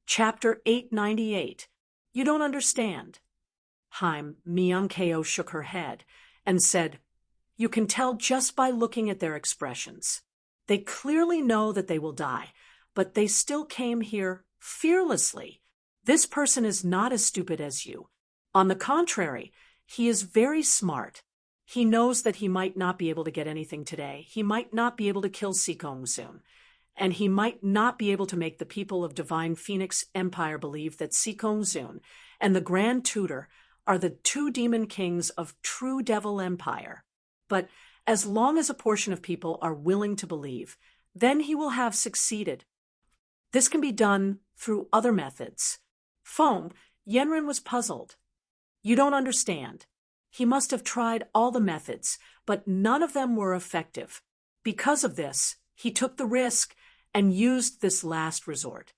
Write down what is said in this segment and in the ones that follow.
Chapter 898. You don't understand. Haim Myung-keo shook her head and said, "You can tell just by looking at their expressions. They clearly know that they will die, but they still came here fearlessly. This person is not as stupid as you. On the contrary, he is very smart. He knows that he might not be able to get anything today. He might not be able to kill Sikong soon. And he might not be able to make the people of Divine Phoenix Empire believe that Sikong Zun and the Grand Tutor are the two demon kings of True Devil Empire. But as long as a portion of people are willing to believe, then he will have succeeded. This can be done through other methods." Feng, Yenren was puzzled. "You don't understand. He must have tried all the methods, but none of them were effective. Because of this, he took the risk and used this last resort."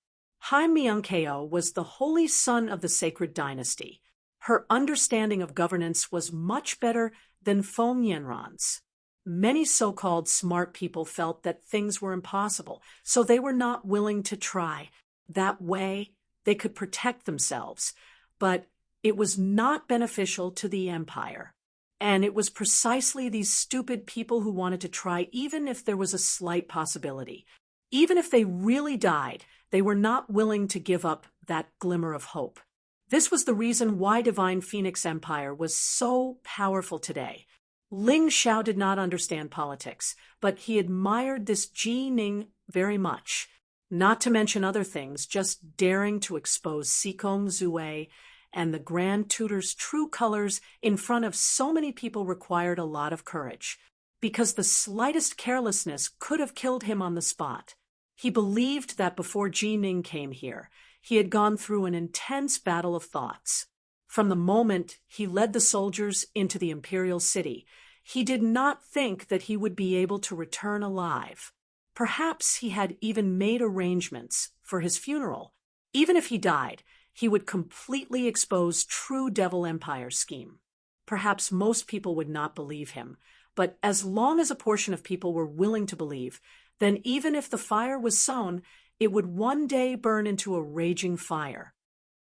Haim Myung-keo was the holy son of the sacred dynasty. Her understanding of governance was much better than Feng Yenran's. Many so-called smart people felt that things were impossible, so they were not willing to try. That way, they could protect themselves. But it was not beneficial to the empire. And it was precisely these stupid people who wanted to try, even if there was a slight possibility. Even if they really died, they were not willing to give up that glimmer of hope. This was the reason why Divine Phoenix Empire was so powerful today. Ling Xiao did not understand politics, but he admired this Ji Ning very much. Not to mention other things, just daring to expose Sikong Zue and the Grand Tutor's true colors in front of so many people required a lot of courage, because the slightest carelessness could have killed him on the spot. He believed that before Ji Ning came here, he had gone through an intense battle of thoughts. From the moment he led the soldiers into the imperial city, he did not think that he would be able to return alive. Perhaps he had even made arrangements for his funeral. Even if he died, he would completely expose True Devil Empire's scheme. Perhaps most people would not believe him, but as long as a portion of people were willing to believe, then even if the fire was sown, it would one day burn into a raging fire.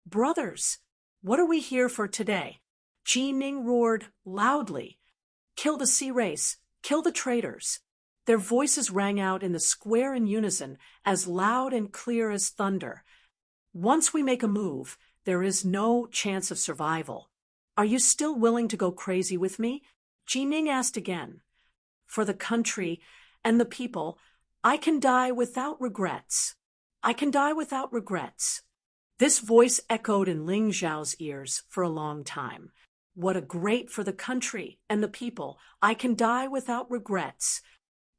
"Brothers, what are we here for today?" Ji Ning roared loudly. "Kill the sea race! Kill the traitors!" Their voices rang out in the square in unison, as loud and clear as thunder. "Once we make a move, there is no chance of survival. Are you still willing to go crazy with me?" Ji Ning asked again. "For the country and the people, I can die without regrets. I can die without regrets." This voice echoed in Ling Xiao's ears for a long time. What a great for the country and the people. I can die without regrets.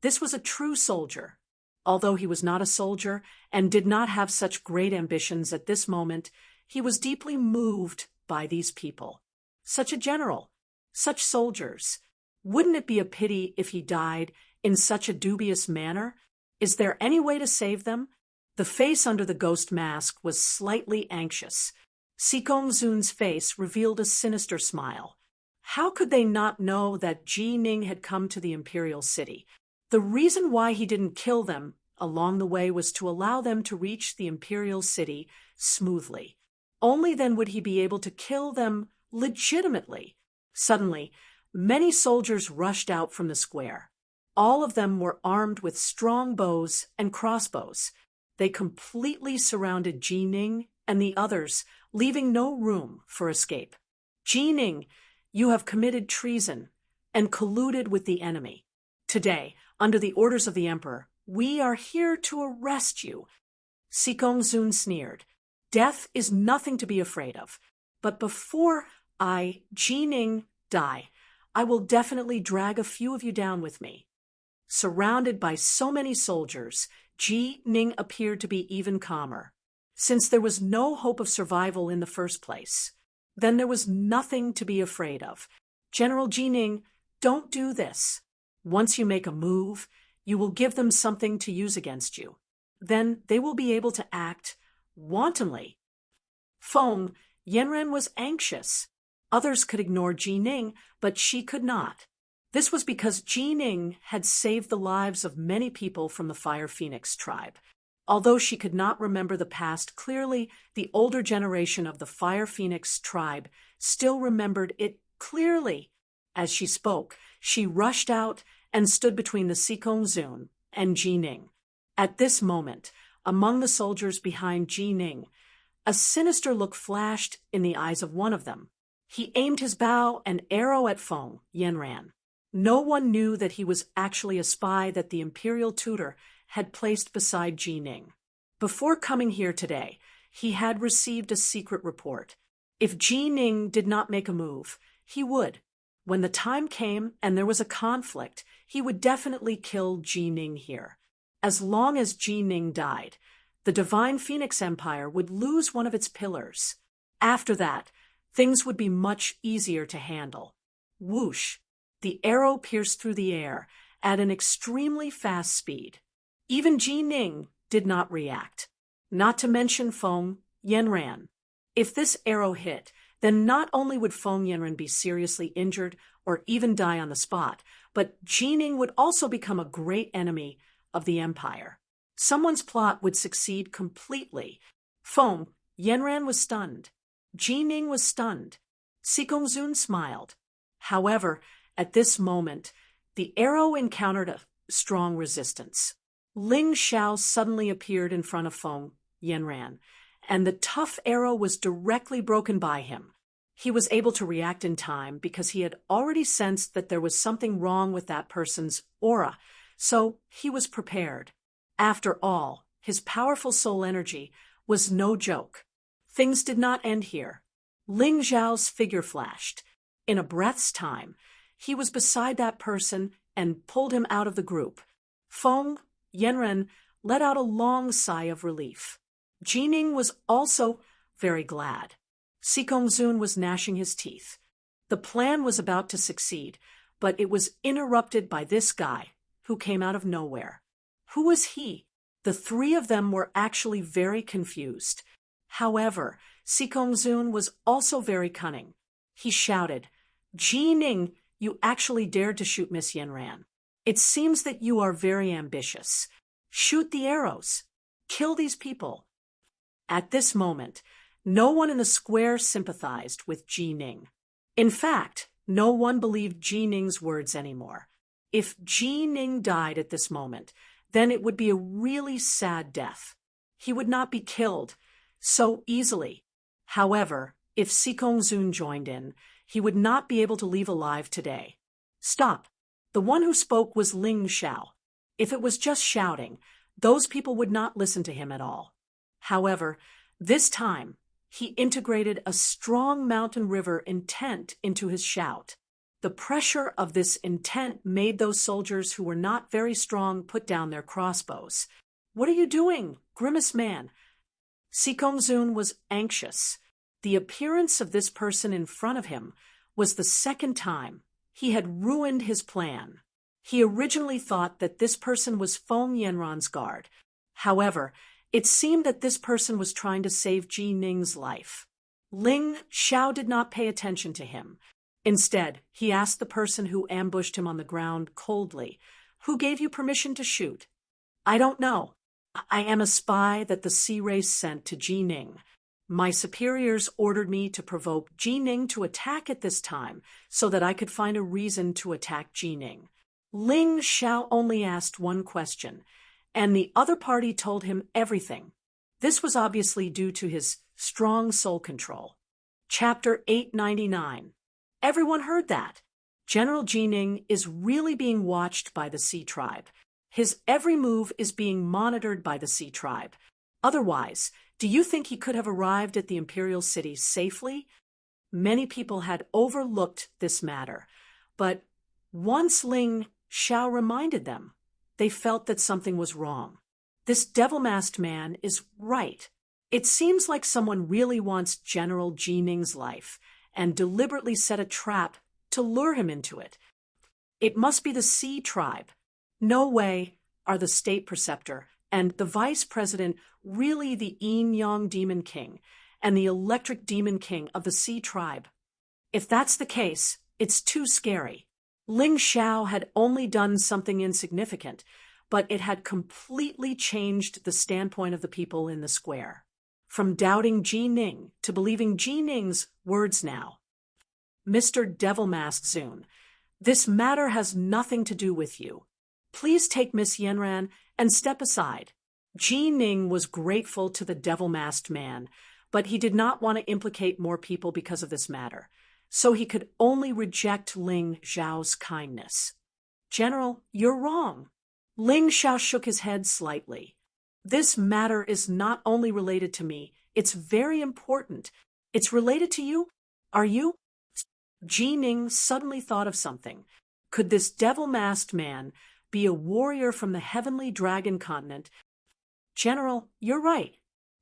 This was a true soldier. Although he was not a soldier and did not have such great ambitions at this moment, he was deeply moved by these people. Such a general, such soldiers. Wouldn't it be a pity if he died in such a dubious manner? Is there any way to save them? The face under the ghost mask was slightly anxious. Sikong Zun's face revealed a sinister smile. How could they not know that Ji Ning had come to the imperial city? The reason why he didn't kill them along the way was to allow them to reach the imperial city smoothly. Only then would he be able to kill them legitimately. Suddenly, many soldiers rushed out from the square. All of them were armed with strong bows and crossbows. They completely surrounded Ji Ning and the others, leaving no room for escape. "Ji Ning, you have committed treason and colluded with the enemy. Today, under the orders of the emperor, we are here to arrest you." Sikong Zun sneered. "Death is nothing to be afraid of. But before I, Ji Ning, die, I will definitely drag a few of you down with me." Surrounded by so many soldiers, Ji Ning appeared to be even calmer. Since there was no hope of survival in the first place, then there was nothing to be afraid of. "General Ji Ning, don't do this. Once you make a move, you will give them something to use against you. Then they will be able to act wantonly." Feng, Yenren was anxious. Others could ignore Ji Ning, but she could not. This was because Ji Ning had saved the lives of many people from the Fire Phoenix tribe. Although she could not remember the past clearly, the older generation of the Fire Phoenix tribe still remembered it clearly. As she spoke, she rushed out and stood between the Sikong Zun and Ji Ning. At this moment, among the soldiers behind Ji Ning, a sinister look flashed in the eyes of one of them. He aimed his bow and arrow at Feng Yanran. No one knew that he was actually a spy that the imperial tutor had placed beside Ji Ning. Before coming here today, he had received a secret report. If Ji Ning did not make a move, he would. When the time came and there was a conflict, he would definitely kill Ji Ning here. As long as Ji Ning died, the Divine Phoenix Empire would lose one of its pillars. After that, things would be much easier to handle. Whoosh! The arrow pierced through the air at an extremely fast speed. Even Ji Ning did not react, not to mention Feng Yanran. If this arrow hit, then not only would Feng Yanran be seriously injured or even die on the spot, but Ji Ning would also become a great enemy of the Empire. Someone's plot would succeed completely. Feng Yanran was stunned. Ji Ning was stunned. Sikong Zun smiled. However, at this moment, the arrow encountered a strong resistance. Ling Xiao suddenly appeared in front of Feng Yanran, and the tough arrow was directly broken by him. He was able to react in time because he had already sensed that there was something wrong with that person's aura, so he was prepared. After all, his powerful soul energy was no joke. Things did not end here. Ling Xiao's figure flashed. In a breath's time, he was beside that person and pulled him out of the group. Feng Yanran let out a long sigh of relief. Ji Ning was also very glad. Sikong Zun was gnashing his teeth. The plan was about to succeed, but it was interrupted by this guy who came out of nowhere. Who was he? The three of them were actually very confused. However, Sikong Zun was also very cunning. He shouted, "Ji Ning, you actually dared to shoot Miss Yanran. It seems that you are very ambitious. Shoot the arrows. Kill these people." At this moment, no one in the square sympathized with Ji Ning. In fact, no one believed Ji Ning's words anymore. If Ji Ning died at this moment, then it would be a really sad death. He would not be killed so easily. However, if Sikong Zun joined in, he would not be able to leave alive today. Stop. The one who spoke was Ling Xiao. If it was just shouting, those people would not listen to him at all. However, this time, he integrated a strong mountain river intent into his shout. The pressure of this intent made those soldiers who were not very strong put down their crossbows. "What are you doing, Grimace Man?" Sikong Zun was anxious. The appearance of this person in front of him was the second time he had ruined his plan. He originally thought that this person was Feng Yanran's guard. However, it seemed that this person was trying to save Ji Ning's life. Ling Xiao did not pay attention to him. Instead, he asked the person who ambushed him on the ground coldly, "Who gave you permission to shoot?" "I don't know. I am a spy that the Sea Race sent to Ji Ning. My superiors ordered me to provoke Ji Ning to attack at this time so that I could find a reason to attack Ji Ning." Ling Xiao only asked one question, and the other party told him everything. This was obviously due to his strong soul control. Chapter 899. Everyone heard that. General Ji Ning is really being watched by the Sea Tribe. His every move is being monitored by the Sea Tribe. Otherwise, do you think he could have arrived at the Imperial City safely? Many people had overlooked this matter, but once Ling Xiao reminded them, they felt that something was wrong. This devil-masked man is right. It seems like someone really wants General Ji Ning's life and deliberately set a trap to lure him into it. It must be the Sea Tribe. No way are the State Preceptor and the Vice President really the Yin-Yang Demon King and the Electric Demon King of the Sea Tribe. If that's the case, it's too scary. Ling Xiao had only done something insignificant, but it had completely changed the standpoint of the people in the square. From doubting Ji Ning to believing Ji Ning's words now. Mr. Devil Mask Zun, this matter has nothing to do with you. Please take Miss Yanran and step aside. Ji Ning was grateful to the devil-masked man, but he did not want to implicate more people because of this matter, so he could only reject Ling Xiao's kindness. General, you're wrong. Ling Xiao shook his head slightly. This matter is not only related to me, it's very important. It's related to you? Are you? Ji Ning suddenly thought of something. Could this devil-masked man be a warrior from the heavenly dragon continent? General, you're right.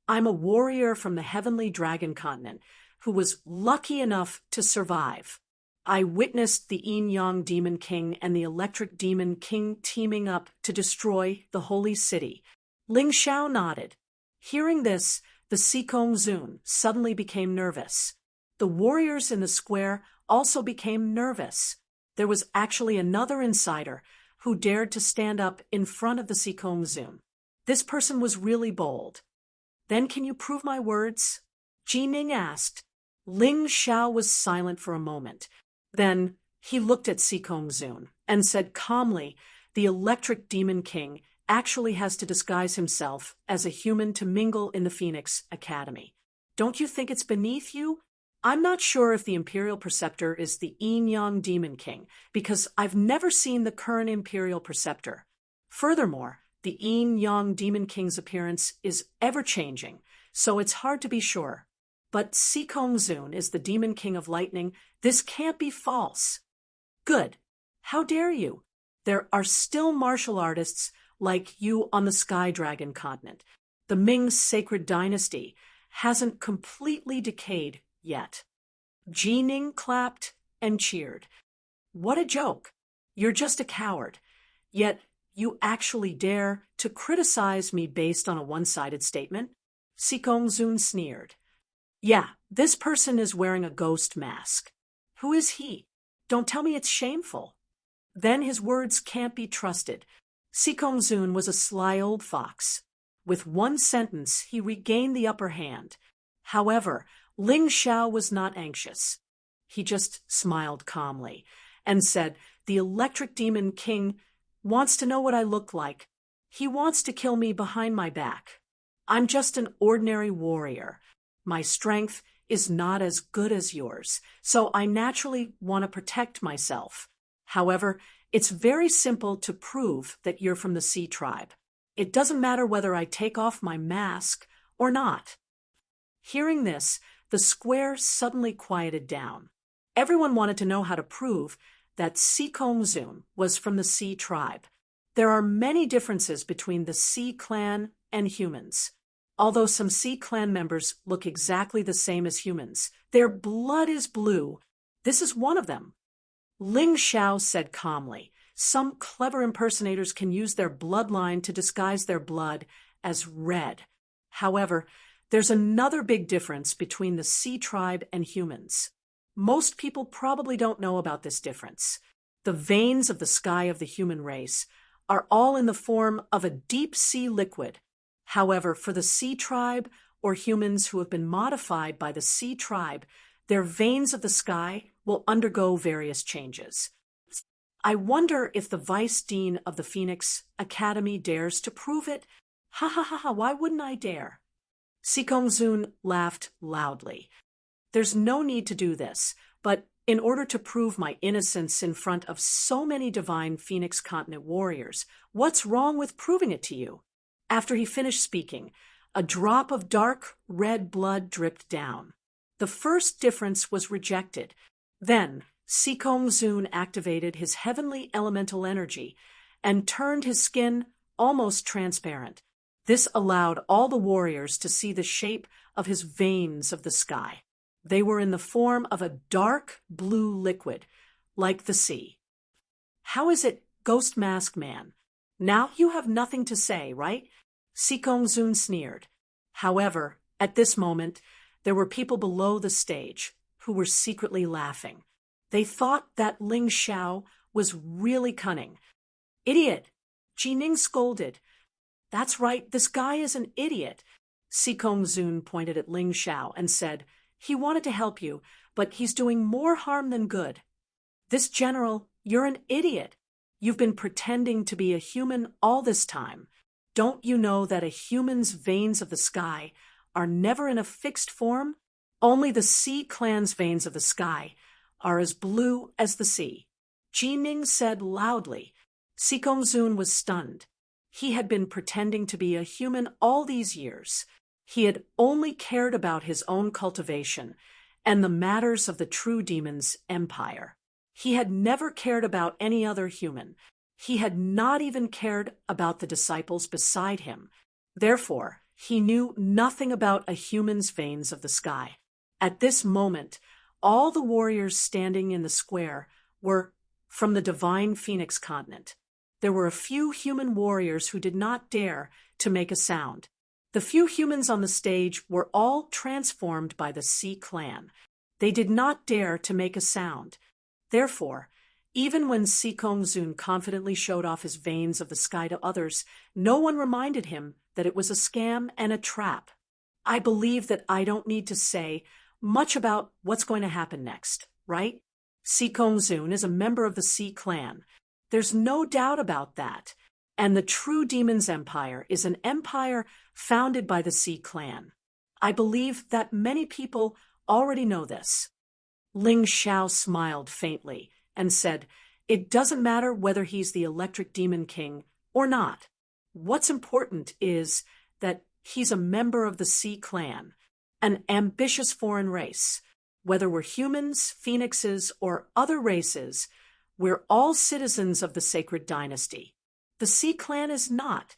I'm a warrior from the heavenly dragon continent who was lucky enough to survive. I witnessed the Yin-Yang Demon King and the Electric Demon King teaming up to destroy the holy city. Ling Xiao nodded. Hearing this, the Sikong Zun suddenly became nervous. The warriors in the square also became nervous. There was actually another insider who dared to stand up in front of the Sikong Zun. This person was really bold. Then can you prove my words? Ji Ning asked. Ling Xiao was silent for a moment. Then he looked at Sikong Zun and said calmly, the Electric Demon King actually has to disguise himself as a human to mingle in the Phoenix Academy. Don't you think it's beneath you? I'm not sure if the Imperial Preceptor is the Yin-Yang Demon King, because I've never seen the current Imperial Preceptor. Furthermore, the Yin-Yang Demon King's appearance is ever-changing, so it's hard to be sure. But Sikong Zun is the Demon King of Lightning. This can't be false. Good. How dare you? There are still martial artists like you on the Sky Dragon continent. The Ming Sacred Dynasty hasn't completely decayed yet. Ji Ning clapped and cheered. What a joke. You're just a coward. Yet you actually dare to criticize me based on a one-sided statement? Sikong Zun sneered. Yeah, this person is wearing a ghost mask. Who is he? Don't tell me it's shameful. Then his words can't be trusted. Sikong Zun was a sly old fox. With one sentence, he regained the upper hand. However, Ling Xiao was not anxious. He just smiled calmly and said, the Electric Demon King wants to know what I look like. He wants to kill me behind my back. I'm just an ordinary warrior. My strength is not as good as yours, so I naturally want to protect myself. However, it's very simple to prove that you're from the Sea Tribe. It doesn't matter whether I take off my mask or not. Hearing this, the square suddenly quieted down. Everyone wanted to know how to prove that Sikong Zun was from the Sea Tribe. There are many differences between the Sea Clan and humans. Although some Sea Clan members look exactly the same as humans, their blood is blue. This is one of them. Ling Xiao said calmly, some clever impersonators can use their bloodline to disguise their blood as red. However, there's another big difference between the Sea Tribe and humans. Most people probably don't know about this difference. The veins of the sky of the human race are all in the form of a deep sea liquid. However, for the Sea Tribe or humans who have been modified by the Sea Tribe, their veins of the sky will undergo various changes. I wonder if the Vice Dean of the Phoenix Academy dares to prove it. Ha ha ha ha, why wouldn't I dare? Sikong Zun laughed loudly. There's no need to do this, but in order to prove my innocence in front of so many divine Phoenix Continent warriors, what's wrong with proving it to you? After he finished speaking, a drop of dark red blood dripped down. The first difference was rejected. Then Sikong Zun activated his heavenly elemental energy and turned his skin almost transparent. This allowed all the warriors to see the shape of his veins of the sky. They were in the form of a dark blue liquid, like the sea. How is it, Ghost Mask Man? Now you have nothing to say, right? Sikong Zun sneered. However, at this moment, there were people below the stage who were secretly laughing. They thought that Ling Xiao was really cunning. Idiot! Ji Ning scolded. That's right, this guy is an idiot. Si Kong-zun pointed at Ling Xiao and said, he wanted to help you, but he's doing more harm than good. This general, you're an idiot. You've been pretending to be a human all this time. Don't you know that a human's veins of the sky are never in a fixed form? Only the Sea Clan's veins of the sky are as blue as the sea. Ji Ning said loudly. Si Kong-zun was stunned. He had been pretending to be a human all these years. He had only cared about his own cultivation and the matters of the true demon's empire. He had never cared about any other human. He had not even cared about the disciples beside him. Therefore, he knew nothing about a human's veins of the sky. At this moment, all the warriors standing in the square were from the divine Phoenix continent. There were a few human warriors who did not dare to make a sound. The few humans on the stage were all transformed by the Sea Clan. They did not dare to make a sound. Therefore, even when Si Kong-zun confidently showed off his veins of the sky to others, no one reminded him that it was a scam and a trap. I believe that I don't need to say much about what's going to happen next, right? Si Kong-zun is a member of the Sea Clan. There's no doubt about that. And the true demon's empire is an empire founded by the Sea Clan. I believe that many people already know this. Ling Xiao smiled faintly and said, it doesn't matter whether he's the Electric Demon King or not. What's important is that he's a member of the Sea Clan, an ambitious foreign race. Whether we're humans, phoenixes, or other races, we're all citizens of the sacred dynasty. The Sea Clan is not.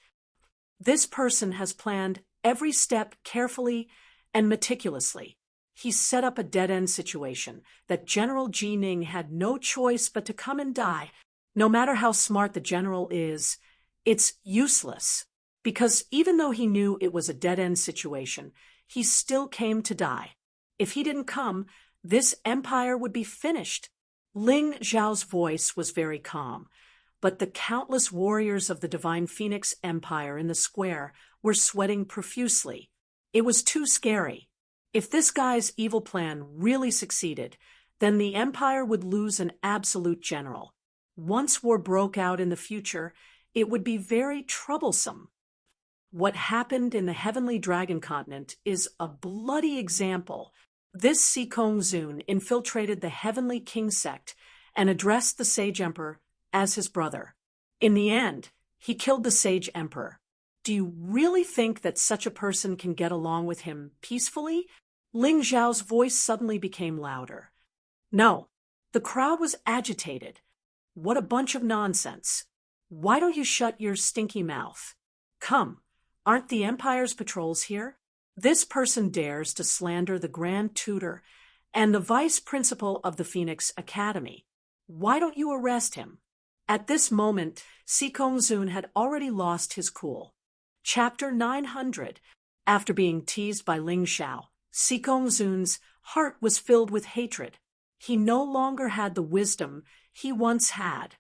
This person has planned every step carefully and meticulously. He set up a dead-end situation that General Ji Ning had no choice but to come and die. No matter how smart the general is, it's useless, because even though he knew it was a dead-end situation, he still came to die. If he didn't come, this empire would be finished. Ling Xiao's voice was very calm, but the countless warriors of the Divine Phoenix Empire in the square were sweating profusely. It was too scary. If this guy's evil plan really succeeded, then the empire would lose an absolute general. Once war broke out in the future, it would be very troublesome. What happened in the Heavenly Dragon Continent is a bloody example. This Si Kong-zun infiltrated the Heavenly King sect and addressed the Sage Emperor as his brother. In the end, he killed the Sage Emperor. Do you really think that such a person can get along with him peacefully? Ling Xiao's voice suddenly became louder. No, the crowd was agitated. What a bunch of nonsense. Why don't you shut your stinky mouth? Come, aren't the Empire's patrols here? This person dares to slander the Grand Tutor and the Vice Principal of the Phoenix Academy. Why don't you arrest him? At this moment, Si Kong-zun had already lost his cool. Chapter 900. After being teased by Ling Xiao, Si Kong-zun's heart was filled with hatred. He no longer had the wisdom he once had.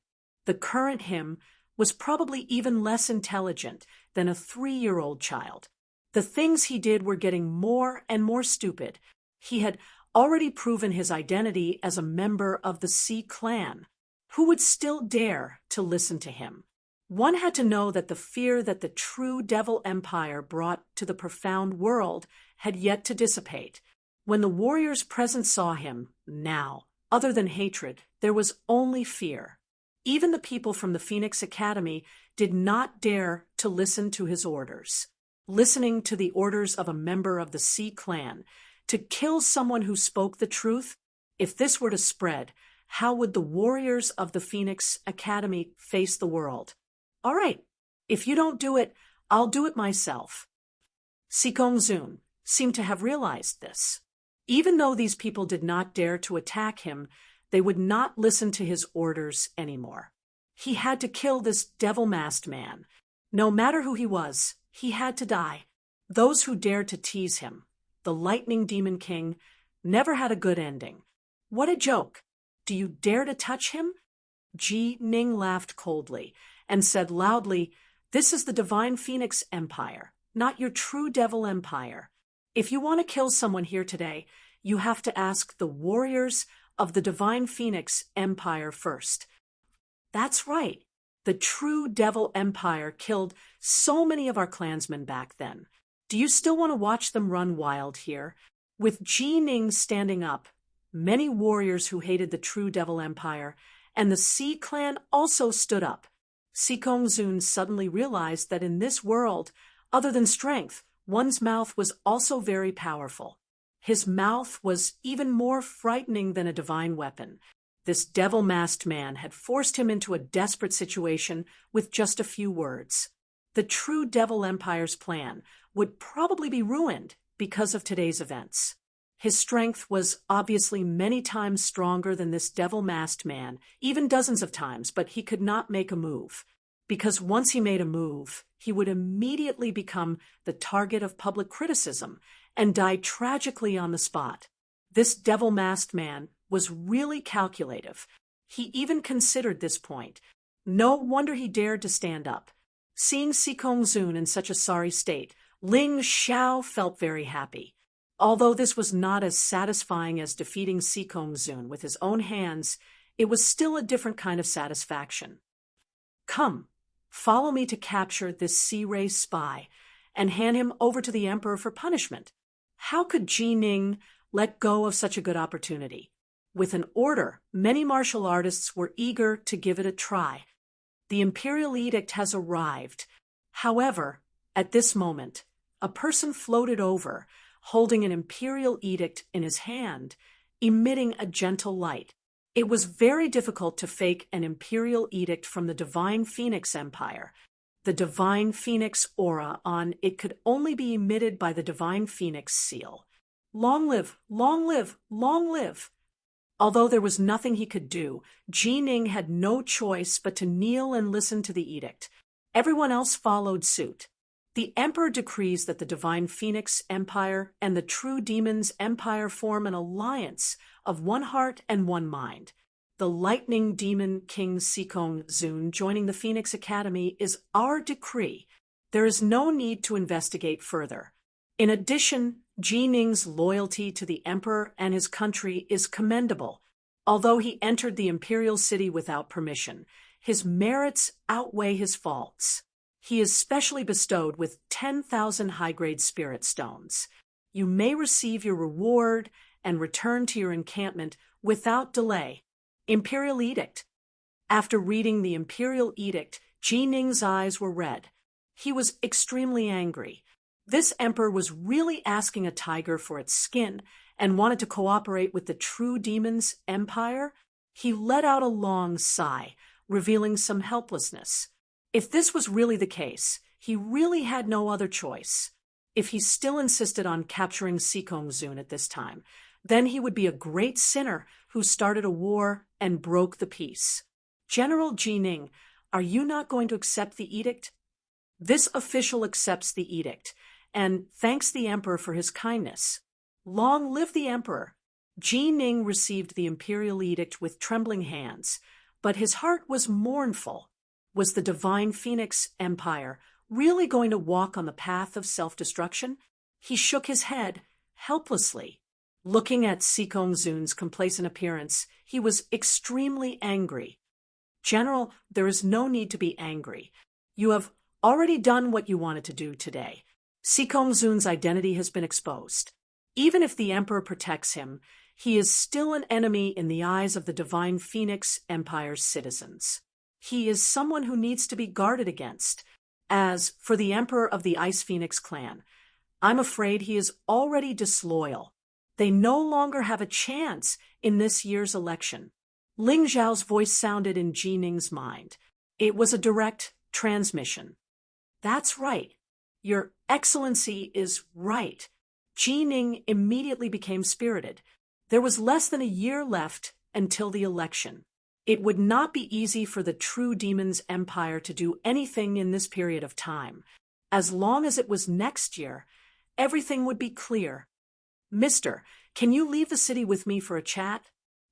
The current him was probably even less intelligent than a 3-year-old child. The things he did were getting more and more stupid. He had already proven his identity as a member of the Sea Clan. Who would still dare to listen to him? One had to know that the fear that the true Devil Empire brought to the profound world had yet to dissipate. When the warriors present saw him, now, other than hatred, there was only fear. Even the people from the Phoenix Academy did not dare to listen to his orders. Listening to the orders of a member of the Sea Clan to kill someone who spoke the truth? If this were to spread, how would the warriors of the Phoenix Academy face the world? All right, if you don't do it, I'll do it myself. Si Kong-zun seemed to have realized this. Even though these people did not dare to attack him, they would not listen to his orders anymore. He had to kill this devil-masked man. No matter who he was, he had to die. Those who dared to tease him, the Lightning Demon King, never had a good ending. What a joke! Do you dare to touch him? Ji Ning laughed coldly and said loudly, "This is the Divine Phoenix Empire, not your true Devil Empire. If you want to kill someone here today, you have to ask the warriors of the Divine Phoenix Empire first." That's right. The true Devil Empire killed so many of our clansmen back then. Do you still want to watch them run wild here? With Ji Ning standing up, many warriors who hated the true Devil Empire and the Sea clan also stood up. Sikong Zun suddenly realized that in this world, other than strength, one's mouth was also very powerful. His mouth was even more frightening than a divine weapon. This devil-masked man had forced him into a desperate situation with just a few words. The true Devil Empire's plan would probably be ruined because of today's events. His strength was obviously many times stronger than this devil-masked man, even dozens of times, but he could not make a move. Because once he made a move, he would immediately become the target of public criticism and die tragically on the spot. This devil-masked man was really calculative. He even considered this point. No wonder he dared to stand up. Seeing Sikong Zun in such a sorry state, Ling Xiao felt very happy. Although this was not as satisfying as defeating Sikong Zun with his own hands, it was still a different kind of satisfaction. "Come, follow me to capture this Sea Ray spy and hand him over to the Emperor for punishment." How could Ji Ning let go of such a good opportunity? With an order, many martial artists were eager to give it a try. The imperial edict has arrived. However, at this moment, a person floated over, holding an imperial edict in his hand, emitting a gentle light. It was very difficult to fake an imperial edict from the Divine Phoenix Empire. The Divine Phoenix aura on it could only be emitted by the Divine Phoenix seal. Long live, long live, long live! Although there was nothing he could do, Ji Ning had no choice but to kneel and listen to the edict. Everyone else followed suit. The Emperor decrees that the Divine Phoenix Empire and the True Demon's Empire form an alliance of one heart and one mind. The Lightning Demon King Sikong Zun joining the Phoenix Academy is our decree. There is no need to investigate further. In addition, Ji Ning's loyalty to the Emperor and his country is commendable. Although he entered the imperial city without permission, his merits outweigh his faults. He is specially bestowed with 10,000 high-grade spirit stones. You may receive your reward and return to your encampment without delay. Imperial Edict. After reading the Imperial Edict, Ji Ning's eyes were red. He was extremely angry. This emperor was really asking a tiger for its skin and wanted to cooperate with the True Demon's Empire. He let out a long sigh, revealing some helplessness. If this was really the case, he really had no other choice. If he still insisted on capturing Sikong Zun at this time, then he would be a great sinner who started a war and broke the peace. General Ji Ning, are you not going to accept the edict? This official accepts the edict and thanks the emperor for his kindness. Long live the emperor! Ji Ning received the imperial edict with trembling hands, but his heart was mournful. Was the Divine Phoenix Empire really going to walk on the path of self-destruction? He shook his head, helplessly. Looking at Sikong Zun's complacent appearance, he was extremely angry. General, there is no need to be angry. You have already done what you wanted to do today. Sikong Zun's identity has been exposed. Even if the Emperor protects him, he is still an enemy in the eyes of the Divine Phoenix Empire's citizens. He is someone who needs to be guarded against. As for the Emperor of the Ice Phoenix clan, I'm afraid he is already disloyal. They no longer have a chance in this year's election. Ling Zhao's voice sounded in Ji Ning's mind. It was a direct transmission. That's right. Your Excellency is right. Ji Ning immediately became spirited. There was less than a year left until the election. It would not be easy for the True Demon's Empire to do anything in this period of time. As long as it was next year, everything would be clear. Mister, can you leave the city with me for a chat?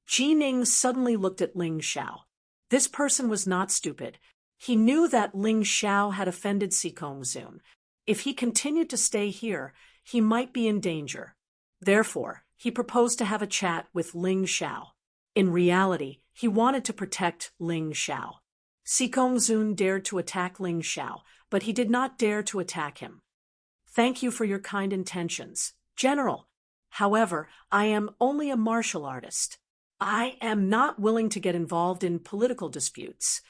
Ji Ning suddenly looked at Ling Xiao. This person was not stupid. He knew that Ling Xiao had offended Sikongzun. If he continued to stay here, he might be in danger. Therefore, he proposed to have a chat with Ling Xiao. In reality, he wanted to protect Ling Xiao. Sikongzun dared to attack Ling Xiao, but he did not dare to attack him. Thank you for your kind intentions, General. However, I am only a martial artist. I am not willing to get involved in political disputes.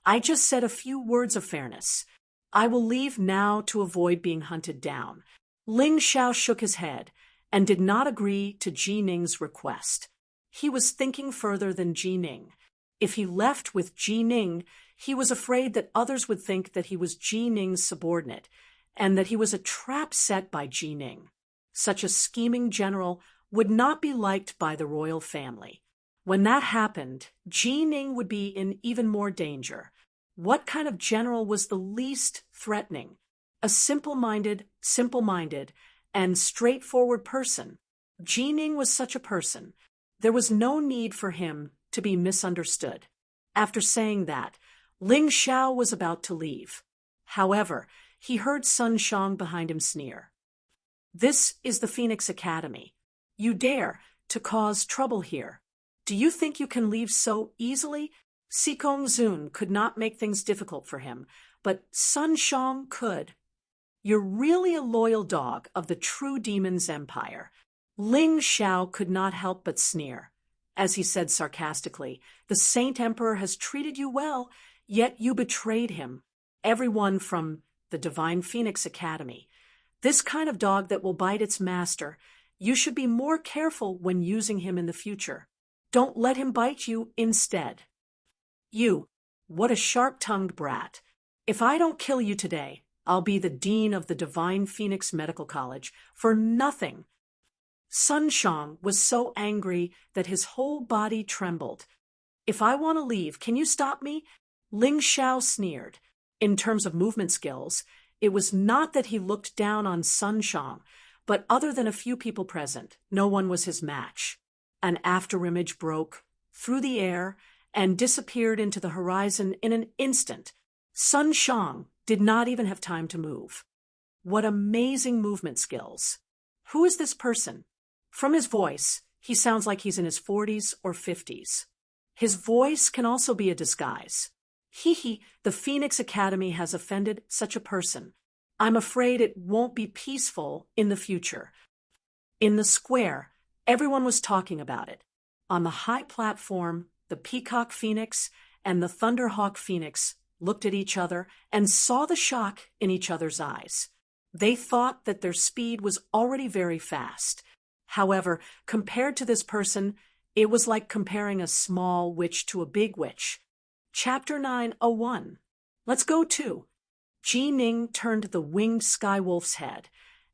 I just said a few words of fairness. I will leave now to avoid being hunted down. Ling Xiao shook his head and did not agree to Ji Ning's request. He was thinking further than Ji Ning. If he left with Ji Ning, he was afraid that others would think that he was Ji Ning's subordinate and that he was a trap set by Ji Ning. Such a scheming general would not be liked by the royal family. When that happened, Ji Ning would be in even more danger. What kind of general was the least threatening? A simple-minded, and straightforward person. Ji Ning was such a person. There was no need for him to be misunderstood. After saying that, Ling Xiao was about to leave. However, he heard Sun Shang behind him sneer. This is the Phoenix Academy. You dare to cause trouble here. Do you think you can leave so easily? Sikongzun could not make things difficult for him, but Sun Shang could. You're really a loyal dog of the true demon's empire. Ling Xiao could not help but sneer. As he said sarcastically, the Saint Emperor has treated you well, yet you betrayed him. Everyone from the Divine Phoenix Academy. This kind of dog that will bite its master, you should be more careful when using him in the future. Don't let him bite you instead. You, what a sharp-tongued brat. If I don't kill you today, I'll be the dean of the Divine Phoenix Medical College for nothing. Sun Shang was so angry that his whole body trembled. If I want to leave, can you stop me? Ling Xiao sneered. In terms of movement skills, it was not that he looked down on Sun Shang, but other than a few people present, no one was his match. An afterimage broke through the air and disappeared into the horizon in an instant. Sun Shang did not even have time to move. What amazing movement skills. Who is this person? From his voice, he sounds like he's in his 40s or 50s. His voice can also be a disguise. The Phoenix Academy has offended such a person. I'm afraid it won't be peaceful in the future. In the square, everyone was talking about it. On the high platform, the Peacock Phoenix and the Thunderhawk Phoenix looked at each other and saw the shock in each other's eyes. They thought that their speed was already very fast. However, compared to this person, it was like comparing a small witch to a big witch. Chapter 901. Let's go to. Ji Ning turned the winged sky wolf's head,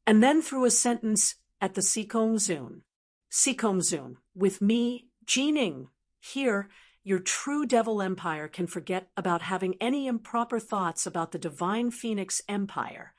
and then threw a sentence at the Sikongzun. Sikongzun, with me, Ji Ning. Here, your true devil empire can forget about having any improper thoughts about the Divine Phoenix Empire.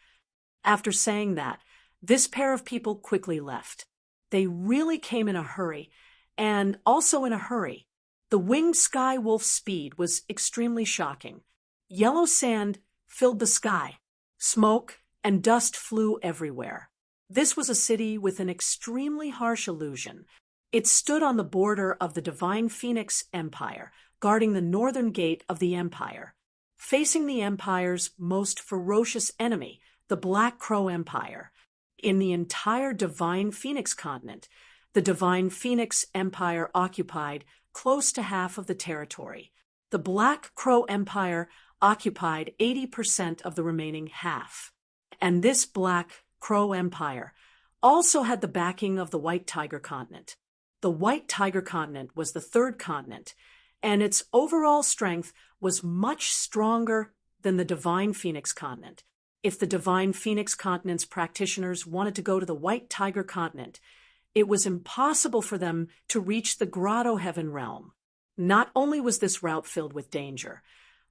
After saying that, this pair of people quickly left. They really came in a hurry, and also in a hurry. The winged sky wolf's speed was extremely shocking. Yellow sand filled the sky. Smoke and dust flew everywhere. This was a city with an extremely harsh illusion. It stood on the border of the Divine Phoenix Empire, guarding the northern gate of the empire. Facing the empire's most ferocious enemy, the Black Crow Empire. In the entire Divine Phoenix continent, the Divine Phoenix Empire occupied close to half of the territory. The Black Crow Empire occupied 80% of the remaining half. And this Black Crow Empire also had the backing of the White Tiger Continent. The White Tiger Continent was the third continent, and its overall strength was much stronger than the Divine Phoenix Continent. If the Divine Phoenix Continent's practitioners wanted to go to the White Tiger Continent, it was impossible for them to reach the Grotto Heaven realm. Not only was this route filled with danger,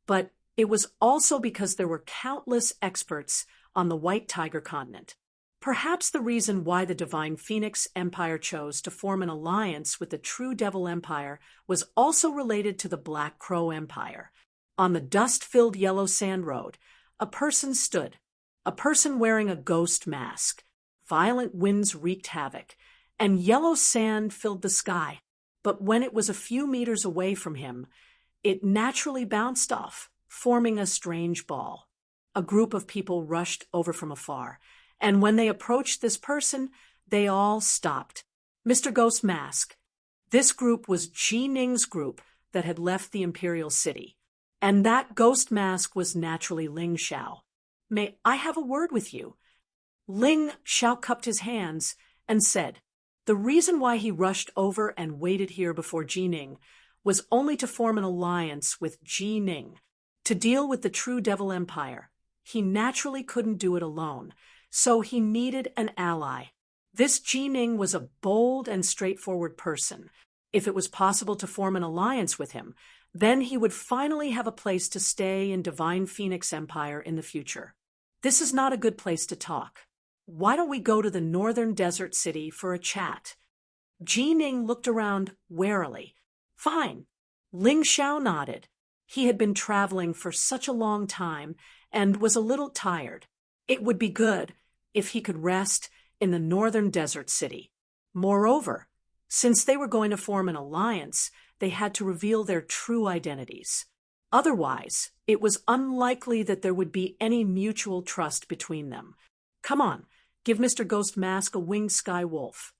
but it was also because there were countless experts on the White Tiger Continent. Perhaps the reason why the Divine Phoenix Empire chose to form an alliance with the True Devil Empire was also related to the Black Crow Empire. On the dust-filled yellow sand road, a person stood, a person wearing a ghost mask. Violent winds wreaked havoc, and yellow sand filled the sky. But when it was a few meters away from him, it naturally bounced off, forming a strange ball. A group of people rushed over from afar, and when they approached this person, they all stopped. Mr. Ghost Mask. This group was Ji Ning's group that had left the Imperial City, and that ghost mask was naturally Ling Xiao. May I have a word with you? Ling Xiao cupped his hands and said, the reason why he rushed over and waited here before Ji Ning was only to form an alliance with Ji Ning, to deal with the true Devil Empire. He naturally couldn't do it alone, so he needed an ally. This Ji Ning was a bold and straightforward person. If it was possible to form an alliance with him, then he would finally have a place to stay in Divine Phoenix Empire in the future. This is not a good place to talk. Why don't we go to the northern desert city for a chat? Ji Ning looked around warily. Fine. Ling Xiao nodded. He had been traveling for such a long time and was a little tired. It would be good if he could rest in the northern desert city. Moreover, since they were going to form an alliance, they had to reveal their true identities. Otherwise, it was unlikely that there would be any mutual trust between them. Come on, give Mr. Ghost Mask a winged sky wolf.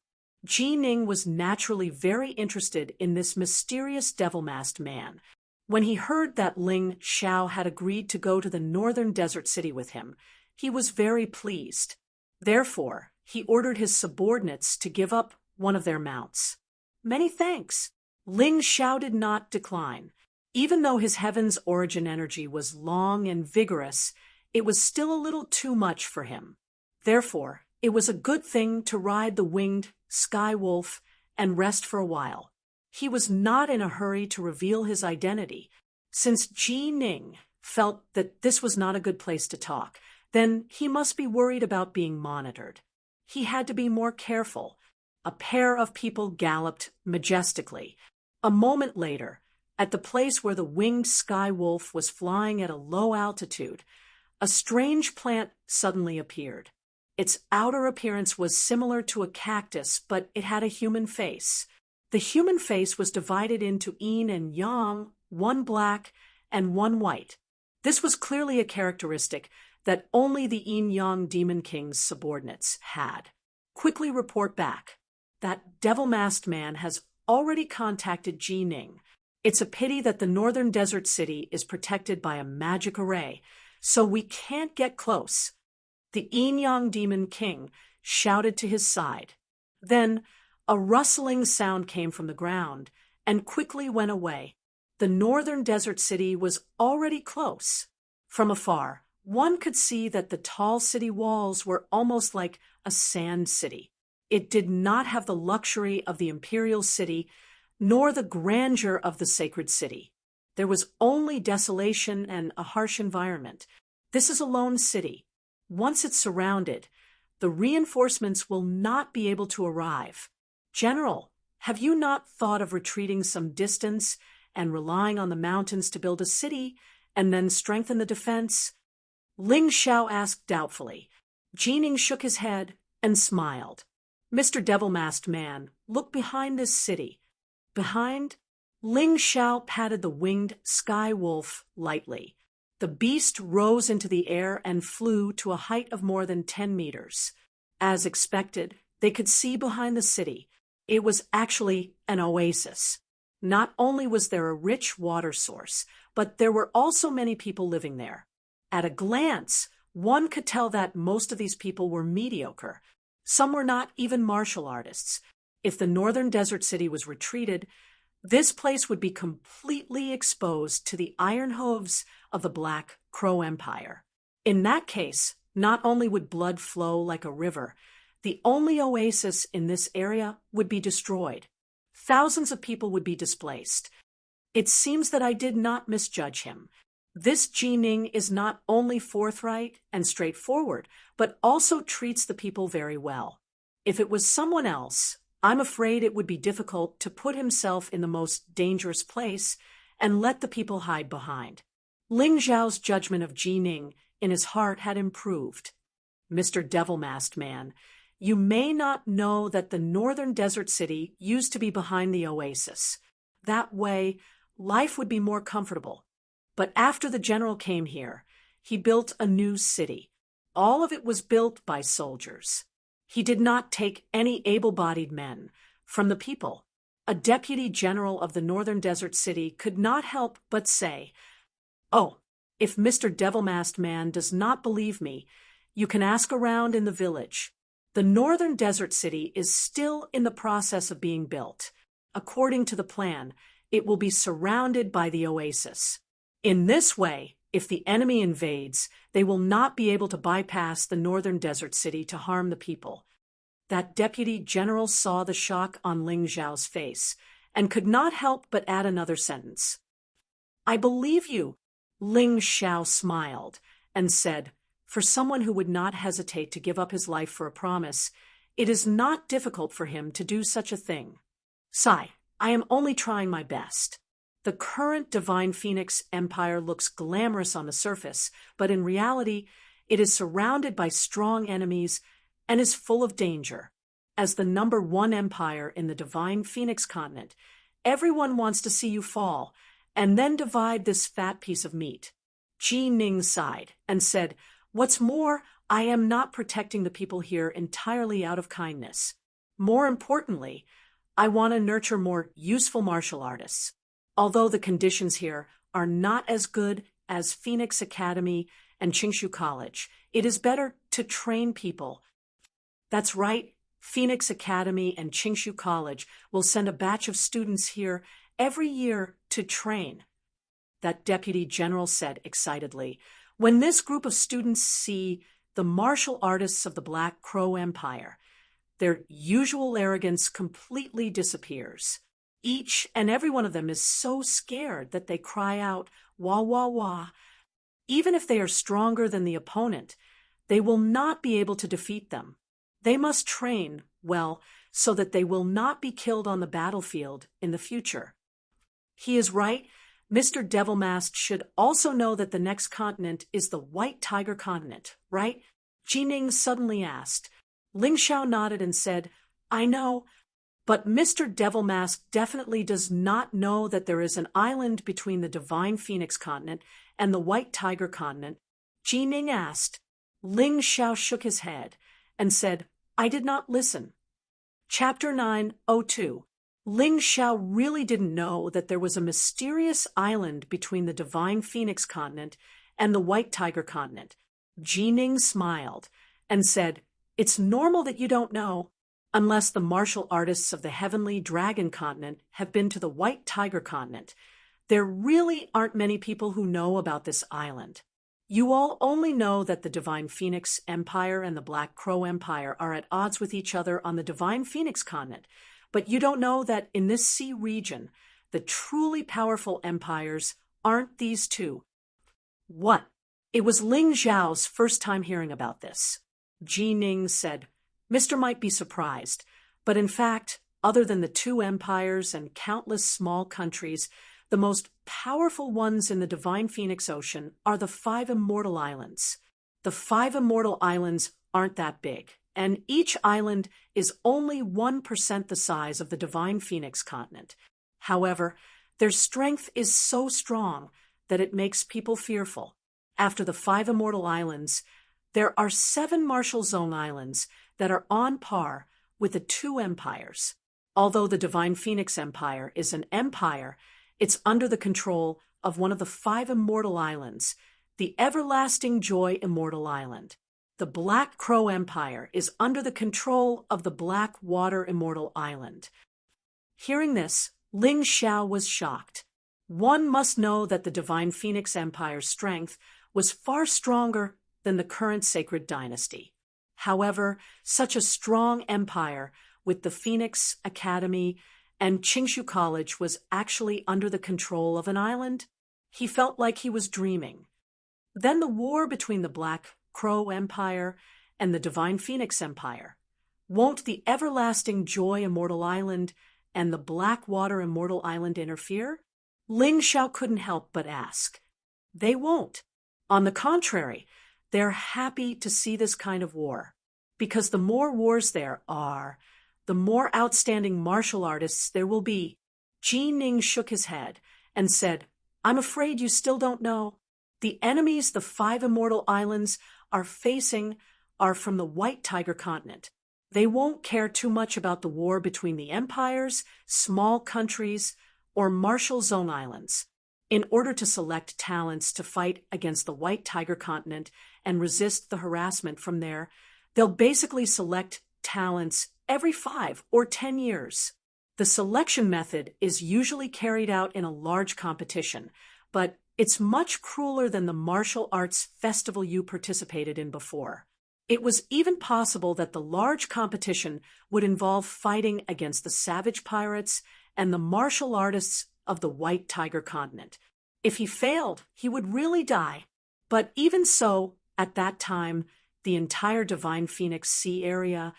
Ji Ning was naturally very interested in this mysterious devil-masked man. When he heard that Ling Xiao had agreed to go to the northern desert city with him, he was very pleased. Therefore, he ordered his subordinates to give up one of their mounts. Many thanks. Ling Xiao did not decline. Even though his heaven's origin energy was long and vigorous, it was still a little too much for him. Therefore, it was a good thing to ride the winged sky wolf and rest for a while. He was not in a hurry to reveal his identity. Since Ji Ning felt that this was not a good place to talk, then he must be worried about being monitored. He had to be more careful. A pair of people galloped majestically. A moment later, at the place where the winged sky wolf was flying at a low altitude, a strange plant suddenly appeared. Its outer appearance was similar to a cactus, but it had a human face. The human face was divided into yin and yang, one black and one white. This was clearly a characteristic that only the yin-yang demon king's subordinates had. Quickly report back. That devil-masked man has already contacted Ji Ning. It's a pity that the northern desert city is protected by a magic array, so we can't get close. The yin-yang demon king shouted to his side. Then a rustling sound came from the ground and quickly went away. The northern desert city was already close. From afar, one could see that the tall city walls were almost like a sand city. It did not have the luxury of the imperial city, nor the grandeur of the sacred city. There was only desolation and a harsh environment. This is a lone city. Once it's surrounded, the reinforcements will not be able to arrive. General, have you not thought of retreating some distance and relying on the mountains to build a city and then strengthen the defense? Ling Xiao asked doubtfully. Ji Ning shook his head and smiled. Mr. Devil-masked man, look behind this city. Behind? Ling Xiao patted the winged sky wolf lightly. The beast rose into the air and flew to a height of more than 10 meters. As expected, they could see behind the city. It was actually an oasis. Not only was there a rich water source, but there were also many people living there. At a glance, one could tell that most of these people were mediocre. Some were not even martial artists. If the northern desert city was retreated, this place would be completely exposed to the iron hooves of the Black Crow Empire. In that case, not only would blood flow like a river, the only oasis in this area would be destroyed. Thousands of people would be displaced. It seems that I did not misjudge him. This Ji Ning is not only forthright and straightforward, but also treats the people very well. If it was someone else, I'm afraid it would be difficult to put himself in the most dangerous place and let the people hide behind. Ling Zhao's judgment of Jining in his heart had improved. Mr. Devil-Masked Man, you may not know that the northern desert city used to be behind the oasis. That way, life would be more comfortable. But after the general came here, he built a new city. All of it was built by soldiers. He did not take any able-bodied men from the people. A deputy general of the northern desert city could not help but say, "Oh, if Mr. Devil-Masked Man does not believe me, you can ask around in the village. The northern desert city is still in the process of being built. According to the plan, it will be surrounded by the oasis. In this way, if the enemy invades, they will not be able to bypass the northern desert city to harm the people." That deputy general saw the shock on Ling Zhao's face and could not help but add another sentence. "I believe you." Ling Zhao smiled and said, "For someone who would not hesitate to give up his life for a promise, it is not difficult for him to do such a thing. Sai, I am only trying my best." The current Divine Phoenix Empire looks glamorous on the surface, but in reality, it is surrounded by strong enemies and is full of danger. As the number one empire in the Divine Phoenix continent, everyone wants to see you fall and then divide this fat piece of meat. Ji Ning sighed and said, "What's more, I am not protecting the people here entirely out of kindness. More importantly, I want to nurture more useful martial artists. Although the conditions here are not as good as Phoenix Academy and Qingshu College, it is better to train people." That's right, Phoenix Academy and Qingshu College will send a batch of students here every year to train. That deputy general said excitedly, "When this group of students see the martial artists of the Black Crow Empire, their usual arrogance completely disappears. Each and every one of them is so scared that they cry out, 'Wah, wah, wah.' Even if they are stronger than the opponent, they will not be able to defeat them. They must train well so that they will not be killed on the battlefield in the future." He is right. Mr. Devil-Masked should also know that the next continent is the White Tiger continent, right? Jining suddenly asked. Ling Zhao nodded and said, "I know, but Mr. Devil-Masked definitely does not know that there is an island between the Divine Phoenix continent and the White Tiger continent." Jining asked. Ling Zhao shook his head and said, "I did not listen." Chapter 902. Ling Zhao really didn't know that there was a mysterious island between the Divine Phoenix continent and the White Tiger continent. Jining smiled and said, "It's normal that you don't know, unless the martial artists of the Heavenly Dragon continent have been to the White Tiger continent. There really aren't many people who know about this island. You all only know that the Divine Phoenix Empire and the Black Crow Empire are at odds with each other on the Divine Phoenix continent, but you don't know that in this sea region, the truly powerful empires aren't these two." What? It was Ling Zhao's first time hearing about this. Jining said, "Mr. might be surprised, but in fact, other than the two empires and countless small countries, the most powerful ones in the Divine Phoenix Ocean are the 5 immortal islands. The 5 immortal islands aren't that big, and each island is only 1% the size of the Divine Phoenix continent. However, their strength is so strong that it makes people fearful. After the 5 immortal islands, there are 7 martial zone islands that are on par with the 2 empires. Although the Divine Phoenix Empire is an empire, it's under the control of one of the 5 immortal islands, the Everlasting Joy Immortal Island. The Black Crow Empire is under the control of the Black Water Immortal Island." Hearing this, Ling Zhao was shocked. One must know that the Divine Phoenix Empire's strength was far stronger than the current sacred dynasty. However, such a strong empire with the Phoenix Academy and Qingshu College was actually under the control of an island? He felt like he was dreaming. Then the war between the Black Crow Empire and the Divine Phoenix Empire. Won't the Everlasting Joy Immortal Island and the Black Water Immortal Island interfere? Ling Zhao couldn't help but ask. They won't. On the contrary, they're happy to see this kind of war. Because the more wars there are, the more outstanding martial artists there will be. Ji Ning shook his head and said, I'm afraid you still don't know. The enemies the 5 immortal islands are facing are from the White Tiger continent. They won't care too much about the war between the empires, small countries, or Marshall Zone islands. In order to select talents to fight against the White Tiger continent and resist the harassment from there, they'll basically select talents every 5 or 10 years. The selection method is usually carried out in a large competition, but it's much crueler than the martial arts festival you participated in before. It was even possible that the large competition would involve fighting against the savage pirates and the martial artists of the White Tiger continent. If he failed, he would really die. But even so, at that time, the entire Divine Phoenix Sea area,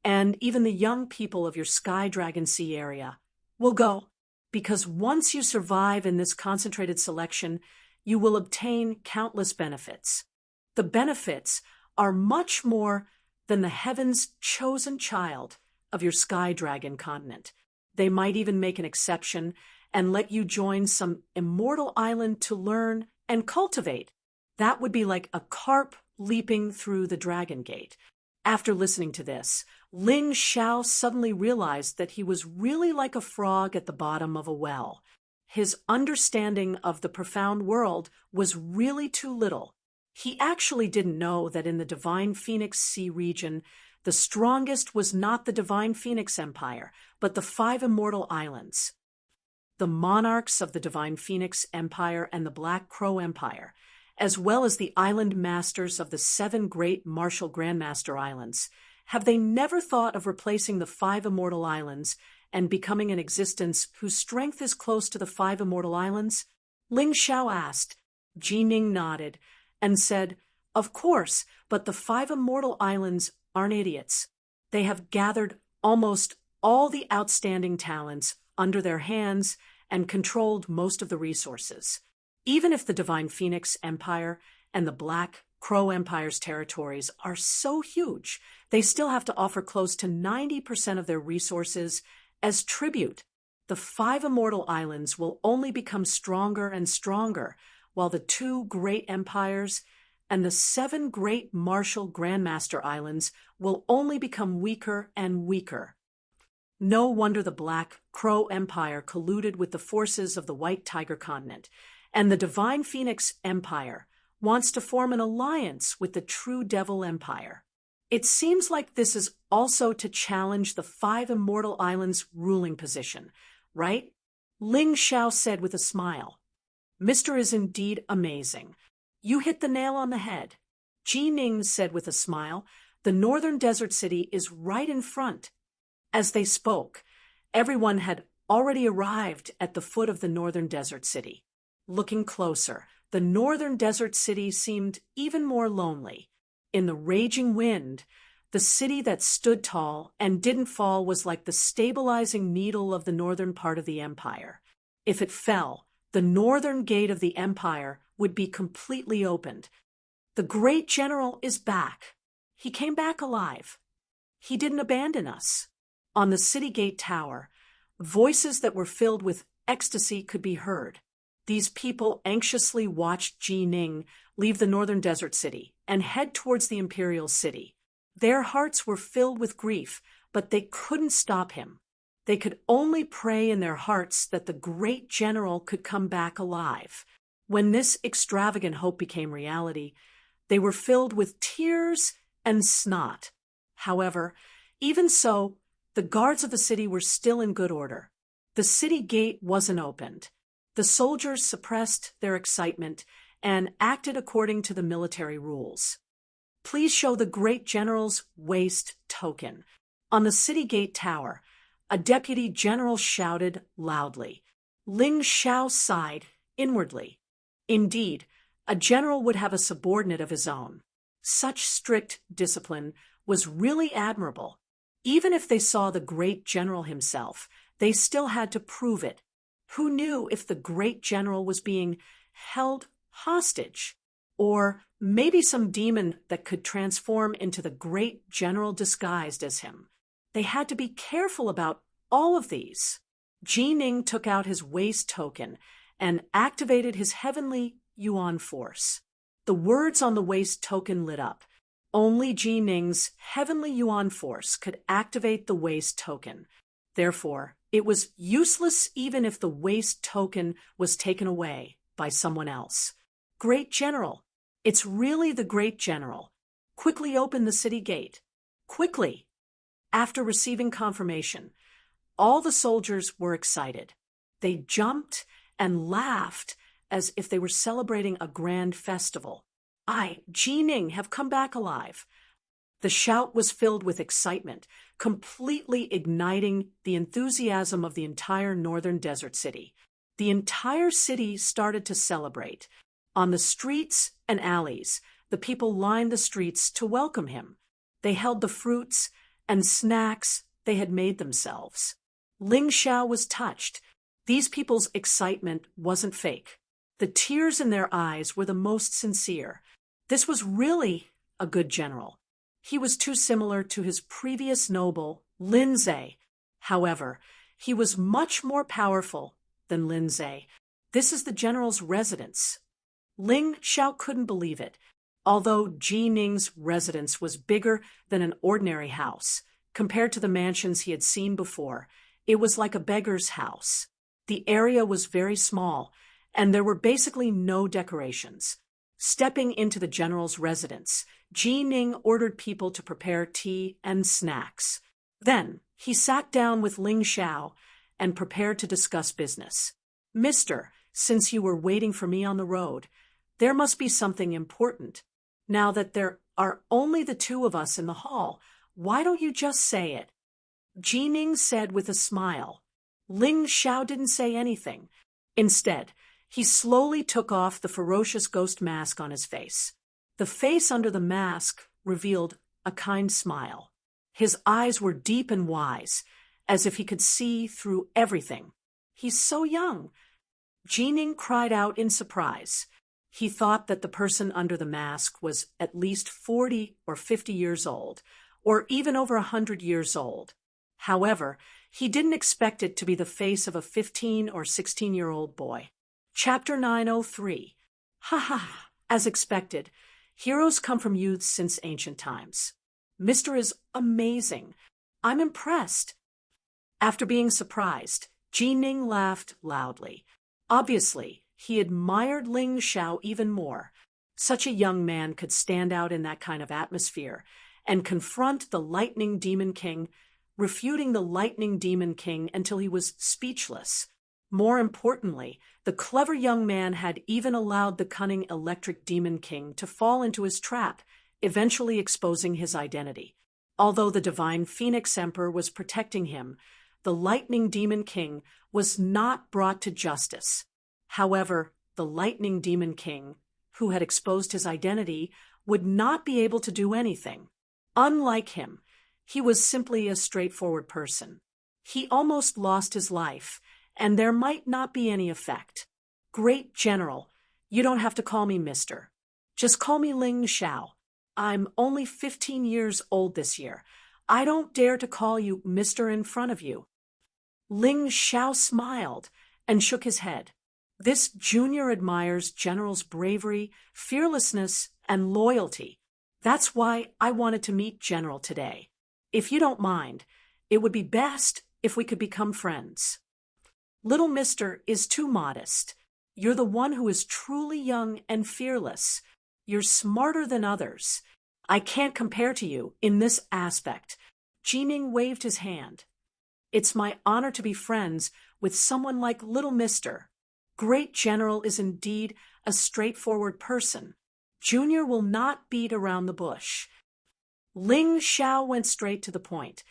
and even the young people of your Sky Dragon Sea area, will go. Because once you survive in this concentrated selection, you will obtain countless benefits. The benefits are much more than the heaven's chosen child of your Sky Dragon continent. They might even make an exception and let you join some immortal island to learn and cultivate. That would be like a carp leaping through the Dragon Gate. After listening to this, Ling Xiao suddenly realized that he was really like a frog at the bottom of a well. His understanding of the profound world was really too little. He actually didn't know that in the Divine Phoenix Sea region, the strongest was not the Divine Phoenix Empire, but the 5 immortal islands. The monarchs of the Divine Phoenix Empire and the Black Crow Empire, as well as the island masters of the 7 great martial Grandmaster Islands, have they never thought of replacing the 5 immortal islands and becoming an existence whose strength is close to the 5 immortal islands? Ling Xiao asked. Ji Ning nodded and said, Of course, but the 5 immortal islands aren't idiots. They have gathered almost all the outstanding talents under their hands and controlled most of the resources. Even if the Divine Phoenix Empire and the Black Crow Empire's territories are so huge, they still have to offer close to 90% of their resources as tribute. The 5 immortal islands will only become stronger and stronger, while the 2 great empires and the 7 great martial Grandmaster Islands will only become weaker and weaker. No wonder the Black Crow Empire colluded with the forces of the White Tiger continent, and the Divine Phoenix Empire wants to form an alliance with the True Devil Empire. It seems like this is also to challenge the 5 immortal islands' ruling position, right? Ling Xiao said with a smile. Mr. is indeed amazing. You hit the nail on the head. Ji Ning said with a smile, the northern desert city is right in front. As they spoke, everyone had already arrived at the foot of the northern desert city. Looking closer, the northern desert city seemed even more lonely. In the raging wind, the city that stood tall and didn't fall was like the stabilizing needle of the northern part of the empire. If it fell, the northern gate of the empire would be completely opened. The great general is back. He came back alive. He didn't abandon us. On the city gate tower, voices that were filled with ecstasy could be heard. These people anxiously watched Ji Ning leave the northern desert city and head towards the imperial city. Their hearts were filled with grief, but they couldn't stop him. They could only pray in their hearts that the great general could come back alive. When this extravagant hope became reality, they were filled with tears and snot. However, even so, the guards of the city were still in good order. The city gate wasn't opened. The soldiers suppressed their excitement and acted according to the military rules. Please show the great general's waist token. On the city gate tower, a deputy general shouted loudly. Ling Xiao sighed inwardly. Indeed, a general would have a subordinate of his own. Such strict discipline was really admirable. Even if they saw the great general himself, they still had to prove it. Who knew if the great general was being held hostage, or maybe some demon that could transform into the great general disguised as him. They had to be careful about all of these. Ji Ning took out his waist token and activated his heavenly yuan force. The words on the waist token lit up. Only Ji Ning's heavenly yuan force could activate the waist token. Therefore, it was useless even if the waist token was taken away by someone else. Great General, it's really the Great General. Quickly open the city gate. Quickly. After receiving confirmation, all the soldiers were excited. They jumped and laughed as if they were celebrating a grand festival. Ji Ning, have come back alive. The shout was filled with excitement, completely igniting the enthusiasm of the entire northern desert city. The entire city started to celebrate. On the streets and alleys, the people lined the streets to welcome him. They held the fruits and snacks they had made themselves. Ling Xiao was touched. These people's excitement wasn't fake. The tears in their eyes were the most sincere. This was really a good general. He was too similar to his previous noble, Lin Zhe. However, he was much more powerful than Lin Zhe. This is the general's residence. Ling Xiao couldn't believe it. Although Ji Ning's residence was bigger than an ordinary house, compared to the mansions he had seen before, it was like a beggar's house. The area was very small, and there were basically no decorations. Stepping into the general's residence, Ji Ning ordered people to prepare tea and snacks. Then, he sat down with Ling Xiao and prepared to discuss business. "Mister, since you were waiting for me on the road, there must be something important. Now that there are only the two of us in the hall, why don't you just say it?" Ji Ning said with a smile. Ling Xiao didn't say anything. Instead, he slowly took off the ferocious ghost mask on his face. The face under the mask revealed a kind smile. His eyes were deep and wise, as if he could see through everything. "He's so young." Ji Ning cried out in surprise. He thought that the person under the mask was at least 40 or 50 years old, or even over 100 years old. However, he didn't expect it to be the face of a 15 or 16-year-old boy. Chapter 903. Ha ha! As expected, heroes come from youths since ancient times. Mister is amazing. I'm impressed. After being surprised, Ji Ning laughed loudly. Obviously, he admired Ling Xiao even more. Such a young man could stand out in that kind of atmosphere and confront the Lightning Demon King, refuting the Lightning Demon King until he was speechless. More importantly, the clever young man had even allowed the cunning Electric Demon King to fall into his trap, eventually exposing his identity. Although the Divine Phoenix Emperor was protecting him, the Lightning Demon King was not brought to justice. However, the Lightning Demon King, who had exposed his identity, would not be able to do anything. Unlike him, he was simply a straightforward person. He almost lost his life, and there might not be any effect. "Great General, you don't have to call me Mister. Just call me Ling Xiao. I'm only 15 years old this year. I don't dare to call you Mister in front of you." Ling Xiao smiled and shook his head. This junior admires General's bravery, fearlessness, and loyalty. That's why I wanted to meet General today. If you don't mind, it would be best if we could become friends. Little Mister is too modest. You're the one who is truly young and fearless. You're smarter than others. I can't compare to you in this aspect. Ji Ning waved his hand. It's my honor to be friends with someone like Little Mister. Great General is indeed a straightforward person. Junior will not beat around the bush. Ling Xiao went straight to the point.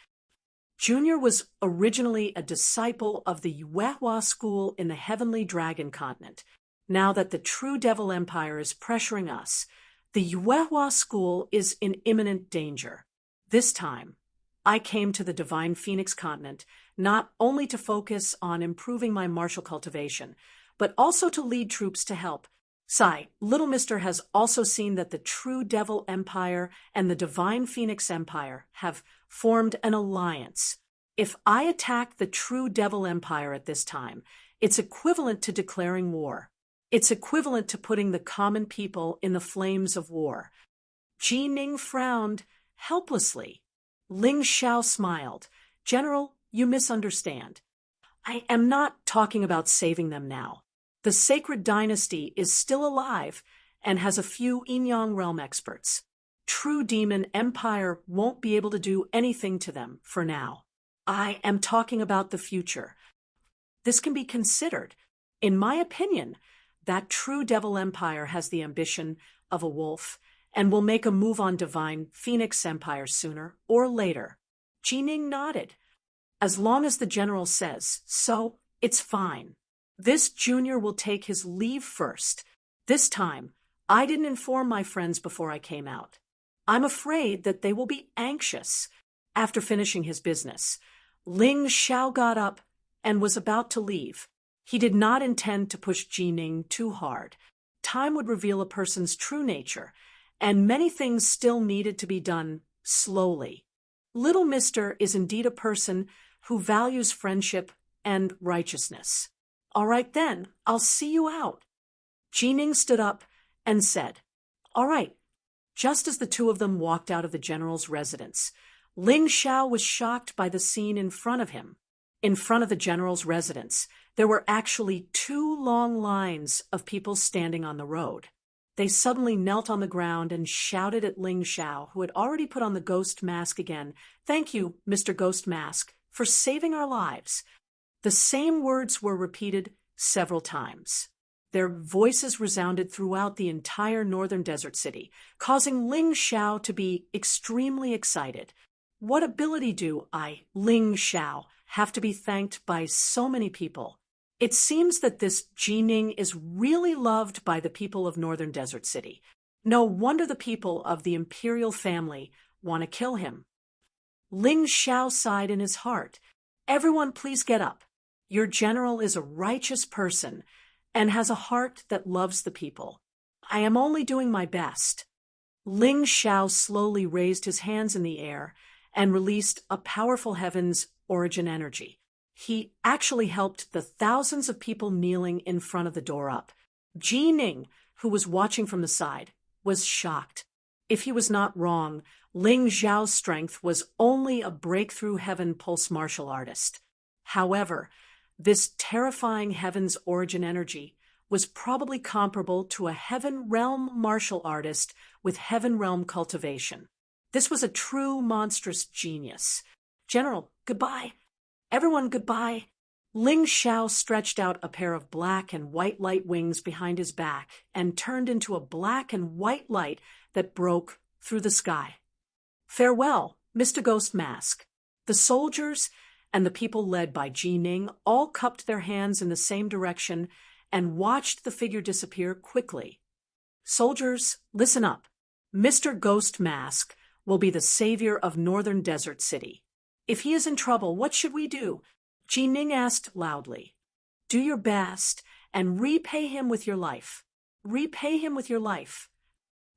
Junior was originally a disciple of the Yuehua school in the Heavenly Dragon continent. Now that the True Devil Empire is pressuring us, the Yuehua school is in imminent danger. This time, I came to the Divine Phoenix continent not only to focus on improving my martial cultivation, but also to lead troops to help Sigh, Little Mister has also seen that the True Devil Empire and the Divine Phoenix Empire have formed an alliance. If I attack the True Devil Empire at this time, it's equivalent to declaring war. It's equivalent to putting the common people in the flames of war. Ji Ning frowned helplessly. Ling Xiao smiled. General, you misunderstand. I am not talking about saving them now. The sacred dynasty is still alive and has a few Yin-Yang realm experts. True Demon Empire won't be able to do anything to them for now. I am talking about the future. This can be considered. In my opinion, that True Devil Empire has the ambition of a wolf and will make a move on Divine Phoenix Empire sooner or later. Ji Ning nodded. As long as the general says so, it's fine. This junior will take his leave first. This time, I didn't inform my friends before I came out. I'm afraid that they will be anxious. After finishing his business, Ling Xiao got up and was about to leave. He did not intend to push Ji Ning too hard. Time would reveal a person's true nature, and many things still needed to be done slowly. Little Mister is indeed a person who values friendship and righteousness. All right then, I'll see you out. Ji Ning stood up and said, All right. Just as the two of them walked out of the general's residence, Ling Xiao was shocked by the scene in front of him. In front of the general's residence, there were actually 2 long lines of people standing on the road. They suddenly knelt on the ground and shouted at Ling Xiao, who had already put on the ghost mask again. Thank you, Mr. Ghost Mask, for saving our lives. The same words were repeated several times. Their voices resounded throughout the entire northern desert city, causing Ling Xiao to be extremely excited. What ability do I, Ling Xiao, have to be thanked by so many people? It seems that this Ji Ning is really loved by the people of northern desert city. No wonder the people of the imperial family want to kill him. Ling Xiao sighed in his heart. Everyone please get up. Your general is a righteous person and has a heart that loves the people. I am only doing my best. Ling Xiao slowly raised his hands in the air and released a powerful heaven's origin energy. He actually helped the thousands of people kneeling in front of the door up. Ji Ning, who was watching from the side, was shocked. If he was not wrong, Ling Xiao's strength was only a breakthrough heaven pulse martial artist. However, this terrifying heaven's origin energy was probably comparable to a heaven realm martial artist with heaven realm cultivation. This was a true monstrous genius. General, goodbye. Everyone, goodbye. Ling Xiao stretched out a pair of black and white light wings behind his back and turned into a black and white light that broke through the sky. Farewell, Mr. Ghost Mask. The soldiers and the people led by Ji Ning all cupped their hands in the same direction and watched the figure disappear quickly. Soldiers, listen up. Mr. Ghost Mask will be the savior of Northern Desert City. If he is in trouble, what should we do? Ji Ning asked loudly. Do your best and repay him with your life. Repay him with your life.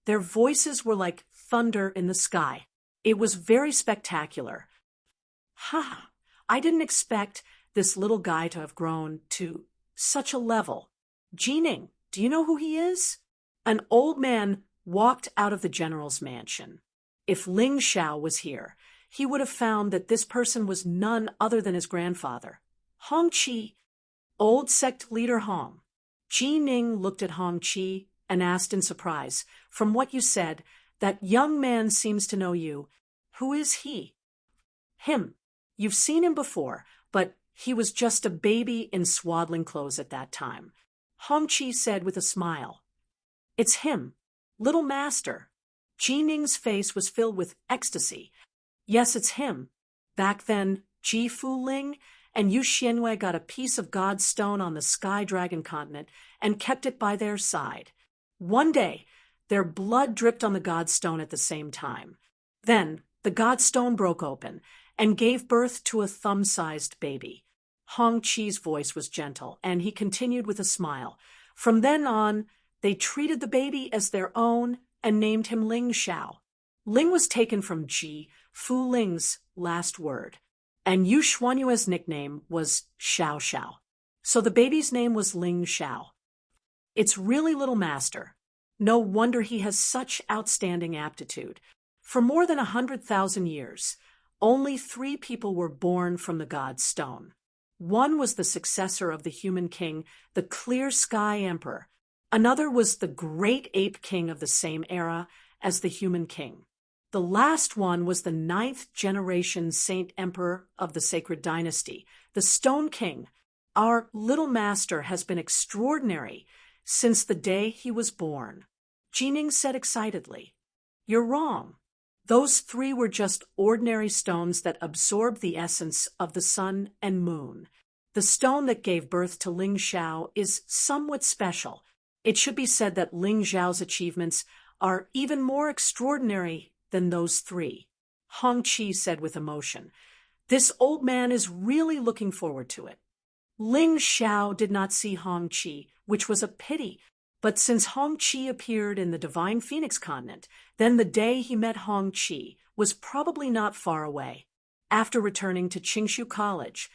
Their voices were like thunder in the sky. It was very spectacular. Ha! I didn't expect this little guy to have grown to such a level. Ji Ning, do you know who he is? An old man walked out of the general's mansion. If Ling Xiao was here, he would have found that this person was none other than his grandfather, Hong Qi, old sect leader Hong. Ji Ning looked at Hong Qi and asked in surprise, From what you said, that young man seems to know you. Who is he? Him. You've seen him before, but he was just a baby in swaddling clothes at that time. Hong Qi said with a smile. It's him, Little Master. Ji Ning's face was filled with ecstasy. Yes, it's him. Back then, Ji Fu Ling and Yu Xianwei got a piece of God's stone on the Sky Dragon continent and kept it by their side. One day, their blood dripped on the God stone at the same time. Then, the God stone broke open and gave birth to a thumb-sized baby. Hong Qi's voice was gentle, and he continued with a smile. From then on, They treated the baby as their own and named him Ling Xiao. Ling was taken from Fu Ling's last word, and Yu Xuanyue's nickname was Xiao Xiao. So the baby's name was Ling Xiao. It's really little master. No wonder he has such outstanding aptitude. For more than 100,000 years, only 3 people were born from the god's stone. One was the successor of the human king, the clear sky emperor. Another was the great ape king of the same era as the human king. The last one was the 9th generation saint emperor of the sacred dynasty, the Stone King. Our little master has been extraordinary since the day he was born. Jining said excitedly. You're wrong. Those 3 were just ordinary stones that absorbed the essence of the sun and moon. The stone that gave birth to Ling Xiao is somewhat special. It should be said that Ling Xiao's achievements are even more extraordinary than those 3. Hong Qi said with emotion. This old man is really looking forward to it. Ling Xiao did not see Hong Qi, which was a pity, but since Hong Qi appeared in the divine Phoenix continent, then the day he met Hong Qi was probably not far away. After returning to Qingshu College,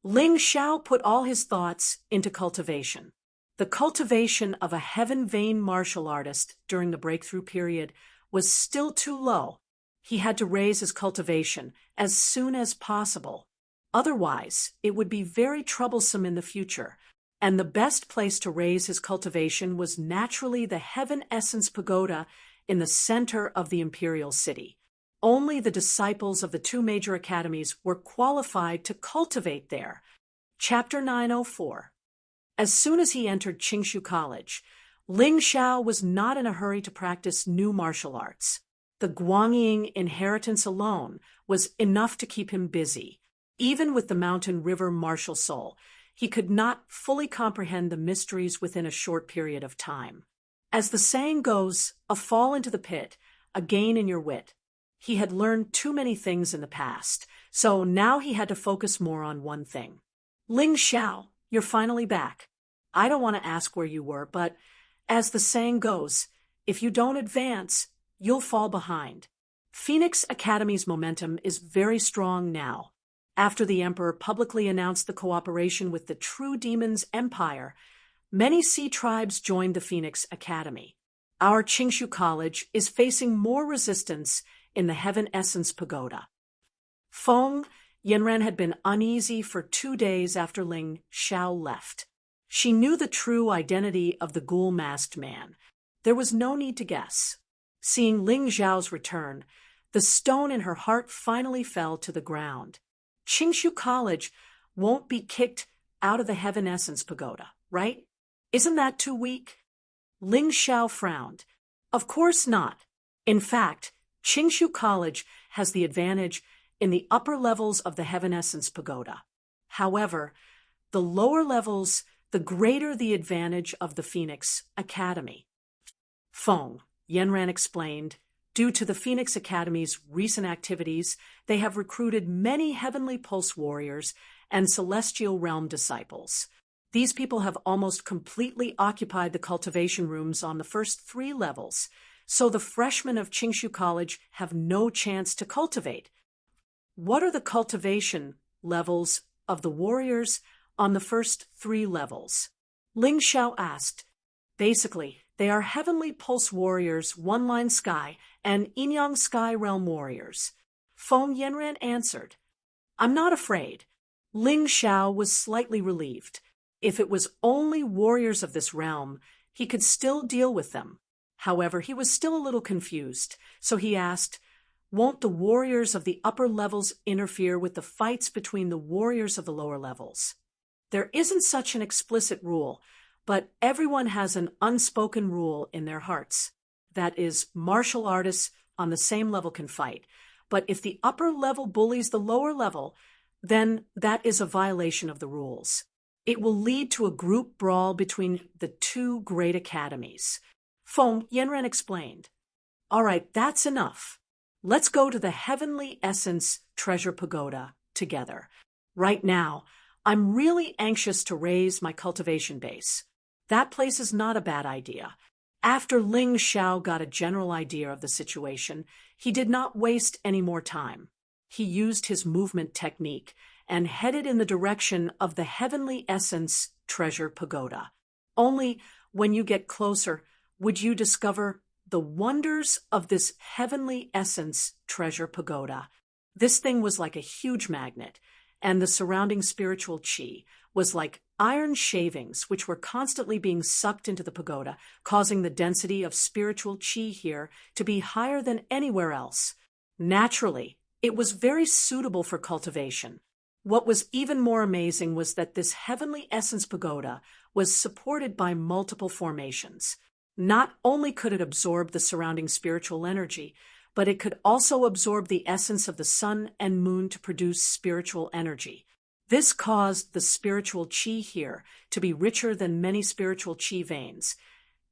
Ling Xiao put all his thoughts into cultivation. The cultivation of a heaven-vain martial artist during the breakthrough period was still too low. He had to raise his cultivation as soon as possible. Otherwise, it would be very troublesome in the future, and the best place to raise his cultivation was naturally the Heaven Essence Pagoda in the center of the imperial city. Only the disciples of the 2 major academies were qualified to cultivate there. Chapter 904. As soon as he entered Qingshu College, Ling Xiao was not in a hurry to practice new martial arts. The Guangying inheritance alone was enough to keep him busy. Even with the mountain river martial soul, he could not fully comprehend the mysteries within a short period of time. As the saying goes, a fall into the pit, a gain in your wit. He had learned too many things in the past, so now he had to focus more on one thing. Ling Xiao, you're finally back. I don't want to ask where you were, but as the saying goes, if you don't advance, you'll fall behind. Phoenix Academy's momentum is very strong now. After the Emperor publicly announced the cooperation with the True Demon's Empire, many sea tribes joined the Phoenix Academy. Our Qingshu College is facing more resistance in the Heaven Essence Pagoda. Feng Yanran had been uneasy for 2 days after Ling Xiao left. She knew the true identity of the ghoul-masked man. There was no need to guess. Seeing Ling Xiao's return, the stone in her heart finally fell to the ground. Qingshu College won't be kicked out of the Heaven Essence Pagoda, right? Isn't that too weak? Ling Xiao frowned. Of course not. In fact, Qingshu College has the advantage in the upper levels of the Heaven Essence Pagoda. However, the lower levels, the greater the advantage of the Phoenix Academy. Feng Yanran explained, due to the Phoenix Academy's recent activities, they have recruited many Heavenly Pulse warriors and Celestial Realm disciples. These people have almost completely occupied the cultivation rooms on the first 3 levels, so the freshmen of Qingshu College have no chance to cultivate. What are the cultivation levels of the warriors on the first 3 levels? Ling Xiao asked. Basically, they are Heavenly Pulse warriors, One Line Sky, and Inyang Sky Realm warriors. Feng Yanran answered. I'm not afraid. Ling Xiao was slightly relieved. If it was only warriors of this realm, he could still deal with them. However, he was still a little confused, so he asked, won't the warriors of the upper levels interfere with the fights between the warriors of the lower levels? There isn't such an explicit rule, but everyone has an unspoken rule in their hearts. That is, martial artists on the same level can fight. But if the upper level bullies the lower level, then that is a violation of the rules. It will lead to a group brawl between the 2 great academies. Feng Yanran explained. All right, that's enough. Let's go to the Heavenly Essence Treasure Pagoda together. Right now, I'm really anxious to raise my cultivation base. That place is not a bad idea. After Ling Xiao got a general idea of the situation, he did not waste any more time. He used his movement technique and headed in the direction of the Heavenly Essence Treasure Pagoda. Only when you get closer would you discover the wonders of this Heavenly Essence Treasure Pagoda. This thing was like a huge magnet, and the surrounding spiritual chi was like iron shavings which were constantly being sucked into the pagoda, causing the density of spiritual chi here to be higher than anywhere else. Naturally, it was very suitable for cultivation. What was even more amazing was that this Heavenly Essence Pagoda was supported by multiple formations. Not only could it absorb the surrounding spiritual energy, but it could also absorb the essence of the sun and moon to produce spiritual energy. This caused the spiritual chi here to be richer than many spiritual chi veins,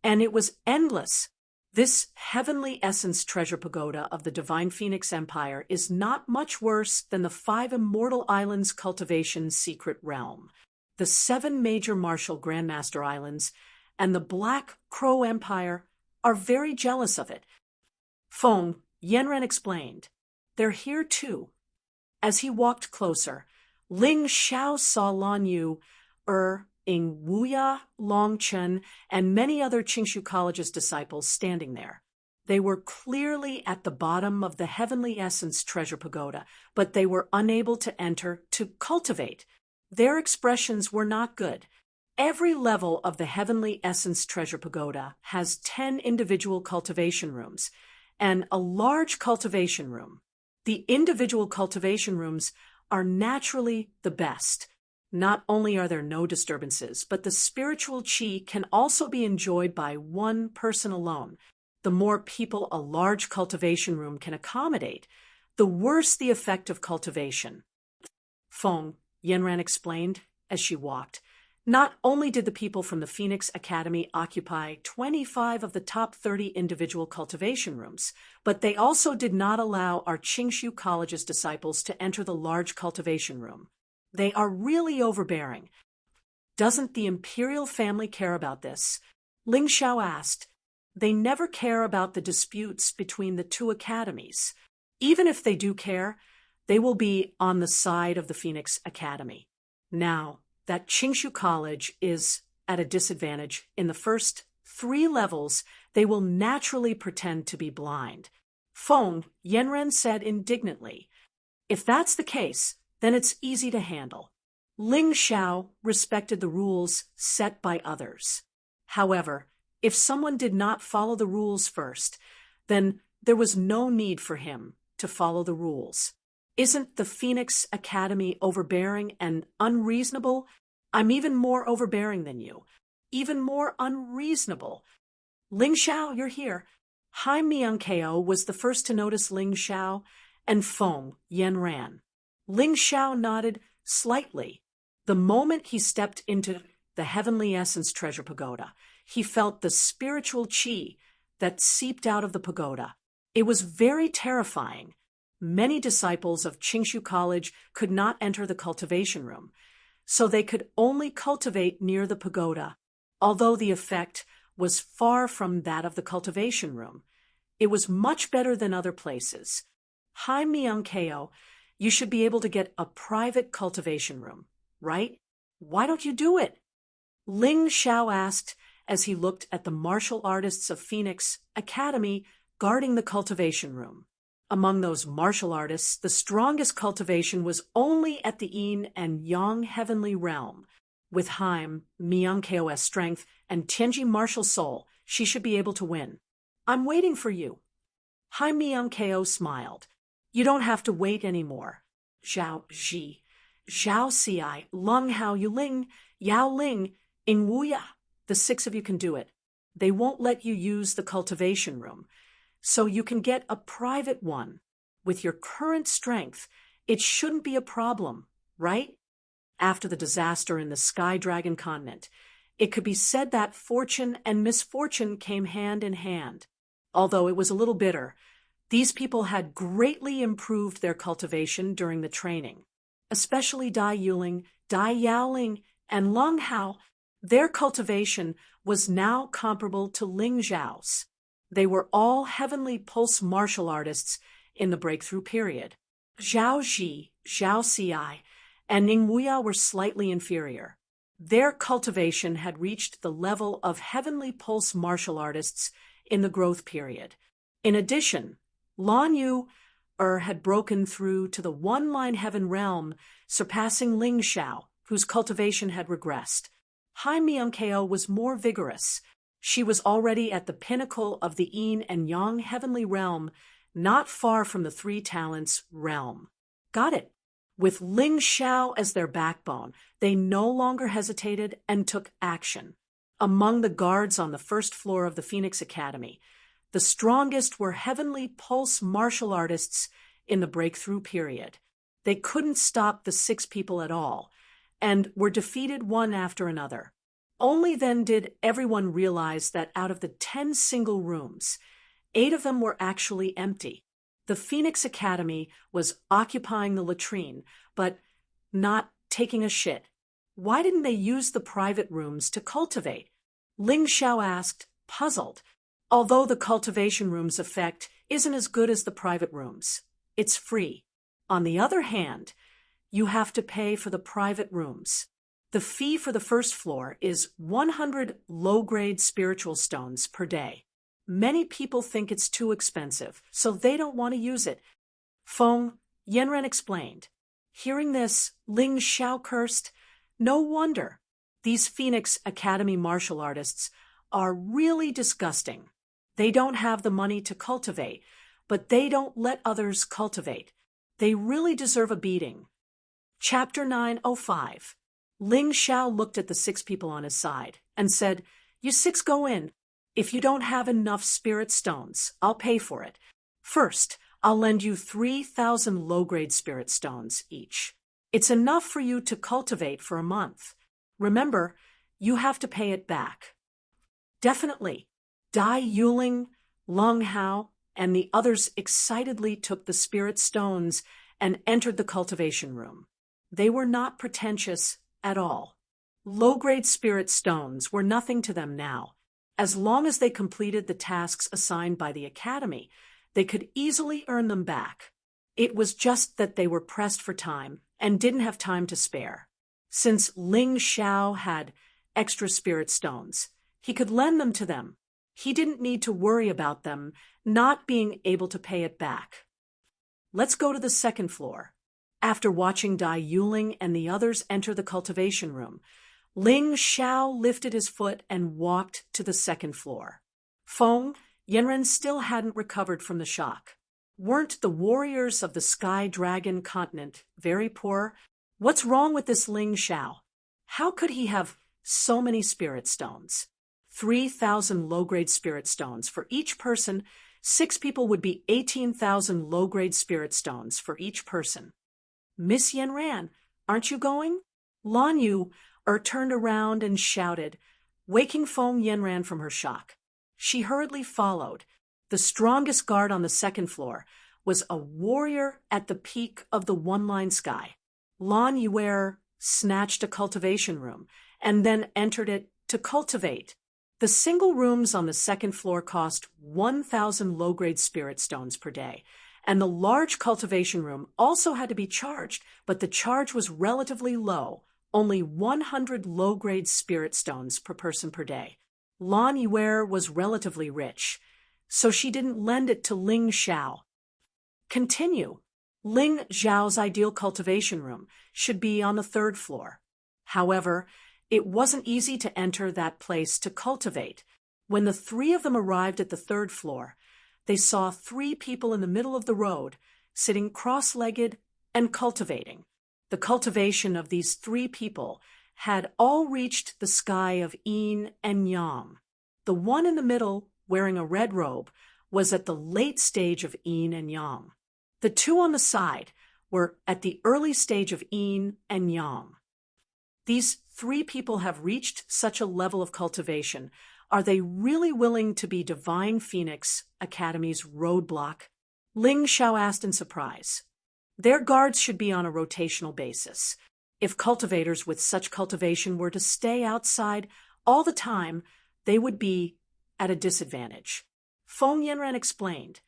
and it was endless. This Heavenly Essence Treasure Pagoda of the Divine Phoenix Empire is not much worse than the 5 Immortal Islands Cultivation Secret Realm, the 7 major Martial Grandmaster Islands, and the Black Crow Empire are very jealous of it. Feng Yanren explained, "They're here too." As he walked closer, Ling Xiao saw Lan Yu, Ing Wuya, Long Chen, and many other Qingshu College's disciples standing there. They were clearly at the bottom of the Heavenly Essence Treasure Pagoda, but they were unable to enter to cultivate. Their expressions were not good. Every level of the Heavenly Essence Treasure Pagoda has 10 individual cultivation rooms and a large cultivation room. The individual cultivation rooms are naturally the best. Not only are there no disturbances, but the spiritual chi can also be enjoyed by one person alone. The more people a large cultivation room can accommodate, the worse the effect of cultivation. Feng Yanran explained as she walked. Not only did the people from the Phoenix Academy occupy 25 of the top 30 individual cultivation rooms, but they also did not allow our Qingshu College's disciples to enter the large cultivation room. They are really overbearing. Doesn't the imperial family care about this? Ling Xiao asked. They never care about the disputes between the 2 academies. Even if they do care, they will be on the side of the Phoenix Academy. Now, that Qingshu College is at a disadvantage. In the first 3 levels, they will naturally pretend to be blind. Feng Yanren said indignantly, "If that's the case, then it's easy to handle." Ling Xiao respected the rules set by others. However, if someone did not follow the rules first, then there was no need for him to follow the rules. Isn't the Phoenix Academy overbearing and unreasonable? I'm even more overbearing than you. Even more unreasonable. Ling Xiao, you're here. Hai Miankeo was the first to notice Ling Xiao, and Feng Yanran. Ling Xiao nodded slightly. The moment he stepped into the Heavenly Essence Treasure Pagoda, he felt the spiritual chi that seeped out of the pagoda. It was very terrifying. Many disciples of Qingshu College could not enter the cultivation room, so they could only cultivate near the pagoda. Although the effect was far from that of the cultivation room, it was much better than other places. Hai Miankeo, you should be able to get a private cultivation room, right? Why don't you do it? Ling Xiao asked as he looked at the martial artists of Phoenix Academy guarding the cultivation room. Among those martial artists, the strongest cultivation was only at the Yin and Yang Heavenly Realm. With Haim, Miankeo's strength, and Tianji martial soul, she should be able to win. I'm waiting for you. Haim Miankeo smiled. You don't have to wait anymore. Zhao Ji, Zhao Xi, Lung Hao Yuling, Yao Ling, Ing Wuya. The 6 of you can do it. They won't let you use the cultivation room, so you can get a private one. With your current strength, it shouldn't be a problem, right? After the disaster in the Sky Dragon continent, it could be said that fortune and misfortune came hand in hand. Although it was a little bitter, these people had greatly improved their cultivation during the training. Especially Dai Yuling, Dai Yaoling, and Lung Hao, Their cultivation was now comparable to Ling Zhao's. They were all heavenly pulse martial artists in the breakthrough period. Zhao Ji, Zhao Xi, and Ning Wuya were slightly inferior. Their cultivation had reached the level of heavenly pulse martial artists in the growth period. In addition, Lan Yu had broken through to the one-line heaven realm, surpassing Ling Xiao, whose cultivation had regressed. Hai Miankeo was more vigorous. She was already at the pinnacle of the yin and yang heavenly realm, not far from the three talents realm. Got it. With Ling Xiao as their backbone, they no longer hesitated and took action. Among the guards on the first floor of the Phoenix Academy, the strongest were heavenly pulse martial artists in the breakthrough period. They couldn't stop the 6 people at all, and were defeated one after another. Only then did everyone realize that out of the 10 single rooms, 8 of them were actually empty. The Phoenix Academy was occupying the latrine, but not taking a shit. Why didn't they use the private rooms to cultivate? Ling Xiao asked, puzzled. Although the cultivation room's effect isn't as good as the private rooms, it's free. On the other hand, you have to pay for the private rooms. The fee for the first floor is 100 low-grade spiritual stones per day. Many people think it's too expensive, so they don't want to use it. Feng Yanren explained. Hearing this, Ling Xiao cursed. No wonder. These Phoenix Academy martial artists are really disgusting. They don't have the money to cultivate, but they don't let others cultivate. They really deserve a beating. Chapter 905. Ling Xiao looked at the 6 people on his side and said, You 6 go in. If you don't have enough spirit stones, I'll pay for it. First, I'll lend you 3,000 low-grade spirit stones each. It's enough for you to cultivate for a month. Remember, you have to pay it back. Definitely. Dai Yuling, Lung Hao, and the others excitedly took the spirit stones and entered the cultivation room. They were not pretentious at all. Low-grade spirit stones were nothing to them now. As long as they completed the tasks assigned by the academy, they could easily earn them back. It was just that they were pressed for time and didn't have time to spare. Since Ling Xiao had extra spirit stones, he could lend them to them. He didn't need to worry about them not being able to pay it back. Let's go to the second floor. After watching Dai Yuling and the others enter the cultivation room, Ling Xiao lifted his foot and walked to the second floor. Feng Yanren still hadn't recovered from the shock. Weren't the warriors of the Sky Dragon continent very poor? What's wrong with this Ling Xiao? How could he have so many spirit stones? 3,000 low-grade spirit stones for each person. 6 people would be 18,000 low-grade spirit stones for each person. Miss Yanran, aren't you going? Lan Yu turned around and shouted, waking Feng Yanran from her shock. She hurriedly followed. The strongest guard on the second floor was a warrior at the peak of the one-line sky. Lan Yu snatched a cultivation room and then entered it to cultivate. The single rooms on the second floor cost 1,000 low-grade spirit stones per day, and the large cultivation room also had to be charged, but the charge was relatively low, only 100 low-grade spirit stones per person per day. Lan Yuer was relatively rich, so she didn't lend it to Ling Xiao. Continue. Ling Xiao's ideal cultivation room should be on the 3rd floor. However, it wasn't easy to enter that place to cultivate. When the 3 of them arrived at the 3rd floor, they saw 3 people in the middle of the road, sitting cross-legged and cultivating. The cultivation of these 3 people had all reached the sky of yin and yang. The one in the middle, wearing a red robe, was at the late stage of yin and yang. The 2 on the side were at the early stage of yin and yang. These 3 people have reached such a level of cultivation. Are they really willing to be Divine Phoenix Academy's roadblock? Ling Xiao asked in surprise. Their guards should be on a rotational basis. If cultivators with such cultivation were to stay outside all the time, they would be at a disadvantage. Feng Yanran explained.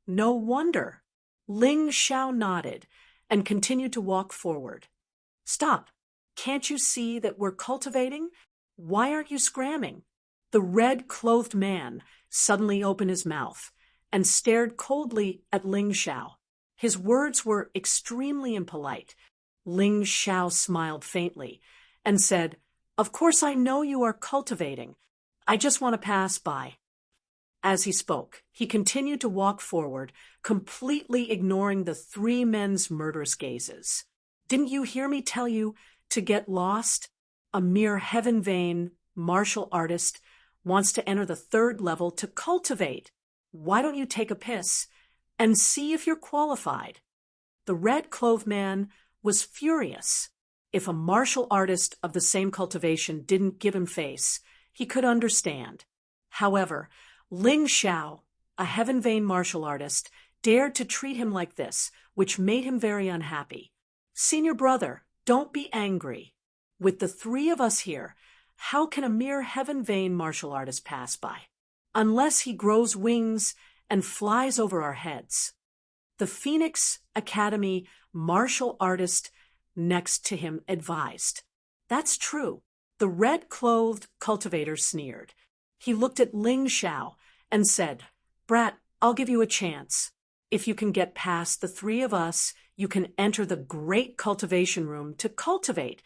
No wonder. Ling Xiao nodded and continued to walk forward. Stop. Can't you see that we're cultivating? Why aren't you scramming? The red-clothed man suddenly opened his mouth and stared coldly at Ling Xiao. His words were extremely impolite. Ling Xiao smiled faintly and said, Of course I know you are cultivating. I just want to pass by. As he spoke, he continued to walk forward, completely ignoring the three men's murderous gazes. Didn't you hear me tell you to get lost? A mere heaven-vain martial artist wants to enter the third level to cultivate. Why don't you take a piss and see if you're qualified? The red-clothed man was furious. If a martial artist of the same cultivation didn't give him face, he could understand. However, Ling Xiao, a heaven-vain martial artist, dared to treat him like this, which made him very unhappy. Senior brother, don't be angry. With the three of us here, how can a mere heaven-vain martial artist pass by? Unless he grows wings and flies over our heads. The Phoenix Academy martial artist next to him advised. That's true. The red-clothed cultivator sneered. He looked at Ling Xiao and said, Brat, I'll give you a chance. If you can get past the three of us, you can enter the great cultivation room to cultivate.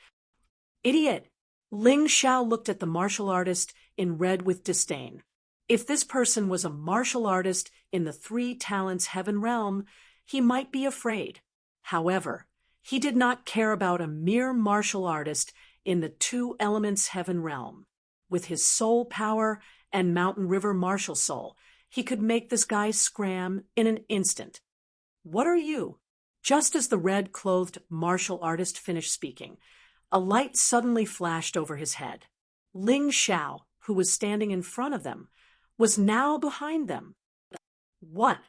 Idiot! Ling Xiao looked at the martial artist in red with disdain. If this person was a martial artist in the three talents heaven realm, he might be afraid. However, he did not care about a mere martial artist in the two elements heaven realm. With his soul power and mountain river martial soul, he could make this guy scram in an instant. What are you? Just as the red-clothed martial artist finished speaking, a light suddenly flashed over his head. Ling Xiao, who was standing in front of them, was now behind them. What?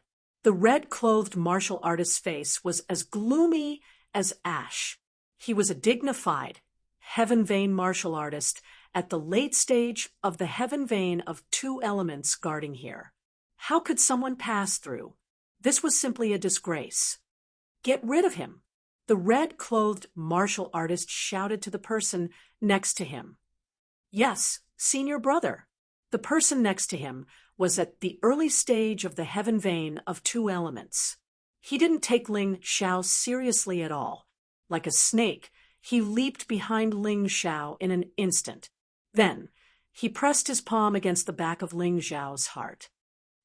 The red-clothed martial artist's face was as gloomy as ash. He was a dignified, heaven-vain martial artist at the late stage of the heaven vein of two elements guarding here. How could someone pass through? This was simply a disgrace. Get rid of him. The red-clothed martial artist shouted to the person next to him. Yes, senior brother. The person next to him was at the early stage of the heaven vein of two elements. He didn't take Ling Xiao seriously at all. Like a snake, he leaped behind Ling Xiao in an instant. Then, he pressed his palm against the back of Ling Xiao's heart.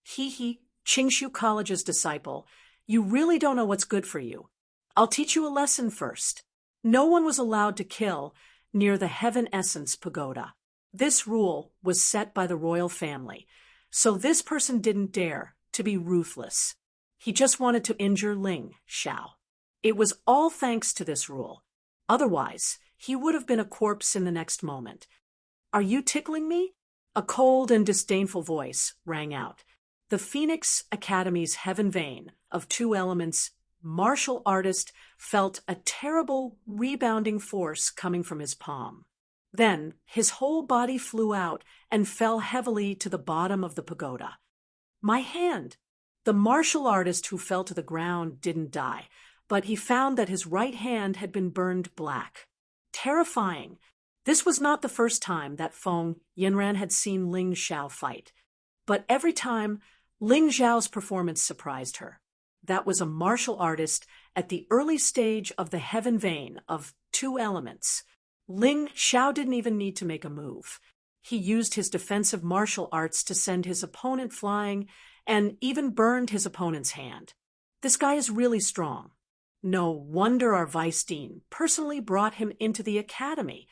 He, Qingshu College's disciple, you really don't know what's good for you. I'll teach you a lesson first. No one was allowed to kill near the Heaven Essence Pagoda. This rule was set by the royal family, so this person didn't dare to be ruthless. He just wanted to injure Ling Xiao. It was all thanks to this rule. Otherwise, he would have been a corpse in the next moment. Are you tickling me? A cold and disdainful voice rang out. The Phoenix Academy's heaven vein of two elements martial artist felt a terrible rebounding force coming from his palm. Then his whole body flew out and fell heavily to the bottom of the pagoda. My hand! The martial artist who fell to the ground didn't die, but he found that his right hand had been burned black. Terrifying! This was not the first time that Feng Yanran had seen Ling Xiao fight. But every time, Ling Xiao's performance surprised her. That was a martial artist at the early stage of the heaven vein of two elements. Ling Xiao didn't even need to make a move. He used his defensive martial arts to send his opponent flying and even burned his opponent's hand. This guy is really strong. No wonder our vice dean personally brought him into the academy.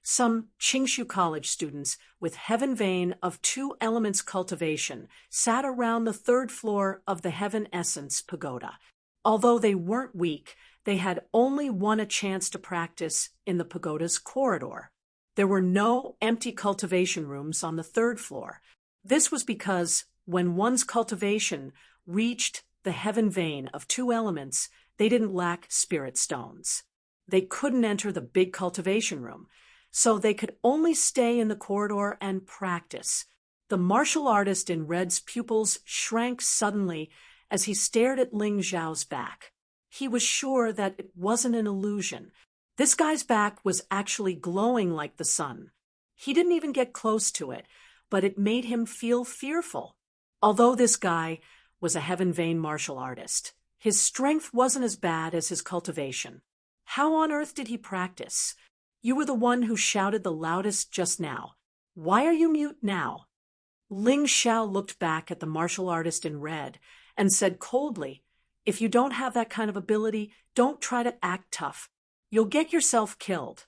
Some Qingshu College students with heaven vein of two elements cultivation sat around the third floor of the Heaven Essence Pagoda. Although they weren't weak, they had only won a chance to practice in the pagoda's corridor. There were no empty cultivation rooms on the third floor. This was because when one's cultivation reached the heaven vein of two elements, they didn't lack spirit stones. They couldn't enter the big cultivation room, so they could only stay in the corridor and practice. The martial artist in red's pupils shrank suddenly as he stared at Ling Xiao's back. He was sure that it wasn't an illusion. This guy's back was actually glowing like the sun. He didn't even get close to it, but it made him feel fearful. Although this guy was a heaven-vain martial artist, his strength wasn't as bad as his cultivation. How on earth did he practice? You were the one who shouted the loudest just now. Why are you mute now? Ling Xiao looked back at the martial artist in red and said coldly, "If you don't have that kind of ability, don't try to act tough. You'll get yourself killed."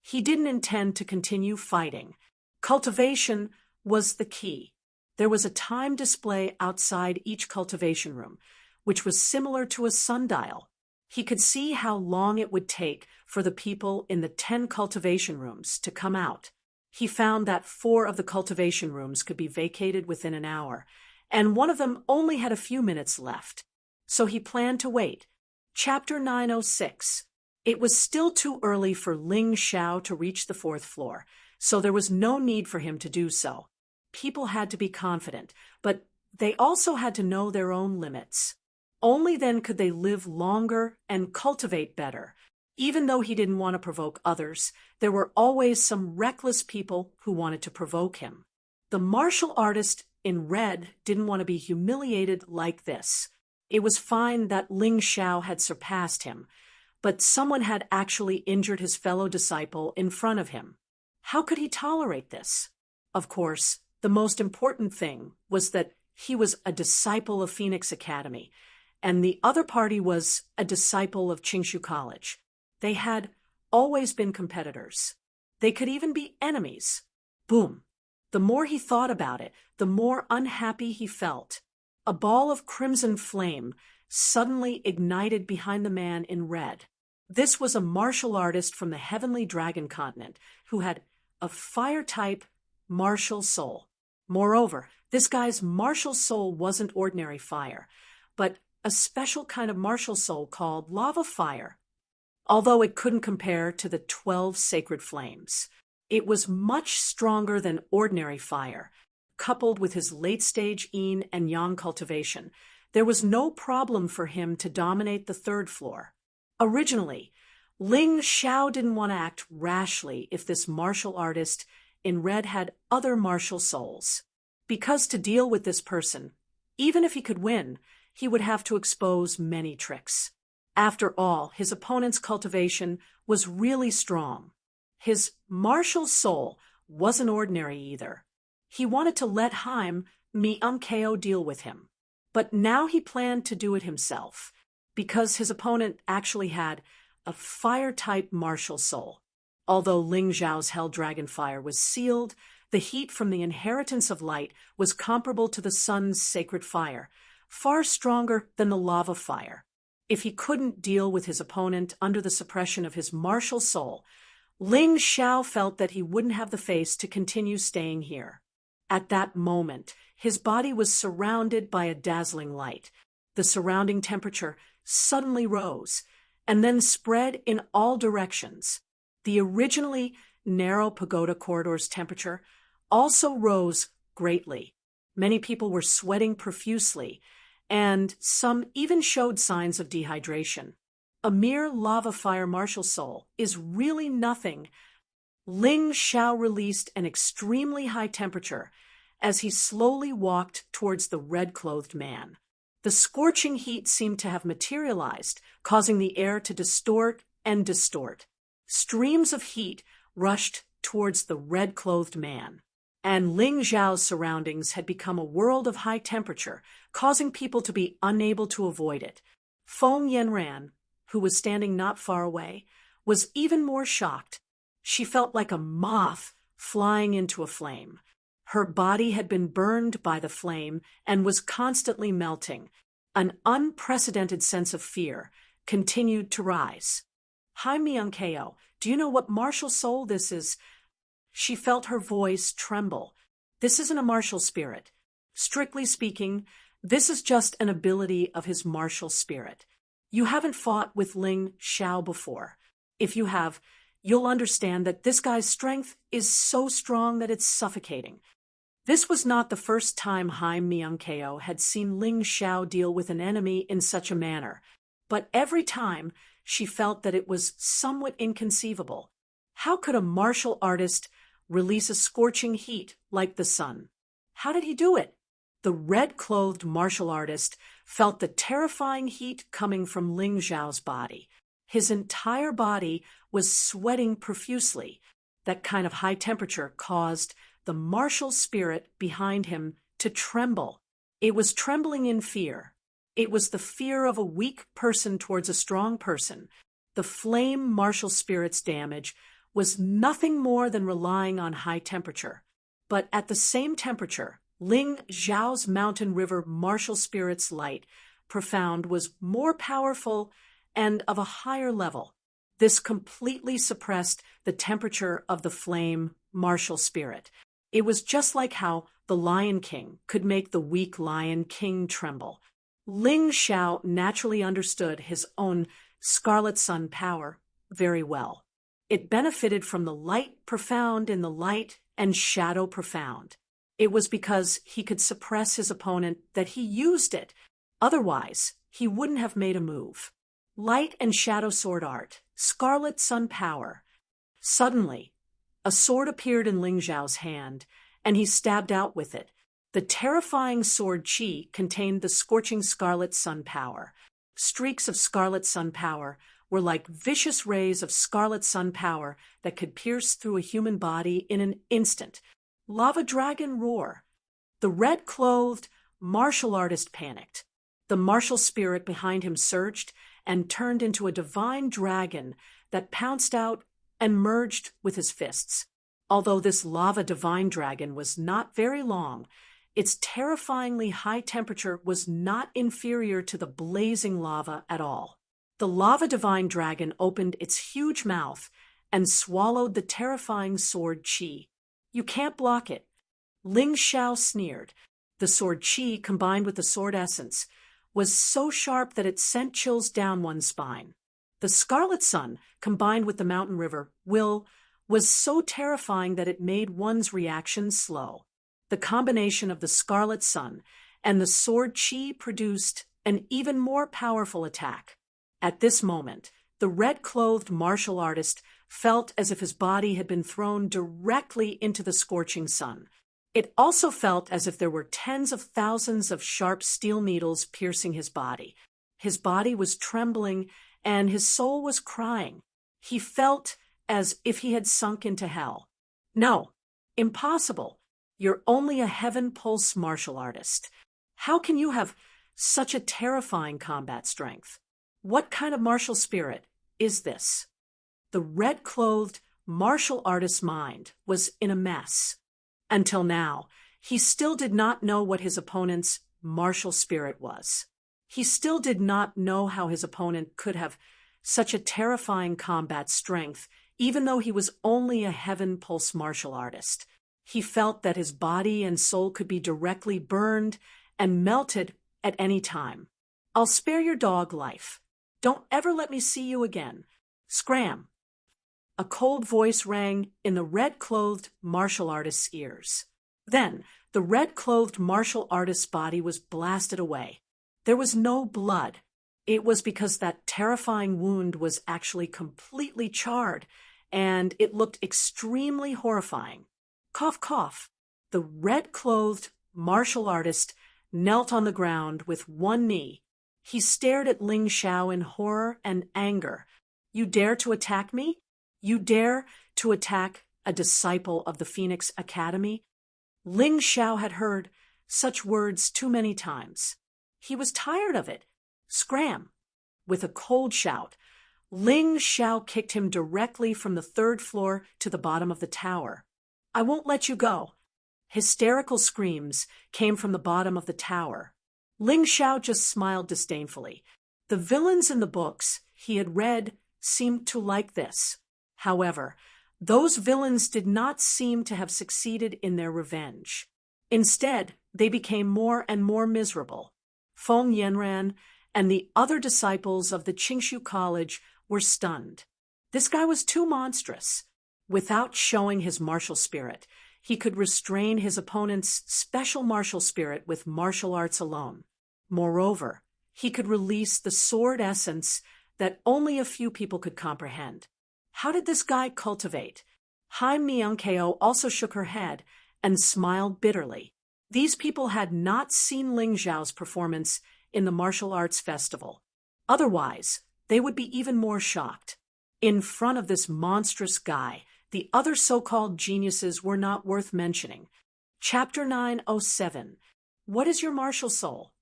He didn't intend to continue fighting. Cultivation was the key. There was a time display outside each cultivation room, which was similar to a sundial. He could see how long it would take for the people in the 10 cultivation rooms to come out. He found that 4 of the cultivation rooms could be vacated within an hour, and one of them only had a few minutes left. So he planned to wait. Chapter 906. It was still too early for Ling Xiao to reach the 4th floor, so there was no need for him to do so. People had to be confident, but they also had to know their own limits. Only then could they live longer and cultivate better. Even though he didn't want to provoke others, there were always some reckless people who wanted to provoke him. The martial artist in red didn't want to be humiliated like this. It was fine that Ling Xiao had surpassed him, but someone had actually injured his fellow disciple in front of him. How could he tolerate this? Of course, the most important thing was that he was a disciple of Phoenix Academy, and the other party was a disciple of Qingshu College. They had always been competitors. They could even be enemies. Boom. The more he thought about it, the more unhappy he felt. A ball of crimson flame suddenly ignited behind the man in red. This was a martial artist from the Heavenly Dragon continent who had a fire-type martial soul. Moreover, this guy's martial soul wasn't ordinary fire, but a special kind of martial soul called lava fire. Although it couldn't compare to the 12 sacred flames, it was much stronger than ordinary fire. Coupled with his late-stage yin and yang cultivation, there was no problem for him to dominate the 3rd floor. Originally, Ling Xiao didn't want to act rashly if this martial artist in red had other martial souls, because to deal with this person, even if he could win, he would have to expose many tricks. After all, his opponent's cultivation was really strong. His martial soul wasn't ordinary either. He wanted to let Haim Miumkeo deal with him. But now he planned to do it himself, because his opponent actually had a fire-type martial soul. Although Ling Xiao's Hell Dragon Fire was sealed, the heat from the inheritance of light was comparable to the sun's sacred fire, far stronger than the lava fire. If he couldn't deal with his opponent under the suppression of his martial soul, Ling Xiao felt that he wouldn't have the face to continue staying here. At that moment, his body was surrounded by a dazzling light. The surrounding temperature suddenly rose, and then spread in all directions. The originally narrow pagoda corridor's temperature also rose greatly. Many people were sweating profusely, and some even showed signs of dehydration. A mere lava fire martial soul is really nothing. Ling Xiao released an extremely high temperature as he slowly walked towards the red-clothed man. The scorching heat seemed to have materialized, causing the air to distort and distort. Streams of heat rushed towards the red-clothed man, and Ling Xiao's surroundings had become a world of high temperature, causing people to be unable to avoid it. Feng Yanran, who was standing not far away, was even more shocked. She felt like a moth flying into a flame. Her body had been burned by the flame and was constantly melting. An unprecedented sense of fear continued to rise. "Hi, Miunkeo, do you know what martial soul this is?" She felt her voice tremble. "This isn't a martial spirit. Strictly speaking, this is just an ability of his martial spirit. You haven't fought with Ling Xiao before. If you have, you'll understand that this guy's strength is so strong that it's suffocating. This was not the first time Haim Myung-keo had seen Ling Xiao deal with an enemy in such a manner, but every time she felt that it was somewhat inconceivable. How could a martial artist release a scorching heat like the sun? How did he do it? The red-clothed martial artist felt the terrifying heat coming from Ling Xiao's body. His entire body was sweating profusely. That kind of high temperature caused the martial spirit behind him to tremble. It was trembling in fear. It was the fear of a weak person towards a strong person. The flame martial spirit's damage was nothing more than relying on high temperature. But at the same temperature, Ling Xiao's mountain river martial spirit's light, profound, was more powerful and of a higher level. This completely suppressed the temperature of the flame martial spirit. It was just like how the Lion King could make the weak Lion King tremble. Ling Xiao naturally understood his own Scarlet Sun power very well. It benefited from the light profound in the light and shadow profound. It was because he could suppress his opponent that he used it. Otherwise, he wouldn't have made a move. Light and shadow sword art, Scarlet Sun power. Suddenly, a sword appeared in Ling Xiao's hand, and he stabbed out with it. The terrifying sword Qi contained the scorching Scarlet Sun power. Streaks of Scarlet Sun power were like vicious rays of Scarlet Sun power that could pierce through a human body in an instant. Lava dragon roar. The red-clothed martial artist panicked. The martial spirit behind him surged and turned into a divine dragon that pounced out and merged with his fists. Although this lava divine dragon was not very long, its terrifyingly high temperature was not inferior to the blazing lava at all. The lava divine dragon opened its huge mouth and swallowed the terrifying sword Qi. You can't block it. Ling Xiao sneered. The sword Qi, combined with the sword essence, was so sharp that it sent chills down one's spine. The Scarlet Sun, combined with the mountain river, was so terrifying that it made one's reaction slow. The combination of the Scarlet Sun and the sword Qi produced an even more powerful attack. At this moment, the red-clothed martial artist felt as if his body had been thrown directly into the scorching sun. It also felt as if there were tens of thousands of sharp steel needles piercing his body. His body was trembling, and his soul was crying. He felt as if he had sunk into hell. No, impossible. You're only a heaven pulse martial artist. How can you have such a terrifying combat strength? What kind of martial spirit is this? The red-clothed martial artist's mind was in a mess. Until now, he still did not know what his opponent's martial spirit was. He still did not know how his opponent could have such a terrifying combat strength, even though he was only a heaven pulse martial artist. He felt that his body and soul could be directly burned and melted at any time. I'll spare your dog life. Don't ever let me see you again. Scram! A cold voice rang in the red-clothed martial artist's ears. Then, the red-clothed martial artist's body was blasted away. There was no blood. It was because that terrifying wound was actually completely charred, and it looked extremely horrifying. Cough, cough. The red-clothed martial artist knelt on the ground with one knee. He stared at Ling Xiao in horror and anger. You dare to attack me? You dare to attack a disciple of the Phoenix Academy? Ling Xiao had heard such words too many times. He was tired of it. Scram! With a cold shout, Ling Xiao kicked him directly from the third floor to the bottom of the tower. I won't let you go. Hysterical screams came from the bottom of the tower. Ling Xiao just smiled disdainfully. The villains in the books he had read seemed to like this. However, those villains did not seem to have succeeded in their revenge. Instead, they became more and more miserable. Feng Yanran and the other disciples of the Qingshu College were stunned. This guy was too monstrous. Without showing his martial spirit, he could restrain his opponent's special martial spirit with martial arts alone. Moreover, he could release the sword essence that only a few people could comprehend. How did this guy cultivate? Haim Myung-keo also shook her head and smiled bitterly. These people had not seen Ling Xiao's performance in the martial arts festival. Otherwise, they would be even more shocked. In front of this monstrous guy, the other so-called geniuses were not worth mentioning. Chapter 907. What is your martial soul?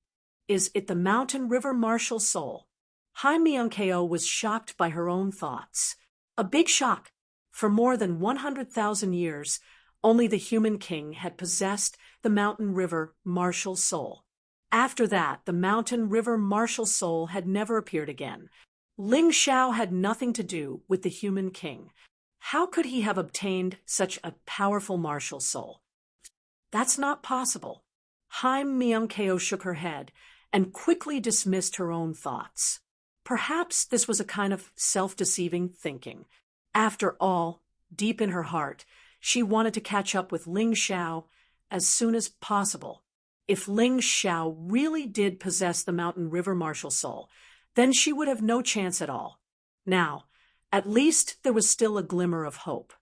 Is it the mountain river martial soul? Haim Myung-keo was shocked by her own thoughts. A big shock. For more than 100,000 years, only the human king had possessed the mountain river martial soul. After that, the mountain river martial soul had never appeared again. Ling Xiao had nothing to do with the human king. How could he have obtained such a powerful martial soul? That's not possible. Haim Myung-keo shook her head and quickly dismissed her own thoughts. Perhaps this was a kind of self-deceiving thinking. After all, deep in her heart, she wanted to catch up with Ling Xiao as soon as possible. If Ling Xiao really did possess the mountain river martial soul, then she would have no chance at all. Now, at least there was still a glimmer of hope.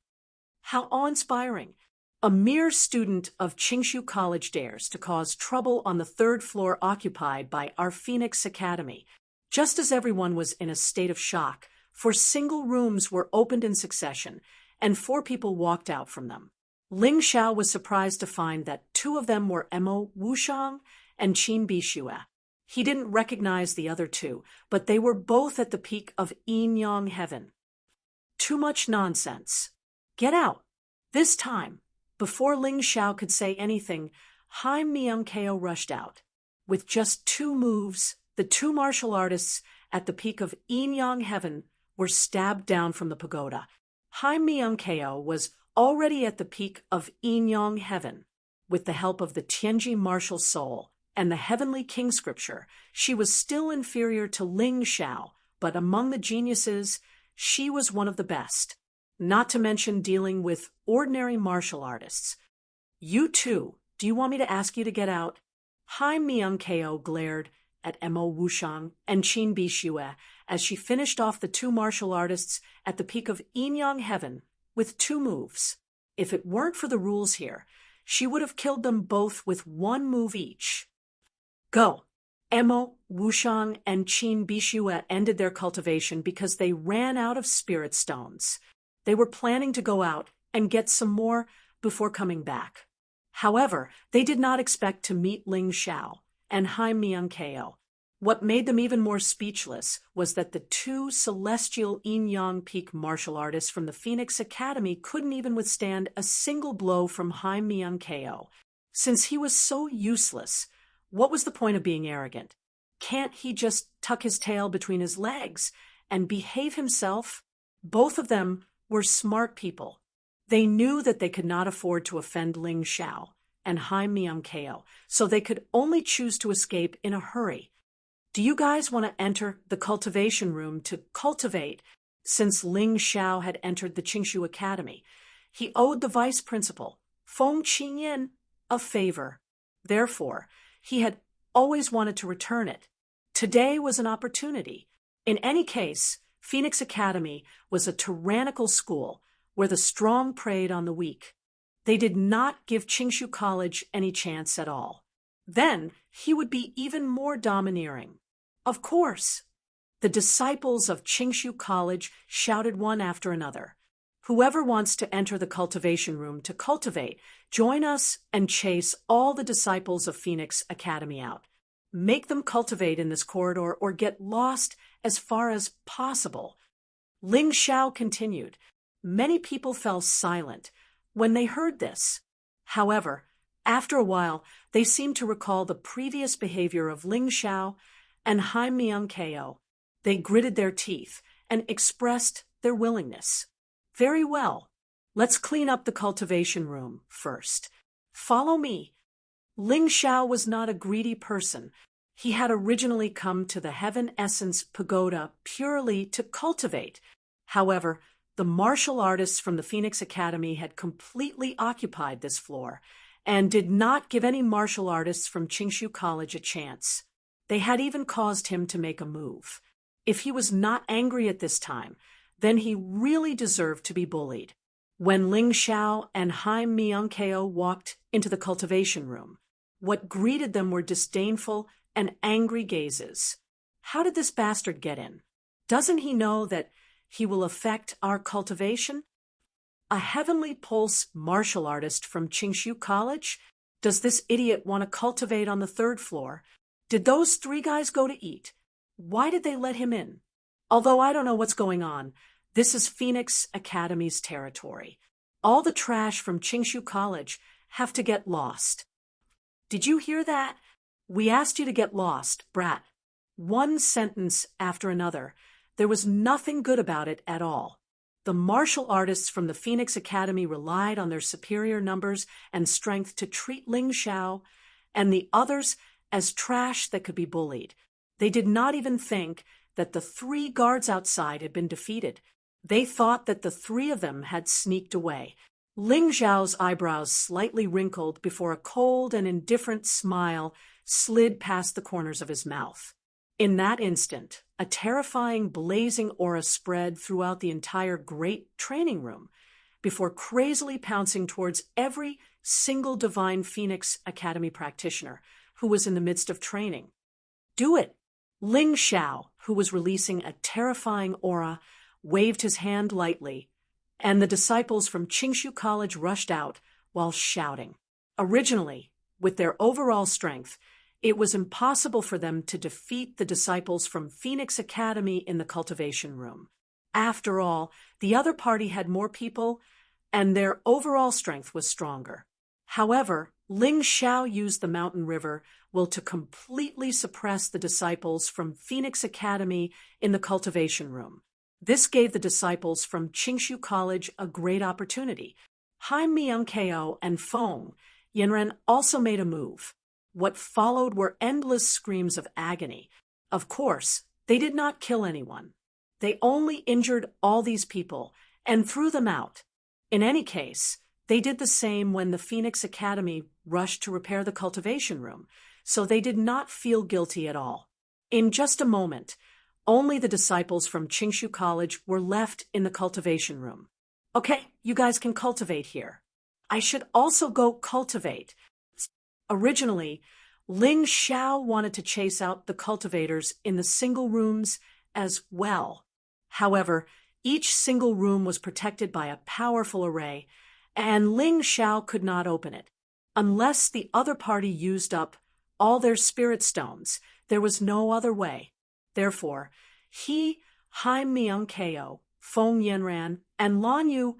How awe-inspiring! A mere student of Qingshu College dares to cause trouble on the third floor occupied by our Phoenix Academy. Just as everyone was in a state of shock, 4 single rooms were opened in succession, and 4 people walked out from them. Ling Xiao was surprised to find that 2 of them were Emo Wushang and Qin Bixue. He didn't recognize the other 2, but they were both at the peak of Yin Yang heaven. Too much nonsense. Get out. This time, before Ling Xiao could say anything, Haim Myung-keo rushed out. With just 2 moves, the 2 martial artists at the peak of Yin Yang heaven were stabbed down from the pagoda. Haim Myung-keo was already at the peak of Yin Yang heaven. With the help of the Tianji martial soul and the heavenly king scripture, she was still inferior to Ling Xiao, but among the geniuses, she was one of the best. Not to mention dealing with ordinary martial artists. You too, do you want me to ask you to get out? Haim Myung-keo glared at Emo Wushang and Qin Bixue as she finished off the 2 martial artists at the peak of Yin Yang heaven with 2 moves. If it weren't for the rules here, she would have killed them both with 1 move each. Go! Emo Wushang and Qin Bixue ended their cultivation because they ran out of spirit stones. They were planning to go out and get some more before coming back. However, they did not expect to meet Ling Xiao and Haim Myung-keo. What made them even more speechless was that the 2 celestial Yin-Yang peak martial artists from the Phoenix Academy couldn't even withstand a single blow from Haim Myung-keo. Since he was so useless, what was the point of being arrogant? Can't he just tuck his tail between his legs and behave himself? Both of them were smart people. They knew that they could not afford to offend Ling Xiao and Haim Myung-keo, so they could only choose to escape in a hurry. Do you guys want to enter the cultivation room to cultivate? Since Ling Xiao had entered the Qingshu Academy, he owed the vice principal, Feng Qingyan, a favor. Therefore, he had always wanted to return it. Today was an opportunity. In any case, Phoenix Academy was a tyrannical school where the strong preyed on the weak. They did not give Qingshu College any chance at all. Then he would be even more domineering. Of course, the disciples of Qingshu College shouted one after another. Whoever wants to enter the cultivation room to cultivate, join us and chase all the disciples of Phoenix Academy out. Make them cultivate in this corridor or get lost as far as possible. Ling Xiao continued. Many people fell silent when they heard this. However, after a while, they seemed to recall the previous behavior of Ling Xiao and Haim Myung-keo. They gritted their teeth and expressed their willingness. Very well. Let's clean up the cultivation room first. Follow me. Ling Xiao was not a greedy person. He had originally come to the Heaven Essence Pagoda purely to cultivate. However, the martial artists from the Phoenix Academy had completely occupied this floor and did not give any martial artists from Qingshu College a chance. They had even caused him to make a move. If he was not angry at this time, then he really deserved to be bullied. When Ling Xiao and Haim Myung-keo walked into the cultivation room, what greeted them were disdainful and angry gazes. How did this bastard get in? Doesn't he know that he will affect our cultivation? A heavenly pulse martial artist from Qingshu College? Does this idiot want to cultivate on the third floor? Did those three guys go to eat? Why did they let him in? Although I don't know what's going on, this is Phoenix Academy's territory. All the trash from Qingshu College have to get lost. Did you hear that? We asked you to get lost, brat. One sentence after another. There was nothing good about it at all. The martial artists from the Phoenix Academy relied on their superior numbers and strength to treat Ling Xiao and the others as trash that could be bullied. They did not even think that the three guards outside had been defeated. They thought that the three of them had sneaked away. Ling Xiao's eyebrows slightly wrinkled before a cold and indifferent smile slid past the corners of his mouth. In that instant, a terrifying, blazing aura spread throughout the entire great training room before crazily pouncing towards every single Divine Phoenix Academy practitioner who was in the midst of training. Do it! Ling Xiao, who was releasing a terrifying aura, waved his hand lightly, and the disciples from Qingshu College rushed out while shouting. Originally, with their overall strength, it was impossible for them to defeat the disciples from Phoenix Academy in the cultivation room. After all, the other party had more people, and their overall strength was stronger. However, Ling Xiao used the mountain river will to completely suppress the disciples from Phoenix Academy in the cultivation room. This gave the disciples from Qingshu College a great opportunity. Haim Myung-keo and Feng Yanren also made a move. What followed were endless screams of agony. Of course, they did not kill anyone. They only injured all these people and threw them out. In any case, they did the same when the Phoenix Academy rushed to repair the cultivation room, so they did not feel guilty at all. In just a moment, only the disciples from Qingshu College were left in the cultivation room. Okay, you guys can cultivate here. I should also go cultivate. Originally, Ling Xiao wanted to chase out the cultivators in the single rooms as well. However, each single room was protected by a powerful array, and Ling Xiao could not open it. Unless the other party used up all their spirit stones, there was no other way. Therefore, he, Haim Myung-keo, Feng Yanran, and Lan Yu,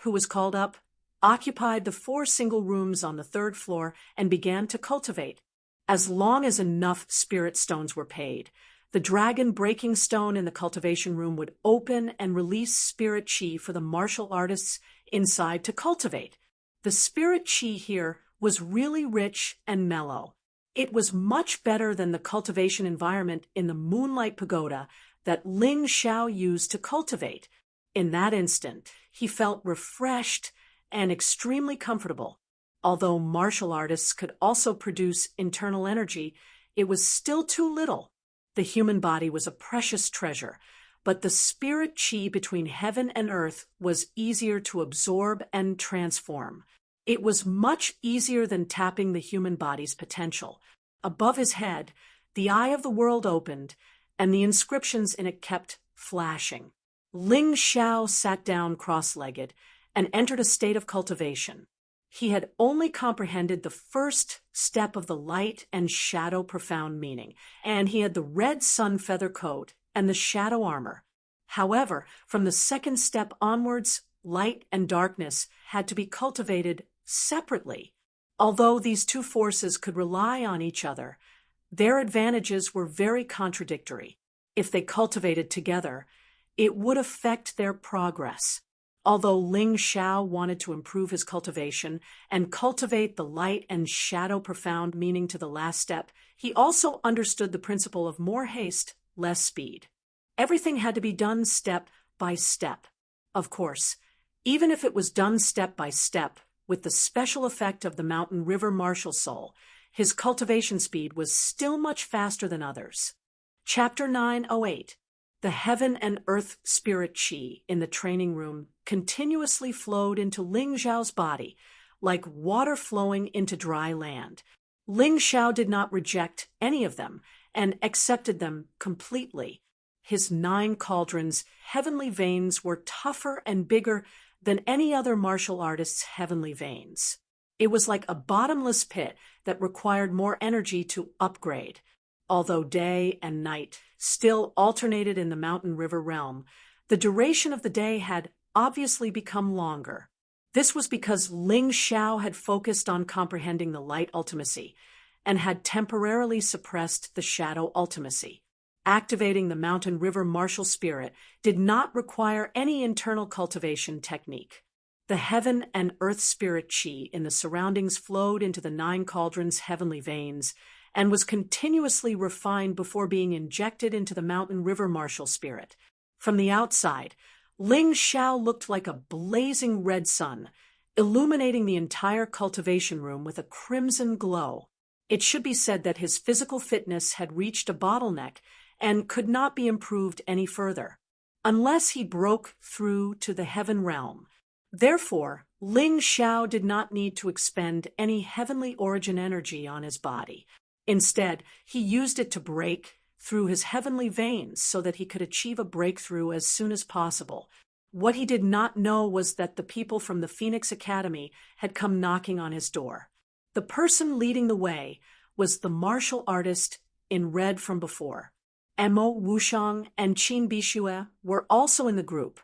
who was called up, occupied the 4 single rooms on the 3rd floor and began to cultivate. As long as enough spirit stones were paid, the dragon breaking stone in the cultivation room would open and release spirit chi for the martial artists inside to cultivate. The spirit chi here was really rich and mellow. It was much better than the cultivation environment in the Moonlight Pagoda that Ling Xiao used to cultivate. In that instant, he felt refreshed and extremely comfortable. Although martial artists could also produce internal energy, it was still too little. The human body was a precious treasure, but the spirit chi between heaven and earth was easier to absorb and transform. It was much easier than tapping the human body's potential. Above his head, the eye of the world opened, and the inscriptions in it kept flashing. Ling Xiao sat down cross-legged and entered a state of cultivation. He had only comprehended the first step of the light and shadow profound meaning, and he had the red sun feather coat and the shadow armor. However, from the second step onwards, light and darkness had to be cultivated separately. Although these two forces could rely on each other, their advantages were very contradictory. If they cultivated together, it would affect their progress. Although Ling Xiao wanted to improve his cultivation and cultivate the light and shadow profound meaning to the last step, he also understood the principle of more haste, less speed. Everything had to be done step by step. Of course, even if it was done step by step, with the special effect of the mountain river martial soul, his cultivation speed was still much faster than others. Chapter 908. The heaven and earth spirit chi in the training room continuously flowed into Ling Xiao's body, like water flowing into dry land. Ling Xiao did not reject any of them and accepted them completely. His 9 cauldrons' heavenly veins were tougher and bigger than any other martial artist's heavenly veins. It was like a bottomless pit that required more energy to upgrade. Although day and night still alternated in the mountain river realm, the duration of the day had obviously become longer. This was because Ling Xiao had focused on comprehending the light ultimacy and had temporarily suppressed the shadow ultimacy. Activating the mountain river martial spirit did not require any internal cultivation technique. The heaven and earth spirit chi in the surroundings flowed into the 9 cauldrons' heavenly veins and was continuously refined before being injected into the mountain river martial spirit. From the outside, Ling Xiao looked like a blazing red sun, illuminating the entire cultivation room with a crimson glow. It should be said that his physical fitness had reached a bottleneck and could not be improved any further, unless he broke through to the heaven realm. Therefore, Ling Xiao did not need to expend any heavenly origin energy on his body. Instead, he used it to break through his heavenly veins so that he could achieve a breakthrough as soon as possible. What he did not know was that the people from the Phoenix Academy had come knocking on his door. The person leading the way was the martial artist in red from before. Mo Wushang and Qin Bishue were also in the group.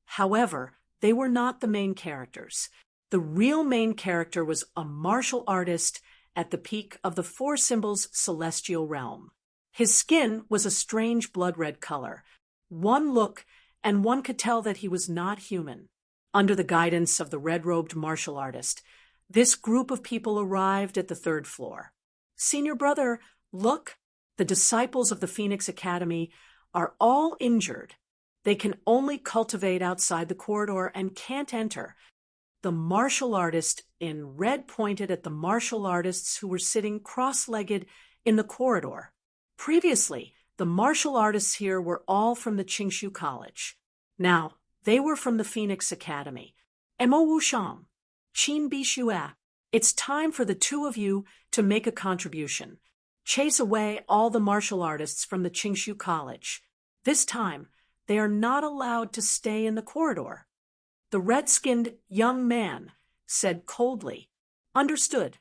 However, they were not the main characters. The real main character was a martial artist at the peak of the 4 symbols celestial realm. His skin was a strange blood-red color. One look, and one could tell that he was not human. Under the guidance of the red-robed martial artist, this group of people arrived at the 3rd floor. "Senior brother, look, the disciples of the Phoenix Academy are all injured. They can only cultivate outside the corridor and can't enter." The martial artist in red pointed at the martial artists who were sitting cross-legged in the corridor. Previously, the martial artists here were all from the Qingshu College. Now, they were from the Phoenix Academy. Mo Wushang, Qin Bishue, it's time for the 2 of you to make a contribution. Chase away all the martial artists from the Qingshu College. This time, they are not allowed to stay in the corridor. The red-skinned young man said coldly, "Understood."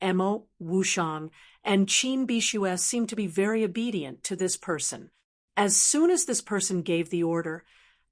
Mo Wushang and Qin Bishue seemed to be very obedient to this person. As soon as this person gave the order,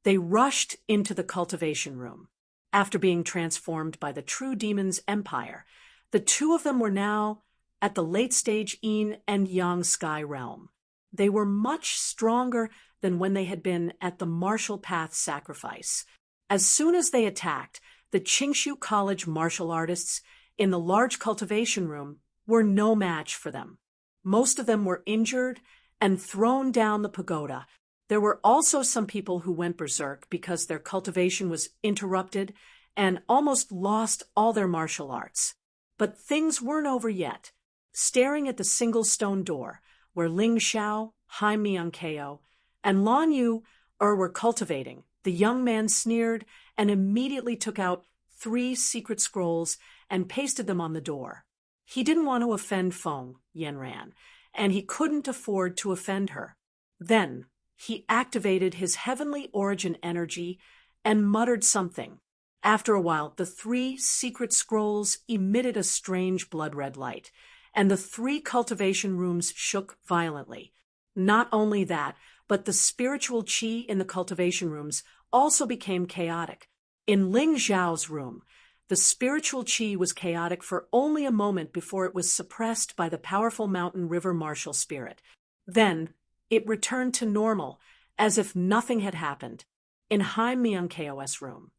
they rushed into the cultivation room. After being transformed by the true demon's empire, the 2 of them were now at the late-stage yin and yang sky realm. They were much stronger than when they had been at the martial path sacrifice. As soon as they attacked, the Qingshu College martial artists in the large cultivation room were no match for them. Most of them were injured and thrown down the pagoda. There were also some people who went berserk because their cultivation was interrupted and almost lost all their martial arts. But things weren't over yet. Staring at the single stone door, where Ling Xiao, Hai Miankeo, and Lan Yu were cultivating, the young man sneered and immediately took out 3 secret scrolls and pasted them on the door. He didn't want to offend Feng Yanran, and he couldn't afford to offend her. Then he activated his heavenly origin energy and muttered something. After a while, the 3 secret scrolls emitted a strange blood-red light, and the 3 cultivation rooms shook violently. Not only that, but the spiritual chi in the cultivation rooms also became chaotic. In Ling Xiao's room, the spiritual chi was chaotic for only a moment before it was suppressed by the powerful mountain river martial spirit. Then, it returned to normal, as if nothing had happened. In Hai Miankeo's room,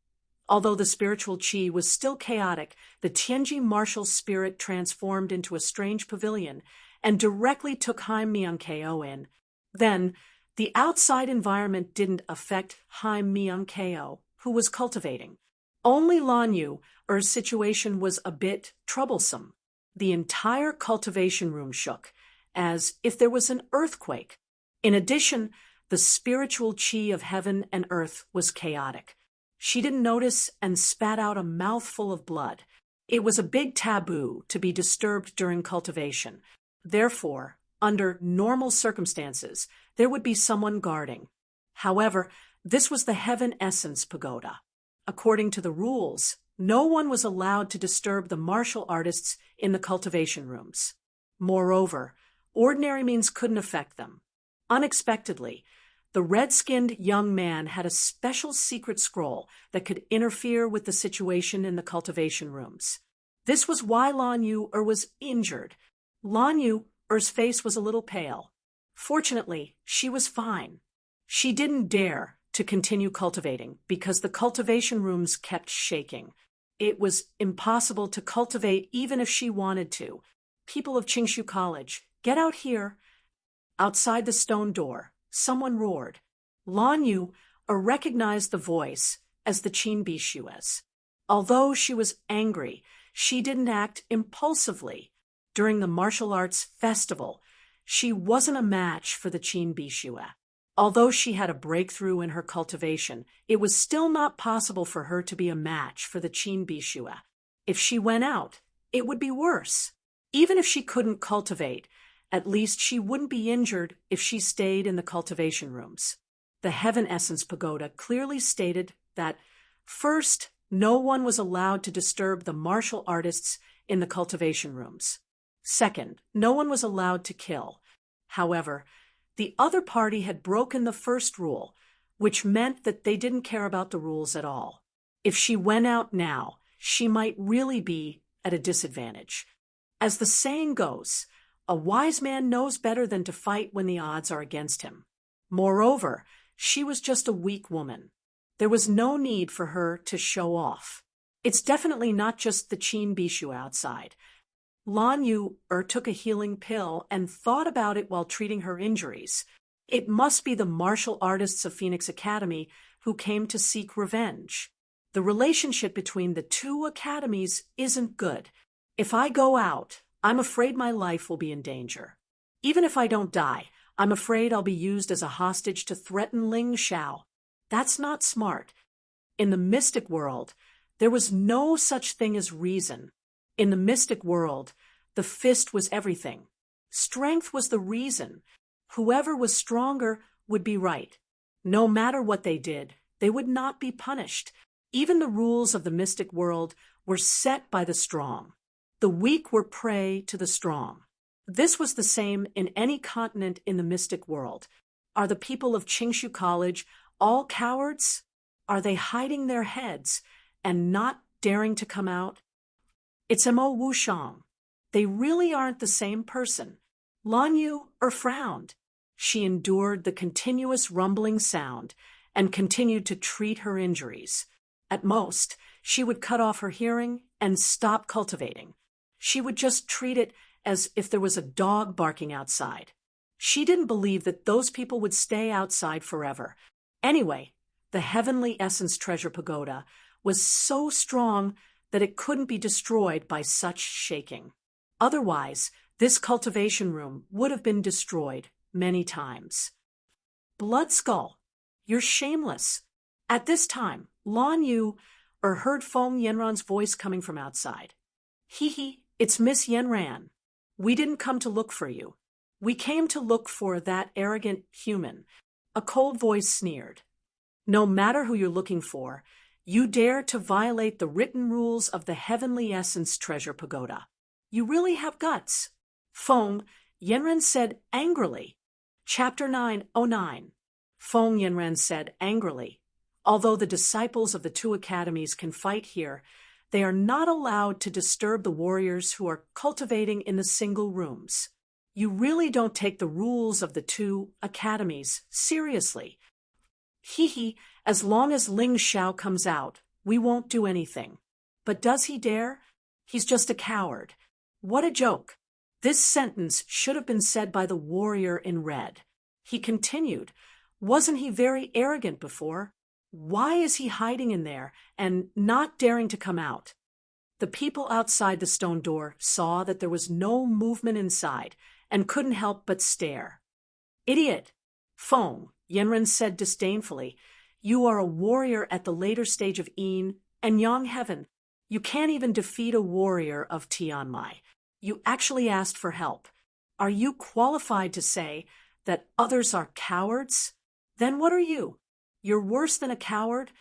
although the spiritual chi was still chaotic, the Tianji martial spirit transformed into a strange pavilion and directly took Hai Miankeo in. Then, The outside environment didn't affect Haim Myung-keo, who was cultivating. Only Lanyu-er's situation was a bit troublesome. The entire cultivation room shook, as if there was an earthquake. In addition, the spiritual chi of heaven and earth was chaotic. She didn't notice and spat out a mouthful of blood. It was a big taboo to be disturbed during cultivation. Therefore, under normal circumstances, there would be someone guarding. However, this was the Heaven Essence Pagoda. According to the rules, no one was allowed to disturb the martial artists in the cultivation rooms. Moreover, ordinary means couldn't affect them. Unexpectedly, the red-skinned young man had a special secret scroll that could interfere with the situation in the cultivation rooms. This was why Lanyu-er was injured. Lanyu-er's face was a little pale. Fortunately, she was fine. She didn't dare to continue cultivating because the cultivation rooms kept shaking. It was impossible to cultivate even if she wanted to. People of Qingshu College, get out here. Outside the stone door, someone roared. Lanyu-er recognized the voice as the Qin Bishues. Although she was angry, she didn't act impulsively. During the martial arts festival, she wasn't a match for the Qin Bishue. Although she had a breakthrough in her cultivation, it was still not possible for her to be a match for the Qin Bishue. If she went out, it would be worse. Even if she couldn't cultivate, at least she wouldn't be injured if she stayed in the cultivation rooms. The Heaven Essence Pagoda clearly stated that, first, no one was allowed to disturb the martial artists in the cultivation rooms. Second, no one was allowed to kill. However, the other party had broken the first rule, which meant that they didn't care about the rules at all. If she went out now, she might really be at a disadvantage. As the saying goes, a wise man knows better than to fight when the odds are against him. Moreover, she was just a weak woman. There was no need for her to show off. It's definitely not just the Qin Bishu outside. Lanyu-er took a healing pill and thought about it while treating her injuries. It must be the martial artists of Phoenix Academy who came to seek revenge. The relationship between the two academies isn't good. If I go out, I'm afraid my life will be in danger. Even if I don't die, I'm afraid I'll be used as a hostage to threaten Ling Xiao. That's not smart. In the mystic world, there was no such thing as reason. In the mystic world, the fist was everything. Strength was the reason. Whoever was stronger would be right. No matter what they did, they would not be punished. Even the rules of the mystic world were set by the strong. The weak were prey to the strong. This was the same in any continent in the mystic world. Are the people of Qingshu College all cowards? Are they hiding their heads and not daring to come out? It's Mo Wushang. They really aren't the same person. Lanyu-er frowned. She endured the continuous rumbling sound and continued to treat her injuries. At most, she would cut off her hearing and stop cultivating. She would just treat it as if there was a dog barking outside. She didn't believe that those people would stay outside forever. Anyway, the Heavenly Essence Treasure Pagoda was so strong that it couldn't be destroyed by such shaking. Otherwise, this cultivation room would have been destroyed many times. Blood Skull, you're shameless. At this time, Lanyu-er heard Feng Yanran's voice coming from outside. Hee, it's Miss Yanran. We didn't come to look for you. We came to look for that arrogant human. A cold voice sneered. No matter who you're looking for, you dare to violate the written rules of the Heavenly Essence Treasure Pagoda. You really have guts. Feng Yanran said angrily. Chapter 909. Feng Yanran said angrily. Although the disciples of the two academies can fight here, they are not allowed to disturb the warriors who are cultivating in the single rooms. You really don't take the rules of the two academies seriously. Hee, as long as Ling Xiao comes out, we won't do anything. But does he dare? He's just a coward. What a joke. This sentence should have been said by the warrior in red. He continued, "Wasn't he very arrogant before? Why is he hiding in there and not daring to come out?" The people outside the stone door saw that there was no movement inside and couldn't help but stare. "Idiot!" Feng, Yenren said disdainfully. "You are a warrior at the later stage of Yin and Yang Heaven. You can't even defeat a warrior of Tianmai. You actually asked for help. Are you qualified to say that others are cowards? Then what are you? You're worse than a coward."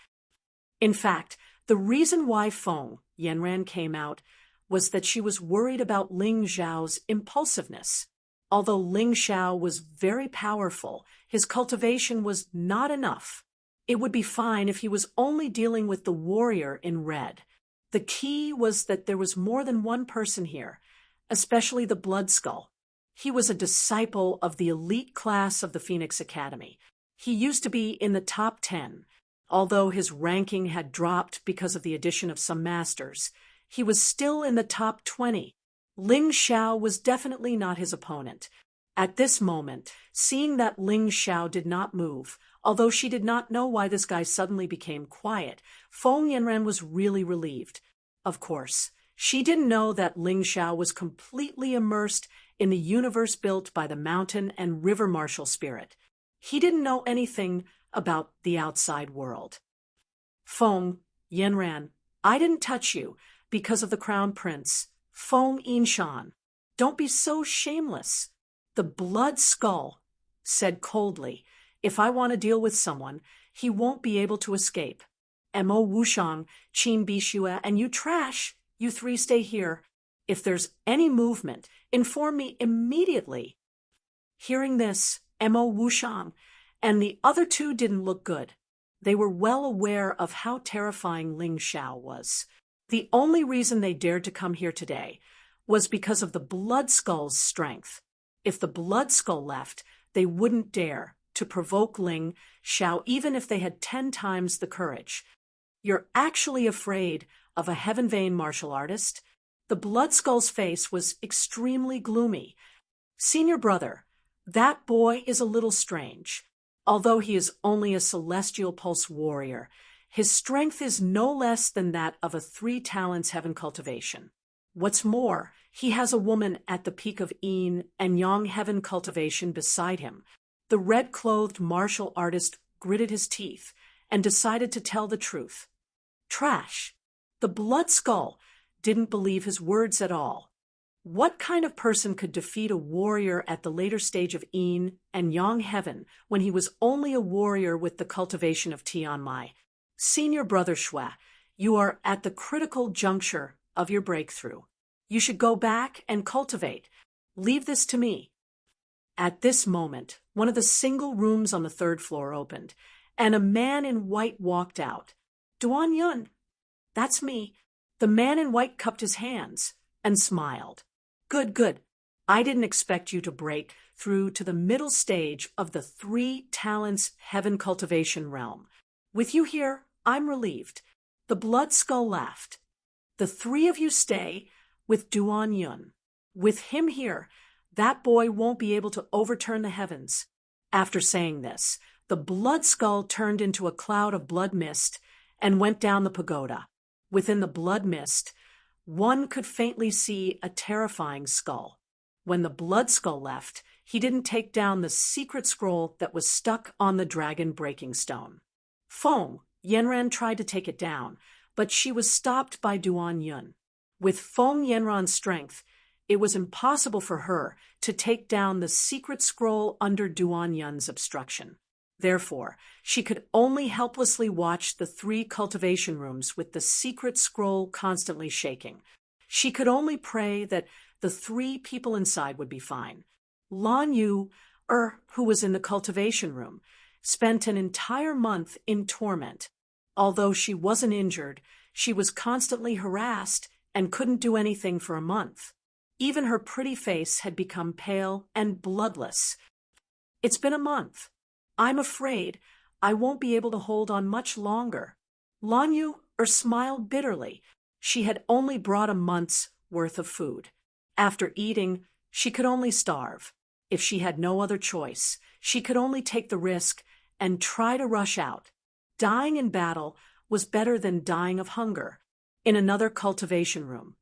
In fact, the reason why Feng, Yenran, came out was that she was worried about Ling Xiao's impulsiveness. Although Ling Xiao was very powerful, his cultivation was not enough. It would be fine if he was only dealing with the warrior in red. The key was that there was more than one person here, especially the Blood Skull. He was a disciple of the elite class of the Phoenix Academy. He used to be in the top 10. Although his ranking had dropped because of the addition of some masters, he was still in the top 20. Ling Xiao was definitely not his opponent. At this moment, seeing that Ling Xiao did not move, although she did not know why this guy suddenly became quiet, Feng Yanran was really relieved. Of course, she didn't know that Ling Xiao was completely immersed in the universe built by the mountain and river martial spirit. He didn't know anything about the outside world. "Feng, Yanran, I didn't touch you because of the Crown Prince, Feng Yinshan. Don't be so shameless." The Blood Skull said coldly, "If I want to deal with someone, he won't be able to escape. Mo Wushang, Qin Bishua, and you trash, you three stay here. If there's any movement, inform me immediately." Hearing this, Mo Wushang and the other two didn't look good. They were well aware of how terrifying Ling Xiao was. The only reason they dared to come here today was because of the Blood Skull's strength. If the Blood Skull left, they wouldn't dare to provoke Ling Xiao even if they had 10 times the courage. "You're actually afraid of a Heaven Vein martial artist?" The Blood Skull's face was extremely gloomy. "Senior brother, that boy is a little strange. Although he is only a Celestial Pulse warrior, his strength is no less than that of a 3 talents heaven cultivation. What's more, he has a woman at the peak of Yin and Yang heaven cultivation beside him." The red-clothed martial artist gritted his teeth and decided to tell the truth. Trash. The Blood Skull didn't believe his words at all. What kind of person could defeat a warrior at the later stage of Yin and Yang heaven when he was only a warrior with the cultivation of Tianmai? "Senior brother Shui, you are at the critical juncture of your breakthrough. You should go back and cultivate. Leave this to me." At this moment, one of the single rooms on the 3rd floor opened, and a man in white walked out. "Duan Yun." "That's me." The man in white cupped his hands and smiled. "Good, good. I didn't expect you to break through to the middle stage of the 3 talents heaven cultivation realm. With you here, I'm relieved." The Blood Skull laughed. "The 3 of you stay with Duan Yun. With him here, that boy won't be able to overturn the heavens." After saying this, the Blood Skull turned into a cloud of blood mist and went down the pagoda. Within the blood mist, one could faintly see a terrifying skull. When the Blood Skull left, he didn't take down the secret scroll that was stuck on the dragon breaking stone. Feng, Yanran tried to take it down, but she was stopped by Duan Yun. With Feng Yanran's strength, it was impossible for her to take down the secret scroll under Duan Yun's obstruction. Therefore, she could only helplessly watch the 3 cultivation rooms with the secret scroll constantly shaking. She could only pray that the 3 people inside would be fine. Lan Yu, who was in the cultivation room, spent an entire month in torment. Although she wasn't injured, she was constantly harassed and couldn't do anything for a month. Even her pretty face had become pale and bloodless. "It's been a month. I'm afraid I won't be able to hold on much longer." Lan Yu smiled bitterly. She had only brought a month's worth of food. After eating, she could only starve. if she had no other choice, she could only take the risk and try to rush out. Dying in battle was better than dying of hunger. In another cultivation room,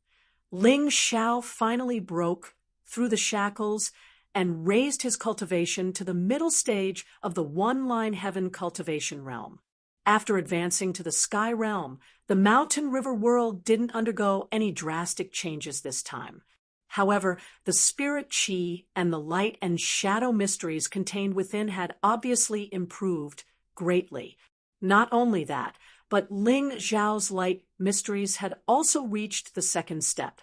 Ling Xiao finally broke through the shackles and raised his cultivation to the middle stage of the one-line heaven cultivation realm. After advancing to the sky realm, the mountain river world didn't undergo any drastic changes this time. However, the spirit chi and the light and shadow mysteries contained within had obviously improved greatly. Not only that, but Ling Xiao's light mysteries had also reached the second step.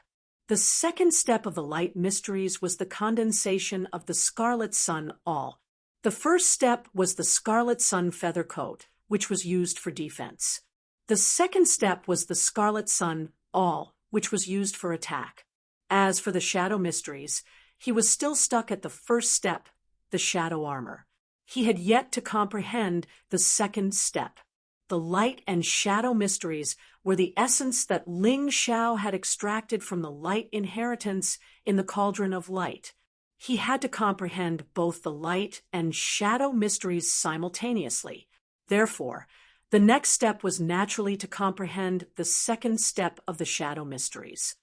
The second step of the light mysteries was the condensation of the Scarlet Sun All. The first step was the Scarlet Sun Feather Coat, which was used for defense. The second step was the Scarlet Sun All, which was used for attack. As for the shadow mysteries, he was still stuck at the first step, the shadow armor. He had yet to comprehend the second step. The light and shadow mysteries were the essence that Ling Xiao had extracted from the light inheritance in the cauldron of light. He had to comprehend both the light and shadow mysteries simultaneously. Therefore, the next step was naturally to comprehend the second step of the shadow mysteries.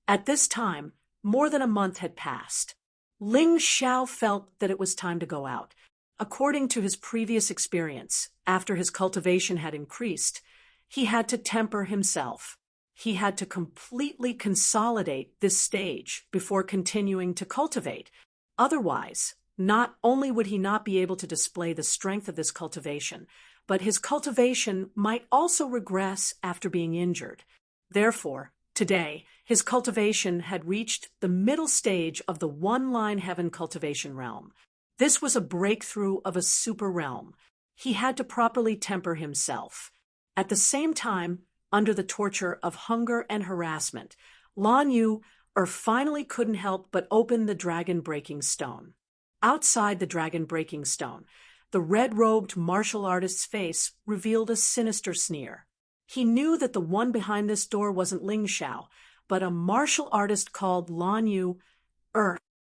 At this time, more than a month had passed. Ling Xiao felt that it was time to go out. According to his previous experience, after his cultivation had increased, he had to temper himself. He had to completely consolidate this stage before continuing to cultivate. Otherwise, not only would he not be able to display the strength of this cultivation, but his cultivation might also regress after being injured. Therefore, today, his cultivation had reached the middle stage of the one-line heaven cultivation realm. This was a breakthrough of a super realm. He had to properly temper himself. At the same time, under the torture of hunger and harassment, Lan Yu finally couldn't help but open the dragon-breaking stone. Outside the dragon-breaking stone, the red-robed martial artist's face revealed a sinister sneer. He knew that the one behind this door wasn't Ling Xiao, but a martial artist called Lan Yu.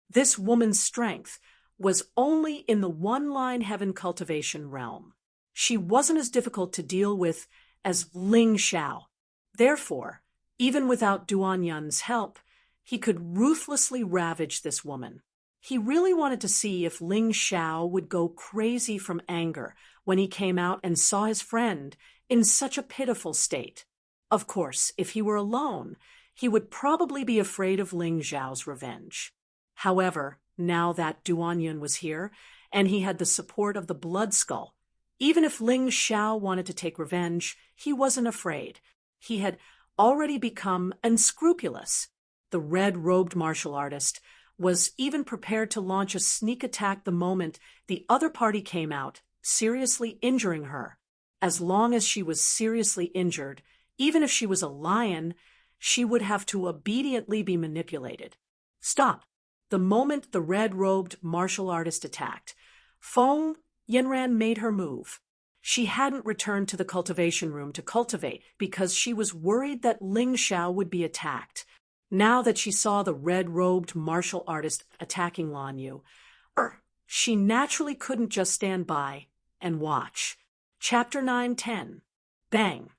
This woman's strength was only in the one-line heaven cultivation realm. She wasn't as difficult to deal with as Ling Xiao. Therefore, even without Duan Yun's help, he could ruthlessly ravage this woman. He really wanted to see if Ling Xiao would go crazy from anger when he came out and saw his friend in such a pitiful state. Of course, if he were alone, he would probably be afraid of Ling Xiao's revenge. However, now that Duan Yun was here, and he had the support of the Blood Skull, even if Ling Xiao wanted to take revenge, he wasn't afraid. He had already become unscrupulous. The red-robed martial artist was even prepared to launch a sneak attack the moment the other party came out, seriously injuring her. As long as she was seriously injured, even if she was a lion, she would have to obediently be manipulated. Stop! The moment the red-robed martial artist attacked, Feng Yanran made her move. She hadn't returned to the cultivation room to cultivate because she was worried that Ling Xiao would be attacked. Now that she saw the red-robed martial artist attacking Lan Yu, she naturally couldn't just stand by and watch. Chapter 9-10. Bang!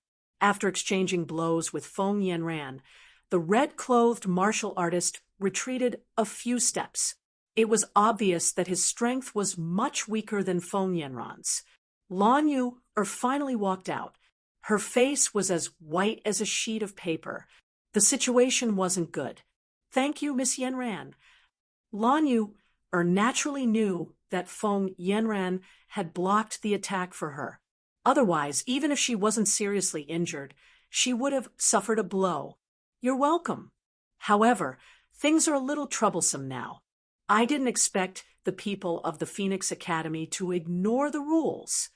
After exchanging blows with Feng Yanran, the red-clothed martial artist retreated a few steps. It was obvious that his strength was much weaker than Feng Yanran's. Lan Yu finally walked out. Her face was as white as a sheet of paper. The situation wasn't good. Thank you, Miss Yanran. Lan Yu naturally knew that Feng Yanran had blocked the attack for her. Otherwise, even if she wasn't seriously injured, she would have suffered a blow. You're welcome. However, things are a little troublesome now. I didn't expect the people of the Phoenix Academy to ignore the rules.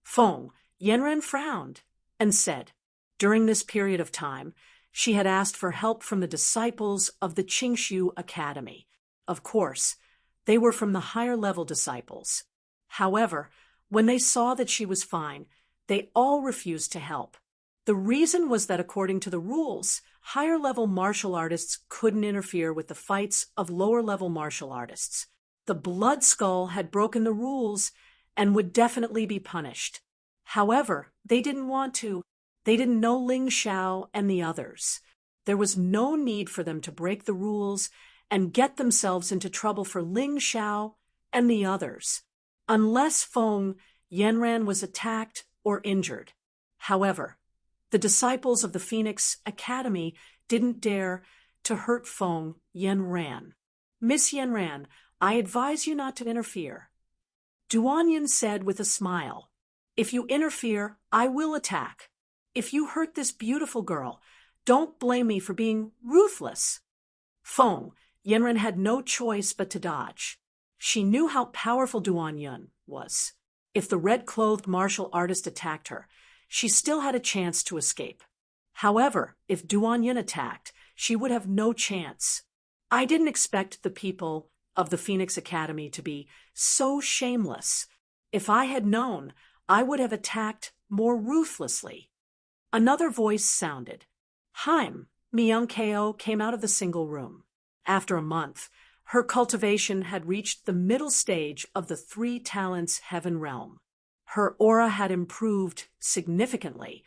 Feng Yanran frowned and said, during this period of time, she had asked for help from the disciples of the Qingshu Academy. Of course, they were from the higher-level disciples. However, when they saw that she was fine, they all refused to help. The reason was that according to the rules, higher-level martial artists couldn't interfere with the fights of lower-level martial artists. The blood skull had broken the rules and would definitely be punished. However, they didn't want to. They didn't know Ling Xiao and the others. There was no need for them to break the rules and get themselves into trouble for Ling Xiao and the others, unless Feng Yanran was attacked or injured. However, the disciples of the Phoenix Academy didn't dare to hurt Feng Yanran. Miss Yanran, I advise you not to interfere. Duanyin said with a smile. If you interfere, I will attack. If you hurt this beautiful girl, don't blame me for being ruthless. Feng Yanran had no choice but to dodge. She knew how powerful Duanyin was. If the red-clothed martial artist attacked her, she still had a chance to escape. However, if Duanyin attacked, she would have no chance. I didn't expect the people of the Phoenix Academy to be so shameless. If I had known, I would have attacked more ruthlessly. Another voice sounded. Haim Myung-ko came out of the single room. After a month, her cultivation had reached the middle stage of the 3 talents heaven realm. Her aura had improved significantly,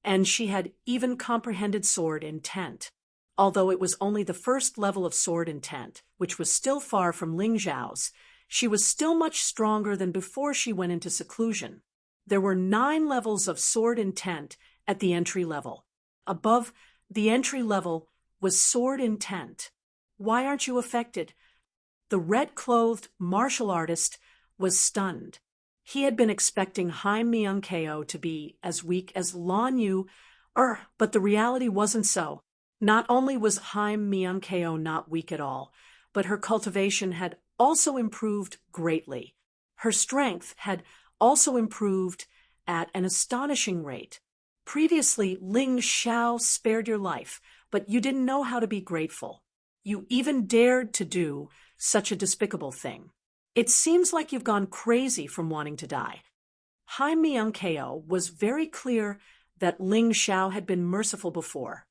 and she had even comprehended sword intent. Although it was only the first level of sword intent, which was still far from Ling Xiao's, she was still much stronger than before she went into seclusion. There were 9 levels of sword intent at the entry level. Above the entry level was sword intent. Why aren't you affected? The red-clothed martial artist was stunned. He had been expecting Haim Myung-ko to be as weak as Lan Yu, but the reality wasn't so. Not only was Haim Myung-ko not weak at all, but her cultivation had also improved greatly. Her strength had also improved at an astonishing rate. Previously, Ling Xiao spared your life, but you didn't know how to be grateful. You even dared to do such a despicable thing. It seems like you've gone crazy from wanting to die. Haim Myung-ko was very clear that Ling Xiao had been merciful before.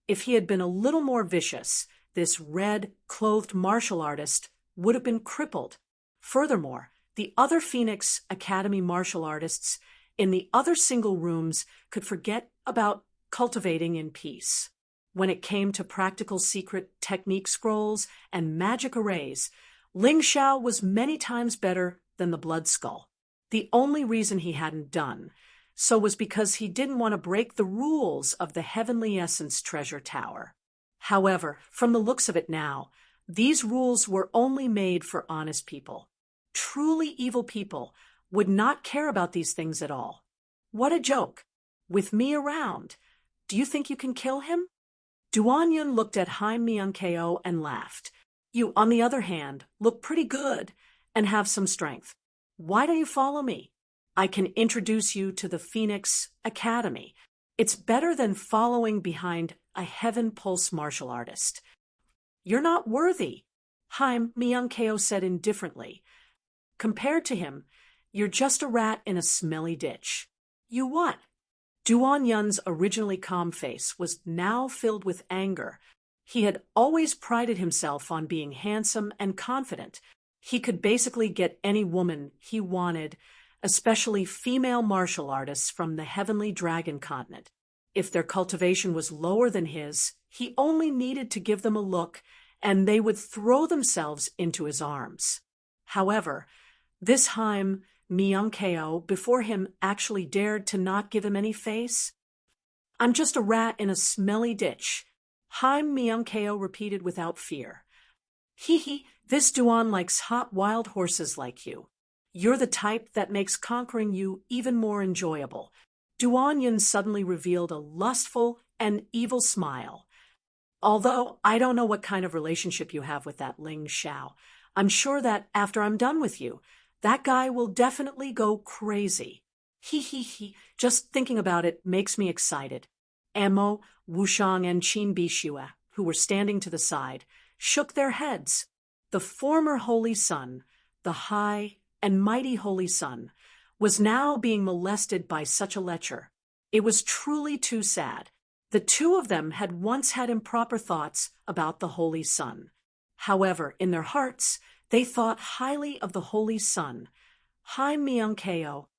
If he had been a little more vicious, this red-clothed martial artist would have been crippled. Furthermore, the other Phoenix Academy martial artists in the other single rooms could forget about cultivating in peace. When it came to practical secret technique scrolls and magic arrays, Ling Xiao was many times better than the Blood Skull. The only reason he hadn't done so was because he didn't want to break the rules of the Heavenly Essence Treasure Tower. However, from the looks of it now, these rules were only made for honest people. Truly evil people would not care about these things at all. What a joke! With me around, do you think you can kill him? Duanyin looked at Haim Myung-ko and laughed. You, on the other hand, look pretty good and have some strength. Why don't you follow me? I can introduce you to the Phoenix Academy. It's better than following behind a Heaven Pulse martial artist. You're not worthy, Haim Myung-ko said indifferently. Compared to him, you're just a rat in a smelly ditch. You what? Duanyun's originally calm face was now filled with anger. He had always prided himself on being handsome and confident. He could basically get any woman he wanted, especially female martial artists from the Heavenly Dragon continent. If their cultivation was lower than his, he only needed to give them a look, and they would throw themselves into his arms. However, this Haim Myung-ko before him actually dared to not give him any face. I'm just a rat in a smelly ditch, Haim Myung-ko repeated without fear. Hee, this Duan likes hot wild horses like you. You're the type that makes conquering you even more enjoyable. Duanyin suddenly revealed a lustful and evil smile. Although I don't know what kind of relationship you have with that Ling Xiao, I'm sure that after I'm done with you, that guy will definitely go crazy. Hee, just thinking about it makes me excited. Amo, Wushang, and Qin Bishue, who were standing to the side, shook their heads. The former Holy Sun, the high and mighty Holy Sun, was now being molested by such a lecher. It was truly too sad. The two of them had once had improper thoughts about the Holy Sun. However, in their hearts, They thought highly of the Holy Sun. Hai Myung-keo.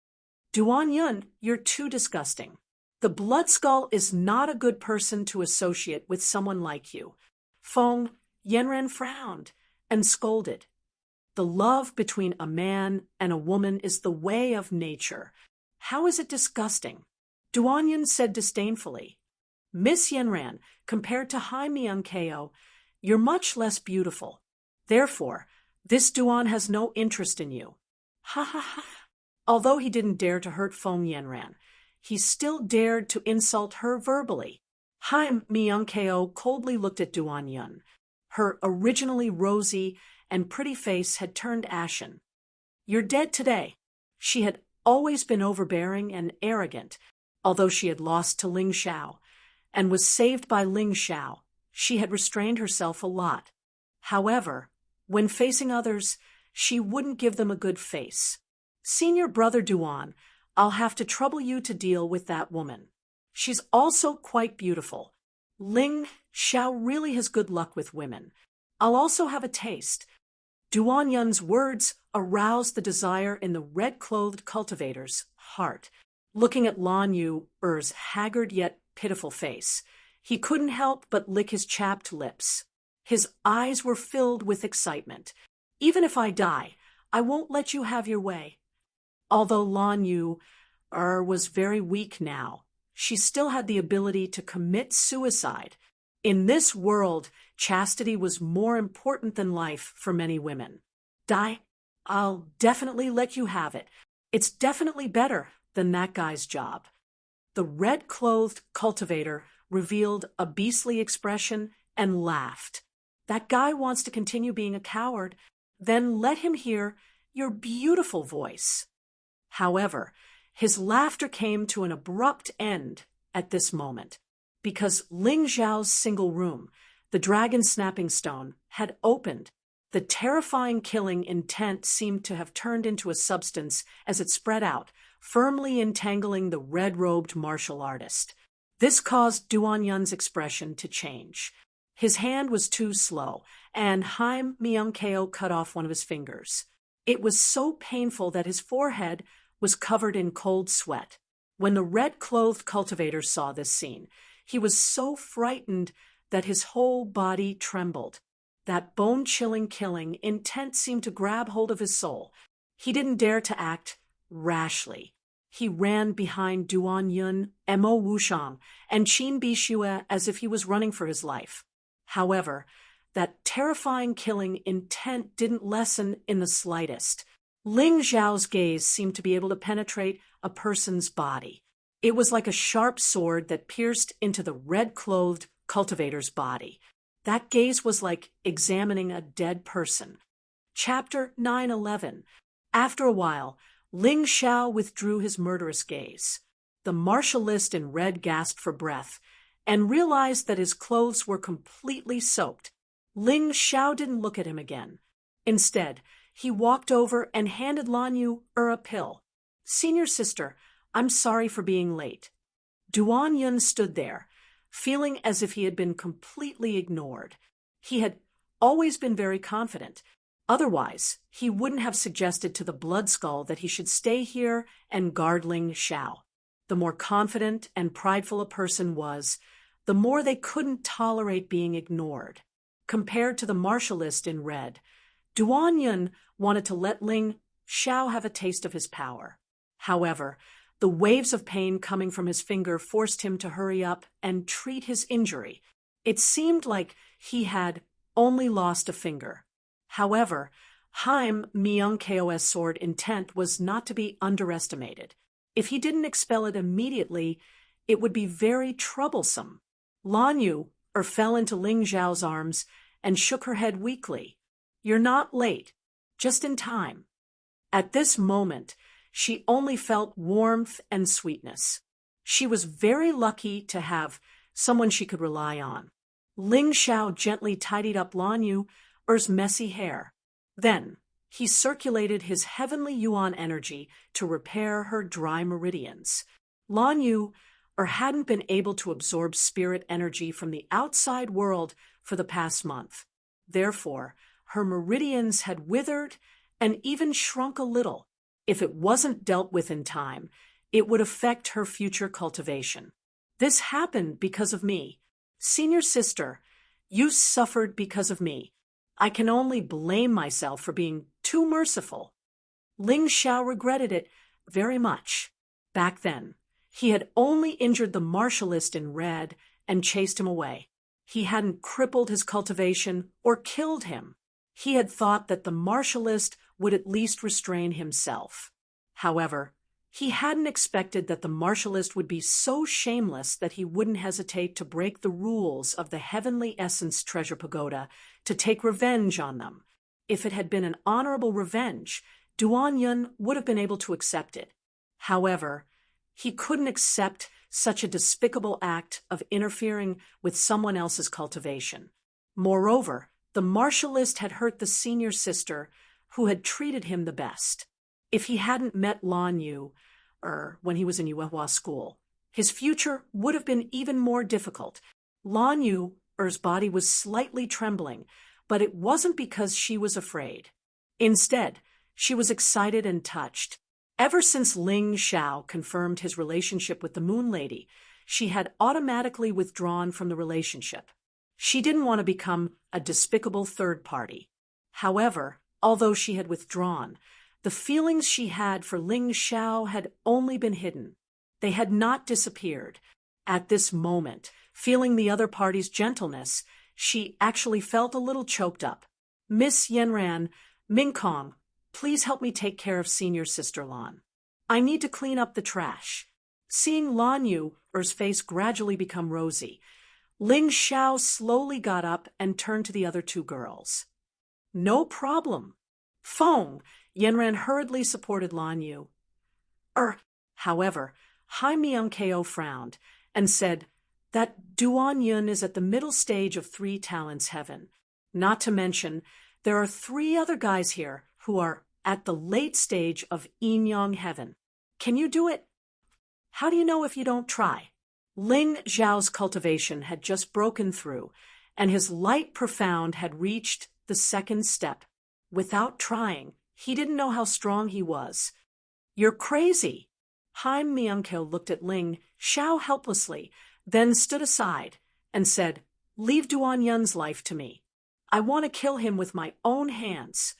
Duan Yun, you're too disgusting. The Blood Skull is not a good person to associate with someone like you. Feng Yanren frowned and scolded. The love between a man and a woman is the way of nature. How is it disgusting? Duan Yun said disdainfully. Miss Yanran, compared to Hai Myung-keo, you're much less beautiful. Therefore, this Duan has no interest in you. Ha ha ha. Although he didn't dare to hurt Feng Yanran, he still dared to insult her verbally. Hai Myung-keo coldly looked at Duan Yun. Her originally rosy and pretty face had turned ashen. You're dead today. She had always been overbearing and arrogant, although she had lost to Ling Xiao, and was saved by Ling Xiao. She had restrained herself a lot. However, when facing others, she wouldn't give them a good face. Senior brother Duan, I'll have to trouble you to deal with that woman. She's also quite beautiful. Ling Xiao really has good luck with women. I'll also have a taste. Duan Yun's words aroused the desire in the red-clothed cultivator's heart. Looking at Lan Yu's haggard yet pitiful face, he couldn't help but lick his chapped lips. His eyes were filled with excitement. Even if I die, I won't let you have your way. Although Lan Yu was very weak now, she still had the ability to commit suicide. In this world, chastity was more important than life for many women. Die? I'll definitely let you have it. It's definitely better than that guy's job. The red-clothed cultivator revealed a beastly expression and laughed. That guy wants to continue being a coward. Then let him hear your beautiful voice. However, his laughter came to an abrupt end at this moment, because Ling Xiao's single room, the dragon snapping stone, had opened. The terrifying killing intent seemed to have turned into a substance as it spread out, firmly entangling the red-robed martial artist. This caused Duan Yun's expression to change. His hand was too slow, and Hai Myung-keo cut off one of his fingers. It was so painful that his forehead was covered in cold sweat. When the red-clothed cultivator saw this scene, he was so frightened that his whole body trembled. That bone-chilling killing intent seemed to grab hold of his soul. He didn't dare to act rashly. He ran behind Duan Yun, Mo Wushang, and Qin Bixue as if he was running for his life. However, that terrifying killing intent didn't lessen in the slightest. Ling Xiao's gaze seemed to be able to penetrate a person's body. It was like a sharp sword that pierced into the red-clothed cultivator's body. That gaze was like examining a dead person. Chapter 9:11. After a while, Ling Xiao withdrew his murderous gaze. The martialist in red gasped for breath and realized that his clothes were completely soaked. Ling Xiao didn't look at him again. Instead, he walked over and handed Lan Yu a pill. Senior sister, I'm sorry for being late. Duan Yun stood there, feeling as if he had been completely ignored. He had always been very confident. Otherwise, he wouldn't have suggested to the Blood Skull that he should stay here and guard Ling Xiao. The more confident and prideful a person was, the more they couldn't tolerate being ignored. Compared to the martialist in red, Duan Yun wanted to let Ling Xiao have a taste of his power. However, the waves of pain coming from his finger forced him to hurry up and treat his injury. It seemed like he had only lost a finger. However, Hai Myung-keo's sword intent was not to be underestimated. If he didn't expel it immediately, it would be very troublesome. Lan Yu fell into Ling Xiao's arms and shook her head weakly. You're not late, just in time. At this moment, she only felt warmth and sweetness. She was very lucky to have someone she could rely on. Ling Xiao gently tidied up Lan Yu's messy hair. Then, he circulated his heavenly yuan energy to repair her dry meridians. Lan Yu hadn't been able to absorb spirit energy from the outside world for the past month. Therefore, her meridians had withered and even shrunk a little. If it wasn't dealt with in time, it would affect her future cultivation. This happened because of me. Senior sister, you suffered because of me. I can only blame myself for being too merciful. Ling Xiao regretted it very much. Back then, he had only injured the martialist in red and chased him away. He hadn't crippled his cultivation or killed him. He had thought that the martialist would at least restrain himself. However, he hadn't expected that the martialist would be so shameless that he wouldn't hesitate to break the rules of the Heavenly Essence Treasure Pagoda to take revenge on them. If it had been an honorable revenge, Duan Yun would have been able to accept it. However, he couldn't accept such a despicable act of interfering with someone else's cultivation. Moreover, the martialist had hurt the senior sister who had treated him the best. If he hadn't met Lan Yu, when he was in Yuehua school, his future would have been even more difficult. Lan Yu's body was slightly trembling, but it wasn't because she was afraid. Instead, she was excited and touched. Ever since Ling Xiao confirmed his relationship with the Moon Lady, she had automatically withdrawn from the relationship. She didn't want to become a despicable third party. However, although she had withdrawn, the feelings she had for Ling Xiao had only been hidden. They had not disappeared. At this moment, feeling the other party's gentleness, she actually felt a little choked up. Miss Yanran, Mingkong, please help me take care of senior sister Lan. I need to clean up the trash. Seeing Lan Yu's face gradually become rosy, Ling Xiao slowly got up and turned to the other two girls. No problem. Feng, Yanran hurriedly supported Lan Yu. However, Hai Myung-ko frowned and said that Duan Yun is at the middle stage of 3 talents heaven. Not to mention, there are 3 other guys here who are at the late stage of Yin Yang heaven. Can you do it? How do you know if you don't try? Ling Zhao's cultivation had just broken through, and his light profound had reached the 2nd step. Without trying, he didn't know how strong he was. You're crazy. Hai Myung-ko looked at Ling Xiao helplessly, then stood aside and said, Leave Duan Yun's life to me. I want to kill him with my own hands.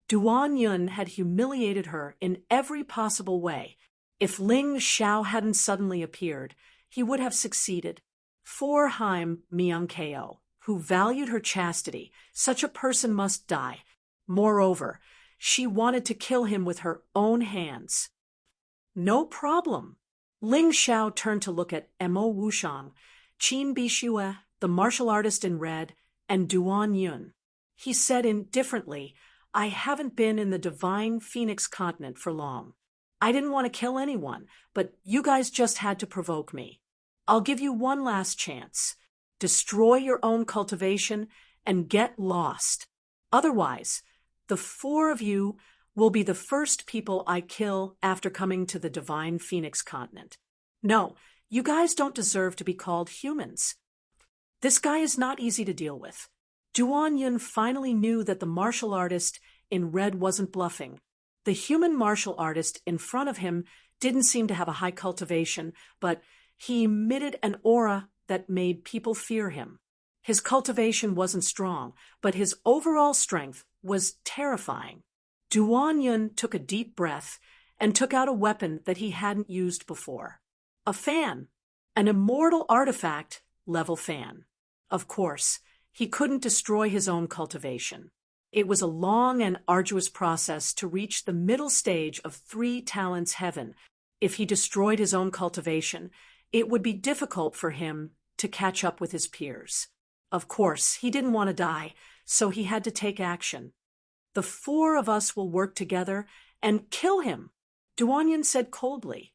Duan Yun had humiliated her in every possible way. If Ling Xiao hadn't suddenly appeared, he would have succeeded. For Hai Myung-ko, who valued her chastity, such a person must die. Moreover, she wanted to kill him with her own hands. No problem. Ling Xiao turned to look at Mo Wushang, Qin Bishue, the martial artist in red, and Duan Yun. He said indifferently, I haven't been in the Divine Phoenix continent for long. I didn't want to kill anyone, but you guys just had to provoke me. I'll give you one last chance. Destroy your own cultivation and get lost. Otherwise, the 4 of you will be the first people I kill after coming to the Divine Phoenix continent. No, you guys don't deserve to be called humans. This guy is not easy to deal with. Duan Yun finally knew that the martial artist in red wasn't bluffing. The human martial artist in front of him didn't seem to have a high cultivation, but he emitted an aura that made people fear him. His cultivation wasn't strong, but his overall strength was terrifying. Duan Yun took a deep breath and took out a weapon that he hadn't used before. A fan, an immortal artifact, level fan. Of course, he couldn't destroy his own cultivation. It was a long and arduous process to reach the middle stage of 3 talents heaven. If he destroyed his own cultivation, it would be difficult for him to catch up with his peers. Of course, he didn't want to die, so he had to take action. The 4 of us will work together and kill him, Duan Yun said coldly.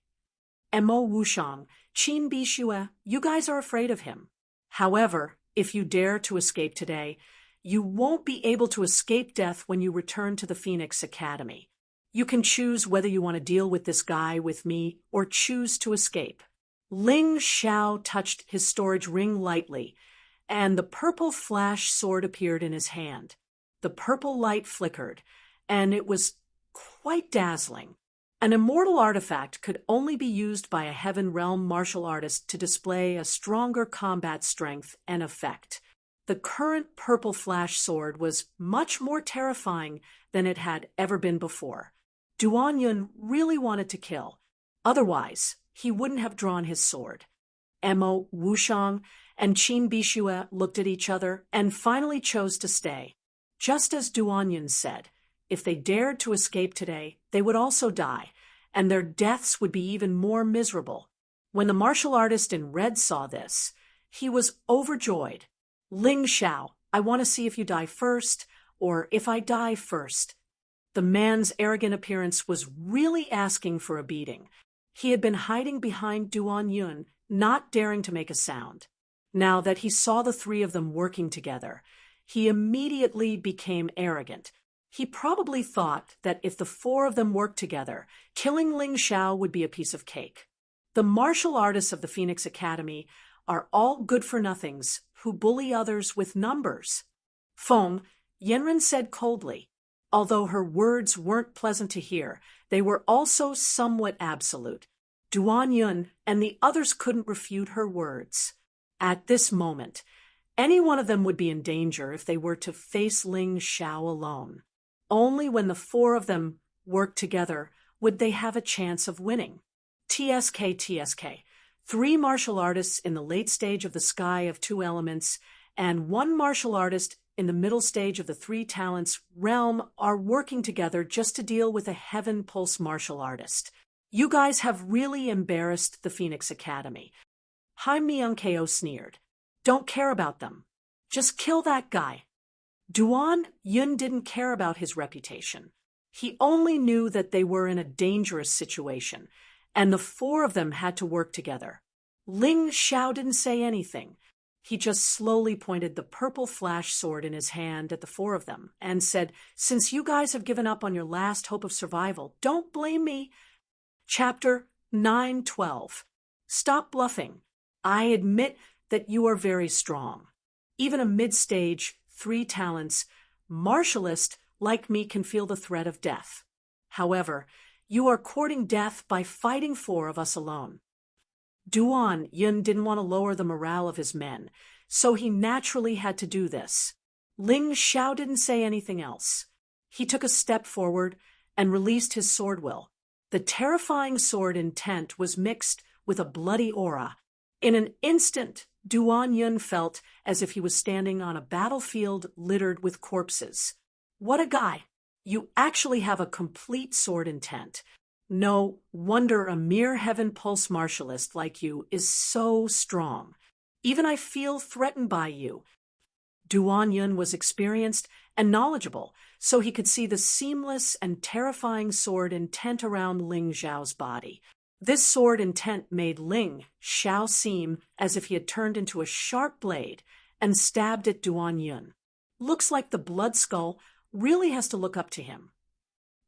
Mo Wushang, Qin Bishue, you guys are afraid of him. However, if you dare to escape today, you won't be able to escape death when you return to the Phoenix Academy. You can choose whether you want to deal with this guy with me or choose to escape. Ling Xiao touched his storage ring lightly, and the purple flash sword appeared in his hand. The purple light flickered, and it was quite dazzling. An immortal artifact could only be used by a Heaven Realm martial artist to display a stronger combat strength and effect. The current purple flash sword was much more terrifying than it had ever been before. Duan Yun really wanted to kill. Otherwise, he wouldn't have drawn his sword. Emo, Wushang, and Qin Bishue looked at each other and finally chose to stay. Just as Duan Yun said, if they dared to escape today, they would also die, and their deaths would be even more miserable. When the martial artist in red saw this, he was overjoyed. Ling Xiao, I want to see if you die first, or if I die first. The man's arrogant appearance was really asking for a beating. He had been hiding behind Duan Yun, not daring to make a sound. Now that he saw the three of them working together, he immediately became arrogant. He probably thought that if the four of them worked together, killing Ling Xiao would be a piece of cake. The martial artists of the Phoenix Academy are all good-for-nothings who bully others with numbers. Feng, Yenren said coldly. Although her words weren't pleasant to hear, they were also somewhat absolute. Duan Yun and the others couldn't refute her words. At this moment, any one of them would be in danger if they were to face Ling Xiao alone. Only when the four of them worked together would they have a chance of winning. TSK. 3 martial artists in the late stage of the Sky of 2 Elements and 1 martial artist in the middle stage of the 3 Talents realm are working together just to deal with a Heaven Pulse martial artist. You guys have really embarrassed the Phoenix Academy. Hai Myung-ko sneered. Don't care about them. Just kill that guy. Duan Yun didn't care about his reputation. He only knew that they were in a dangerous situation, and the 4 of them had to work together. Ling Xiao didn't say anything. He just slowly pointed the purple flash sword in his hand at the 4 of them and said, "Since you guys have given up on your last hope of survival, don't blame me." Chapter 9:12. Stop bluffing. I admit that you are very strong. Even a mid-stage, 3 Talents martialist like me can feel the threat of death. However, you are courting death by fighting 4 of us alone. Duan Yun didn't want to lower the morale of his men, so he naturally had to do this. Ling Xiao didn't say anything else. He took a step forward and released his sword will. The terrifying sword intent was mixed with a bloody aura. In an instant, Duan Yun felt as if he was standing on a battlefield littered with corpses. What a guy! You actually have a complete sword intent. No wonder a mere Heaven Pulse martialist like you is so strong. Even I feel threatened by you. Duan Yun was experienced and knowledgeable, so he could see the seamless and terrifying sword intent around Ling Xiao's body. This sword intent made Ling Xiao seem as if he had turned into a sharp blade and stabbed at Duan Yun. Looks like the blood skull really has to look up to him.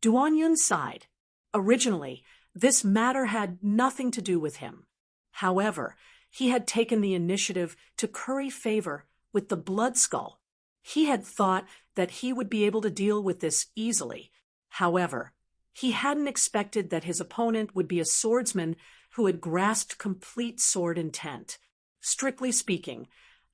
Duan Yun sighed. Originally, this matter had nothing to do with him. However, he had taken the initiative to curry favor with the blood skull. He had thought that he would be able to deal with this easily. However, he hadn't expected that his opponent would be a swordsman who had grasped complete sword intent. Strictly speaking,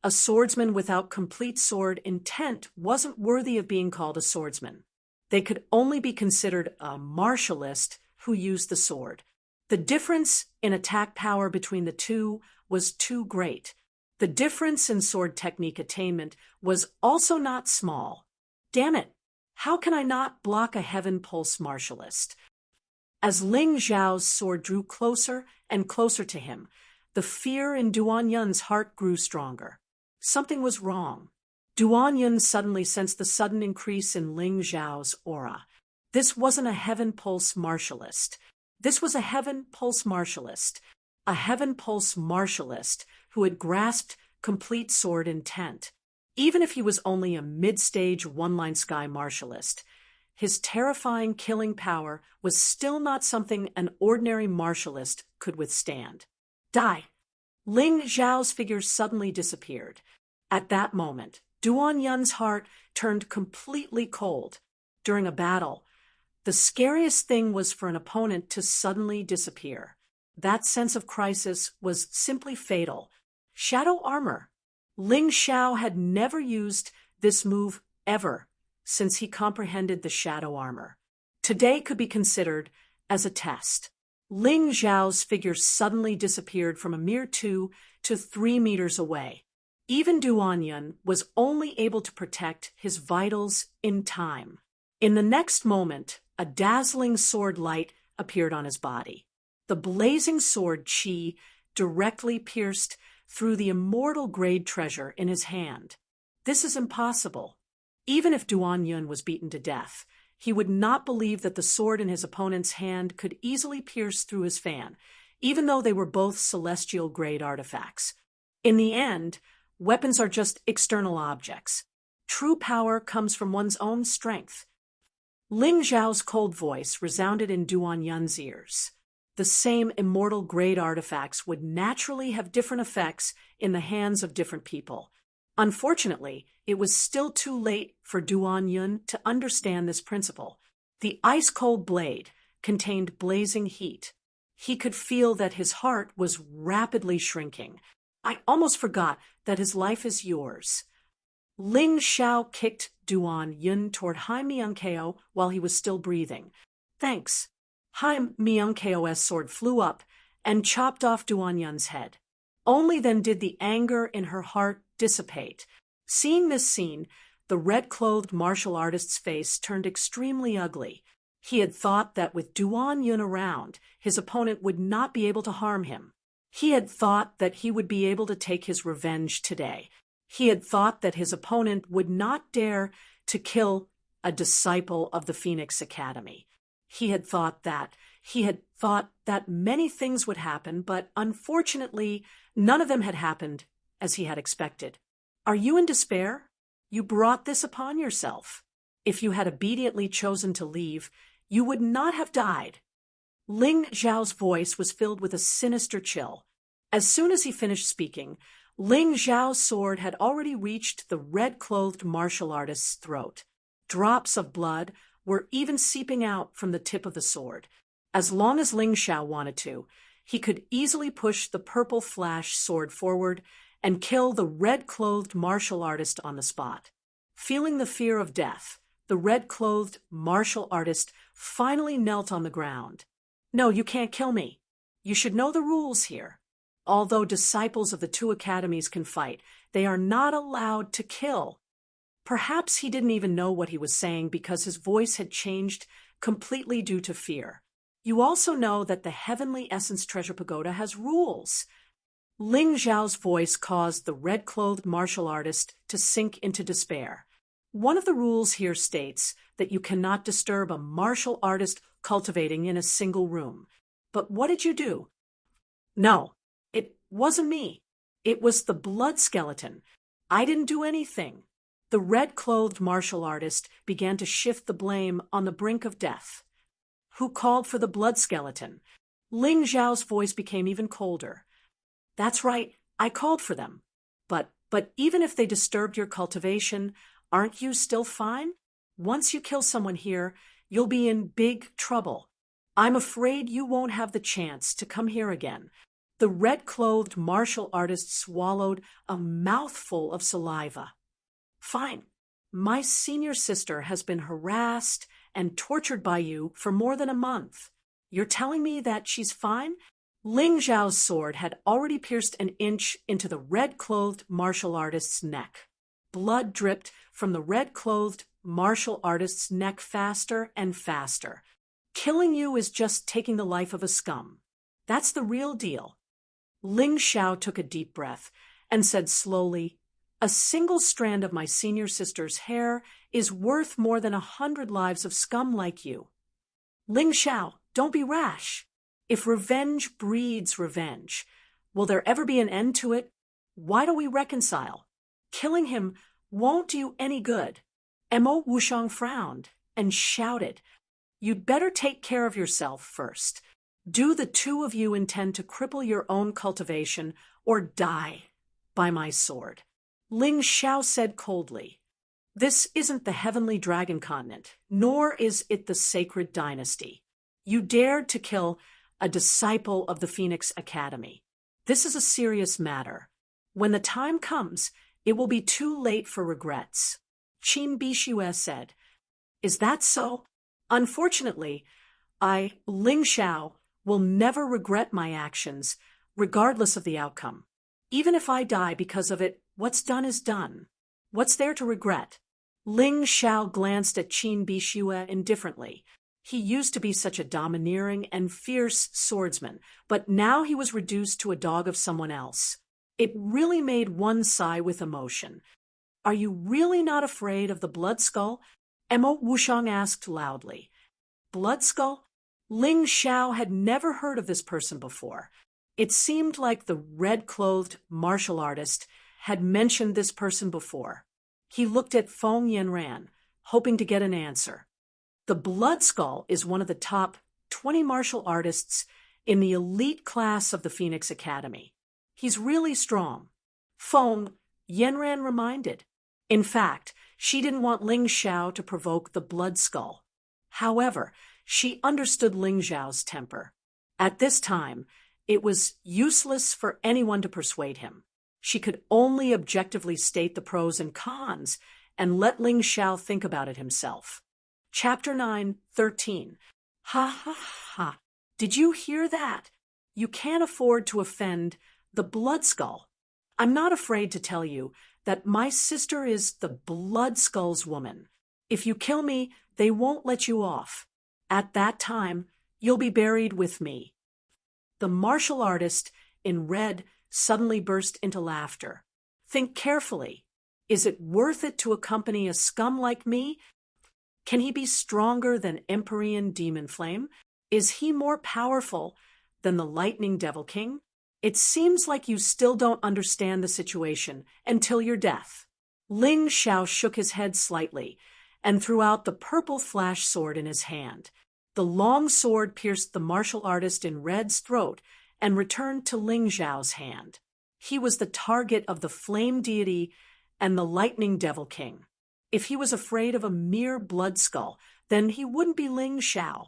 a swordsman without complete sword intent wasn't worthy of being called a swordsman. They could only be considered a martialist who used the sword. The difference in attack power between the two was too great. The difference in sword technique attainment was also not small. Damn it! How can I not block a Heaven Pulse martialist? As Ling Xiao's sword drew closer and closer to him, the fear in Duan Yun's heart grew stronger. Something was wrong. Duan Yun suddenly sensed the sudden increase in Ling Xiao's aura. This wasn't a Heaven Pulse martialist. This was a Heaven Pulse martialist. A Heaven Pulse martialist who had grasped complete sword intent. Even if he was only a mid-stage one-line sky martialist, his terrifying killing power was still not something an ordinary martialist could withstand. Die! Ling Xiao's figure suddenly disappeared. At that moment, Duan Yun's heart turned completely cold. During a battle, the scariest thing was for an opponent to suddenly disappear. That sense of crisis was simply fatal. Shadow armor. Ling Xiao had never used this move ever since he comprehended the shadow armor. Today could be considered as a test. Ling Xiao's figure suddenly disappeared from a mere 2 to 3 meters away. Even Duan Yun was only able to protect his vitals in time. In the next moment, a dazzling sword light appeared on his body. The blazing sword Qi directly pierced through the immortal grade treasure in his hand. This is impossible. Even if Duan Yun was beaten to death, he would not believe that the sword in his opponent's hand could easily pierce through his fan, even though they were both celestial grade artifacts. In the end, weapons are just external objects. True power comes from one's own strength. Ling Xiao's cold voice resounded in Duan Yun's ears. The same immortal grade artifacts would naturally have different effects in the hands of different people. Unfortunately, it was still too late for Duan Yun to understand this principle. The ice-cold blade contained blazing heat. He could feel that his heart was rapidly shrinking. I almost forgot that his life is yours. Ling Xiao kicked Duan Yun toward Hai Miangkeo while he was still breathing. Thanks. Hai Miangkeo's sword flew up and chopped off Duan Yun's head. Only then did the anger in her heart dissipate. Seeing this scene, the red-clothed martial artist's face turned extremely ugly. He had thought that with Duan Yun around, his opponent would not be able to harm him. He had thought that he would be able to take his revenge today. He had thought that his opponent would not dare to kill a disciple of the Phoenix Academy. He had thought that many things would happen, but unfortunately, none of them had happened as he had expected. Are you in despair? You brought this upon yourself. If you had obediently chosen to leave, you would not have died. Ling Xiao's voice was filled with a sinister chill. As soon as he finished speaking, Ling Xiao's sword had already reached the red-clothed martial artist's throat. Drops of blood were even seeping out from the tip of the sword. As long as Ling Xiao wanted to, he could easily push the purple flash sword forward and kill the red-clothed martial artist on the spot. Feeling the fear of death, the red-clothed martial artist finally knelt on the ground. No, you can't kill me. You should know the rules here. Although disciples of the two academies can fight, they are not allowed to kill. Perhaps he didn't even know what he was saying because his voice had changed completely due to fear. You also know that the Heavenly Essence Treasure Pagoda has rules. Ling Xiao's voice caused the red-clothed martial artist to sink into despair. One of the rules here states that you cannot disturb a martial artist cultivating in a single room. But what did you do? No, it wasn't me. It was the blood skeleton. I didn't do anything. The red-clothed martial artist began to shift the blame on the brink of death. Who called for the blood skeleton? Ling Xiao's voice became even colder. That's right, I called for them. But even if they disturbed your cultivation, aren't you still fine? Once you kill someone here, you'll be in big trouble. I'm afraid you won't have the chance to come here again. The red-clothed martial artist swallowed a mouthful of saliva. Fine. My senior sister has been harassed and tortured by you for more than a month. You're telling me that she's fine? Ling Xiao's sword had already pierced an inch into the red-clothed martial artist's neck. Blood dripped from the red-clothed martial artist's neck faster and faster. Killing you is just taking the life of a scum. That's the real deal. Ling Xiao took a deep breath and said slowly, "A single strand of my senior sister's hair is worth more than 100 lives of scum like you." Ling Xiao, don't be rash. If revenge breeds revenge, will there ever be an end to it? Why don't we reconcile? Killing him won't do you any good. Mo Wushang frowned and shouted, "You'd better take care of yourself first. Do the two of you intend to cripple your own cultivation or die by my sword?" Ling Xiao said coldly. This isn't the heavenly dragon continent, nor is it the sacred dynasty. You dared to kill a disciple of the Phoenix Academy. This is a serious matter. When the time comes, it will be too late for regrets. Qin Bishue said. Is that so? Unfortunately, Ling Xiao, will never regret my actions, regardless of the outcome. Even if I die because of it, what's done is done. What's there to regret? Ling Xiao glanced at Qin Bishue indifferently. He used to be such a domineering and fierce swordsman, but now he was reduced to a dog of someone else. It really made one sigh with emotion. Are you really not afraid of the blood skull? Emo Wushang asked loudly. Blood skull? Ling Xiao had never heard of this person before. It seemed like the red-clothed martial artist had mentioned this person before. He looked at Feng Yanran, hoping to get an answer. The Blood Skull is one of the top 20 martial artists in the elite class of the Phoenix Academy. He's really strong. Feng Yanran reminded. In fact, she didn't want Ling Xiao to provoke the Blood Skull. However, she understood Ling Xiao's temper. At this time, it was useless for anyone to persuade him. She could only objectively state the pros and cons and let Ling Xiao think about it himself. Chapter 9:13. Ha ha ha. Did you hear that? You can't afford to offend the Blood Skull. I'm not afraid to tell you that my sister is the Blood Skull's woman. If you kill me, they won't let you off. At that time, you'll be buried with me. The martial artist in red suddenly burst into laughter. Think carefully. Is it worth it to accompany a scum like me? Can he be stronger than Empyrean Demon Flame? Is he more powerful than the Lightning Devil King? It seems like you still don't understand the situation until your death. Ling Xiao shook his head slightly and threw out the purple flash sword in his hand. The long sword pierced the martial artist in red's throat and returned to Ling Xiao's hand. He was the target of the Flame Deity and the Lightning Devil King. If he was afraid of a mere blood skull, then he wouldn't be Ling Xiao.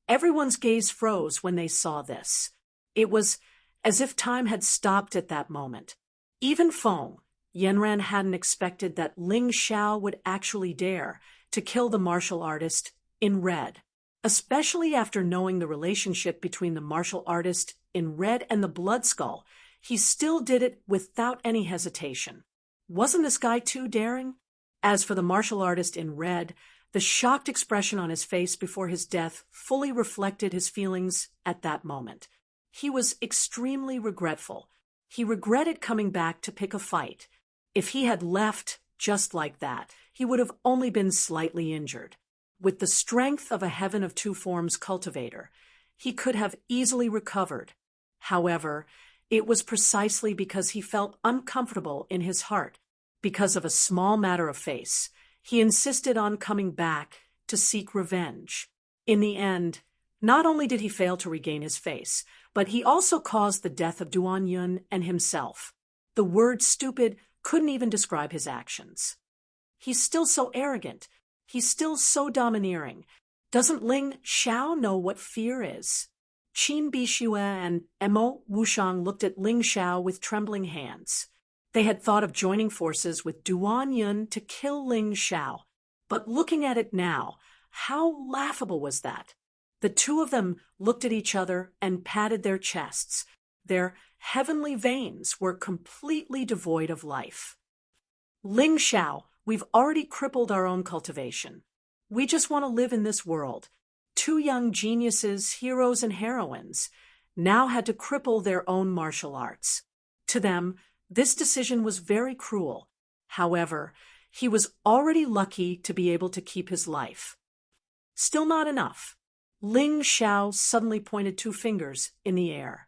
Everyone's gaze froze when they saw this. It was as if time had stopped at that moment. Even Feng Yanran hadn't expected that Ling Xiao would actually dare to kill the martial artist in red, especially after knowing the relationship between the martial artist in red and the blood skull. He still did it without any hesitation. Wasn't this guy too daring? As for the martial artist in red, the shocked expression on his face before his death fully reflected his feelings at that moment. He was extremely regretful. He regretted coming back to pick a fight. If he had left just like that, he would have only been slightly injured. With the strength of a Heaven of Two Forms cultivator, he could have easily recovered. However, it was precisely because he felt uncomfortable in his heart, because of a small matter of face, he insisted on coming back to seek revenge. In the end, not only did he fail to regain his face, but he also caused the death of Duan Yun and himself. The word stupid couldn't even describe his actions. He's still so arrogant. He's still so domineering. Doesn't Ling Xiao know what fear is? Qin Bishue and Emo Wushang looked at Ling Xiao with trembling hands. They had thought of joining forces with Duan Yun to kill Ling Xiao. But looking at it now, how laughable was that? The two of them looked at each other and patted their chests. Their heavenly veins were completely devoid of life. Ling Xiao, we've already crippled our own cultivation. We just want to live in this world. Two young geniuses, heroes and heroines, now had to cripple their own martial arts. To them, this decision was very cruel. However, he was already lucky to be able to keep his life. Still not enough. Ling Xiao suddenly pointed two fingers in the air.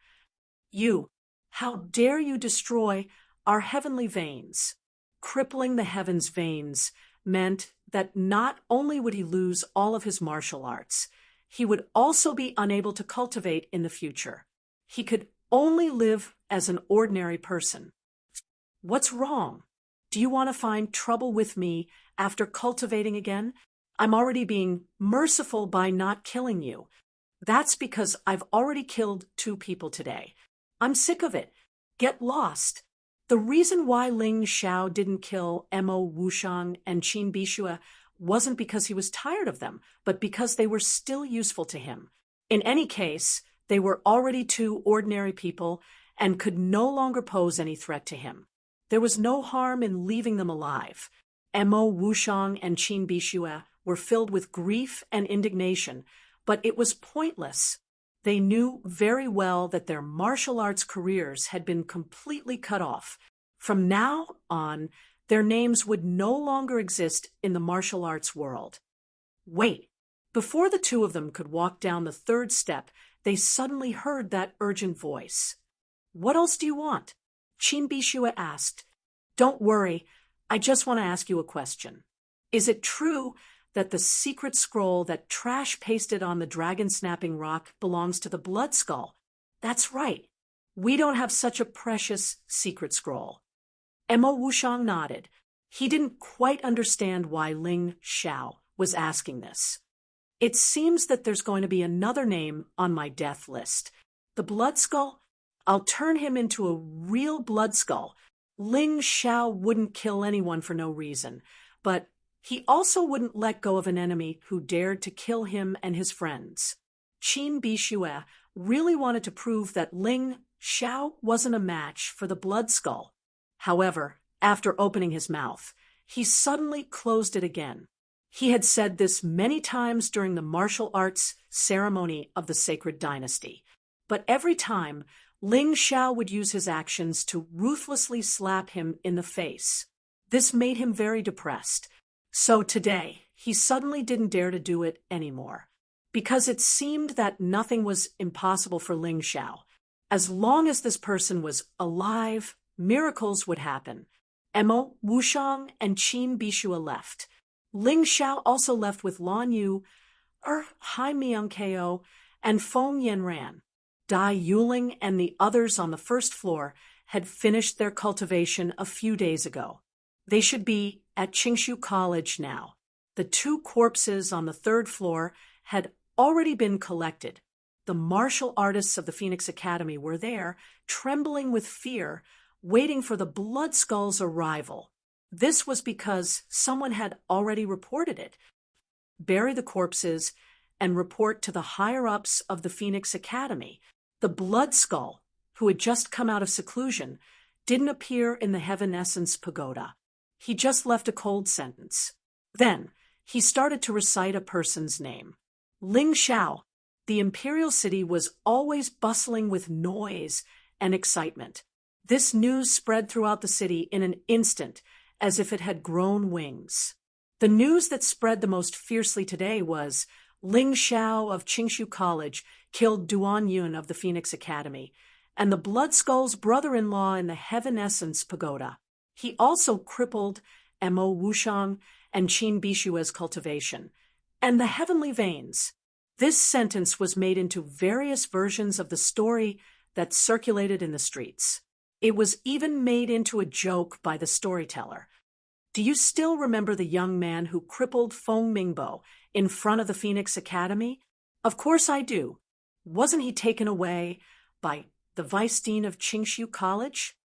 You, how dare you destroy our heavenly veins? Crippling the heavens' veins meant that not only would he lose all of his martial arts, he would also be unable to cultivate in the future. He could only live as an ordinary person. What's wrong? Do you want to find trouble with me after cultivating again? I'm already being merciful by not killing you. That's because I've already killed 2 people today. I'm sick of it. Get lost. The reason why Ling Xiao didn't kill Mo Wushang and Qin Bishue wasn't because he was tired of them, but because they were still useful to him. In any case, they were already 2 ordinary people and could no longer pose any threat to him. There was no harm in leaving them alive. Mo Wushang and Qin Bishue were filled with grief and indignation, but it was pointless. They knew very well that their martial arts careers had been completely cut off. From now on, their names would no longer exist in the martial arts world. Wait! Before the 2 of them could walk down the 3rd step, they suddenly heard that urgent voice. What else do you want? Qin Bishue asked. Don't worry, I just want to ask you a question. Is it true that the secret scroll that Trash pasted on the dragon-snapping rock belongs to the Blood Skull? That's right. We don't have such a precious secret scroll. Mo Wushang nodded. He didn't quite understand why Ling Xiao was asking this. It seems that there's going to be another name on my death list. The Blood Skull? I'll turn him into a real Blood Skull. Ling Xiao wouldn't kill anyone for no reason, but he also wouldn't let go of an enemy who dared to kill him and his friends. Qin Bishue really wanted to prove that Ling Xiao wasn't a match for the Blood Skull. However, after opening his mouth, he suddenly closed it again. He had said this many times during the martial arts ceremony of the Sacred Dynasty, but every time, Ling Xiao would use his actions to ruthlessly slap him in the face. This made him very depressed. So today, he suddenly didn't dare to do it anymore, because it seemed that nothing was impossible for Ling Xiao. As long as this person was alive, miracles would happen. Mo Wushang and Qin Bishue left. Ling Xiao also left with Lan Yu, Hai Miang-Ko, and Feng Yanran. Dai Yuling and the others on the 1st floor had finished their cultivation a few days ago. They should be at Qingshu College now. The 2 corpses on the 3rd floor had already been collected. The martial artists of the Phoenix Academy were there, trembling with fear, waiting for the Blood Skull's arrival. This was because someone had already reported it. Bury the corpses and report to the higher-ups of the Phoenix Academy. The Blood Skull, who had just come out of seclusion, didn't appear in the Heaven Essence Pagoda. He just left a cold sentence. Then, he started to recite a person's name. Ling Xiao. The imperial city was always bustling with noise and excitement. This news spread throughout the city in an instant, as if it had grown wings. The news that spread the most fiercely today was Ling Xiao of Qingshu College killed Duan Yun of the Phoenix Academy, and the Blood Skull's brother-in-law in the Heaven Essence Pagoda. He also crippled Mo Wushang and Qin Bishue's cultivation, and the Heavenly Veins. This sentence was made into various versions of the story that circulated in the streets. It was even made into a joke by the storyteller. Do you still remember the young man who crippled Feng Mingbo in front of the Phoenix Academy? Of course I do. Wasn't he taken away by the vice dean of Qingshu College?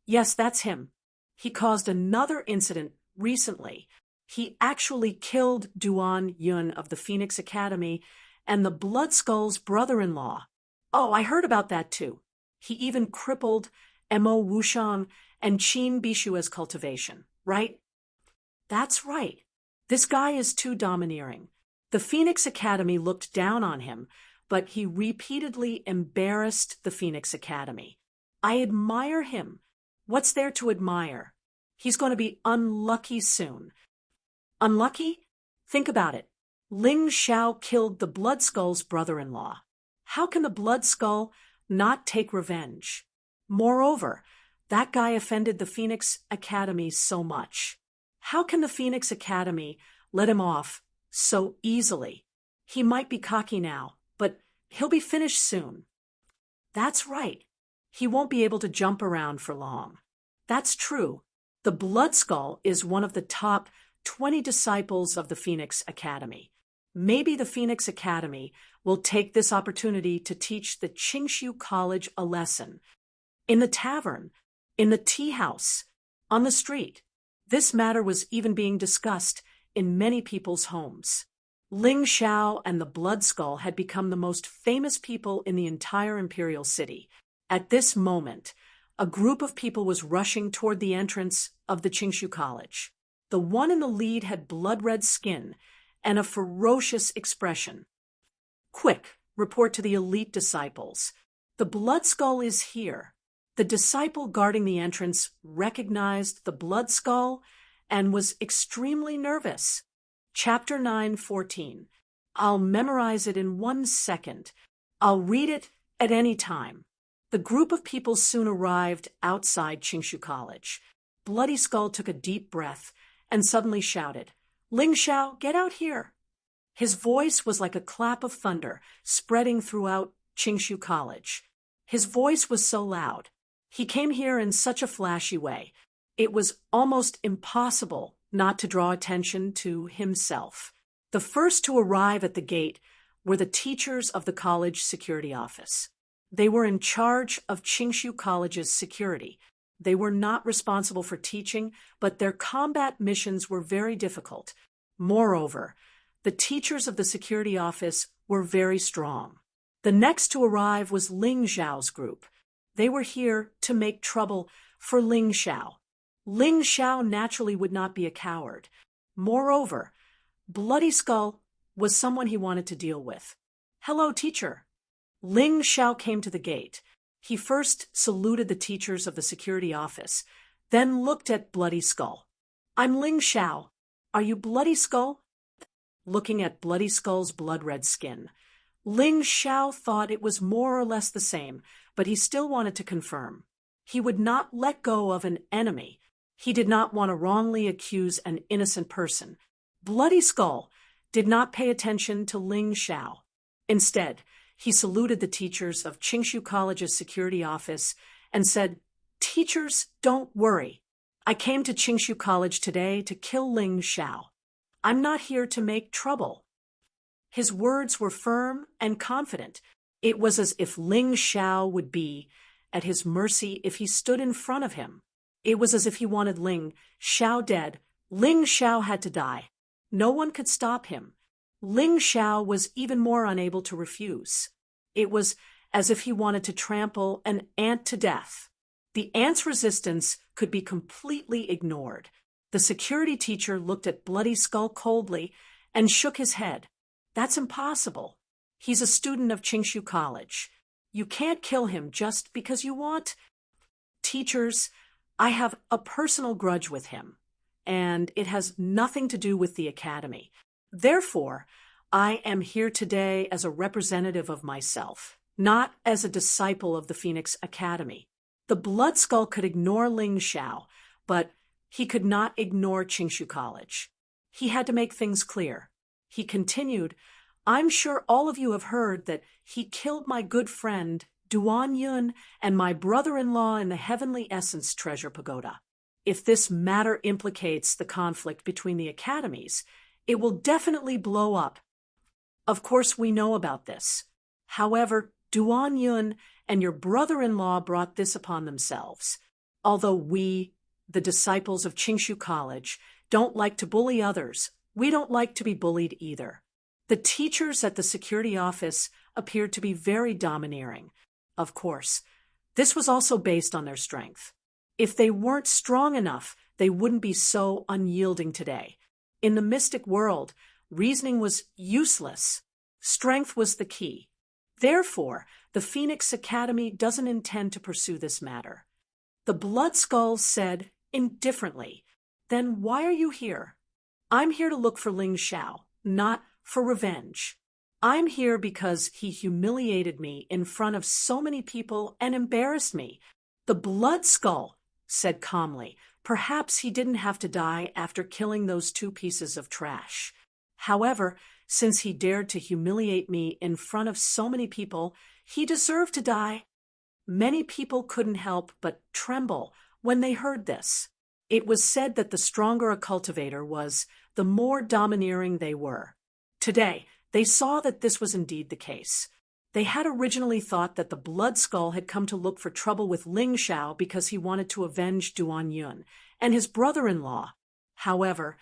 Yes, that's him. He caused another incident recently. He actually killed Duan Yun of the Phoenix Academy and the Blood Skull's brother-in-law. Oh, I heard about that too. He even crippled Mo Wushang and Qin Bishue's cultivation, right? That's right. This guy is too domineering. The Phoenix Academy looked down on him, but he repeatedly embarrassed the Phoenix Academy. I admire him. What's there to admire? He's going to be unlucky soon. Unlucky? Think about it. Ling Xiao killed the Blood Skull's brother-in-law. How can the Blood Skull not take revenge? Moreover, that guy offended the Phoenix Academy so much. How can the Phoenix Academy let him off so easily? He might be cocky now, but he'll be finished soon. That's right. He won't be able to jump around for long. That's true. The Blood Skull is one of the top 20 disciples of the Phoenix Academy. Maybe the Phoenix Academy will take this opportunity to teach the Qingshu College a lesson. In the tavern, in the tea house, on the street, this matter was even being discussed in many people's homes. Ling Xiao and the Blood Skull had become the most famous people in the entire imperial city. At this moment, a group of people was rushing toward the entrance of the Qingshu College. The one in the lead had blood-red skin and a ferocious expression. "Quick, report to the elite disciples. The Blood Skull is here." The disciple guarding the entrance recognized the Blood Skull and was extremely nervous. Chapter 9:14. I'll memorize it in 1 second. I'll read it at any time. The group of people soon arrived outside Qingshu College. Bloody Skull took a deep breath and suddenly shouted, "Ling Xiao, get out here!" His voice was like a clap of thunder spreading throughout Qingshu College. His voice was so loud. He came here in such a flashy way. It was almost impossible not to draw attention to himself. The first to arrive at the gate were the teachers of the college security office. They were in charge of Qingshu College's security. They were not responsible for teaching, but their combat missions were very difficult. Moreover, the teachers of the security office were very strong. The next to arrive was Ling Xiao's group. They were here to make trouble for Ling Xiao. Ling Xiao naturally would not be a coward. Moreover, Bloody Skull was someone he wanted to deal with. "Hello, teacher." Ling Xiao came to the gate. He first saluted the teachers of the security office, then looked at Bloody Skull. "I'm Ling Xiao. Are you Bloody Skull?" Looking at Bloody Skull's blood-red skin, Ling Xiao thought it was more or less the same, but he still wanted to confirm. He would not let go of an enemy. He did not want to wrongly accuse an innocent person. Bloody Skull did not pay attention to Ling Xiao. Instead, he saluted the teachers of Qingshu College's security office and said, "Teachers, don't worry. I came to Qingshu College today to kill Ling Xiao. I'm not here to make trouble." His words were firm and confident. It was as if Ling Xiao would be at his mercy if he stood in front of him. It was as if he wanted Ling Xiao dead. Ling Xiao had to die. No one could stop him. Ling Xiao was even more unable to refuse. It was as if he wanted to trample an ant to death. The ant's resistance could be completely ignored. The security teacher looked at Bloody Skull coldly and shook his head. "That's impossible. He's a student of Qingshu College. You can't kill him just because you want." "Teachers, I have a personal grudge with him, and it has nothing to do with the academy. Therefore, I am here today as a representative of myself, not as a disciple of the Phoenix Academy." The Blood Skull could ignore Ling Xiao, but he could not ignore Qingshu College. He had to make things clear. He continued, "I'm sure all of you have heard that he killed my good friend Duan Yun and my brother-in-law in the Heavenly Essence Treasure Pagoda. If this matter implicates the conflict between the academies, it will definitely blow up. Of course, we know about this. However, Duan Yun and your brother-in-law brought this upon themselves. Although we, the disciples of Qingshu College, don't like to bully others, we don't like to be bullied either." The teachers at the security office appeared to be very domineering. Of course, this was also based on their strength. If they weren't strong enough, they wouldn't be so unyielding today. In the mystic world, reasoning was useless. Strength was the key. Therefore, the Phoenix Academy doesn't intend to pursue this matter. The Blood Skull said indifferently, "Then why are you here?" "I'm here to look for Ling Xiao, not for revenge. I'm here because he humiliated me in front of so many people and embarrassed me." The Blood Skull said calmly, "Perhaps he didn't have to die after killing those 2 pieces of trash. However, since he dared to humiliate me in front of so many people, he deserved to die." Many people couldn't help but tremble when they heard this. It was said that the stronger a cultivator was, the more domineering they were. Today, they saw that this was indeed the case. They had originally thought that the Blood Skull had come to look for trouble with Ling Xiao because he wanted to avenge Duan Yun and his brother-in-law. However,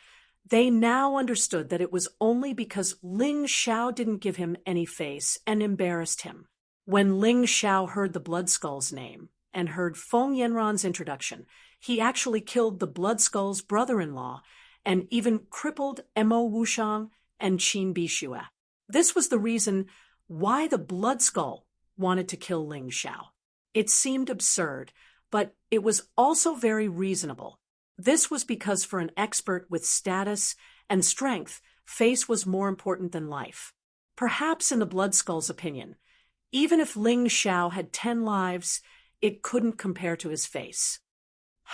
they now understood that it was only because Ling Xiao didn't give him any face and embarrassed him. When Ling Xiao heard the Blood Skull's name and heard Feng Yanran's introduction, he actually killed the Blood Skull's brother-in-law and even crippled Mo Wushang and Qin Bixue. This was the reason why the Blood Skull wanted to kill Ling Xiao. It seemed absurd, but it was also very reasonable. This was because for an expert with status and strength, face was more important than life. Perhaps in the Blood Skull's opinion, even if Ling Xiao had 10 lives, it couldn't compare to his face.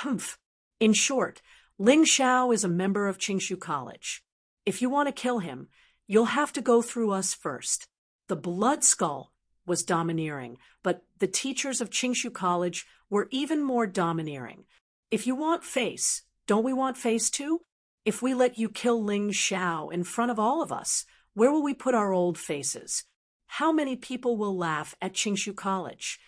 Humph. In short, Ling Xiao is a member of Qingshu College. If you want to kill him, you'll have to go through us first. The Blood Skull was domineering, but the teachers of Qingshu College were even more domineering. If you want face, don't we want face too? If we let you kill Ling Xiao in front of all of us, where will we put our old faces? How many people will laugh at Qingshu College?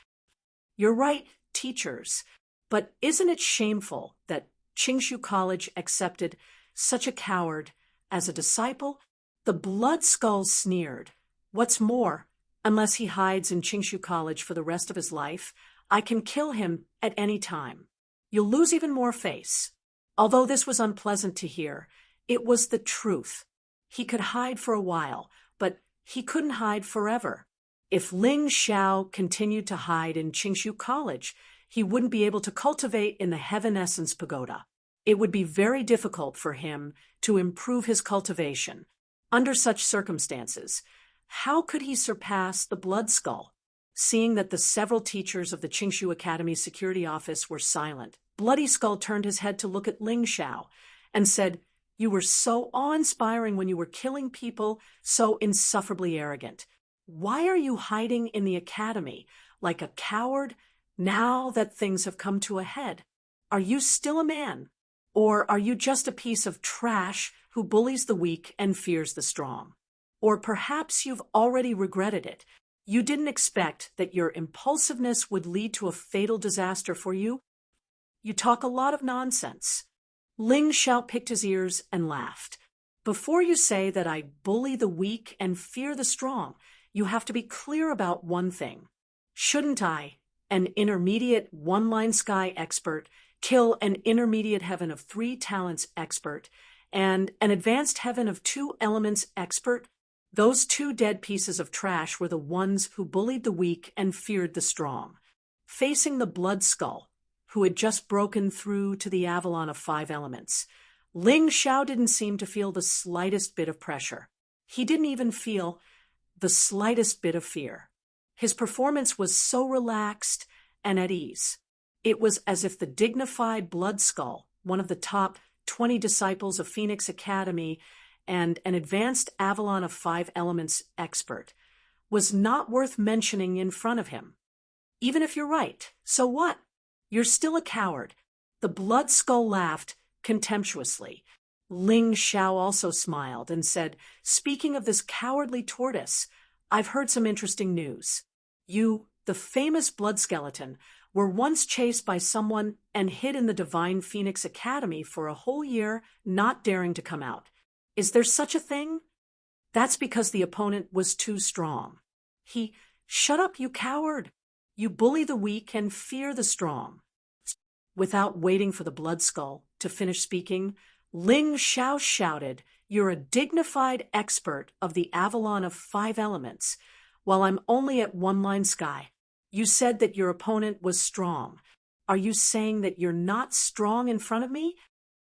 You're right, teachers, but isn't it shameful that Qingshu College accepted such a coward as a disciple? The Blood Skull sneered. What's more, unless he hides in Qingshu College for the rest of his life, I can kill him at any time. You'll lose even more face. Although this was unpleasant to hear, it was the truth. He could hide for a while, but he couldn't hide forever. If Ling Xiao continued to hide in Qingshu College, he wouldn't be able to cultivate in the Heaven Essence Pagoda. It would be very difficult for him to improve his cultivation. Under such circumstances, how could he surpass the Blood Skull? Seeing that the several teachers of the Qingshu Academy security office were silent, Bloody Skull turned his head to look at Ling Xiao and said, "You were so awe-inspiring when you were killing people, so insufferably arrogant. Why are you hiding in the academy like a coward now that things have come to a head? Are you still a man? Or are you just a piece of trash who bullies the weak and fears the strong? Or perhaps you've already regretted it. You didn't expect that your impulsiveness would lead to a fatal disaster for you? You talk a lot of nonsense." Ling Xiao picked his ears and laughed. "Before you say that I bully the weak and fear the strong, you have to be clear about one thing. Shouldn't I, an intermediate one-line sky expert, kill an intermediate heaven of 3 talents expert and an advanced heaven of 2 elements expert? Those 2 dead pieces of trash were the ones who bullied the weak and feared the strong." Facing the Blood Skull, who had just broken through to the Avalon of 5 elements, Ling Xiao didn't seem to feel the slightest bit of pressure. He didn't even feel the slightest bit of fear. His performance was so relaxed and at ease. It was as if the dignified Blood Skull, one of the top 20 disciples of Phoenix Academy and an advanced Avalon of 5 elements expert, was not worth mentioning in front of him. Even if you're right, so what? You're still a coward. The Blood Skull laughed contemptuously. Ling Xiao also smiled and said, "Speaking of this cowardly tortoise, I've heard some interesting news. You, the famous blood skeleton, were once chased by someone and hid in the Divine Phoenix Academy for a whole year, not daring to come out. Is there such a thing?" "That's because the opponent was too strong." "Shut up, you coward! You bully the weak and fear the strong." Without waiting for the Blood Skull to finish speaking, Ling Xiao shouted, "You're a dignified expert of the Avalon of 5 elements, while I'm only at one-line sky. You said that your opponent was strong. Are you saying that you're not strong in front of me?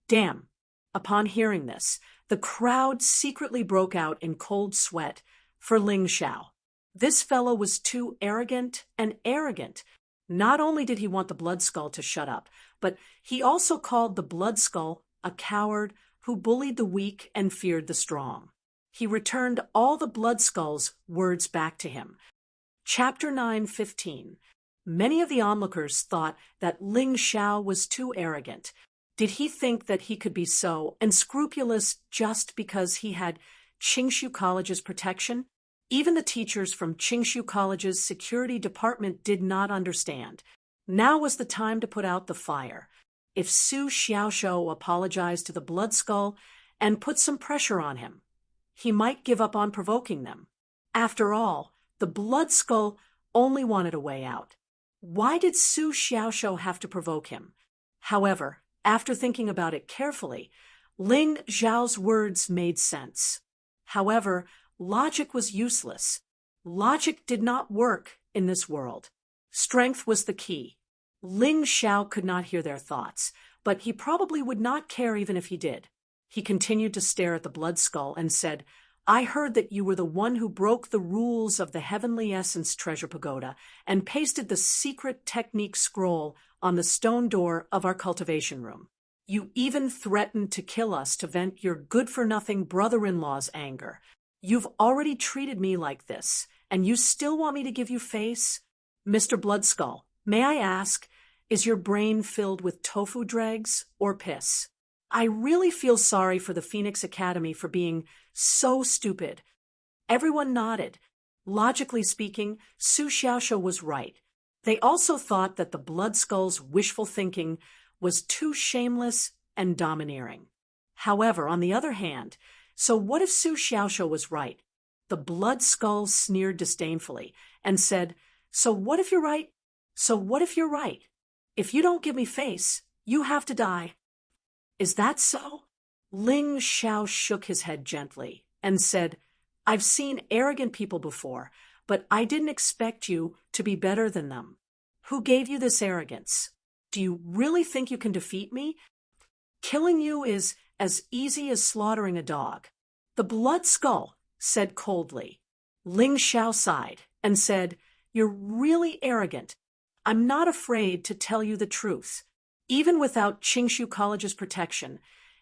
Damn." Upon hearing this, the crowd secretly broke out in cold sweat for Ling Xiao. This fellow was too arrogant and arrogant. Not only did he want the Blood Skull to shut up, but he also called the Blood Skull a coward who bullied the weak and feared the strong. He returned all the Blood Skull's words back to him. Chapter 9:15. Many of the onlookers thought that Ling Xiao was too arrogant. Did he think that he could be so unscrupulous just because he had Qingshu College's protection? Even the teachers from Qingshu College's security department did not understand. Now was the time to put out the fire. If Su Xiaoshou apologized to the Blood Skull and put some pressure on him, he might give up on provoking them. After all, the Blood Skull only wanted a way out. Why did Su Xiaoshou have to provoke him? However, after thinking about it carefully, Ling Zhao's words made sense. However, logic was useless. Logic did not work in this world. Strength was the key. Ling Xiao could not hear their thoughts, but he probably would not care even if he did. He continued to stare at the Blood Skull and said, I heard that you were the one who broke the rules of the Heavenly Essence Treasure Pagoda and pasted the secret technique scroll on the stone door of our cultivation room. You even threatened to kill us to vent your good-for-nothing brother-in-law's anger. You've already treated me like this, and you still want me to give you face? Mr. Blood Skull, may I ask, is your brain filled with tofu dregs or piss? I really feel sorry for the Phoenix Academy for being so stupid. Everyone nodded. Logically speaking, Su Xiaoshou was right. They also thought that the Blood Skull's wishful thinking was too shameless and domineering. However, on the other hand, so what if Su Xiaoshou was right? The Blood Skull sneered disdainfully and said, So what if you're right? So what if you're right? If you don't give me face, you have to die. Is that so? Ling Xiao shook his head gently and said, I've seen arrogant people before, but I didn't expect you to be better than them. Who gave you this arrogance? Do you really think you can defeat me? Killing you is as easy as slaughtering a dog. The Blood Skull said coldly. Ling Xiao sighed and said, You're really arrogant. I'm not afraid to tell you the truth. Even without Qingshu College's protection,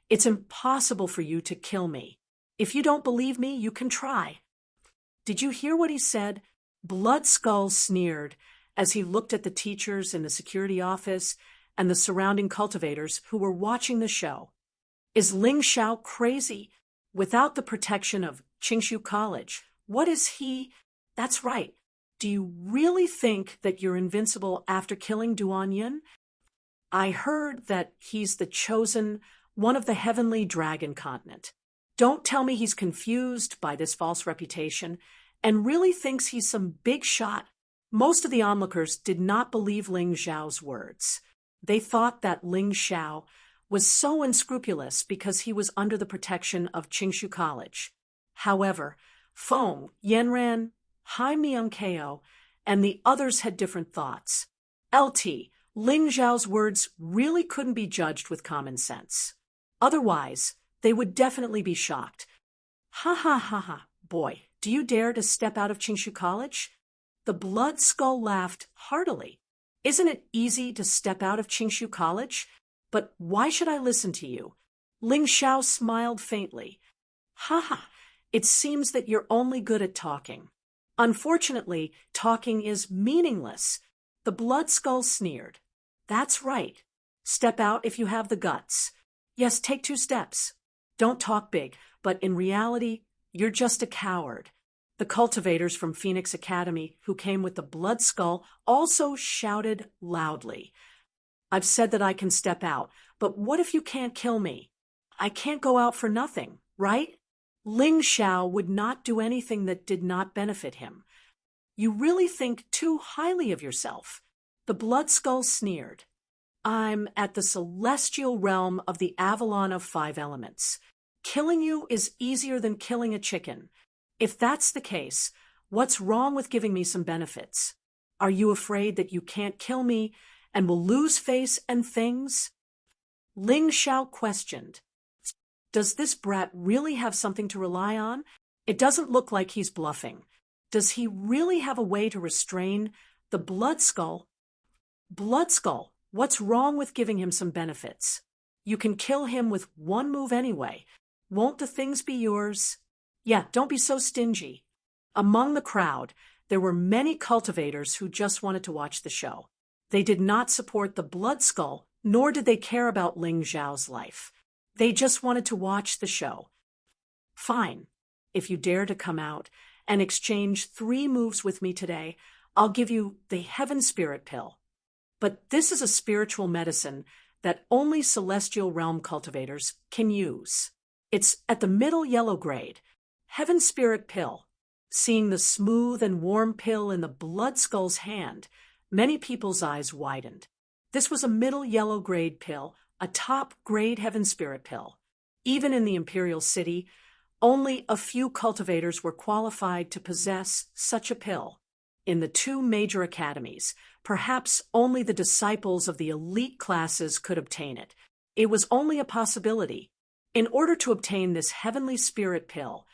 it's impossible for you to kill me. If you don't believe me, you can try. Did you hear what he said? Blood Skull sneered as he looked at the teachers in the security office and the surrounding cultivators who were watching the show. Is Ling Xiao crazy? Without the protection of Qingshu College, what is he? That's right. Do you really think that you're invincible after killing Duan Yin? I heard that he's the chosen one of the heavenly dragon continent. Don't tell me he's confused by this false reputation and really thinks he's some big shot. Most of the onlookers did not believe Ling Zhao's words. They thought that Ling Xiao was so unscrupulous because he was under the protection of Qingshu College. However, Feng, Yanran, Hai Myung-keo, and the others had different thoughts. LT, Ling Zhao's words really couldn't be judged with common sense. Otherwise, they would definitely be shocked. Ha ha ha ha, boy, do you dare to step out of Qingshu College? The Blood Skull laughed heartily. Isn't it easy to step out of Qingshu College? But why should I listen to you? Ling Xiao smiled faintly. Ha ha, it seems that you're only good at talking. Unfortunately, talking is meaningless. The Blood Skull sneered. That's right. Step out if you have the guts. Yes, take 2 steps. Don't talk big, but in reality, you're just a coward. The cultivators from Phoenix Academy who came with the Blood Skull also shouted loudly. I've said that I can step out, but what if you can't kill me? I can't go out for nothing, right? Ling Xiao would not do anything that did not benefit him. You really think too highly of yourself. The Blood Skull sneered. I'm at the celestial realm of the Avalon of 5 elements. Killing you is easier than killing a chicken. If that's the case, what's wrong with giving me some benefits? Are you afraid that you can't kill me and will lose face and things? Ling Xiao questioned. Does this brat really have something to rely on? It doesn't look like he's bluffing. Does he really have a way to restrain the Blood Skull? Blood Skull, what's wrong with giving him some benefits? You can kill him with 1 move anyway. Won't the things be yours? Yeah, don't be so stingy. Among the crowd, there were many cultivators who just wanted to watch the show. They did not support the Blood Skull Nor did they care about Ling Xiao's life. They just wanted to watch the show. Fine. If you dare to come out and exchange 3 moves with me today, I'll give you the Heaven Spirit Pill. But this is a spiritual medicine that only celestial realm cultivators can use. It's at the middle yellow grade. Heaven Spirit Pill. Seeing the smooth and warm pill in the Blood Skull's hand, many people's eyes widened. This was a middle yellow grade pill, a top grade Heaven Spirit Pill. Even in the Imperial City, only a few cultivators were qualified to possess such a pill. In the 2 major academies, perhaps only the disciples of the elite classes could obtain it. It was only a possibility. In order to obtain this heavenly spirit pill,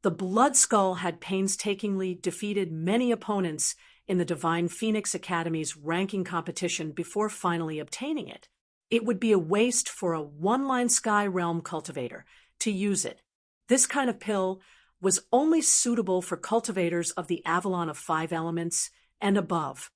the Blood Skull had painstakingly defeated many opponents in the Divine Phoenix Academy's ranking competition before finally obtaining it. It would be a waste for a one-line sky realm cultivator to use it. This kind of pill was only suitable for cultivators of the Avalon of 5 elements and above.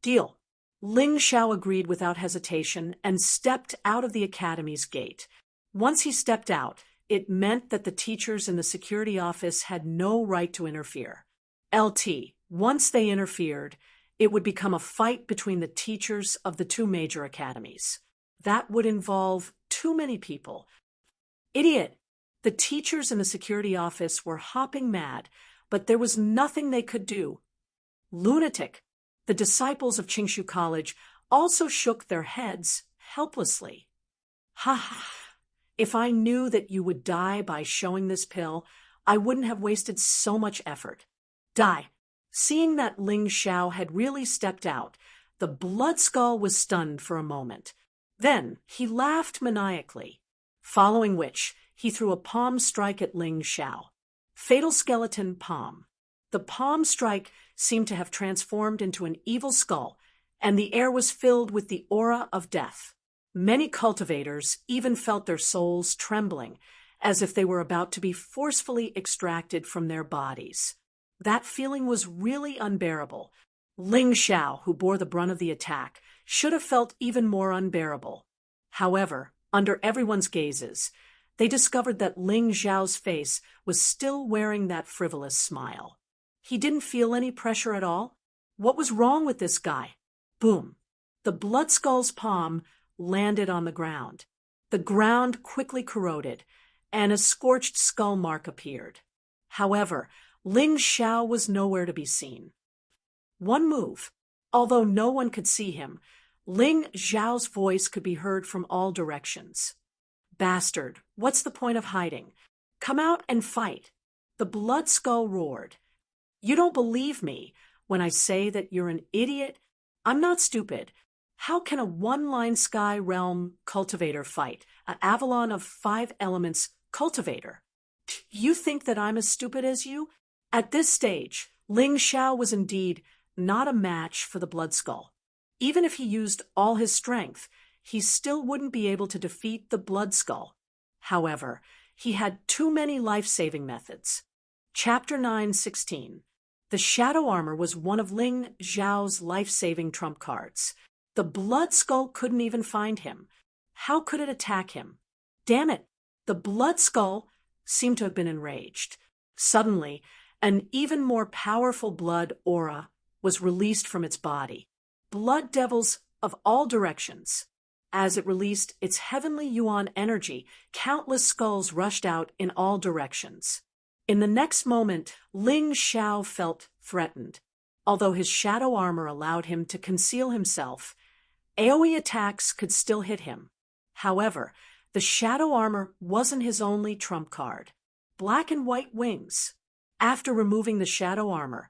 Deal. Ling Xiao agreed without hesitation and stepped out of the academy's gate. Once he stepped out, it meant that the teachers in the security office had no right to interfere. Once they interfered, it would become a fight between the teachers of the 2 major academies. That would involve too many people. Idiot! The teachers in the security office were hopping mad, but there was nothing they could do. Lunatic! The disciples of Qingshu College also shook their heads helplessly. Ha ha! If I knew that you would die by showing this pill, I wouldn't have wasted so much effort. Die! Seeing that Ling Xiao had really stepped out, the Blood Skull was stunned for a moment. Then he laughed maniacally, following which he threw a palm strike at Ling Xiao. Fatal Skeleton Palm. The palm strike seemed to have transformed into an evil skull, and the air was filled with the aura of death. Many cultivators even felt their souls trembling, as if they were about to be forcefully extracted from their bodies. That feeling was really unbearable. Ling Xiao, who bore the brunt of the attack, should have felt even more unbearable. However, under everyone's gazes, they discovered that Ling Xiao's face was still wearing that frivolous smile. He didn't feel any pressure at all. What was wrong with this guy? Boom! The Blood Skull's palm landed on the ground. The ground quickly corroded, and a scorched skull mark appeared. However, Ling Xiao was nowhere to be seen. One move. Although no one could see him, Ling Xiao's voice could be heard from all directions. Bastard, what's the point of hiding? Come out and fight. The Blood Skull roared. You don't believe me when I say that you're an idiot? I'm not stupid. How can a one-line sky realm cultivator fight an Avalon of 5 elements cultivator? You think that I'm as stupid as you? At this stage, Ling Xiao was indeed not a match for the Blood Skull. Even if he used all his strength, he still wouldn't be able to defeat the Blood Skull. However, he had too many life-saving methods. Chapter 9:16. The Shadow Armor was one of Ling Xiao's life-saving trump cards. The Blood Skull couldn't even find him. How could it attack him? Damn it! The Blood Skull seemed to have been enraged. Suddenly, an even more powerful blood aura was released from its body. Blood devils of all directions. As it released its heavenly yuan energy, countless skulls rushed out in all directions. In the next moment, Ling Xiao felt threatened. Although his shadow armor allowed him to conceal himself, AoE attacks could still hit him. However, the shadow armor wasn't his only trump card. Black and white wings. After removing the shadow armor,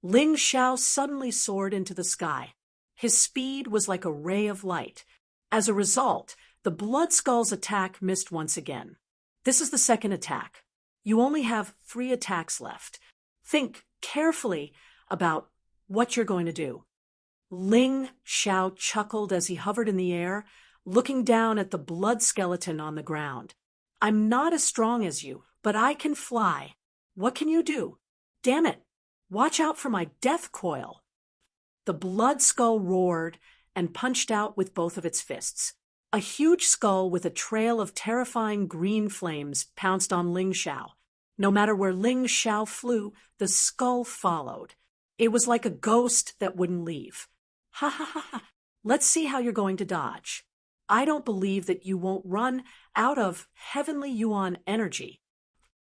Ling Xiao suddenly soared into the sky. His speed was like a ray of light. As a result, the Blood Skull's attack missed once again. This is the second attack. You only have 3 attacks left. Think carefully about what you're going to do. Ling Xiao chuckled as he hovered in the air, looking down at the blood skeleton on the ground. I'm not as strong as you, but I can fly. What can you do? Damn it! Watch out for my death coil. The Blood Skull roared and punched out with both of its fists. A huge skull with a trail of terrifying green flames pounced on Ling Xiao. No matter where Ling Xiao flew, the skull followed. It was like a ghost that wouldn't leave. Ha ha ha ha. Let's see how you're going to dodge. I don't believe that you won't run out of heavenly yuan energy.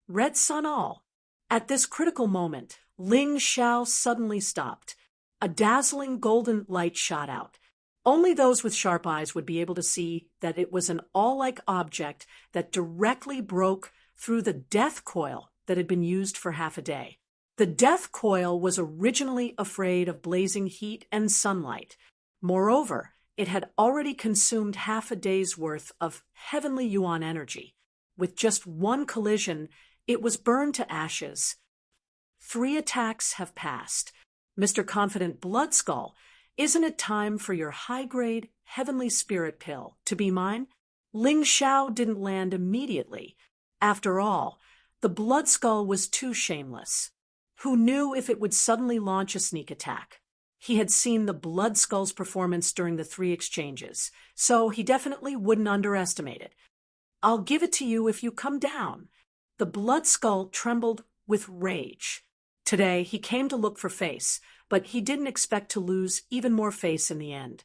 Red Sun all. At this critical moment, Ling Xiao suddenly stopped. A dazzling golden light shot out. Only those with sharp eyes would be able to see that it was an all-like object that directly broke through the death coil that had been used for half a day. The death coil was originally afraid of blazing heat and sunlight. Moreover, it had already consumed half a day's worth of heavenly yuan energy. With just one collision, it was burned to ashes. 3 attacks have passed. Mr. Confident Bloodskull, isn't it time for your high-grade heavenly spirit pill to be mine? Ling Xiao didn't land immediately. After all, the Bloodskull was too shameless. Who knew if it would suddenly launch a sneak attack? He had seen the Bloodskull's performance during the 3 exchanges, so he definitely wouldn't underestimate it. I'll give it to you if you come down. The Bloodskull trembled with rage. Today, he came to look for face, but he didn't expect to lose even more face in the end.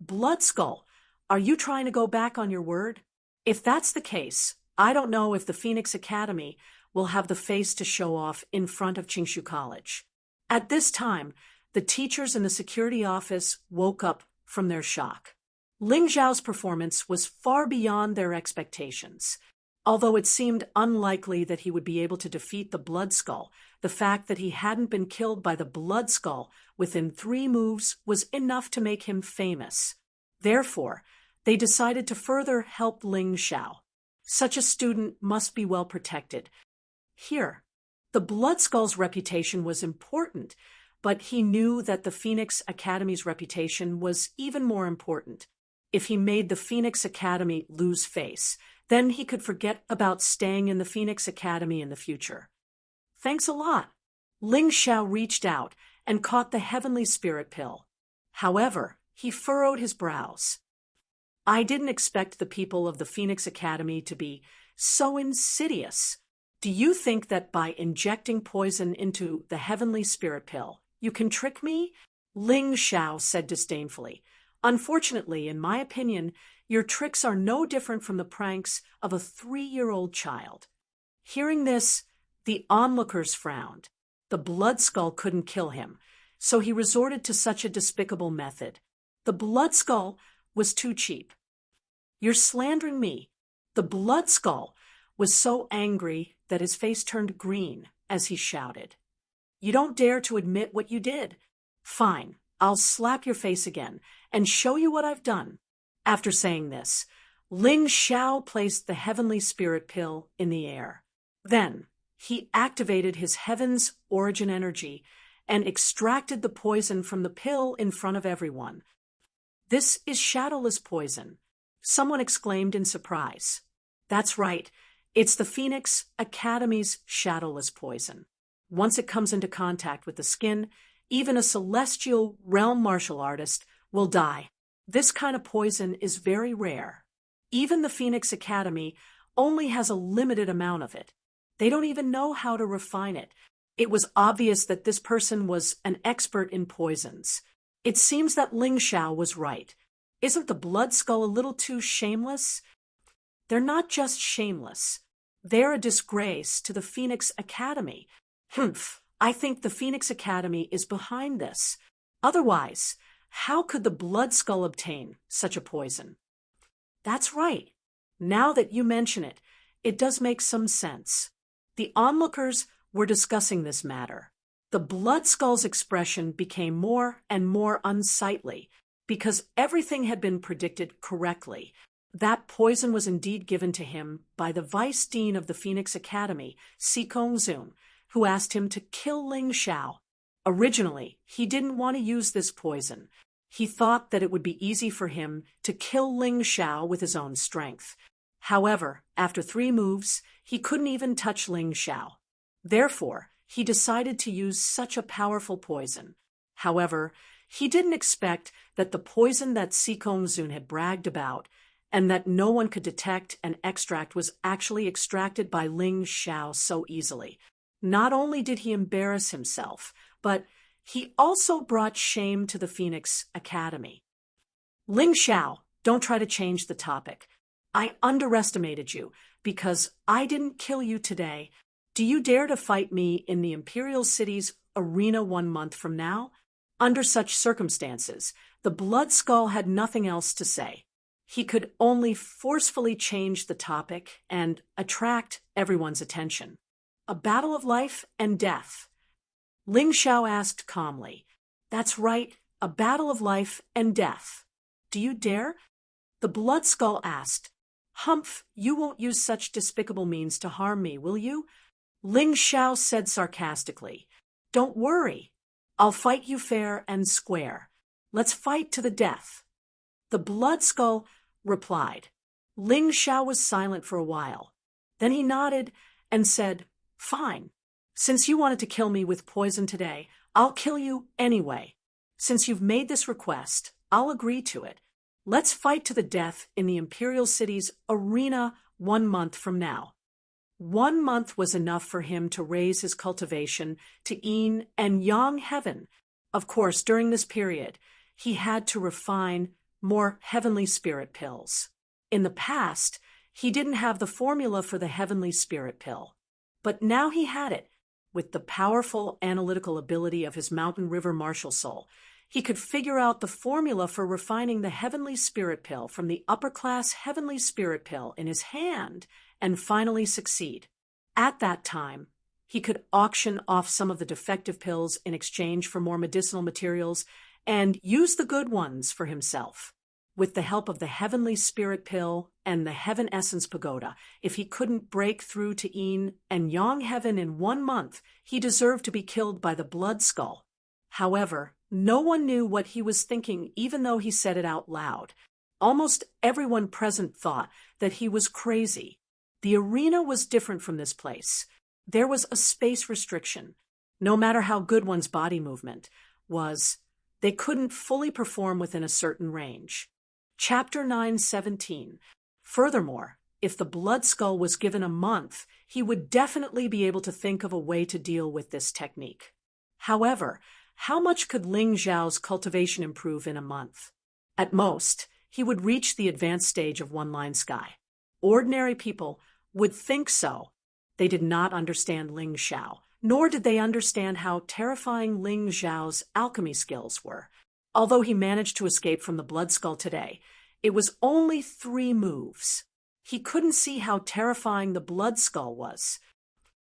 Bloodskull, are you trying to go back on your word? If that's the case, I don't know if the Phoenix Academy will have the face to show off in front of Qingshu College. At this time, the teachers in the security office woke up from their shock. Ling Xiao's performance was far beyond their expectations. Although it seemed unlikely that he would be able to defeat the Bloodskull, the fact that he hadn't been killed by the Bloodskull within 3 moves was enough to make him famous. Therefore, they decided to further help Ling Xiao. Such a student must be well protected. Here, the Bloodskull's reputation was important, but he knew that the Phoenix Academy's reputation was even more important. If he made the Phoenix Academy lose face, then he could forget about staying in the Phoenix Academy in the future. Thanks a lot. Ling Xiao reached out and caught the heavenly spirit pill. However, he furrowed his brows. I didn't expect the people of the Phoenix Academy to be so insidious. Do you think that by injecting poison into the heavenly spirit pill, you can trick me? Ling Xiao said disdainfully. Unfortunately, in my opinion, your tricks are no different from the pranks of a 3-year-old child. Hearing this, the onlookers frowned. The Bloodskull couldn't kill him, so he resorted to such a despicable method. The Bloodskull was too cheap. You're slandering me. The Bloodskull was so angry that his face turned green as he shouted. You don't dare to admit what you did. Fine, I'll slap your face again and show you what I've done. After saying this, Ling Xiao placed the heavenly spirit pill in the air. Then, he activated his heaven's origin energy and extracted the poison from the pill in front of everyone. This is shadowless poison, someone exclaimed in surprise. That's right, it's the Phoenix Academy's shadowless poison. Once it comes into contact with the skin, even a celestial realm martial artist will die. This kind of poison is very rare. Even the Phoenix Academy only has a limited amount of it. They don't even know how to refine it. It was obvious that this person was an expert in poisons. It seems that Ling Xiao was right. Isn't the Bloodskull a little too shameless? They're not just shameless. They're a disgrace to the Phoenix Academy. I think the Phoenix Academy is behind this. Otherwise, how could the Bloodskull obtain such a poison? That's right. Now that you mention it, it does make some sense. The onlookers were discussing this matter. The Bloodskull's expression became more and more unsightly because everything had been predicted correctly. That poison was indeed given to him by the vice dean of the Phoenix Academy, Si Kongzun, who asked him to kill Ling Xiao. Originally, he didn't want to use this poison. He thought that it would be easy for him to kill Ling Xiao with his own strength. However, after 3 moves, he couldn't even touch Ling Xiao. Therefore, he decided to use such a powerful poison. However, He didn't expect that the poison that Sikong Zun had bragged about and that no one could detect and extract was actually extracted by Ling Xiao so easily. Not only did he embarrass himself, but he also brought shame to the Phoenix Academy. Ling Xiao, don't try to change the topic. I underestimated you because I didn't kill you today. Do you dare to fight me in the Imperial City's arena 1 month from now? Under such circumstances, the Blood Skull had nothing else to say. He could only forcefully change the topic and attract everyone's attention. A battle of life and death. Ling Xiao asked calmly, "That's right, a battle of life and death. Do you dare?" The Blood Skull asked, "Humph, you won't use such despicable means to harm me, will you?" Ling Xiao said sarcastically, "Don't worry. I'll fight you fair and square. Let's fight to the death." The Blood Skull replied. Ling Xiao was silent for a while. Then he nodded and said, "Fine. Since you wanted to kill me with poison today, I'll kill you anyway. Since you've made this request, I'll agree to it. Let's fight to the death in the Imperial City's arena 1 month from now." 1 month was enough for him to raise his cultivation to yin and yang heaven. Of course, during this period, he had to refine more heavenly spirit pills. In the past, he didn't have the formula for the heavenly spirit pill. But now he had it. With the powerful analytical ability of his Mountain River martial soul, he could figure out the formula for refining the heavenly spirit pill from the upper-class heavenly spirit pill in his hand and finally succeed. At that time, he could auction off some of the defective pills in exchange for more medicinal materials and use the good ones for himself. With the help of the heavenly spirit pill and the heaven essence pagoda, if he couldn't break through to yin and yang heaven in 1 month, he deserved to be killed by the Blood Skull. However, no one knew what he was thinking, even though he said it out loud. Almost everyone present thought that he was crazy. The arena was different from this place. There was a space restriction. No matter how good one's body movement was, they couldn't fully perform within a certain range. Chapter 9:17. Furthermore, if the Blood Skull was given a month, he would definitely be able to think of a way to deal with this technique. However, how much could Ling Xiao's cultivation improve in a month? At most, he would reach the advanced stage of one-line sky. Ordinary people would think so. They did not understand Ling Xiao, nor did they understand how terrifying Ling Xiao's alchemy skills were. Although he managed to escape from the Blood Skull today, it was only 3 moves. He couldn't see how terrifying the Blood Skull was.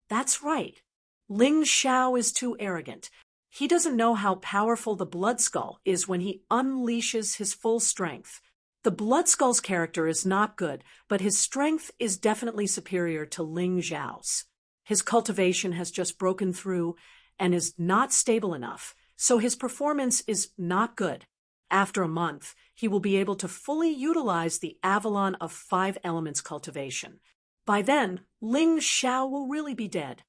That's right. Ling Xiao is too arrogant. He doesn't know how powerful the Blood Skull is when he unleashes his full strength. The Blood Skull's character is not good, but his strength is definitely superior to Ling Xiao's. His cultivation has just broken through and is not stable enough, so his performance is not good. After a month, he will be able to fully utilize the Avalon of 5 elements cultivation. By then, Ling Xiao will really be dead.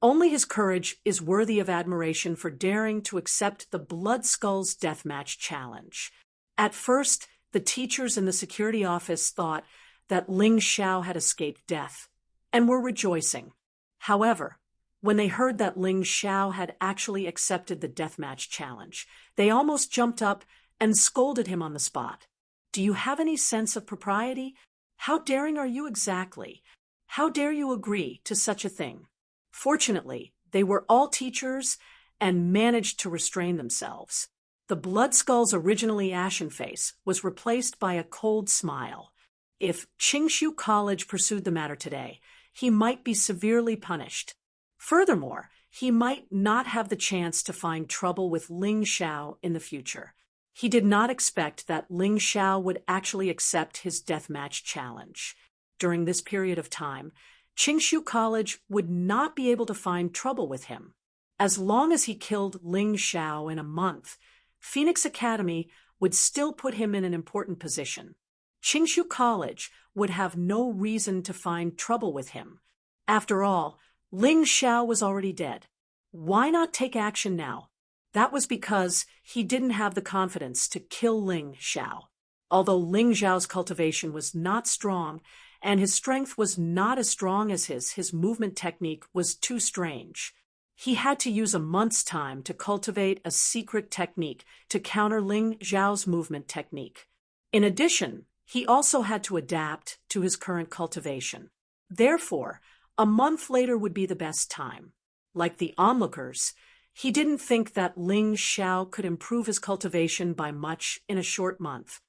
Only his courage is worthy of admiration for daring to accept the Blood Skull's deathmatch challenge. At first, the teachers in the security office thought that Ling Xiao had escaped death and were rejoicing. However, when they heard that Ling Xiao had actually accepted the deathmatch challenge, they almost jumped up and scolded him on the spot. "Do you have any sense of propriety? How daring are you exactly? How dare you agree to such a thing?" Fortunately, they were all teachers and managed to restrain themselves. The Blood Skull's originally ashen face was replaced by a cold smile. If Qingshu College pursued the matter today, he might be severely punished. Furthermore, he might not have the chance to find trouble with Ling Xiao in the future. He did not expect that Ling Xiao would actually accept his deathmatch challenge. During this period of time, Qingshu College would not be able to find trouble with him. As long as he killed Ling Xiao in a month, Phoenix Academy would still put him in an important position. Qingshu College would have no reason to find trouble with him. After all, Ling Xiao was already dead. Why not take action now? That was because he didn't have the confidence to kill Ling Xiao. Although Ling Xiao's cultivation was not strong, and his strength was not as strong as his movement technique was too strange. He had to use a month's time to cultivate a secret technique to counter Ling Xiao's movement technique. In addition, he also had to adapt to his current cultivation. Therefore, a month later would be the best time. Like the onlookers, he didn't think that Ling Xiao could improve his cultivation by much in a short month.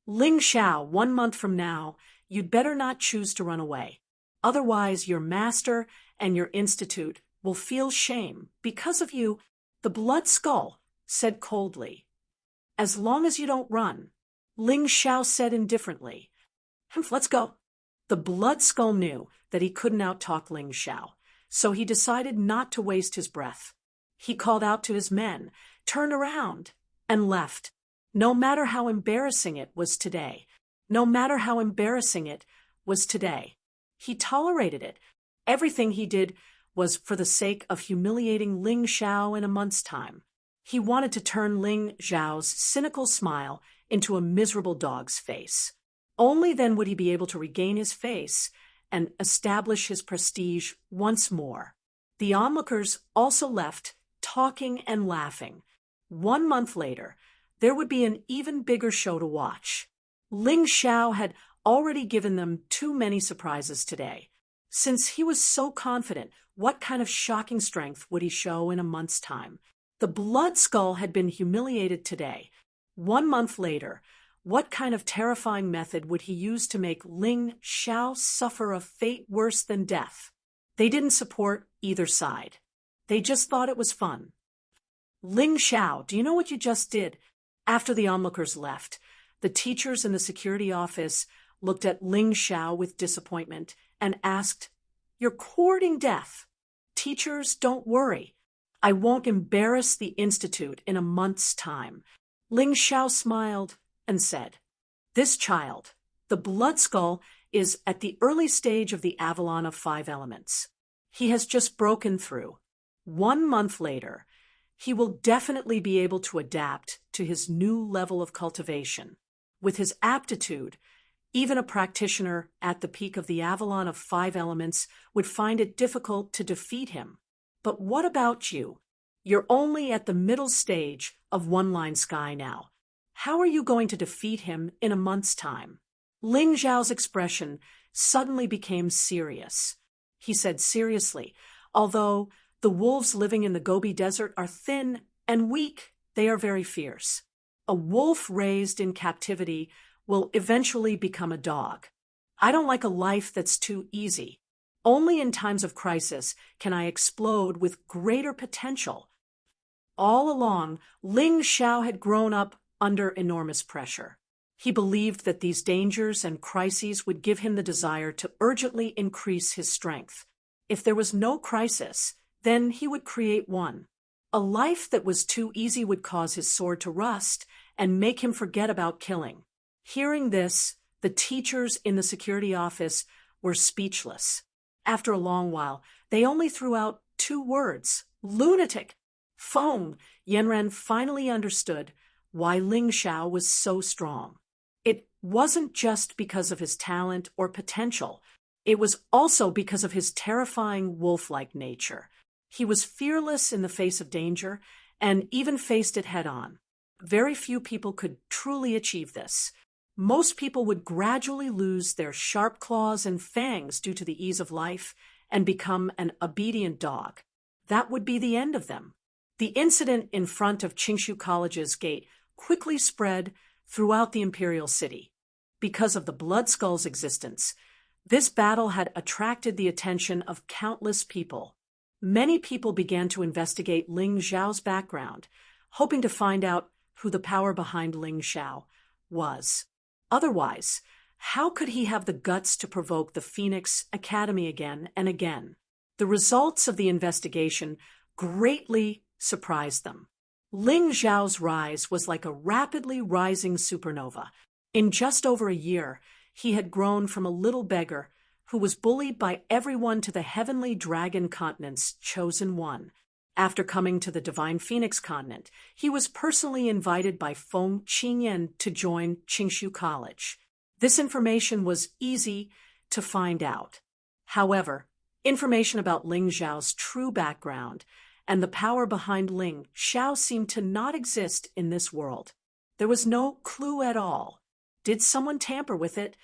Ling Xiao, 1 month from now, you'd better not choose to run away. Otherwise, your master and your institute will feel shame because of you, the Blood Skull said coldly. As long as you don't run, Ling Xiao said indifferently. Let's go. The Blood Skull knew that he couldn't outtalk Ling Xiao, so he decided not to waste his breath. He called out to his men, turned around, and left. No matter how embarrassing it was today. No matter how embarrassing it was today. He tolerated it. Everything he did was for the sake of humiliating Ling Xiao in a month's time. He wanted to turn Ling Xiao's cynical smile into a miserable dog's face. Only then would he be able to regain his face and establish his prestige once more. The onlookers also left, talking and laughing. 1 month later, there would be an even bigger show to watch. Ling Xiao had already given them too many surprises today. Since he was so confident, what kind of shocking strength would he show in a month's time? The Blood Skull had been humiliated today. 1 month later, what kind of terrifying method would he use to make Ling Xiao suffer a fate worse than death? They didn't support either side. They just thought it was fun. Ling Xiao, do you know what you just did? After the onlookers left, the teachers in the security office looked at Ling Xiao with disappointment and asked, "You're courting death." "Teachers, don't worry. I won't embarrass the institute in a month's time." Ling Xiao smiled and said, "This child, the Blood Skull, is at the early stage of the Avalon of 5 elements. He has just broken through. 1 month later, he will definitely be able to adapt to his new level of cultivation. With his aptitude, even a practitioner at the peak of the Avalon of 5 elements would find it difficult to defeat him. But what about you? You're only at the middle stage of One-Line Sky now. How are you going to defeat him in a month's time?" Ling Xiao's expression suddenly became serious. He said seriously, "Although the wolves living in the Gobi Desert are thin and weak, they are very fierce. A wolf raised in captivity will eventually become a dog. I don't like a life that's too easy. Only in times of crisis can I explode with greater potential." All along, Ling Xiao had grown up under enormous pressure. He believed that these dangers and crises would give him the desire to urgently increase his strength. If there was no crisis, then he would create one. A life that was too easy would cause his sword to rust and make him forget about killing. Hearing this, the teachers in the security office were speechless. After a long while, they only threw out 2 words: lunatic. Foam. Yanren finally understood why Ling Xiao was so strong. It wasn't just because of his talent or potential. It was also because of his terrifying wolf-like nature. He was fearless in the face of danger and even faced it head-on. Very few people could truly achieve this. Most people would gradually lose their sharp claws and fangs due to the ease of life and become an obedient dog. That would be the end of them. The incident in front of Qingshu College's gate quickly spread throughout the imperial city. Because of the Blood Skull's existence, this battle had attracted the attention of countless people. Many people began to investigate Ling Xiao's background, hoping to find out who the power behind Ling Xiao was. Otherwise, how could he have the guts to provoke the Phoenix Academy again and again? The results of the investigation greatly surprised them. Ling Xiao's rise was like a rapidly rising supernova. In just over a year, he had grown from a little beggar who was bullied by everyone to the heavenly dragon continent's chosen one. After coming to the Divine Phoenix continent, he was personally invited by Feng Qingyan to join Qingshu College. This information was easy to find out. However, information about Ling Xiao's true background and the power behind Ling Xiao seemed to not exist in this world. There was no clue at all. Did someone tamper with it,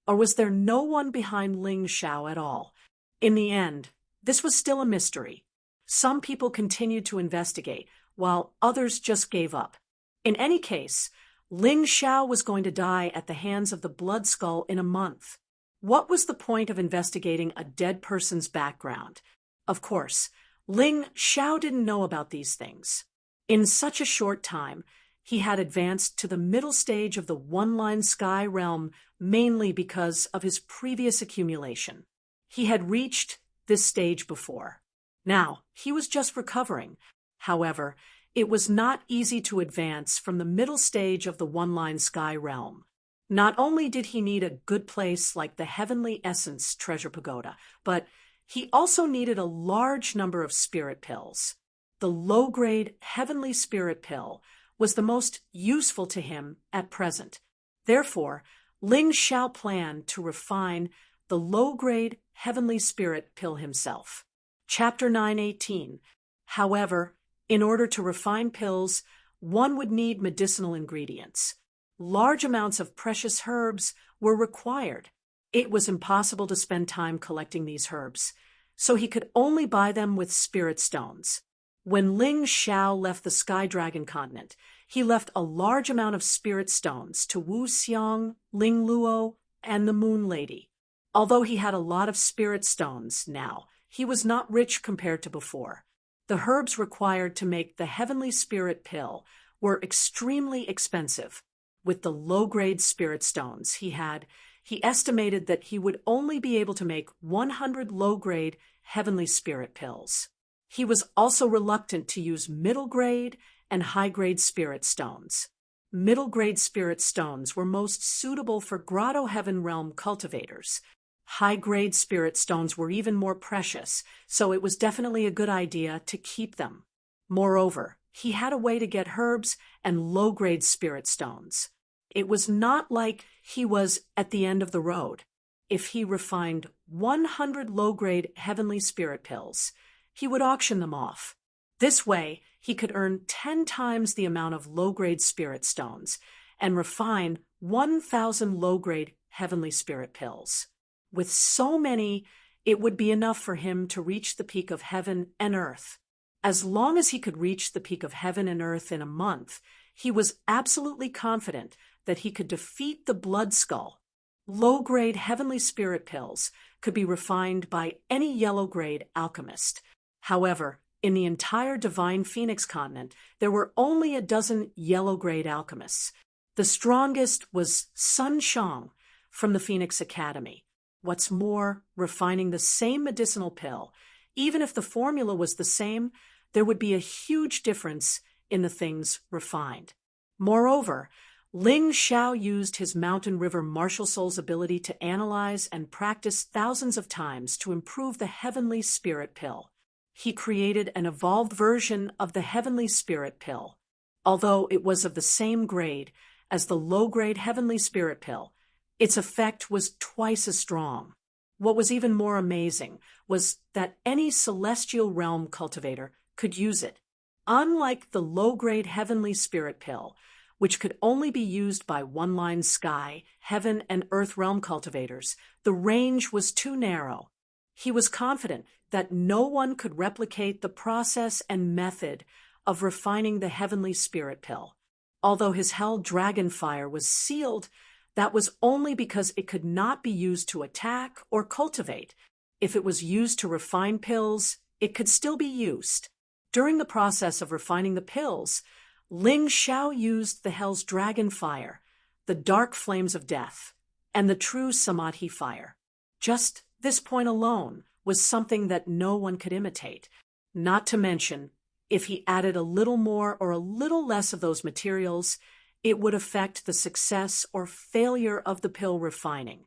or was there no one behind Ling Xiao at all? In the end, this was still a mystery. Some people continued to investigate, while others just gave up. In any case, Ling Xiao was going to die at the hands of the Blood Skull in a month. What was the point of investigating a dead person's background? Of course, Ling Xiao didn't know about these things. In such a short time, he had advanced to the middle stage of the one-line sky realm mainly because of his previous accumulation. He had reached this stage before. Now, he was just recovering. However, it was not easy to advance from the middle stage of the one-line sky realm. Not only did he need a good place like the Heavenly Essence Treasure Pagoda, but he also needed a large number of spirit pills. The low-grade Heavenly Spirit Pill was the most useful to him at present. Therefore, Ling Xiao planned to refine the low-grade Heavenly Spirit Pill himself. Chapter 9:18. However, in order to refine pills, one would need medicinal ingredients. Large amounts of precious herbs were required. It was impossible to spend time collecting these herbs, so he could only buy them with spirit stones. When Ling Xiao left the Sky Dragon continent, he left a large amount of spirit stones to Wu Xiang, Ling Luo, and the Moon Lady. Although he had a lot of spirit stones now, he was not rich compared to before. The herbs required to make the Heavenly Spirit Pill were extremely expensive. With the low-grade spirit stones he estimated that he would only be able to make 100 low-grade Heavenly Spirit Pills. He was also reluctant to use middle-grade and high-grade spirit stones. Middle-grade spirit stones were most suitable for Grotto Heaven Realm cultivators. High-grade spirit stones were even more precious, so it was definitely a good idea to keep them. Moreover, he had a way to get herbs and low-grade spirit stones. It was not like he was at the end of the road. If he refined 100 low-grade Heavenly Spirit Pills, he would auction them off. This way, he could earn 10 times the amount of low-grade spirit stones and refine 1,000 low-grade Heavenly Spirit Pills. With so many, it would be enough for him to reach the peak of heaven and earth. As long as he could reach the peak of heaven and earth in a month, he was absolutely confident that he could defeat the Blood Skull. Low-grade Heavenly Spirit Pills could be refined by any yellow-grade alchemist. However, in the entire Divine Phoenix continent, there were only a dozen yellow-grade alchemists. The strongest was Sun Shang from the Phoenix Academy. What's more, refining the same medicinal pill, even if the formula was the same, there would be a huge difference in the things refined. Moreover, Ling Xiao used his Mountain River Martial Soul's ability to analyze and practice thousands of times to improve the Heavenly Spirit Pill. He created an evolved version of the Heavenly Spirit Pill. Although it was of the same grade as the low-grade Heavenly Spirit Pill, its effect was twice as strong. What was even more amazing was that any celestial realm cultivator could use it. Unlike the low-grade Heavenly Spirit Pill, which could only be used by one-line sky, heaven, and earth realm cultivators, the range was too narrow. He was confident that no one could replicate the process and method of refining the Heavenly Spirit Pill. Although his Hell Dragon Fire was sealed, that was only because it could not be used to attack or cultivate. If it was used to refine pills, it could still be used. During the process of refining the pills, Ling Xiao used the Hell's Dragon Fire, the Dark Flames of Death, and the True Samadhi Fire. Just this point alone was something that no one could imitate. Not to mention, if he added a little more or a little less of those materials, it would affect the success or failure of the pill refining.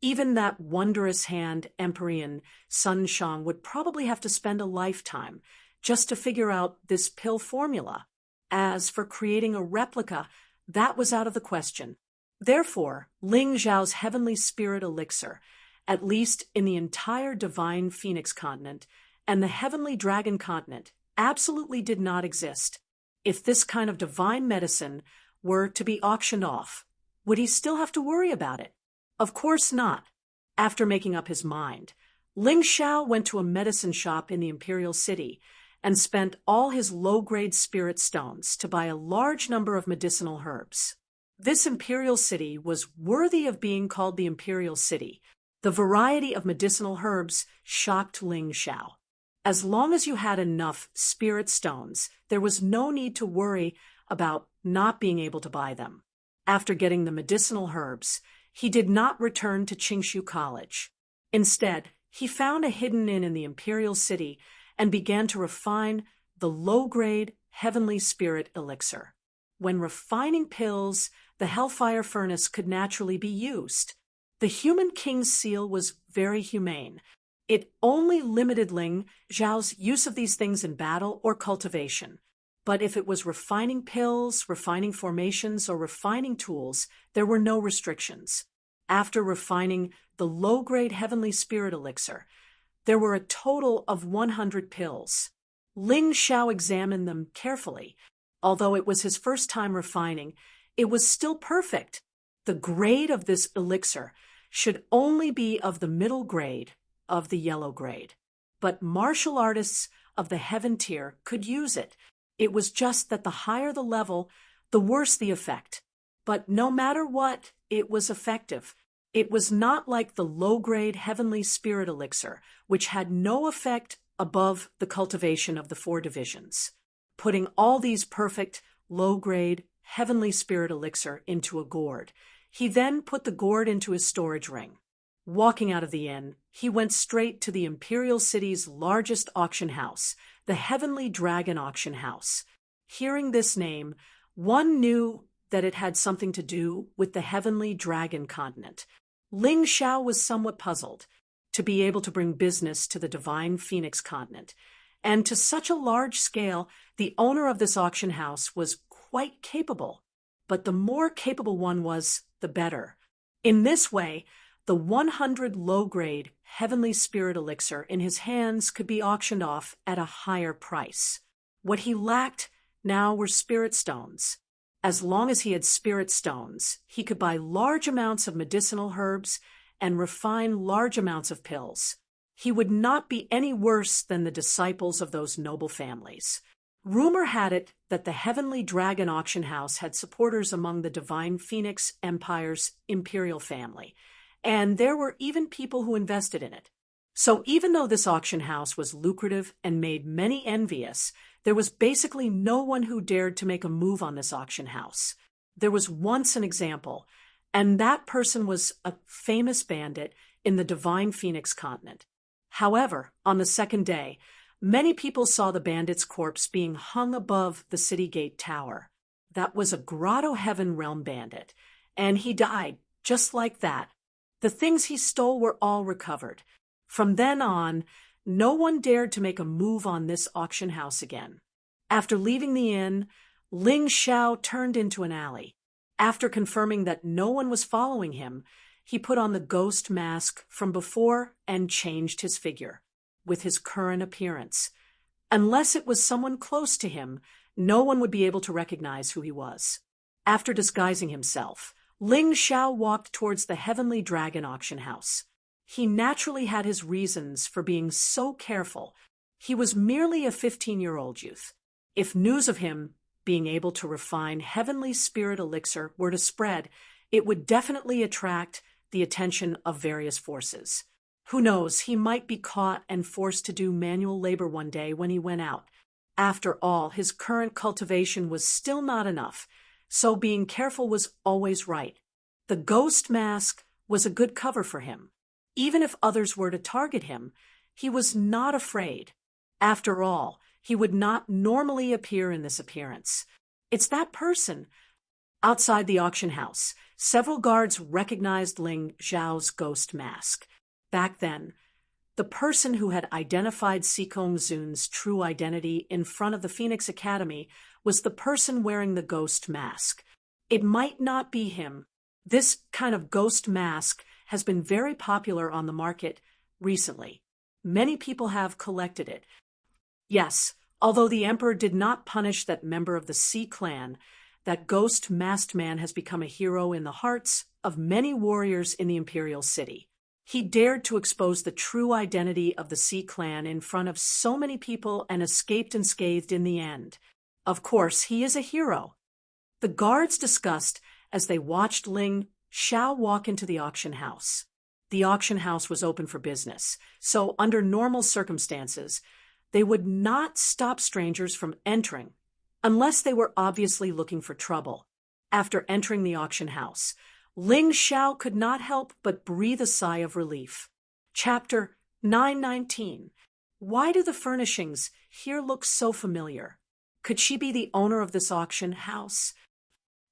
Even that wondrous hand, Empyrean Sun Shang, would probably have to spend a lifetime just to figure out this pill formula. As for creating a replica, that was out of the question. Therefore, Ling Zhao's heavenly spirit elixir, at least in the entire divine phoenix continent and the heavenly dragon continent, absolutely did not exist. If this kind of divine medicine were to be auctioned off, would he still have to worry about it? Of course not. After making up his mind, Ling Xiao went to a medicine shop in the imperial city and spent all his low-grade spirit stones to buy a large number of medicinal herbs. This imperial city was worthy of being called the imperial city. The variety of medicinal herbs shocked Ling Xiao. As long as you had enough spirit stones, there was no need to worry about not being able to buy them. After getting the medicinal herbs, he did not return to Qingshu College. Instead, he found a hidden inn in the imperial city and began to refine the low-grade heavenly spirit elixir. When refining pills, the hellfire furnace could naturally be used. The human king's seal was very humane. It only limited Ling Zhao's use of these things in battle or cultivation. But if it was refining pills, refining formations, or refining tools, there were no restrictions. After refining the low-grade heavenly spirit elixir, there were a total of 100 pills. Ling Xiao examined them carefully. Although it was his first time refining, it was still perfect. The grade of this elixir should only be of the middle grade, of the yellow grade. But martial artists of the heaven tier could use it. It was just that the higher the level, the worse the effect. But no matter what, it was effective. It was not like the low-grade heavenly spirit elixir, which had no effect above the cultivation of the 4 divisions. Putting all these perfect, low-grade, heavenly spirit elixir into a gourd, he then put the gourd into his storage ring. Walking out of the inn, he went straight to the imperial city's largest auction house, the Heavenly Dragon Auction House. Hearing this name, one knew that it had something to do with the Heavenly Dragon continent. Ling Xiao was somewhat puzzled to be able to bring business to the divine phoenix continent, and to such a large scale, the owner of this auction house was quite capable. But the more capable one was, the better. In this way, the 100 low-grade heavenly spirit elixir in his hands could be auctioned off at a higher price. What he lacked now were spirit stones. As long as he had spirit stones, he could buy large amounts of medicinal herbs and refine large amounts of pills. He would not be any worse than the disciples of those noble families. Rumor had it that the Heavenly Dragon Auction House had supporters among the Divine Phoenix Empire's imperial family, and there were even people who invested in it. So even though this auction house was lucrative and made many envious, there was basically no one who dared to make a move on this auction house. There was once an example, and that person was a famous bandit in the Divine Phoenix continent. However, on the second day, many people saw the bandit's corpse being hung above the city gate tower. That was a Grotto Heaven Realm bandit, and he died just like that. The things he stole were all recovered. From then on, no one dared to make a move on this auction house again. After leaving the inn, Ling Xiao turned into an alley. After confirming that no one was following him, he put on the ghost mask from before and changed his figure, with his current appearance. Unless it was someone close to him, no one would be able to recognize who he was. After disguising himself, Ling Xiao walked towards the Heavenly Dragon Auction House. He naturally had his reasons for being so careful. He was merely a 15-year-old youth. If news of him being able to refine heavenly spirit elixir were to spread, it would definitely attract the attention of various forces. Who knows, he might be caught and forced to do manual labor one day when he went out. After all, his current cultivation was still not enough, so being careful was always right. The ghost mask was a good cover for him. Even if others were to target him, he was not afraid. After all, he would not normally appear in this appearance. It's that person. Outside the auction house, several guards recognized Ling Zhao's ghost mask. Back then, The person who had identified Sikong Zun's true identity in front of the Phoenix Academy was the person wearing the ghost mask. It might not be him. This kind of ghost mask has been very popular on the market recently. Many people have collected it. Yes, although the emperor did not punish that member of the Sea clan, that ghost masked man has become a hero in the hearts of many warriors in the imperial city. He dared to expose the true identity of the Sea clan in front of so many people and escaped unscathed in the end. Of course, he is a hero. The guards discussed as they watched Ling Xiao walk into the auction house. The auction house was open for business, so under normal circumstances, they would not stop strangers from entering unless they were obviously looking for trouble. After entering the auction house, Ling Xiao could not help but breathe a sigh of relief. Chapter 919. Why do the furnishings here look so familiar? Could she be the owner of this auction house?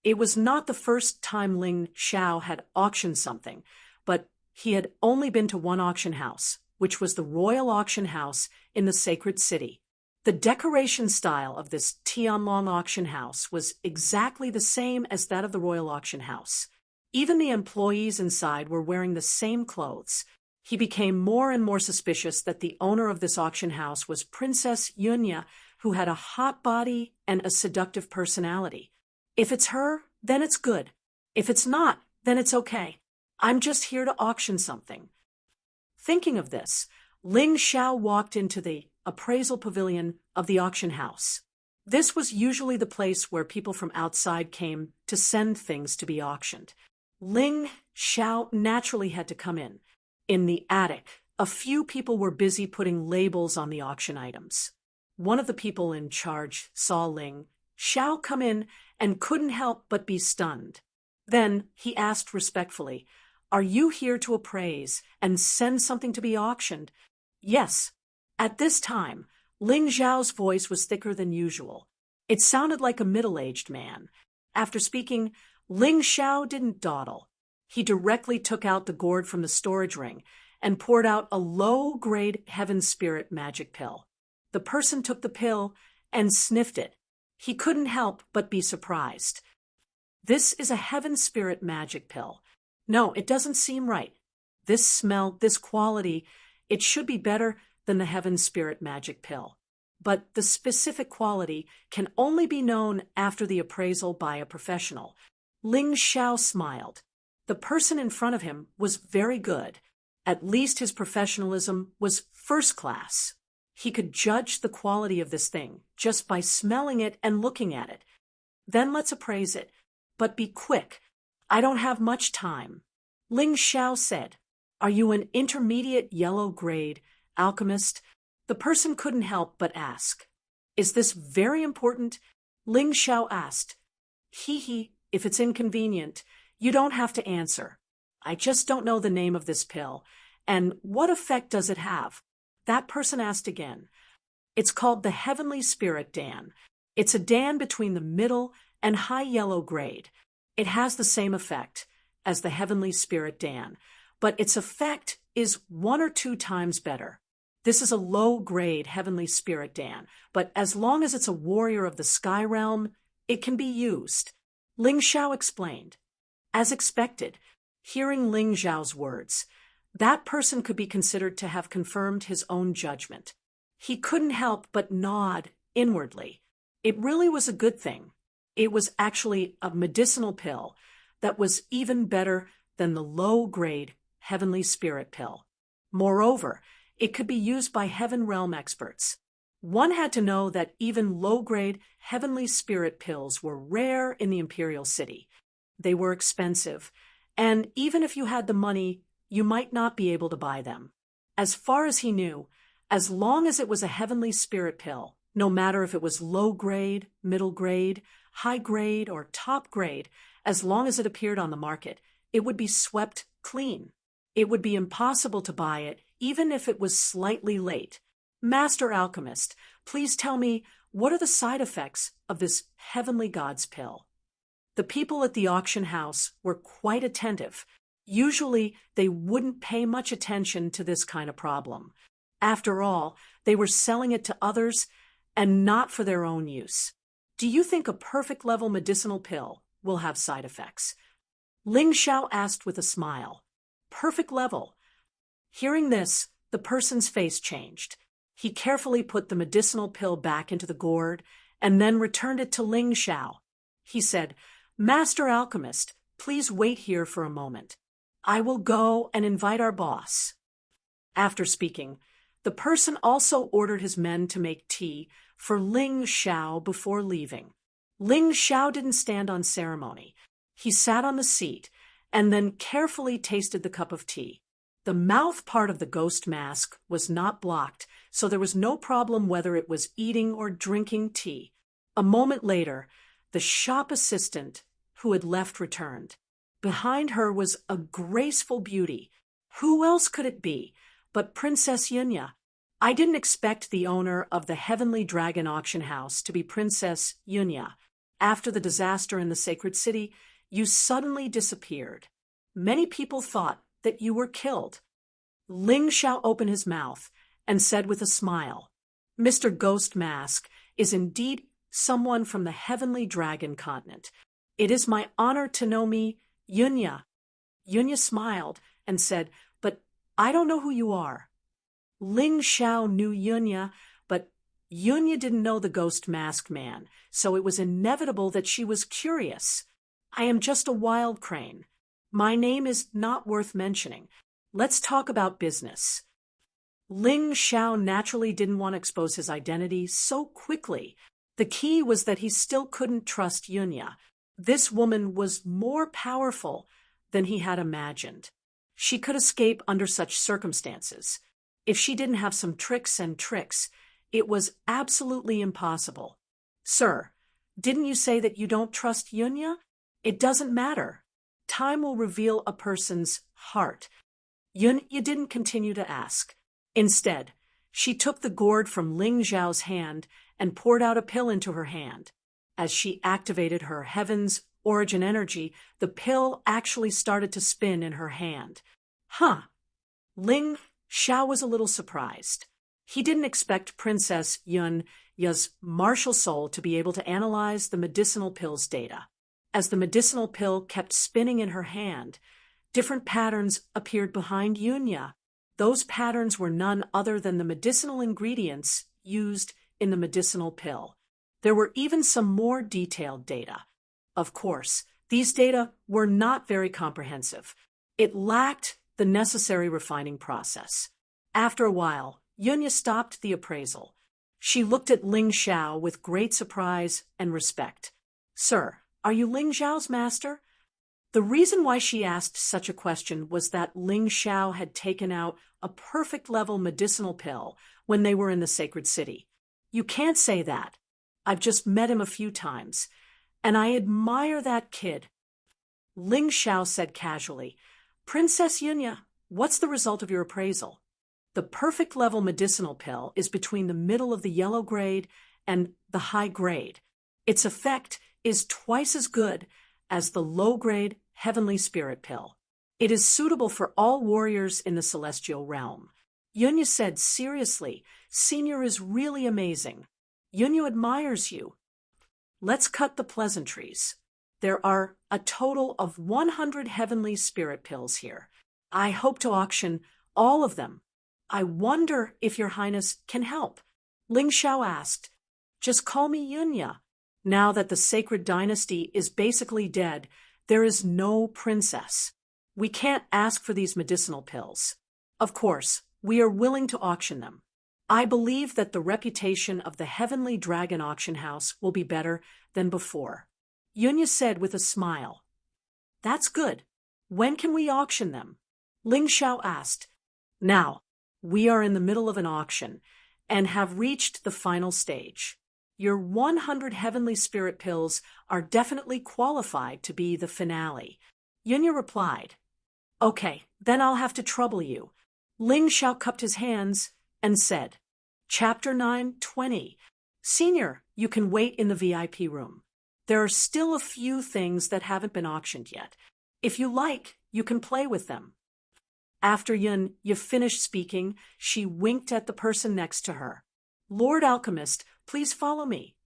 It was not the first time Ling Xiao had auctioned something, but he had only been to one auction house, which was the royal auction house in the sacred city. The decoration style of this Tianlong auction house was exactly the same as that of the royal auction house. Even the employees inside were wearing the same clothes. He became more and more suspicious that the owner of this auction house was Princess Yunya, who had a hot body and a seductive personality. If it's her, then it's good. If it's not, then it's okay. I'm just here to auction something. Thinking of this, Ling Xiao walked into the appraisal pavilion of the auction house. This was usually the place where people from outside came to send things to be auctioned. Ling Xiao naturally had to come in. In the attic, a few people were busy putting labels on the auction items. One of the people in charge saw Ling Xiao come in and couldn't help but be stunned. Then he asked respectfully, "Are you here to appraise and send something to be auctioned?" "Yes." At this time, Ling Xiao's voice was thicker than usual. It sounded like a middle-aged man. After speaking, Ling Xiao didn't dawdle. He directly took out the gourd from the storage ring and poured out a low-grade Heaven Spirit magic pill. The person took the pill and sniffed it. He couldn't help but be surprised. "This is a Heaven Spirit magic pill. No, it doesn't seem right. This smell, this quality, it should be better than the Heaven Spirit magic pill. But the specific quality can only be known after the appraisal by a professional." Ling Xiao smiled. The person in front of him was very good. At least his professionalism was first class. He could judge the quality of this thing just by smelling it and looking at it. "Then let's appraise it. But be quick. I don't have much time." Ling Xiao said, "Are you an intermediate yellow grade alchemist?" The person couldn't help but ask. "Is this very important?" Ling Xiao asked. He, if it's inconvenient, you don't have to answer. I just don't know the name of this pill. And what effect does it have?" That person asked again. "It's called the Heavenly Spirit Dan. It's a Dan between the middle and high yellow grade. It has the same effect as the Heavenly Spirit Dan, but its effect is 1 or 2 times better. This is a low-grade Heavenly Spirit Dan, but as long as it's a warrior of the Sky Realm, it can be used." Ling Xiao explained. As expected, hearing Ling Xiao's words, that person could be considered to have confirmed his own judgment. He couldn't help but nod inwardly. It really was a good thing. It was actually a medicinal pill that was even better than the low-grade Heavenly Spirit pill. Moreover, it could be used by Heaven Realm experts. One had to know that even low-grade Heavenly Spirit pills were rare in the Imperial City. They were expensive, and even if you had the money, you might not be able to buy them. As far as he knew, as long as it was a Heavenly Spirit pill, no matter if it was low grade, middle grade, high grade, or top grade, as long as it appeared on the market, it would be swept clean. It would be impossible to buy it, even if it was slightly late. "Master Alchemist, please tell me, what are the side effects of this Heavenly Gods pill?" The people at the auction house were quite attentive. Usually, they wouldn't pay much attention to this kind of problem. After all, they were selling it to others and not for their own use. Do you think a perfect level medicinal pill will have side effects? Ling Xiao asked with a smile. Perfect level. Hearing this, the person's face changed. He carefully put the medicinal pill back into the gourd and then returned it to Ling Xiao. He said, "Master Alchemist, please wait here for a moment. I will go and invite our boss." After speaking, the person also ordered his men to make tea for Ling Xiao before leaving. Ling Xiao didn't stand on ceremony. He sat on the seat and then carefully tasted the cup of tea. The mouth part of the ghost mask was not blocked, so there was no problem whether it was eating or drinking tea. A moment later, the shop assistant who had left returned. Behind her was a graceful beauty. Who else could it be but Princess Yunya? I didn't expect the owner of the Heavenly Dragon Auction House to be Princess Yunya. After the disaster in the Sacred City, you suddenly disappeared. Many people thought that you were killed. Ling Xiao opened his mouth and said with a smile, "Mr. Ghost Mask is indeed someone from the Heavenly Dragon continent. It is my honor to know me, Yunya." Yunya smiled and said, "But I don't know who you are." Ling Xiao knew Yunya, but Yunya didn't know the Ghost Mask man, so it was inevitable that she was curious. "I am just a wild crane. My name is not worth mentioning. Let's talk about business." Ling Xiao naturally didn't want to expose his identity so quickly. The key was that he still couldn't trust Yunya. This woman was more powerful than he had imagined. She could escape under such circumstances. If she didn't have some tricks, it was absolutely impossible. "Sir, didn't you say that you don't trust Yunya? It doesn't matter. Time will reveal a person's heart." Yunya didn't continue to ask. Instead, she took the gourd from Ling Xiao's hand and poured out a pill into her hand. As she activated her heaven's origin energy, the pill actually started to spin in her hand. Ling Xiao was a little surprised. He didn't expect Princess Yunya's martial soul to be able to analyze the medicinal pill's data. As the medicinal pill kept spinning in her hand, different patterns appeared behind Yunya. Those patterns were none other than the medicinal ingredients used in the medicinal pill. There were even some more detailed data. Of course, these data were not very comprehensive. It lacked the necessary refining process. After a while, Yunya stopped the appraisal. She looked at Ling Xiao with great surprise and respect. "Sir, are you Ling Xiao's master?" The reason why she asked such a question was that Ling Xiao had taken out a perfect level medicinal pill when they were in the Sacred City. "You can't say that. I've just met him a few times, and I admire that kid." Ling Xiao said casually, "Princess Yunya, what's the result of your appraisal?" The perfect level medicinal pill is between the middle of the yellow grade and the high grade. Its effect is twice as good as the low grade heavenly spirit pill. It is suitable for all warriors in the celestial realm. Yunya said seriously, "Senior is really amazing. Yunya admires you." Let's cut the pleasantries. There are a total of 100 heavenly spirit pills here. I hope to auction all of them. I wonder if your highness can help. Ling Xiao asked. "Just call me Yunya. Now that the sacred dynasty is basically dead, there is no princess. We can't ask for these medicinal pills. Of course, we are willing to auction them. I believe that the reputation of the Heavenly Dragon Auction House will be better than before." Yunya said with a smile. "That's good. When can we auction them?" Ling Xiao asked. "Now, we are in the middle of an auction and have reached the final stage. Your 100 heavenly spirit pills are definitely qualified to be the finale." Yunya replied. "Okay, then I'll have to trouble you." Ling Xiao cupped his hands and said, "Chapter 9:20. Senior, you can wait in the VIP room. There are still a few things that haven't been auctioned yet. If you like, You can play with them." After Yun finished speaking, she winked at the person next to her. "Lord Alchemist, please follow me."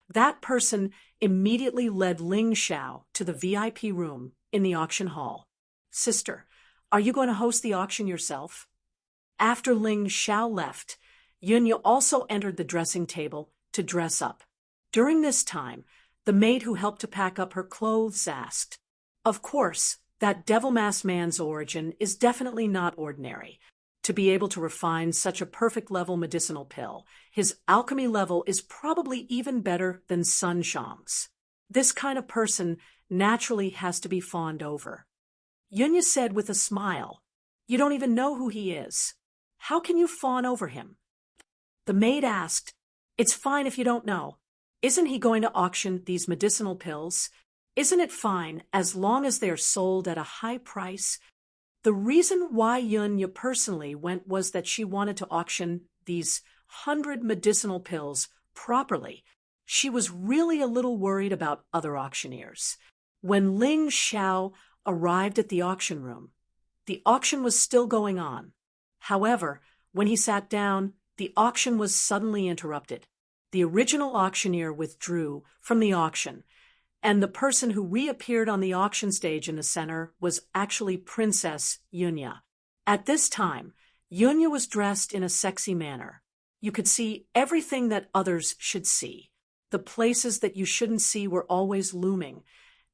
That person immediately led Ling Xiao to the VIP room in the auction hall. "Sister, are you going to host the auction yourself?" After Ling Xiao left, Yun also entered the dressing table to dress up. During this time, the maid who helped to pack up her clothes asked, "Of course, that devil-masked man's origin is definitely not ordinary. To be able to refine such a perfect-level medicinal pill, his alchemy level is probably even better than Sun Shang's. This kind of person naturally has to be fawned over." Yunya said with a smile, "You don't even know who he is. How can you fawn over him?" The maid asked, "It's fine if you don't know. Isn't he going to auction these medicinal pills? Isn't it fine as long as they are sold at a high price?" The reason why Yunya personally went was that she wanted to auction these 100 medicinal pills properly. She was really a little worried about other auctioneers. When Ling Xiao arrived at the auction room, the auction was still going on. However, when he sat down, the auction was suddenly interrupted. The original auctioneer withdrew from the auction, and the person who reappeared on the auction stage in the center was actually Princess Yunya. At this time, Yunya was dressed in a sexy manner. You could see everything that others should see. The places that you shouldn't see were always looming,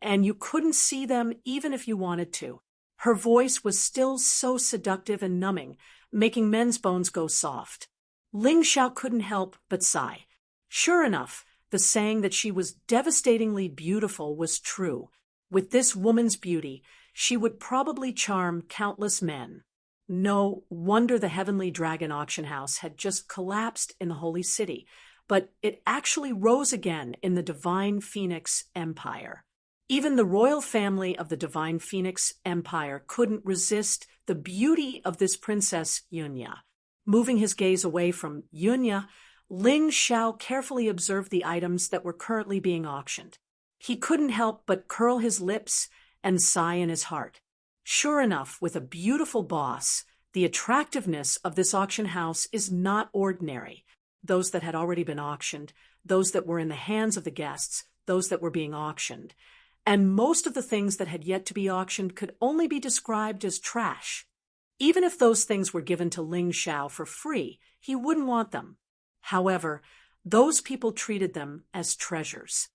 and you couldn't see them even if you wanted to. Her voice was still so seductive and numbing, making men's bones go soft. Ling Xiao couldn't help but sigh. Sure enough, the saying that she was devastatingly beautiful was true. With this woman's beauty, she would probably charm countless men. No wonder the Heavenly Dragon auction house had just collapsed in the Holy City, but it actually rose again in the Divine Phoenix Empire. Even the royal family of the Divine Phoenix Empire couldn't resist the beauty of this Princess Yunya. Moving his gaze away from Yunya, Ling Xiao carefully observed the items that were currently being auctioned. He couldn't help but curl his lips and sigh in his heart. Sure enough, with a beautiful boss, the attractiveness of this auction house is not ordinary. Those that had already been auctioned, those that were in the hands of the guests, those that were being auctioned, and most of the things that had yet to be auctioned could only be described as trash. Even if those things were given to Ling Xiao for free, he wouldn't want them. However, those people treated them as treasures.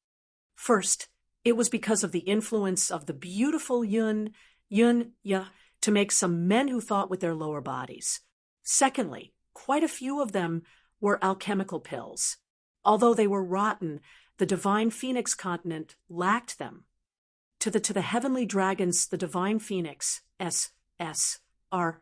First, it was because of the influence of the beautiful Yunya to make some men who thought with their lower bodies. Secondly, quite a few of them were alchemical pills. Although they were rotten, the Divine Phoenix continent lacked them. To the heavenly dragons, the Divine Phoenix, SSR.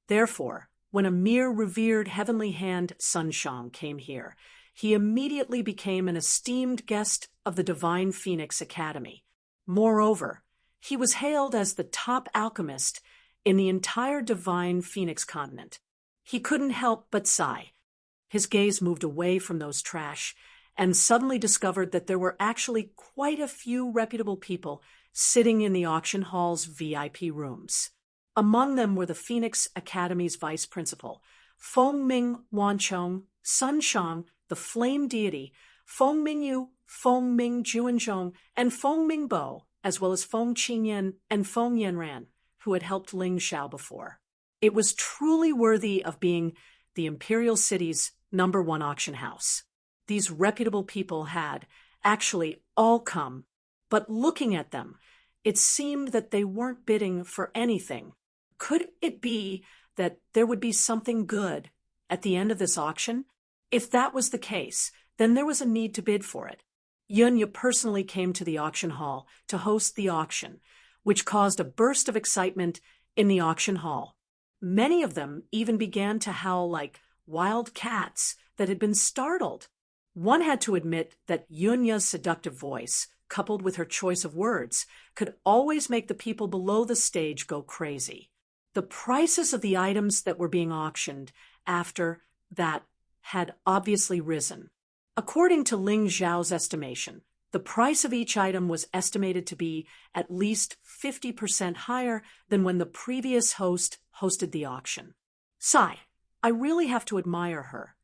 Therefore, when a mere revered heavenly hand Sunshang came here, he immediately became an esteemed guest of the Divine Phoenix Academy. Moreover, he was hailed as the top alchemist in the entire Divine Phoenix continent. He couldn't help but sigh. His gaze moved away from those trash and suddenly discovered that there were actually quite a few reputable people sitting in the auction hall's VIP rooms. Among them were the Phoenix Academy's vice principal, Fengming Wanchong, Sunshang, the flame deity, Fengming Yu, Fengming Juanzhong, and Fengming Bo, as well as Feng Qinyan and Feng Yanran, who had helped Ling Xiao before. It was truly worthy of being the Imperial City's #1 auction house. These reputable people had actually all come, but looking at them, it seemed that they weren't bidding for anything. Could it be that there would be something good at the end of this auction? If that was the case, then there was a need to bid for it. Yunya personally came to the auction hall to host the auction, which caused a burst of excitement in the auction hall. Many of them even began to howl like wild cats that had been startled. One had to admit that Yunya's seductive voice, coupled with her choice of words, could always make the people below the stage go crazy. The prices of the items that were being auctioned after that had obviously risen. According to Ling Zhao's estimation, The price of each item was estimated to be at least 50% higher than when the previous host hosted the auction. Sigh, I really have to admire her.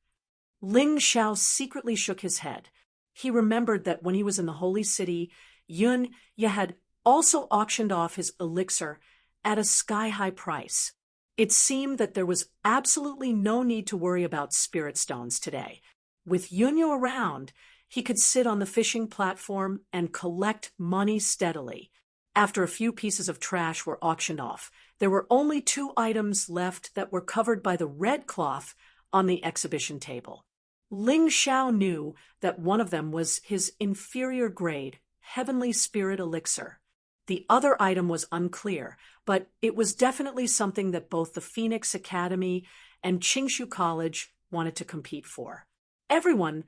Ling Xiao secretly shook his head. He remembered that when he was in the Holy City, Yun Ye had also auctioned off his elixir at a sky-high price. It seemed that there was absolutely no need to worry about spirit stones today. With Yun Ye around, he could sit on the fishing platform and collect money steadily. After a few pieces of trash were auctioned off, there were only 2 items left that were covered by the red cloth on the exhibition table. Ling Xiao knew that one of them was his inferior grade, heavenly spirit elixir. The other item was unclear, but it was definitely something that both the Phoenix Academy and Qingshu College wanted to compete for. Everyone,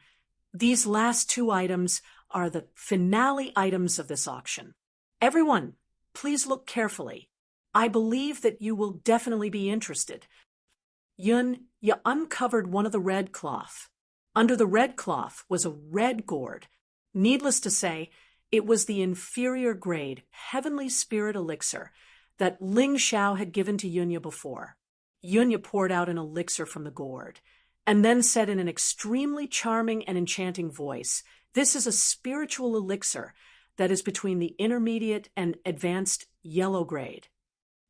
these last 2 items are the finale items of this auction. Everyone, please look carefully. I believe that you will definitely be interested. Yun Ye uncovered one of the red cloth. Under the red cloth was a red gourd. Needless to say, it was the inferior grade heavenly spirit elixir that Ling Xiao had given to Yun Ye before. Yun Ye poured out an elixir from the gourd, and then said in an extremely charming and enchanting voice, "This is a spiritual elixir that is between the intermediate and advanced yellow grade."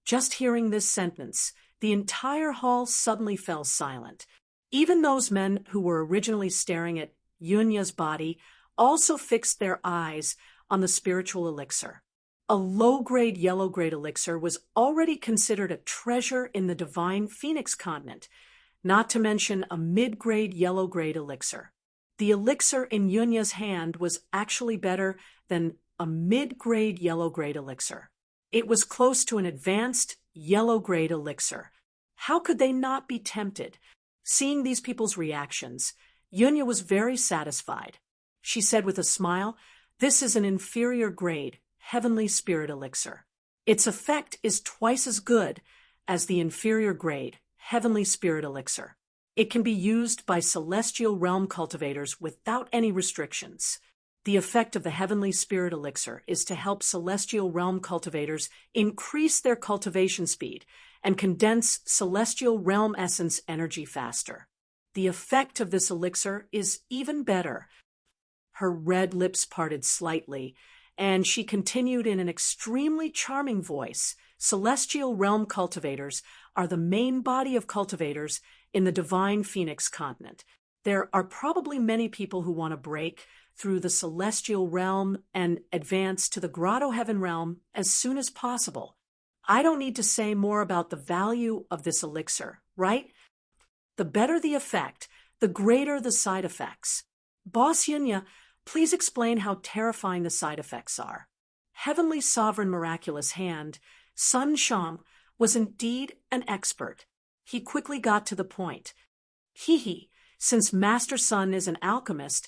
Just hearing this sentence, the entire hall suddenly fell silent. Even those men who were originally staring at Yun Ye's body also fixed their eyes on the spiritual elixir. A low-grade yellow-grade elixir was already considered a treasure in the divine Phoenix continent, not to mention a mid-grade yellow-grade elixir. The elixir in Yun Ye's hand was actually better than a mid-grade yellow-grade elixir. It was close to an advanced yellow-grade elixir. How could they not be tempted? Seeing these people's reactions, Yun Ye was very satisfied. She said with a smile, "This is an inferior grade, heavenly spirit elixir. Its effect is twice as good as the inferior grade, heavenly spirit elixir. It can be used by celestial realm cultivators without any restrictions. The effect of the heavenly spirit elixir is to help celestial realm cultivators increase their cultivation speed and condense celestial realm essence energy faster. The effect of this elixir is even better." Her red lips parted slightly, and she continued in an extremely charming voice, "Celestial realm cultivators are the main body of cultivators in the divine Phoenix continent. There are probably many people who want to break through the celestial realm and advance to the grotto heaven realm as soon as possible. I don't need to say more about the value of this elixir, right? The better the effect, the greater the side effects. Boss Yun Ye, please explain how terrifying the side effects are." Heavenly Sovereign Miraculous Hand, Sun Shang, was indeed an expert. He quickly got to the point. Since Master Sun is an alchemist,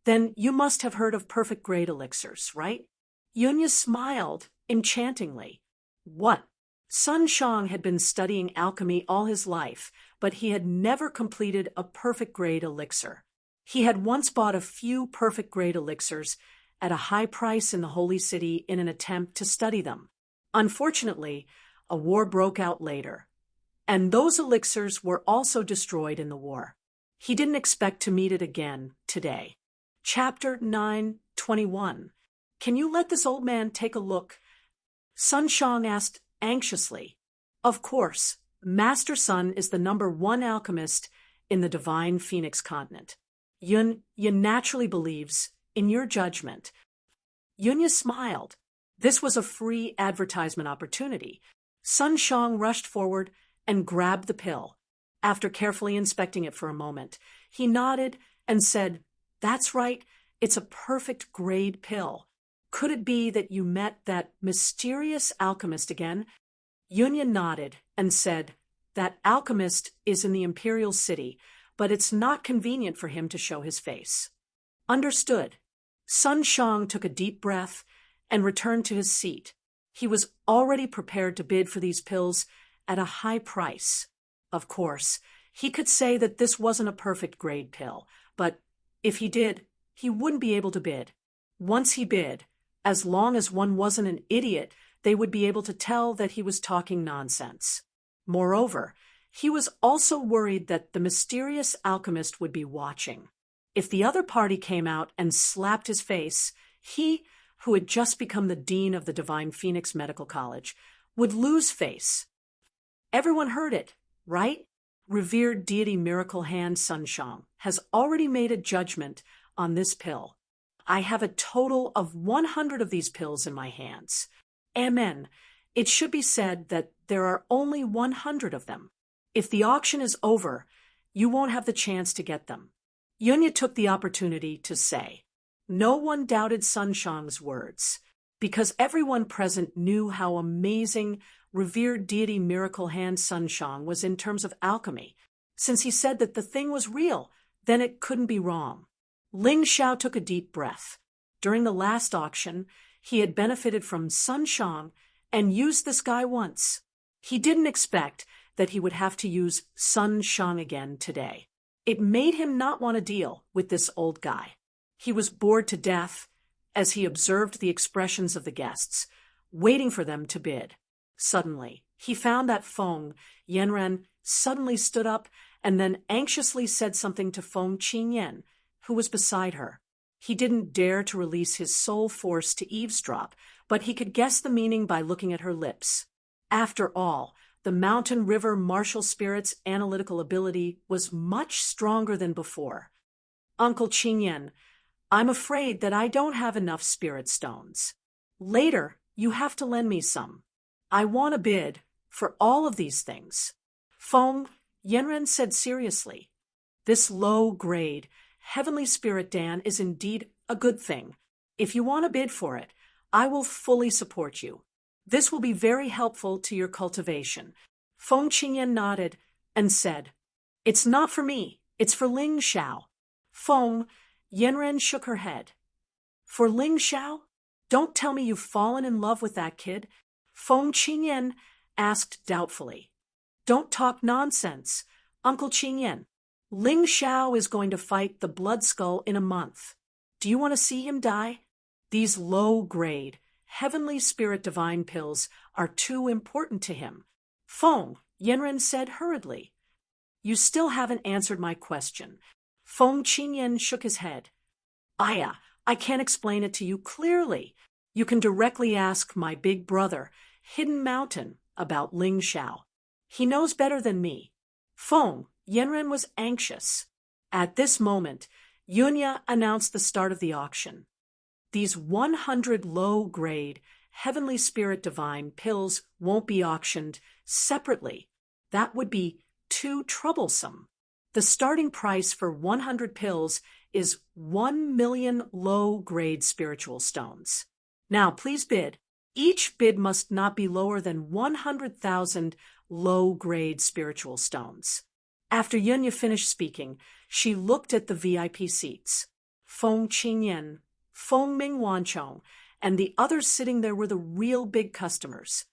then you must have heard of perfect grade elixirs, right?" Yun Ye smiled enchantingly. What? Sun Shang had been studying alchemy all his life, but he had never completed a perfect grade elixir. He had once bought a few perfect grade elixirs at a high price in the Holy City in an attempt to study them. Unfortunately, a war broke out later, and those elixirs were also destroyed in the war. He didn't expect to meet it again today. Chapter 9:21. "Can you let this old man take a look?" Sun Shang asked anxiously. "Of course, Master Sun is the #1 alchemist in the divine Phoenix continent. Yun Ye naturally believes in your judgment." Yun Ye smiled. This was a free advertisement opportunity. Sun Shang rushed forward and grabbed the pill. After carefully inspecting it for a moment, he nodded and said, "That's right, it's a perfect grade pill. Could it be that you met that mysterious alchemist again?" Yun Ye nodded and said, "That alchemist is in the Imperial City, but it's not convenient for him to show his face." "Understood." Sun Shang took a deep breath and returned to his seat. He was already prepared to bid for these pills at a high price. Of course, he could say that this wasn't a perfect grade pill, but if he did, he wouldn't be able to bid. Once he bid, as long as one wasn't an idiot, they would be able to tell that he was talking nonsense. Moreover, he was also worried that the mysterious alchemist would be watching. If the other party came out and slapped his face, he, who had just become the dean of the Divine Phoenix Medical College, would lose face. Everyone heard it, right? Revered deity Miracle Hand Sunshang has already made a judgment on this pill. I have a total of 100 of these pills in my hands. Amen. It should be said that there are only 100 of them. If the auction is over, you won't have the chance to get them. Yunya took the opportunity to say. No one doubted Sunshang's words, because everyone present knew how amazing revered deity Miracle Hand Sunshang was in terms of alchemy. Since he said that the thing was real, then it couldn't be wrong. Ling Xiao took a deep breath. During the last auction, he had benefited from Sunshang and used this guy once. He didn't expect that he would have to use Sunshang again today. It made him not want to deal with this old guy. He was bored to death as he observed the expressions of the guests, waiting for them to bid. Suddenly, he found that Feng Yanren suddenly stood up and then anxiously said something to Feng Qingyan, who was beside her. He didn't dare to release his soul force to eavesdrop, but he could guess the meaning by looking at her lips. After all, the mountain river martial spirit's analytical ability was much stronger than before. Uncle Qingyan, I'm afraid that I don't have enough spirit stones. Later, you have to lend me some. I want a bid for all of these things. Feng Yanren said seriously. This low-grade, heavenly spirit Dan is indeed a good thing. If you want a bid for it, I will fully support you. This will be very helpful to your cultivation. Feng Qingyan nodded and said, It's not for me, it's for Ling Xiao. Feng Yanren shook her head. For Ling Xiao? Don't tell me you've fallen in love with that kid. Feng Qingyan asked doubtfully. Don't talk nonsense, Uncle Qingyan. Ling Xiao is going to fight the Blood Skull in a month. Do you want to see him die? These low-grade, heavenly spirit divine pills are too important to him. Feng Yanren said hurriedly. You still haven't answered my question. Feng Qingyan shook his head. Aya, I can't explain it to you clearly. You can directly ask my big brother, Hidden Mountain, about Ling Xiao. He knows better than me. Feng Yanren was anxious. At this moment, Yunya announced the start of the auction. These 100 low-grade, heavenly spirit divine pills won't be auctioned separately. That would be too troublesome. The starting price for 100 pills is 1 million low-grade spiritual stones. Now, please bid. Each bid must not be lower than 100,000 low-grade spiritual stones. After Yunya finished speaking, she looked at the VIP seats. Feng Qingyan, Feng Mingwanchong, and the others sitting there were the real big customers.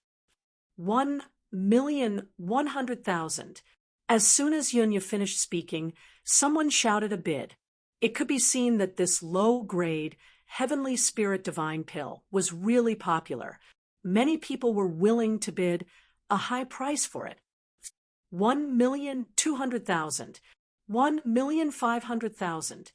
1,100,000. As soon as Yunya finished speaking, someone shouted a bid. It could be seen that this low-grade, heavenly spirit divine pill was really popular. Many people were willing to bid a high price for it. 1,200,000. 1,500,000.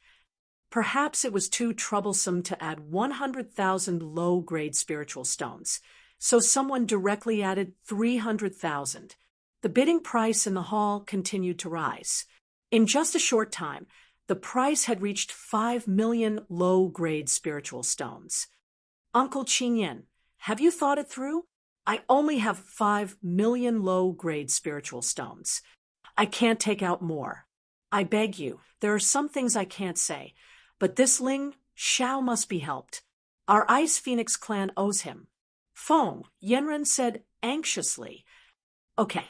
Perhaps it was too troublesome to add 100,000 low-grade spiritual stones, so someone directly added 300,000. The bidding price in the hall continued to rise. In just a short time, the price had reached 5 million low-grade spiritual stones. Uncle Qingyan, have you thought it through? I only have 5 million low-grade spiritual stones. I can't take out more. I beg you, there are some things I can't say, but this Ling Xiao must be helped. Our Ice Phoenix clan owes him. Feng Yanren said anxiously. Okay,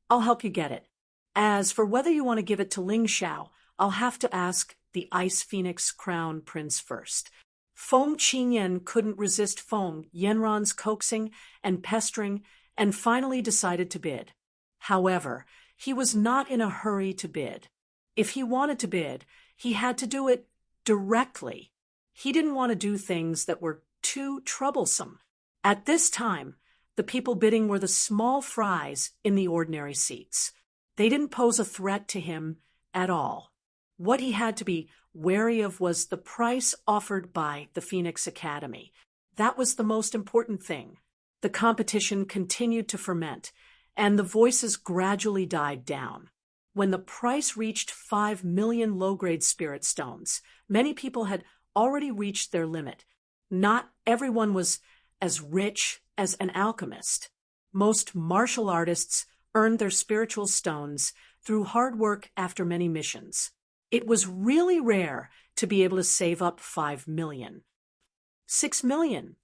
I'll help you get it. As for whether you want to give it to Ling Xiao, I'll have to ask the Ice Phoenix Crown Prince first. Feng Qingyan couldn't resist Feng Yanren's coaxing and pestering and finally decided to bid. However, he was not in a hurry to bid. If he wanted to bid, he had to do it directly. He didn't want to do things that were too troublesome. At this time, the people bidding were the small fries in the ordinary seats. They didn't pose a threat to him at all. What he had to be wary of was the price offered by the Phoenix Academy. That was the most important thing. The competition continued to ferment, and the voices gradually died down. When the price reached 5 million low-grade spirit stones, many people had already reached their limit. Not everyone was as rich as an alchemist. Most martial artists earned their spiritual stones through hard work after many missions. It was really rare to be able to save up 5 million. 6 million.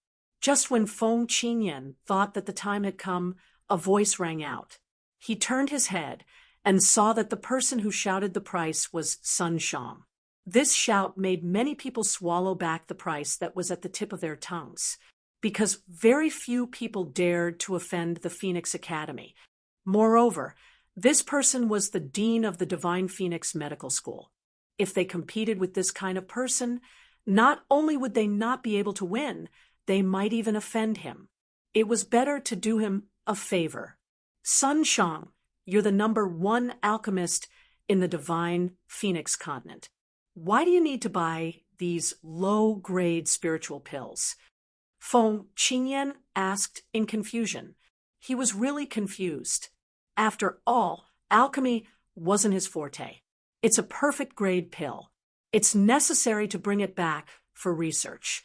Just when Feng Qingyan thought that the time had come, a voice rang out. He turned his head and saw that the person who shouted the price was Sun Shang. This shout made many people swallow back the price that was at the tip of their tongues, because very few people dared to offend the Phoenix Academy. Moreover, this person was the dean of the Divine Phoenix Medical School. If they competed with this kind of person, not only would they not be able to win, they might even offend him. It was better to do him a favor. Sun Shang, you're the number 1 alchemist in the Divine Phoenix continent. Why do you need to buy these low-grade spiritual pills? Feng Qingyan asked in confusion. He was really confused. After all, alchemy wasn't his forte. It's a perfect grade pill. It's necessary to bring it back for research.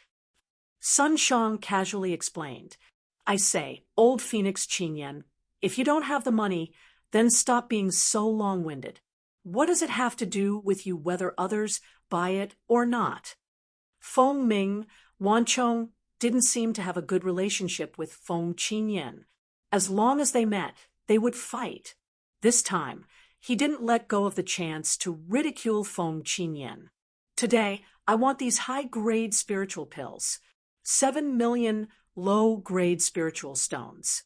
Sun Shang casually explained, I say, old Phoenix Qingyan, if you don't have the money, then stop being so long-winded. What does it have to do with you whether others buy it or not? Feng Ming, Wanchong didn't seem to have a good relationship with Feng Qingyan. As long as they met, they would fight. This time, he didn't let go of the chance to ridicule Feng Qingyan. Today, I want these high-grade spiritual pills. 7 million low-grade spiritual stones.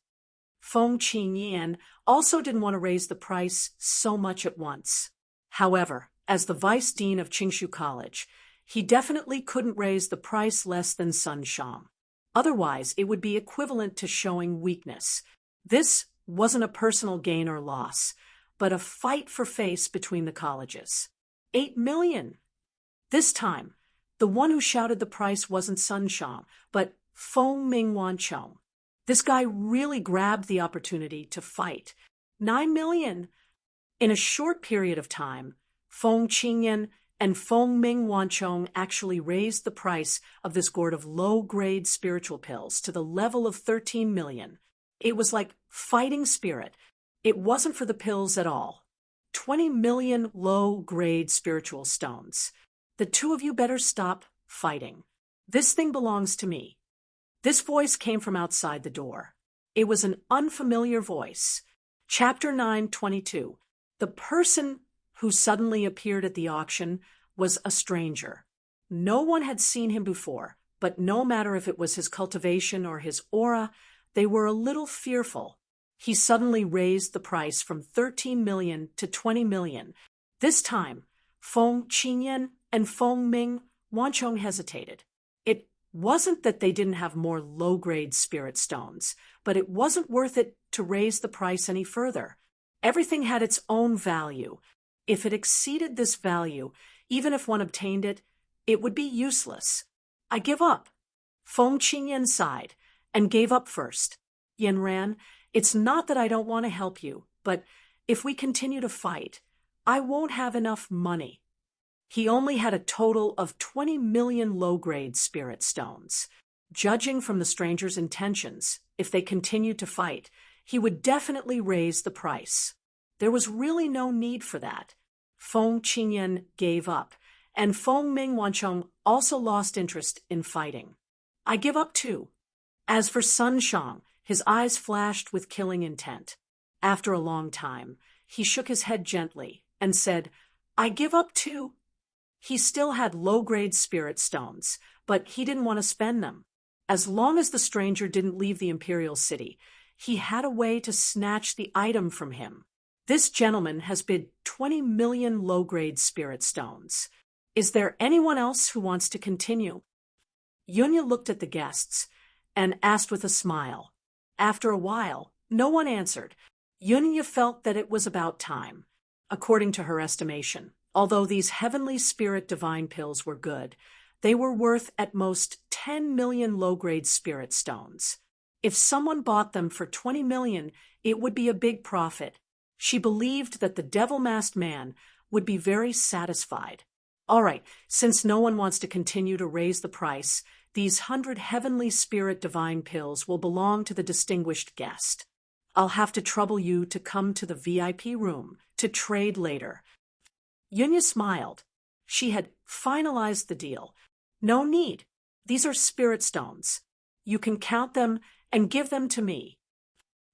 Feng Qingyan also didn't want to raise the price so much at once. However, as the vice dean of Qingshu College, he definitely couldn't raise the price less than Sun Shang. Otherwise, it would be equivalent to showing weakness. This wasn't a personal gain or loss, but a fight for face between the colleges. 8 million. This time, the one who shouted the price wasn't Sun Shang, but Feng Ming Wanchong. This guy really grabbed the opportunity to fight. 9 million. In a short period of time, Feng Qingyan and Feng Ming Wanchong actually raised the price of this gourd of low-grade spiritual pills to the level of 13 million. It was like fighting spirit. It wasn't for the pills at all. 20 million low-grade spiritual stones. The two of you better stop fighting. This thing belongs to me. This voice came from outside the door. It was an unfamiliar voice. Chapter 9:22. The person who suddenly appeared at the auction was a stranger. No one had seen him before, but no matter if it was his cultivation or his aura, they were a little fearful. He suddenly raised the price from 13 million to 20 million. This time, Feng Qingyan and Feng Ming Wanchong hesitated. It wasn't that they didn't have more low-grade spirit stones, but it wasn't worth it to raise the price any further. Everything had its own value. If it exceeded this value, even if one obtained it, it would be useless. I give up. Feng Qingyan sighed and gave up first. Yanran, it's not that I don't want to help you, but if we continue to fight, I won't have enough money. He only had a total of 20 million low-grade spirit stones. Judging from the stranger's intentions, if they continued to fight, he would definitely raise the price. There was really no need for that. Feng Qingyan gave up, and Feng Ming Wanchong also lost interest in fighting. I give up too. As for Sun Shang, his eyes flashed with killing intent. After a long time, he shook his head gently and said, I give up too. He still had low-grade spirit stones, but he didn't want to spend them. As long as the stranger didn't leave the imperial city, he had a way to snatch the item from him. This gentleman has bid 20 million low-grade spirit stones. Is there anyone else who wants to continue? Yunya looked at the guests and asked with a smile. After a while, no one answered. Yunya felt that it was about time, according to her estimation. Although these heavenly spirit divine pills were good, they were worth at most 10 million low-grade spirit stones. If someone bought them for 20 million, it would be a big profit. She believed that the devil-masked man would be very satisfied. All right, since no one wants to continue to raise the price, these 100 heavenly spirit divine pills will belong to the distinguished guest. I'll have to trouble you to come to the VIP room to trade later. Yunya smiled. She had finalized the deal. No need. These are spirit stones. You can count them and give them to me.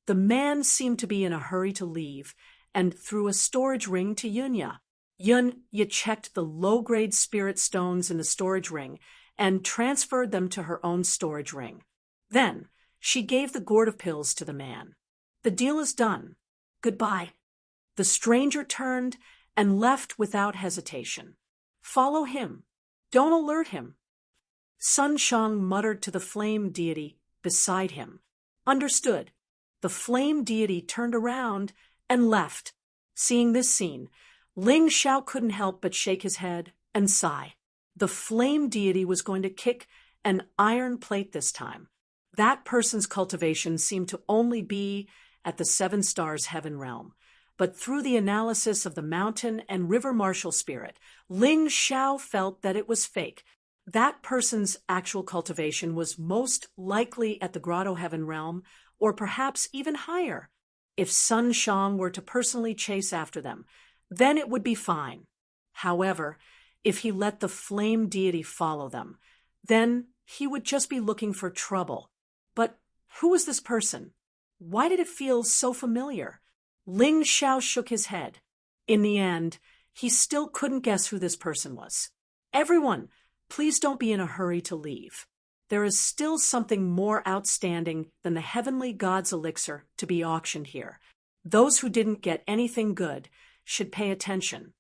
The man seemed to be in a hurry to leave and threw a storage ring to Yunya. Yunya checked the low-grade spirit stones in the storage ring and transferred them to her own storage ring. Then, she gave the gourd of pills to the man. The deal is done. Goodbye. The stranger turned and left without hesitation. Follow him. Don't alert him. Sun Shang muttered to the flame deity beside him. Understood. The flame deity turned around and left. Seeing this scene, Ling Xiao couldn't help but shake his head and sigh. The flame deity was going to kick an iron plate this time. That person's cultivation seemed to only be at the 7 stars heaven realm. But through the analysis of the mountain and river martial spirit, Ling Xiao felt that it was fake. That person's actual cultivation was most likely at the grotto heaven realm, or perhaps even higher. If Sun Shang were to personally chase after them, then it would be fine. However, if he let the flame deity follow them, then he would just be looking for trouble. But who was this person? Why did it feel so familiar? Ling Xiao shook his head. In the end, he still couldn't guess who this person was. Everyone, please don't be in a hurry to leave. There is still something more outstanding than the heavenly god's elixir to be auctioned here. Those who didn't get anything good should pay attention.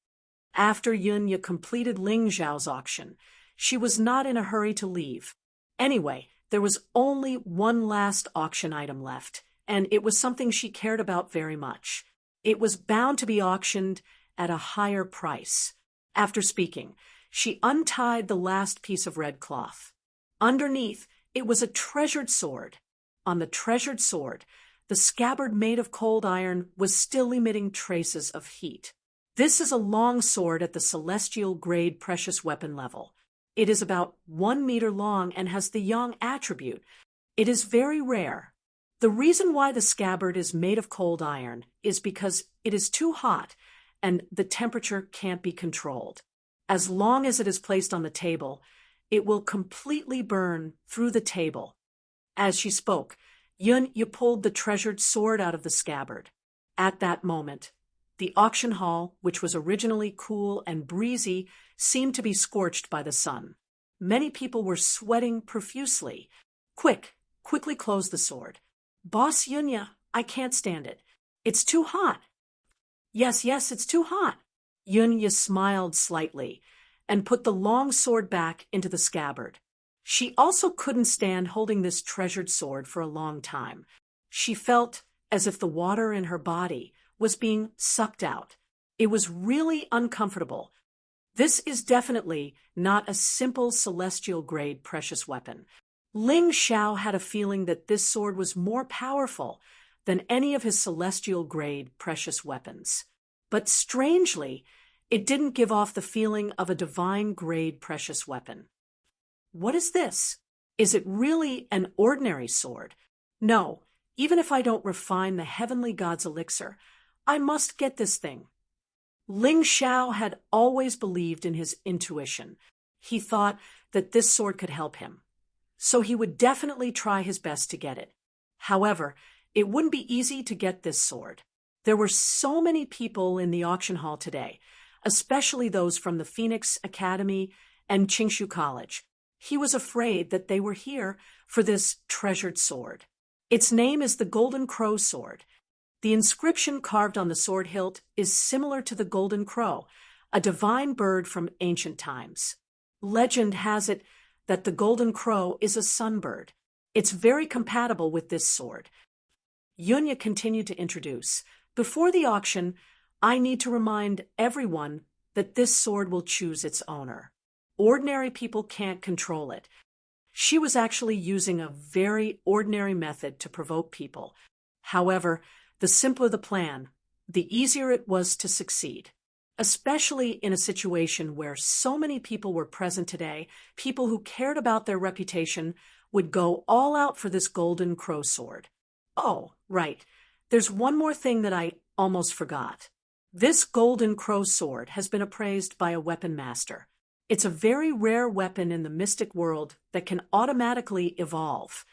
After Yunya completed Ling Xiao's auction, she was not in a hurry to leave. Anyway, there was only one last auction item left, and it was something she cared about very much. It was bound to be auctioned at a higher price. After speaking, she untied the last piece of red cloth. Underneath, it was a treasured sword. On the treasured sword, the scabbard made of cold iron was still emitting traces of heat. This is a long sword at the celestial grade precious weapon level. It is about 1 meter long and has the yang attribute. It is very rare. The reason why the scabbard is made of cold iron is because it is too hot and the temperature can't be controlled. As long as it is placed on the table, it will completely burn through the table. As she spoke, Yunya pulled the treasured sword out of the scabbard. At that moment, the auction hall, which was originally cool and breezy, seemed to be scorched by the sun. Many people were sweating profusely. Quickly close the sword. Boss Yunya, I can't stand it. It's too hot. Yes, it's too hot. Yunya smiled slightly and put the long sword back into the scabbard. She also couldn't stand holding this treasured sword for a long time. She felt as if the water in her body was being sucked out. It was really uncomfortable. This is definitely not a simple celestial grade precious weapon. Ling Xiao had a feeling that this sword was more powerful than any of his celestial grade precious weapons. But strangely, it didn't give off the feeling of a divine grade precious weapon. What is this? Is it really an ordinary sword? No, even if I don't refine the heavenly god's elixir, I must get this thing. Ling Xiao had always believed in his intuition. He thought that this sword could help him. So he would definitely try his best to get it. However, it wouldn't be easy to get this sword. There were so many people in the auction hall today, especially those from the Phoenix Academy and Qingshu College. He was afraid that they were here for this treasured sword. Its name is the Golden Crow Sword. The inscription carved on the sword hilt is similar to the Golden Crow, a divine bird from ancient times. Legend has it that the golden crow is a sunbird. It's very compatible with this sword. Yunya continued to introduce. Before the auction, I need to remind everyone that this sword will choose its owner. Ordinary people can't control it. She was actually using a very ordinary method to provoke people. However, the simpler the plan, the easier it was to succeed. Especially in a situation where so many people were present today, people who cared about their reputation would go all out for this golden crow sword. Oh, right. There's one more thing that I almost forgot. This golden crow sword has been appraised by a weapon master. It's a very rare weapon in the mystic world that can automatically evolve.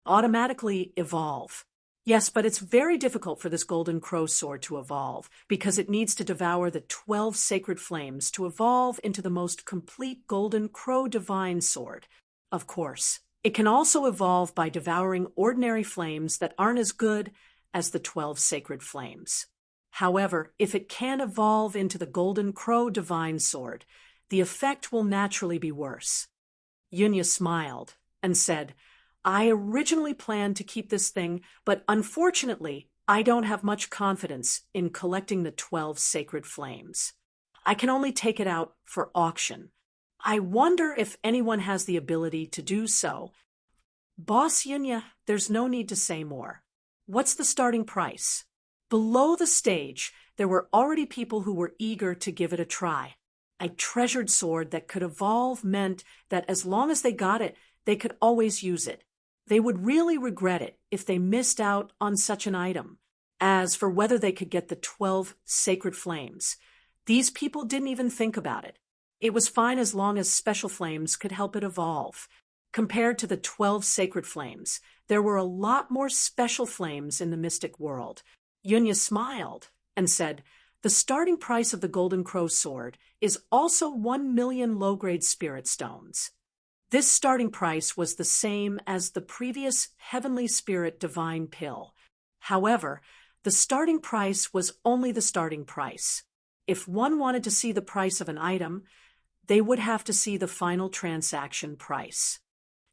Automatically evolve. Yes, but it's very difficult for this golden crow sword to evolve because it needs to devour the 12 sacred flames to evolve into the most complete golden crow divine sword. Of course, it can also evolve by devouring ordinary flames that aren't as good as the 12 sacred flames. However, if it can evolve into the golden crow divine sword, the effect will naturally be worse. Yunya smiled and said, I originally planned to keep this thing, but unfortunately, I don't have much confidence in collecting the 12 sacred flames. I can only take it out for auction. I wonder if anyone has the ability to do so. Boss Yunya, there's no need to say more. What's the starting price? Below the stage, there were already people who were eager to give it a try. A treasured sword that could evolve meant that as long as they got it, they could always use it. They would really regret it if they missed out on such an item. As for whether they could get the 12 sacred flames, these people didn't even think about it. It was fine as long as special flames could help it evolve. Compared to the 12 sacred flames, there were a lot more special flames in the mystic world. Yunya smiled and said, the starting price of the golden crow sword is also 1 million low-grade spirit stones. This starting price was the same as the previous heavenly spirit divine pill. However, the starting price was only the starting price. If one wanted to see the price of an item, they would have to see the final transaction price.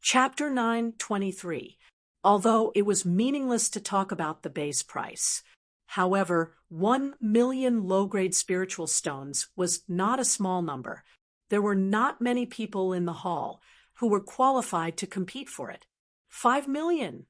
Chapter 9:23. Although it was meaningless to talk about the base price. However, 1 million low-grade spiritual stones was not a small number. There were not many people in the hall who were qualified to compete for it. 5 million.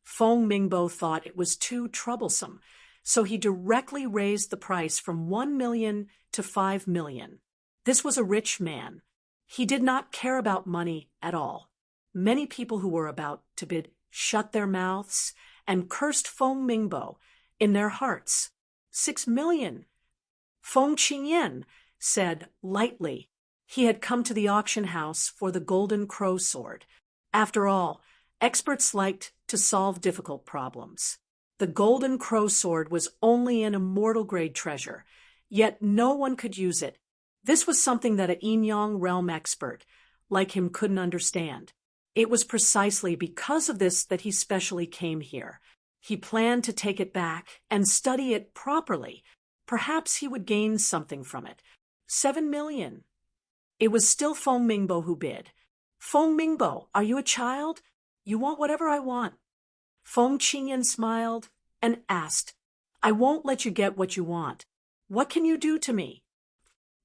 Feng Mingbo thought it was too troublesome, so he directly raised the price from 1 million to 5 million. This was a rich man. He did not care about money at all. Many people who were about to bid shut their mouths and cursed Feng Mingbo in their hearts. 6 million. Feng Qingyan said lightly he had come to the auction house for the golden crow sword. After all, experts liked to solve difficult problems. The golden crow sword was only an immortal grade treasure, yet no one could use it. This was something that a Yin-Yang realm expert like him couldn't understand. It was precisely because of this that he specially came here. He planned to take it back and study it properly. Perhaps he would gain something from it. 7 million. It was still Feng Mingbo who bid. Feng Mingbo, are you a child? You want whatever I want. Feng Qingyan smiled and asked, I won't let you get what you want. What can you do to me?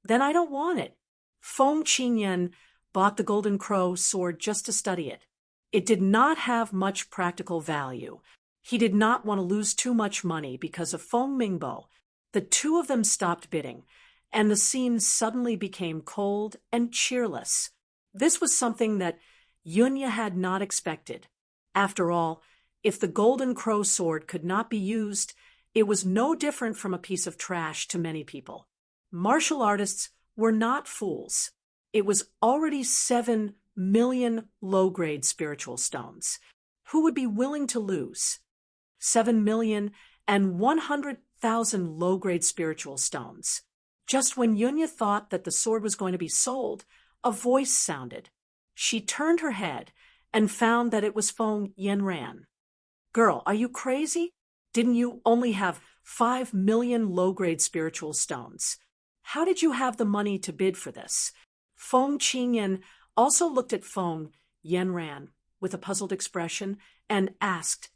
Then I don't want it. Feng Qingyan bought the golden crow sword just to study it. It did not have much practical value. He did not want to lose too much money because of Feng Mingbo. The two of them stopped bidding, and the scene suddenly became cold and cheerless. This was something that Yunya had not expected. After all, if the golden crow sword could not be used, it was no different from a piece of trash to many people. Martial artists were not fools. It was already 7 million low-grade spiritual stones. Who would be willing to lose? 7,100,000 low-grade spiritual stones. Just when Yunya thought that the sword was going to be sold, a voice sounded. She turned her head and found that it was Feng Yanran. Girl, are you crazy? Didn't you only have 5 million low-grade spiritual stones? How did you have the money to bid for this? Feng Qingyan also looked at Feng Yanran with a puzzled expression and asked,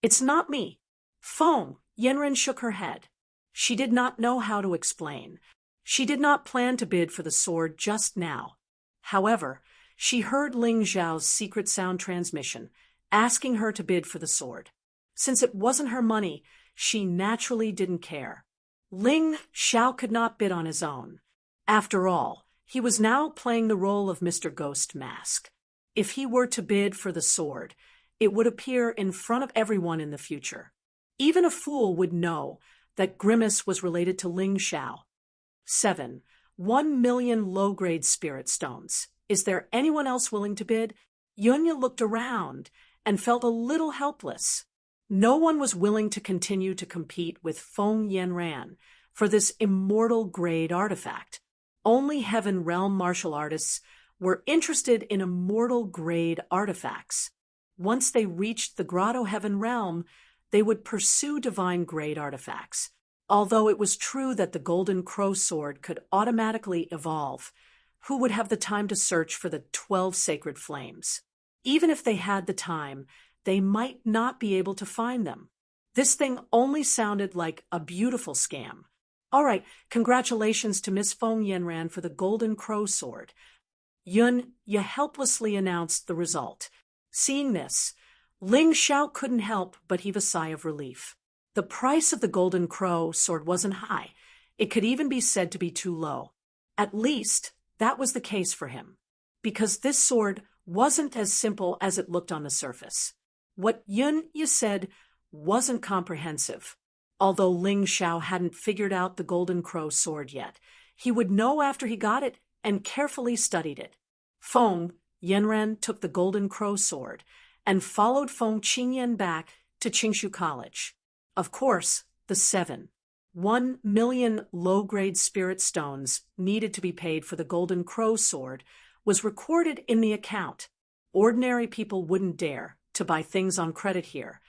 "It's not me." Feng Yanran shook her head. She did not know how to explain. She did not plan to bid for the sword just now. However, she heard Ling Zhao's secret sound transmission, asking her to bid for the sword. Since it wasn't her money, she naturally didn't care. Ling Zhao could not bid on his own. After all, he was now playing the role of Mr. Ghost Mask. If he were to bid for the sword, it would appear in front of everyone in the future. Even a fool would know that Grimace was related to Ling Zhao. 7. 1,000,000 low-grade spirit stones. Is there anyone else willing to bid? Yunya looked around and felt a little helpless. No one was willing to continue to compete with Feng Yanran for this immortal-grade artifact. Only Heaven Realm martial artists were interested in immortal-grade artifacts. Once they reached the Grotto Heaven Realm, they would pursue divine-grade artifacts. Although it was true that the Golden Crow Sword could automatically evolve, who would have the time to search for the 12 sacred flames? Even if they had the time, they might not be able to find them. This thing only sounded like a beautiful scam. All right, congratulations to Miss Feng Yanran for the Golden Crow Sword. Yunya helplessly announced the result. Seeing this, Ling Zhao couldn't help but heave a sigh of relief. The price of the Golden Crow Sword wasn't high. It could even be said to be too low. At least, that was the case for him. Because this sword wasn't as simple as it looked on the surface. What Yunya said wasn't comprehensive. Although Ling Zhao hadn't figured out the Golden Crow Sword yet, he would know after he got it and carefully studied it. Feng Yanran took the Golden Crow Sword and followed Feng Qingyan back to Qingshu College. Of course, the 1,000,000 low-grade spirit stones needed to be paid for the Golden Crow Sword was recorded in the account. Ordinary people wouldn't dare to buy things on credit here,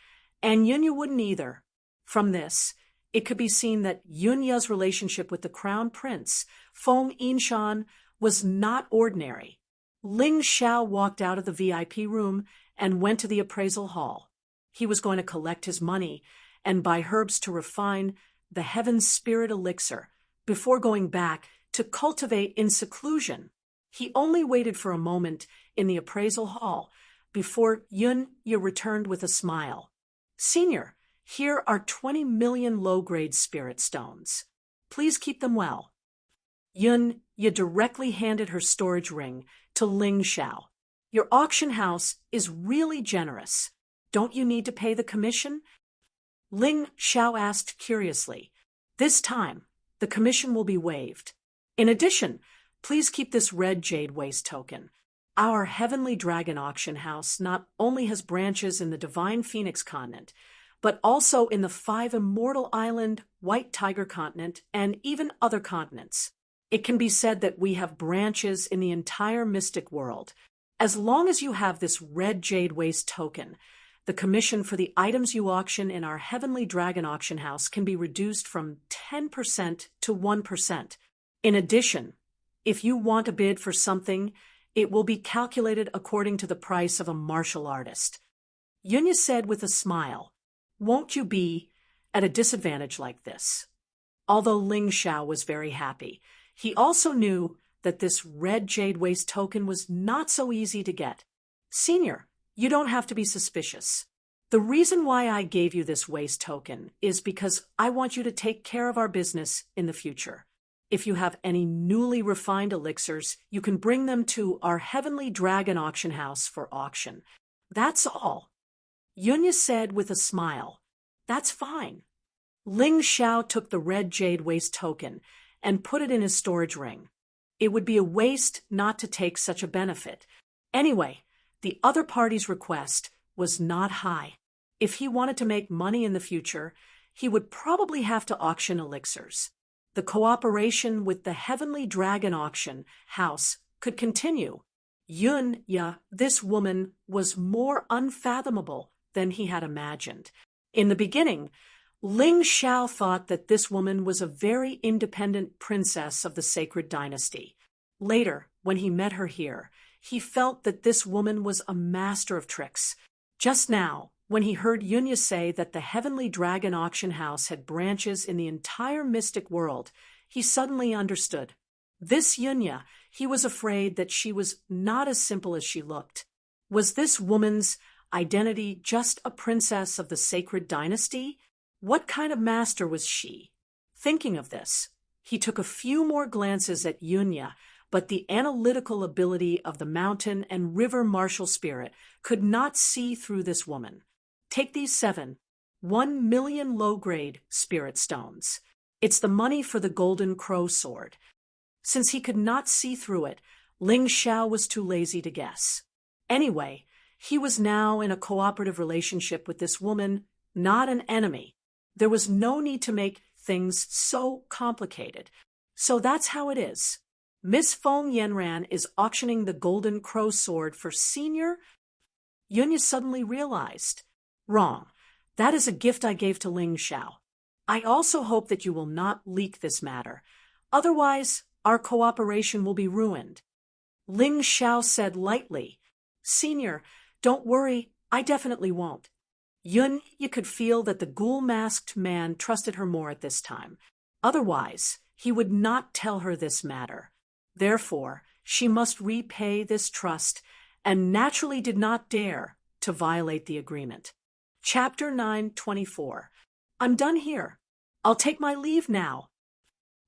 and Yunya wouldn't either. From this, it could be seen that Yunya's relationship with the Crown Prince, Feng Yinshan, was not ordinary. Ling Zhao walked out of the VIP room and went to the appraisal hall. He was going to collect his money and buy herbs to refine the Heaven Spirit Elixir before going back to cultivate in seclusion. He only waited for a moment in the appraisal hall before Yunya returned with a smile. "Senior, here are 20,000,000 low-grade spirit stones. Please keep them well." Yunya directly handed her storage ring to Ling Zhao. "Your auction house is really generous. Don't you need to pay the commission?" Ling Zhao asked curiously. "This time, the commission will be waived. In addition, please keep this red jade waste token. Our Heavenly Dragon auction house not only has branches in the Divine Phoenix continent, but also in the 5 Immortal Island, White Tiger continent, and even other continents. It can be said that we have branches in the entire mystic world. As long as you have this red jade waste token, the commission for the items you auction in our Heavenly Dragon auction house can be reduced from 10% to 1%. In addition, if you want to bid for something, it will be calculated according to the price of a martial artist." Yunya said with a smile, "Won't you be at a disadvantage like this?" Although Ling Zhao was very happy, he also knew that this red jade waste token was not so easy to get. "Senior, you don't have to be suspicious. The reason why I gave you this waste token is because I want you to take care of our business in the future. If you have any newly refined elixirs, you can bring them to our Heavenly Dragon auction house for auction. That's all." Yunya said with a smile, "That's fine." Ling Zhao took the red jade waste token and put it in his storage ring. It would be a waste not to take such a benefit. Anyway, the other party's request was not high. If he wanted to make money in the future, he would probably have to auction elixirs. The cooperation with the Heavenly Dragon auction house could continue. Yunya, this woman, was more unfathomable than he had imagined. In the beginning, Ling Zhao thought that this woman was a very independent princess of the sacred dynasty. Later, when he met her here, he felt that this woman was a master of tricks. Just now, when he heard Yunya say that the Heavenly Dragon auction house had branches in the entire mystic world, he suddenly understood. This Yunya, he was afraid that she was not as simple as she looked. Was this woman's identity just a princess of the sacred dynasty? What kind of master was she? Thinking of this, he took a few more glances at Yunya, but the analytical ability of the mountain and river martial spirit could not see through this woman. Take these 1 million low-grade spirit stones. It's the money for the golden crow sword. Since he could not see through it, Ling Xiao was too lazy to guess. Anyway, he was now in a cooperative relationship with this woman, not an enemy. There was no need to make things so complicated. So that's how it is. Miss Feng Yanran is auctioning the golden crow sword for senior? Yunya suddenly realized. Wrong. That is a gift I gave to Ling Xiao. I also hope that you will not leak this matter. Otherwise, our cooperation will be ruined. Ling Xiao said lightly. Senior, don't worry, I definitely won't. Yunya could feel that the ghoul-masked man trusted her more at this time. Otherwise, he would not tell her this matter. Therefore, she must repay this trust, and naturally did not dare to violate the agreement. Chapter 9:24. I'm done here. I'll take my leave now.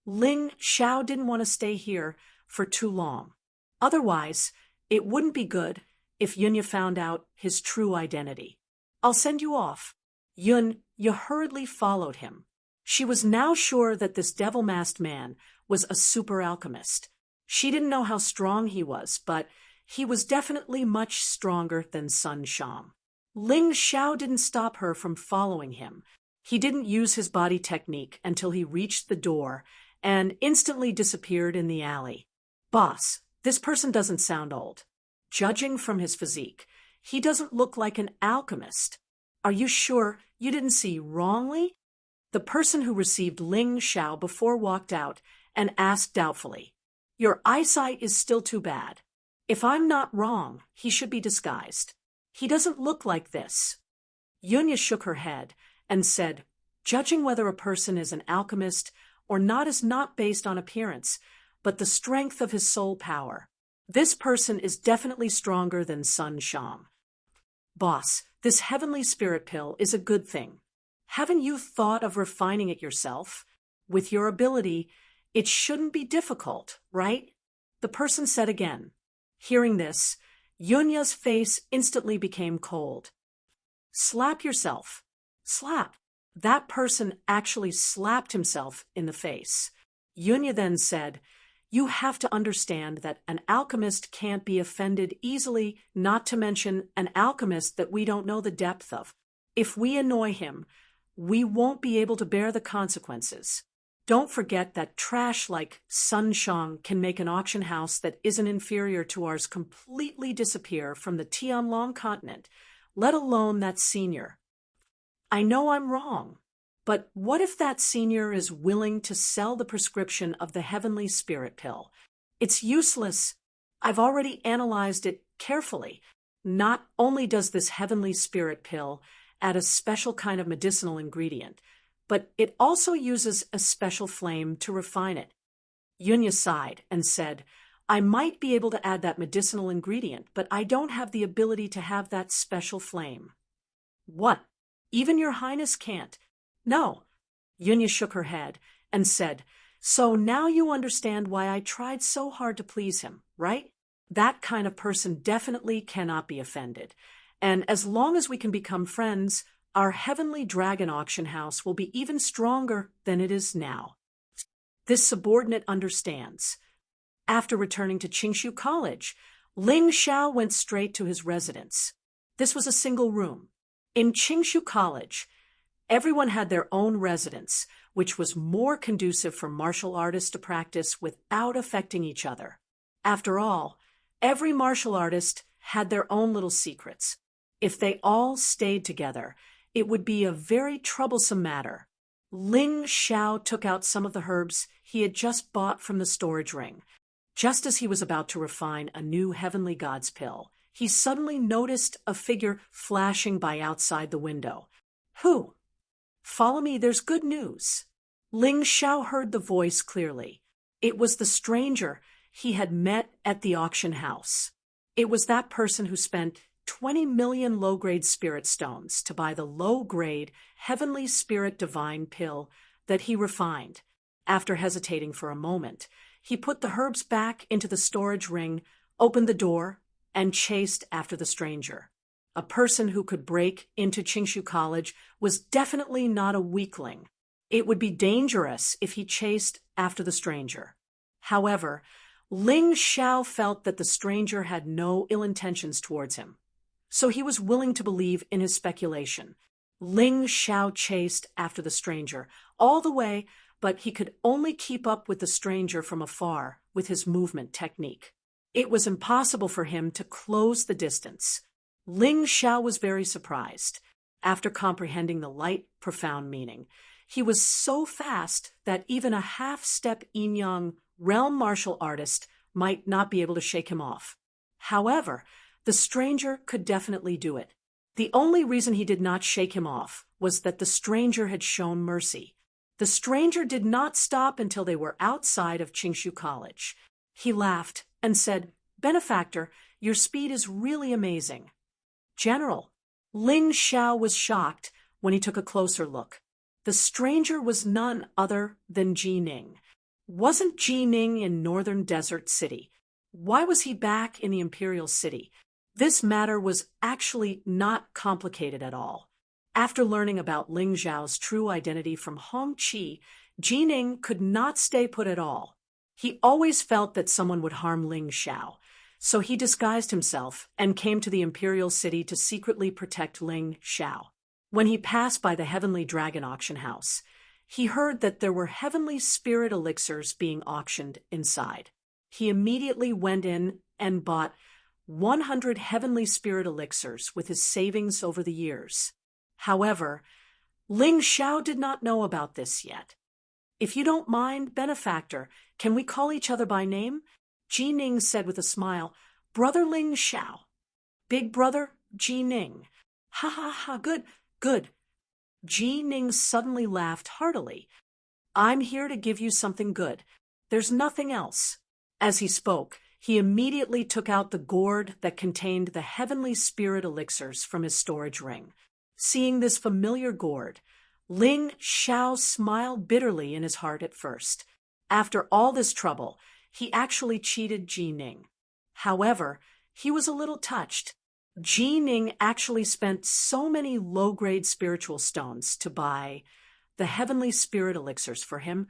Ling Xiao didn't want to stay here for too long. Otherwise, it wouldn't be good if Yunya found out his true identity. I'll send you off. Yunya hurriedly followed him. She was now sure that this devil-masked man was a super alchemist. She didn't know how strong he was, but he was definitely much stronger than Sun Sham. Ling Xiao didn't stop her from following him. He didn't use his body technique until he reached the door and instantly disappeared in the alley. Boss, this person doesn't sound old. Judging from his physique, he doesn't look like an alchemist. Are you sure you didn't see wrongly? The person who received Ling Xiao before walked out and asked doubtfully, Your eyesight is still too bad. If I'm not wrong, he should be disguised. He doesn't look like this. Yunya shook her head and said, Judging whether a person is an alchemist or not is not based on appearance, but the strength of his soul power. This person is definitely stronger than Sun Sham. Boss, this heavenly spirit pill is a good thing. Haven't you thought of refining it yourself? With your ability, it shouldn't be difficult, right? The person said again. Hearing this, Yunya's face instantly became cold. Slap yourself. Slap. That person actually slapped himself in the face. Yunya then said, You have to understand that an alchemist can't be offended easily, not to mention an alchemist that we don't know the depth of. If we annoy him, we won't be able to bear the consequences. Don't forget that trash like Sun Shang can make an auction house that isn't inferior to ours completely disappear from the Tianlong continent, let alone that senior. I know I'm wrong, but what if that senior is willing to sell the prescription of the heavenly spirit pill? It's useless. I've already analyzed it carefully. Not only does this heavenly spirit pill add a special kind of medicinal ingredient, but it also uses a special flame to refine it. Yunya sighed and said, I might be able to add that medicinal ingredient, but I don't have the ability to have that special flame. What? Even your highness can't? No. Yunya shook her head and said, So now you understand why I tried so hard to please him, right? That kind of person definitely cannot be offended. And as long as we can become friends, our heavenly dragon auction house will be even stronger than it is now. This subordinate understands. After returning to Qingshu College, Ling Xiao went straight to his residence. This was a single room. In Qingshu College, everyone had their own residence, which was more conducive for martial artists to practice without affecting each other. After all, every martial artist had their own little secrets. If they all stayed together, it would be a very troublesome matter. Ling Xiao took out some of the herbs he had just bought from the storage ring. Just as he was about to refine a new heavenly god's pill, he suddenly noticed a figure flashing by outside the window. Who? Follow me, there's good news. Ling Xiao heard the voice clearly. It was the stranger he had met at the auction house. It was that person who spent 20 million low-grade spirit stones to buy the low-grade heavenly spirit divine pill that he refined. After hesitating for a moment, he put the herbs back into the storage ring, opened the door, and chased after the stranger. A person who could break into Qingshu College was definitely not a weakling. It would be dangerous if he chased after the stranger. However, Ling Xiao felt that the stranger had no ill intentions towards him, so he was willing to believe in his speculation. Ling Xiao chased after the stranger all the way, but he could only keep up with the stranger from afar with his movement technique. It was impossible for him to close the distance. Ling Xiao was very surprised. After comprehending the light, profound meaning, he was so fast that even a half-step yin-yang realm martial artist might not be able to shake him off. However, the stranger could definitely do it. The only reason he did not shake him off was that the stranger had shown mercy. The stranger did not stop until they were outside of Qingshu College. He laughed and said, "Benefactor, your speed is really amazing." "General." Ling Xiao was shocked when he took a closer look. The stranger was none other than Ji Ning. Wasn't Ji Ning in Northern Desert City? Why was he back in the Imperial City? This matter was actually not complicated at all. After learning about Ling Xiao's true identity from Hong Qi, Ji Ning could not stay put at all. He always felt that someone would harm Ling Xiao, so he disguised himself and came to the Imperial City to secretly protect Ling Xiao. When he passed by the Heavenly Dragon auction house, he heard that there were heavenly spirit elixirs being auctioned inside. He immediately went in and bought 100 heavenly spirit elixirs with his savings over the years. However, Ling Xiao did not know about this yet. "If you don't mind, Benefactor, can we call each other by name?" Ji Ning said with a smile. "Brother Ling Xiao." "Big brother Ji Ning." "Ha ha ha, good, good." Ji Ning suddenly laughed heartily. "I'm here to give you something good. There's nothing else." As he spoke, he immediately took out the gourd that contained the heavenly spirit elixirs from his storage ring. Seeing this familiar gourd, Ling Xiao smiled bitterly in his heart at first. After all this trouble, he actually cheated Ji Ning. However, he was a little touched. Ji Ning actually spent so many low-grade spiritual stones to buy the heavenly spirit elixirs for him.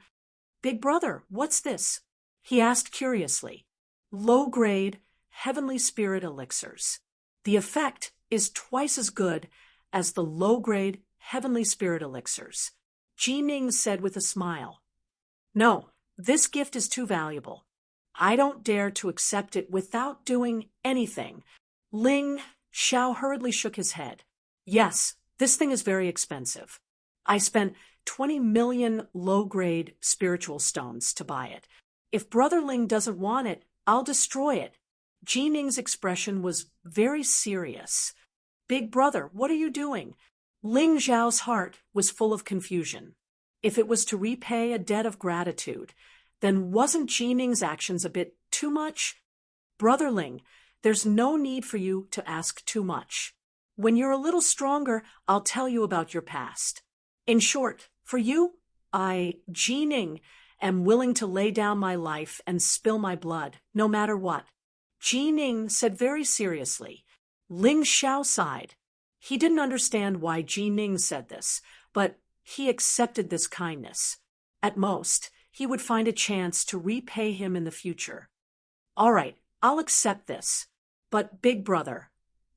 "Big brother, what's this?" he asked curiously. "Low-grade heavenly spirit elixirs. The effect is twice as good as the low-grade heavenly spirit elixirs," Ji Ning said with a smile. "No, this gift is too valuable. I don't dare to accept it without doing anything." Ling Xiao hurriedly shook his head. "Yes, this thing is very expensive. I spent 20 million low-grade spiritual stones to buy it. If Brother Ling doesn't want it, I'll destroy it." Ji Ning's expression was very serious. "Big brother, what are you doing?" Ling Xiao's heart was full of confusion. If it was to repay a debt of gratitude, then wasn't Ji Ning's actions a bit too much? "Brother Ling, there's no need for you to ask too much. When you're a little stronger, I'll tell you about your past. In short, for you, Ji Ning, am willing to lay down my life and spill my blood, no matter what." Ji Ning said very seriously. Ling Xiao sighed. He didn't understand why Ji Ning said this, but he accepted this kindness. At most, he would find a chance to repay him in the future. "All right, I'll accept this. But, big brother,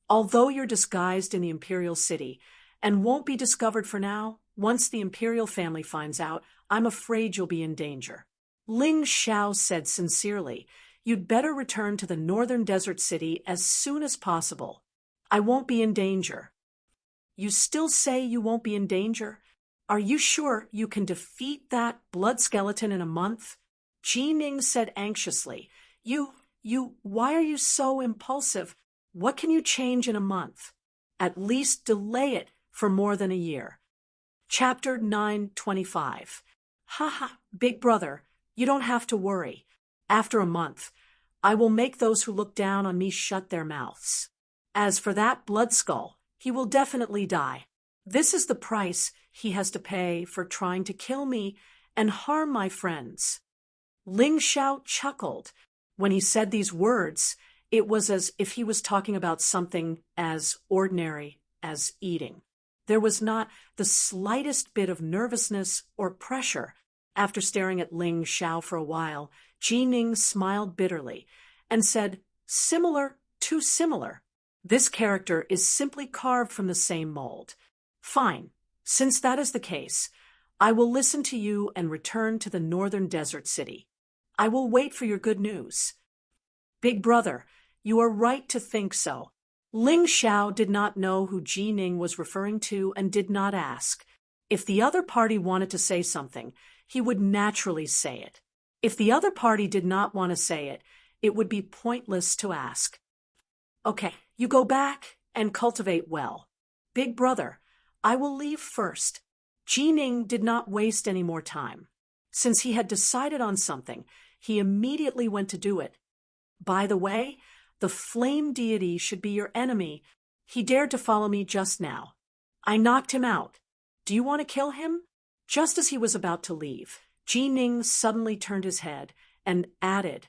although you're disguised in the Imperial City and won't be discovered for now, once the Imperial family finds out, I'm afraid you'll be in danger." Ling Xiao said sincerely, "You'd better return to the Northern Desert City as soon as possible. I won't be in danger." "You still say you won't be in danger? Are you sure you can defeat that blood skeleton in a month?" Ji Ning said anxiously. Why are you so impulsive? What can you change in a month? At least delay it for more than a year. Chapter 925. Haha, big brother, you don't have to worry. After a month, I will make those who look down on me shut their mouths. As for that blood skull, he will definitely die. This is the price he has to pay for trying to kill me and harm my friends. Ling Xiao chuckled. When he said these words, it was as if he was talking about something as ordinary as eating. There was not the slightest bit of nervousness or pressure. After staring at Ling Xiao for a while, Jining smiled bitterly and said, "Similar, too similar. This character is simply carved from the same mold. Fine, since that is the case, I will listen to you and return to the northern desert city. I will wait for your good news." Big brother, you are right to think so. Ling Xiao did not know who Jining was referring to and did not ask. If the other party wanted to say something, he would naturally say it. If the other party did not want to say it, it would be pointless to ask. Okay, you go back and cultivate well. Big brother, I will leave first. Jining did not waste any more time. Since he had decided on something, he immediately went to do it. By the way, the flame deity should be your enemy. He dared to follow me just now. I knocked him out. Do you want to kill him? Just as he was about to leave, Jining suddenly turned his head and added,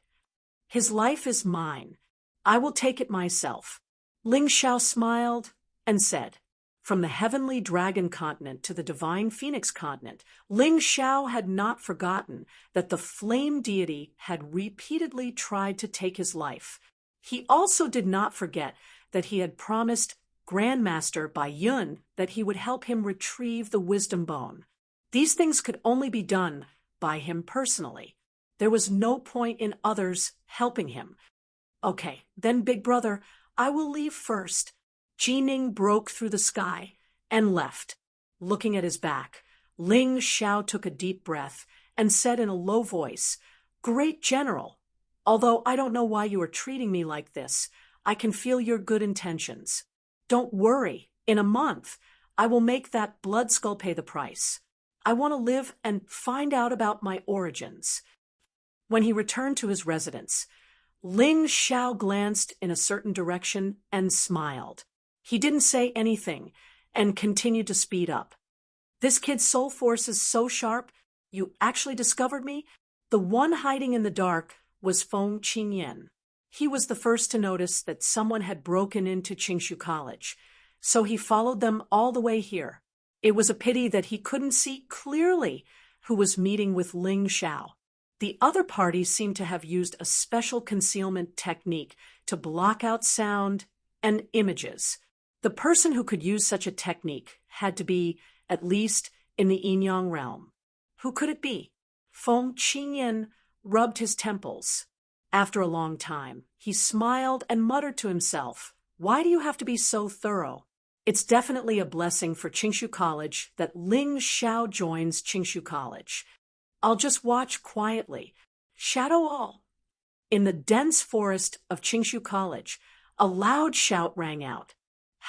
"His life is mine. I will take it myself." Ling Xiao smiled and said, "From the heavenly dragon continent to the divine phoenix continent, Ling Xiao had not forgotten that the flame deity had repeatedly tried to take his life. He also did not forget that he had promised Grandmaster Bai Yun that he would help him retrieve the wisdom bone. These things could only be done by him personally. There was no point in others helping him. Okay, then big brother, I will leave first." Jining broke through the sky and left. Looking at his back, Ling Xiao took a deep breath and said in a low voice, "Great General, although I don't know why you are treating me like this, I can feel your good intentions. Don't worry, in a month, I will make that blood skull pay the price. I want to live and find out about my origins." When he returned to his residence, Ling Xiao glanced in a certain direction and smiled. He didn't say anything and continued to speed up. "This kid's soul force is so sharp, you actually discovered me?" The one hiding in the dark was Feng Qingyan. He was the first to notice that someone had broken into Qingshu College, so he followed them all the way here. It was a pity that he couldn't see clearly who was meeting with Ling Xiao. The other party seemed to have used a special concealment technique to block out sound and images. The person who could use such a technique had to be, at least, in the Yin-Yang realm. Who could it be? Feng Qingyan rubbed his temples. After a long time, he smiled and muttered to himself, "Why do you have to be so thorough? It's definitely a blessing for Qingshu College that Ling Xiao joins Qingshu College. I'll just watch quietly. Shadow all." In the dense forest of Qingshu College, a loud shout rang out.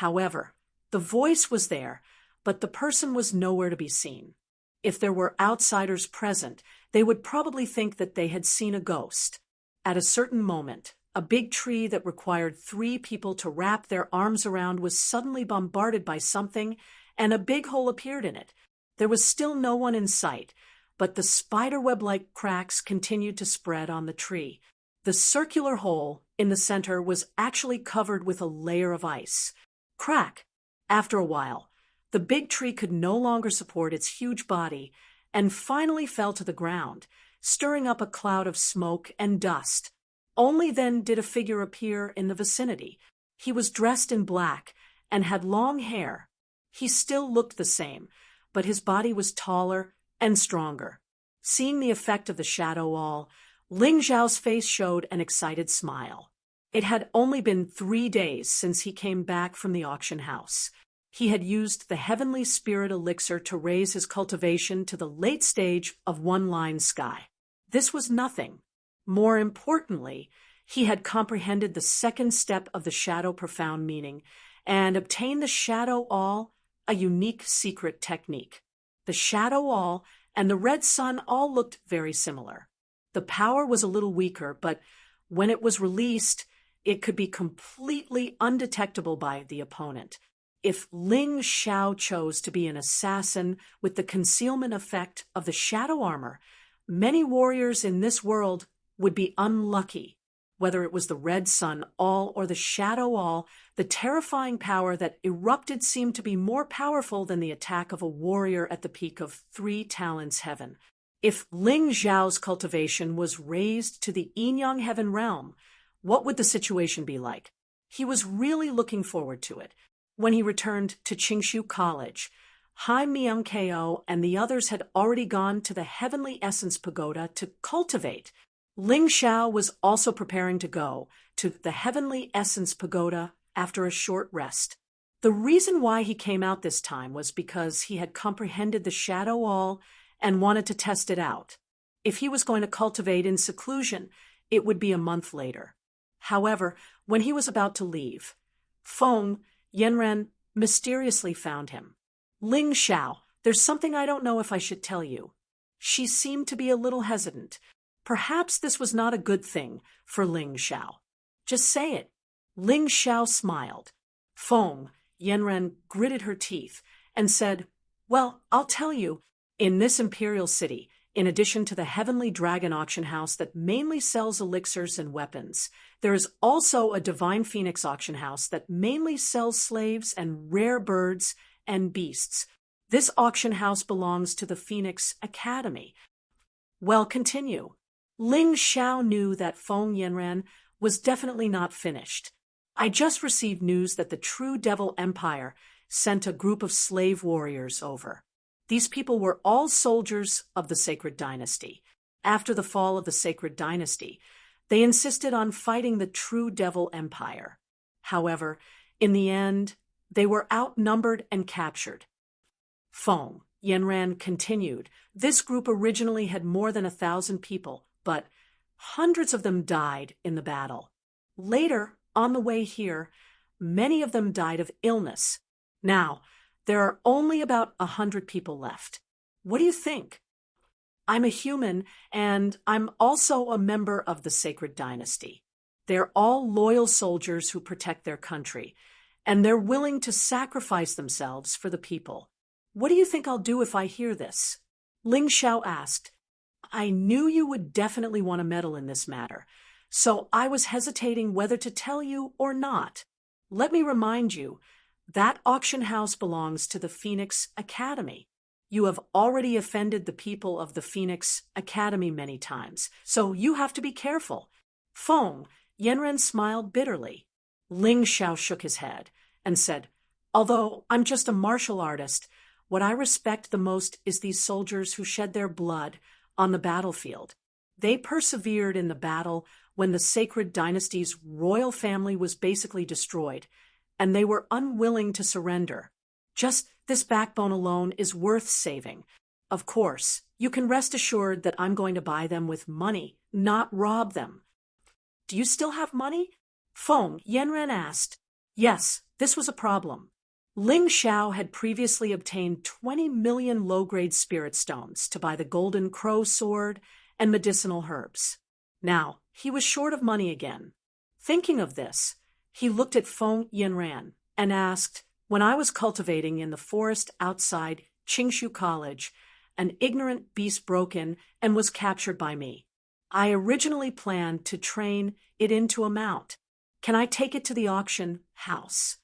However, the voice was there, but the person was nowhere to be seen. If there were outsiders present, they would probably think that they had seen a ghost. At a certain moment, a big tree that required 3 people to wrap their arms around was suddenly bombarded by something, and a big hole appeared in it. There was still no one in sight, but the spiderweb-like cracks continued to spread on the tree. The circular hole in the center was actually covered with a layer of ice. Crack! After a while, the big tree could no longer support its huge body and finally fell to the ground, stirring up a cloud of smoke and dust. Only then did a figure appear in the vicinity. He was dressed in black and had long hair. He still looked the same, but his body was taller and stronger. Seeing the effect of the shadow wall, Ling Zhao's face showed an excited smile. It had only been 3 days since he came back from the auction house. He had used the heavenly spirit elixir to raise his cultivation to the late stage of one-line sky. This was nothing. More importantly, he had comprehended the second step of the shadow profound meaning and obtained the shadow all, a unique secret technique. The shadow all and the red sun all looked very similar. The power was a little weaker, but when it was released, it could be completely undetectable by the opponent. If Ling Xiao chose to be an assassin with the concealment effect of the shadow armor, many warriors in this world would be unlucky. Whether it was the red sun all or the shadow all, the terrifying power that erupted seemed to be more powerful than the attack of a warrior at the peak of 3 talents heaven. If Ling Xiao's cultivation was raised to the yin-yang heaven realm, what would the situation be like? He was really looking forward to it. When he returned to Qingshu College, Hai Miangko and the others had already gone to the Heavenly Essence Pagoda to cultivate. Ling Xiao was also preparing to go to the Heavenly Essence Pagoda after a short rest. The reason why he came out this time was because he had comprehended the shadow all and wanted to test it out. If he was going to cultivate in seclusion, it would be a month later. However, when he was about to leave, Feng Yanren mysteriously found him. Ling Xiao, there's something I don't know if I should tell you. She seemed to be a little hesitant. Perhaps this was not a good thing for Ling Xiao. Just say it. Ling Xiao smiled. Feng Yanren gritted her teeth and said, well, I'll tell you, in this imperial city, in addition to the Heavenly Dragon auction house that mainly sells elixirs and weapons, there is also a Divine Phoenix auction house that mainly sells slaves and rare birds and beasts. This auction house belongs to the Phoenix Academy. Well, continue. Ling Xiao knew that Feng Yanren was definitely not finished. I just received news that the True Devil Empire sent a group of slave warriors over. These people were all soldiers of the Sacred Dynasty. After the fall of the Sacred Dynasty, they insisted on fighting the True Devil Empire. However, in the end, they were outnumbered and captured. Feng Yanren continued. This group originally had more than 1,000 people, but hundreds of them died in the battle. Later, on the way here, many of them died of illness. Now, there are only about 100 people left. What do you think? I'm a human, and I'm also a member of the Sacred Dynasty. They're all loyal soldiers who protect their country, and they're willing to sacrifice themselves for the people. What do you think I'll do if I hear this? Ling Xiao asked. I knew you would definitely want to meddle in this matter, so I was hesitating whether to tell you or not. Let me remind you, that auction house belongs to the Phoenix Academy. You have already offended the people of the Phoenix Academy many times, so you have to be careful. Feng Yanren smiled bitterly. Ling Xiao shook his head and said, although I'm just a martial artist, what I respect the most is these soldiers who shed their blood on the battlefield. They persevered in the battle when the Sacred Dynasty's royal family was basically destroyed, and they were unwilling to surrender. Just this backbone alone is worth saving. Of course, you can rest assured that I'm going to buy them with money, not rob them. Do you still have money? Feng Yanren asked. Yes, this was a problem. Ling Xiao had previously obtained 20 million low-grade spirit stones to buy the golden crow sword and medicinal herbs. Now, he was short of money again. Thinking of this, he looked at Feng Yanren and asked, when I was cultivating in the forest outside Qingshu College, an ignorant beast broke in and was captured by me. I originally planned to train it into a mount. Can I take it to the auction house?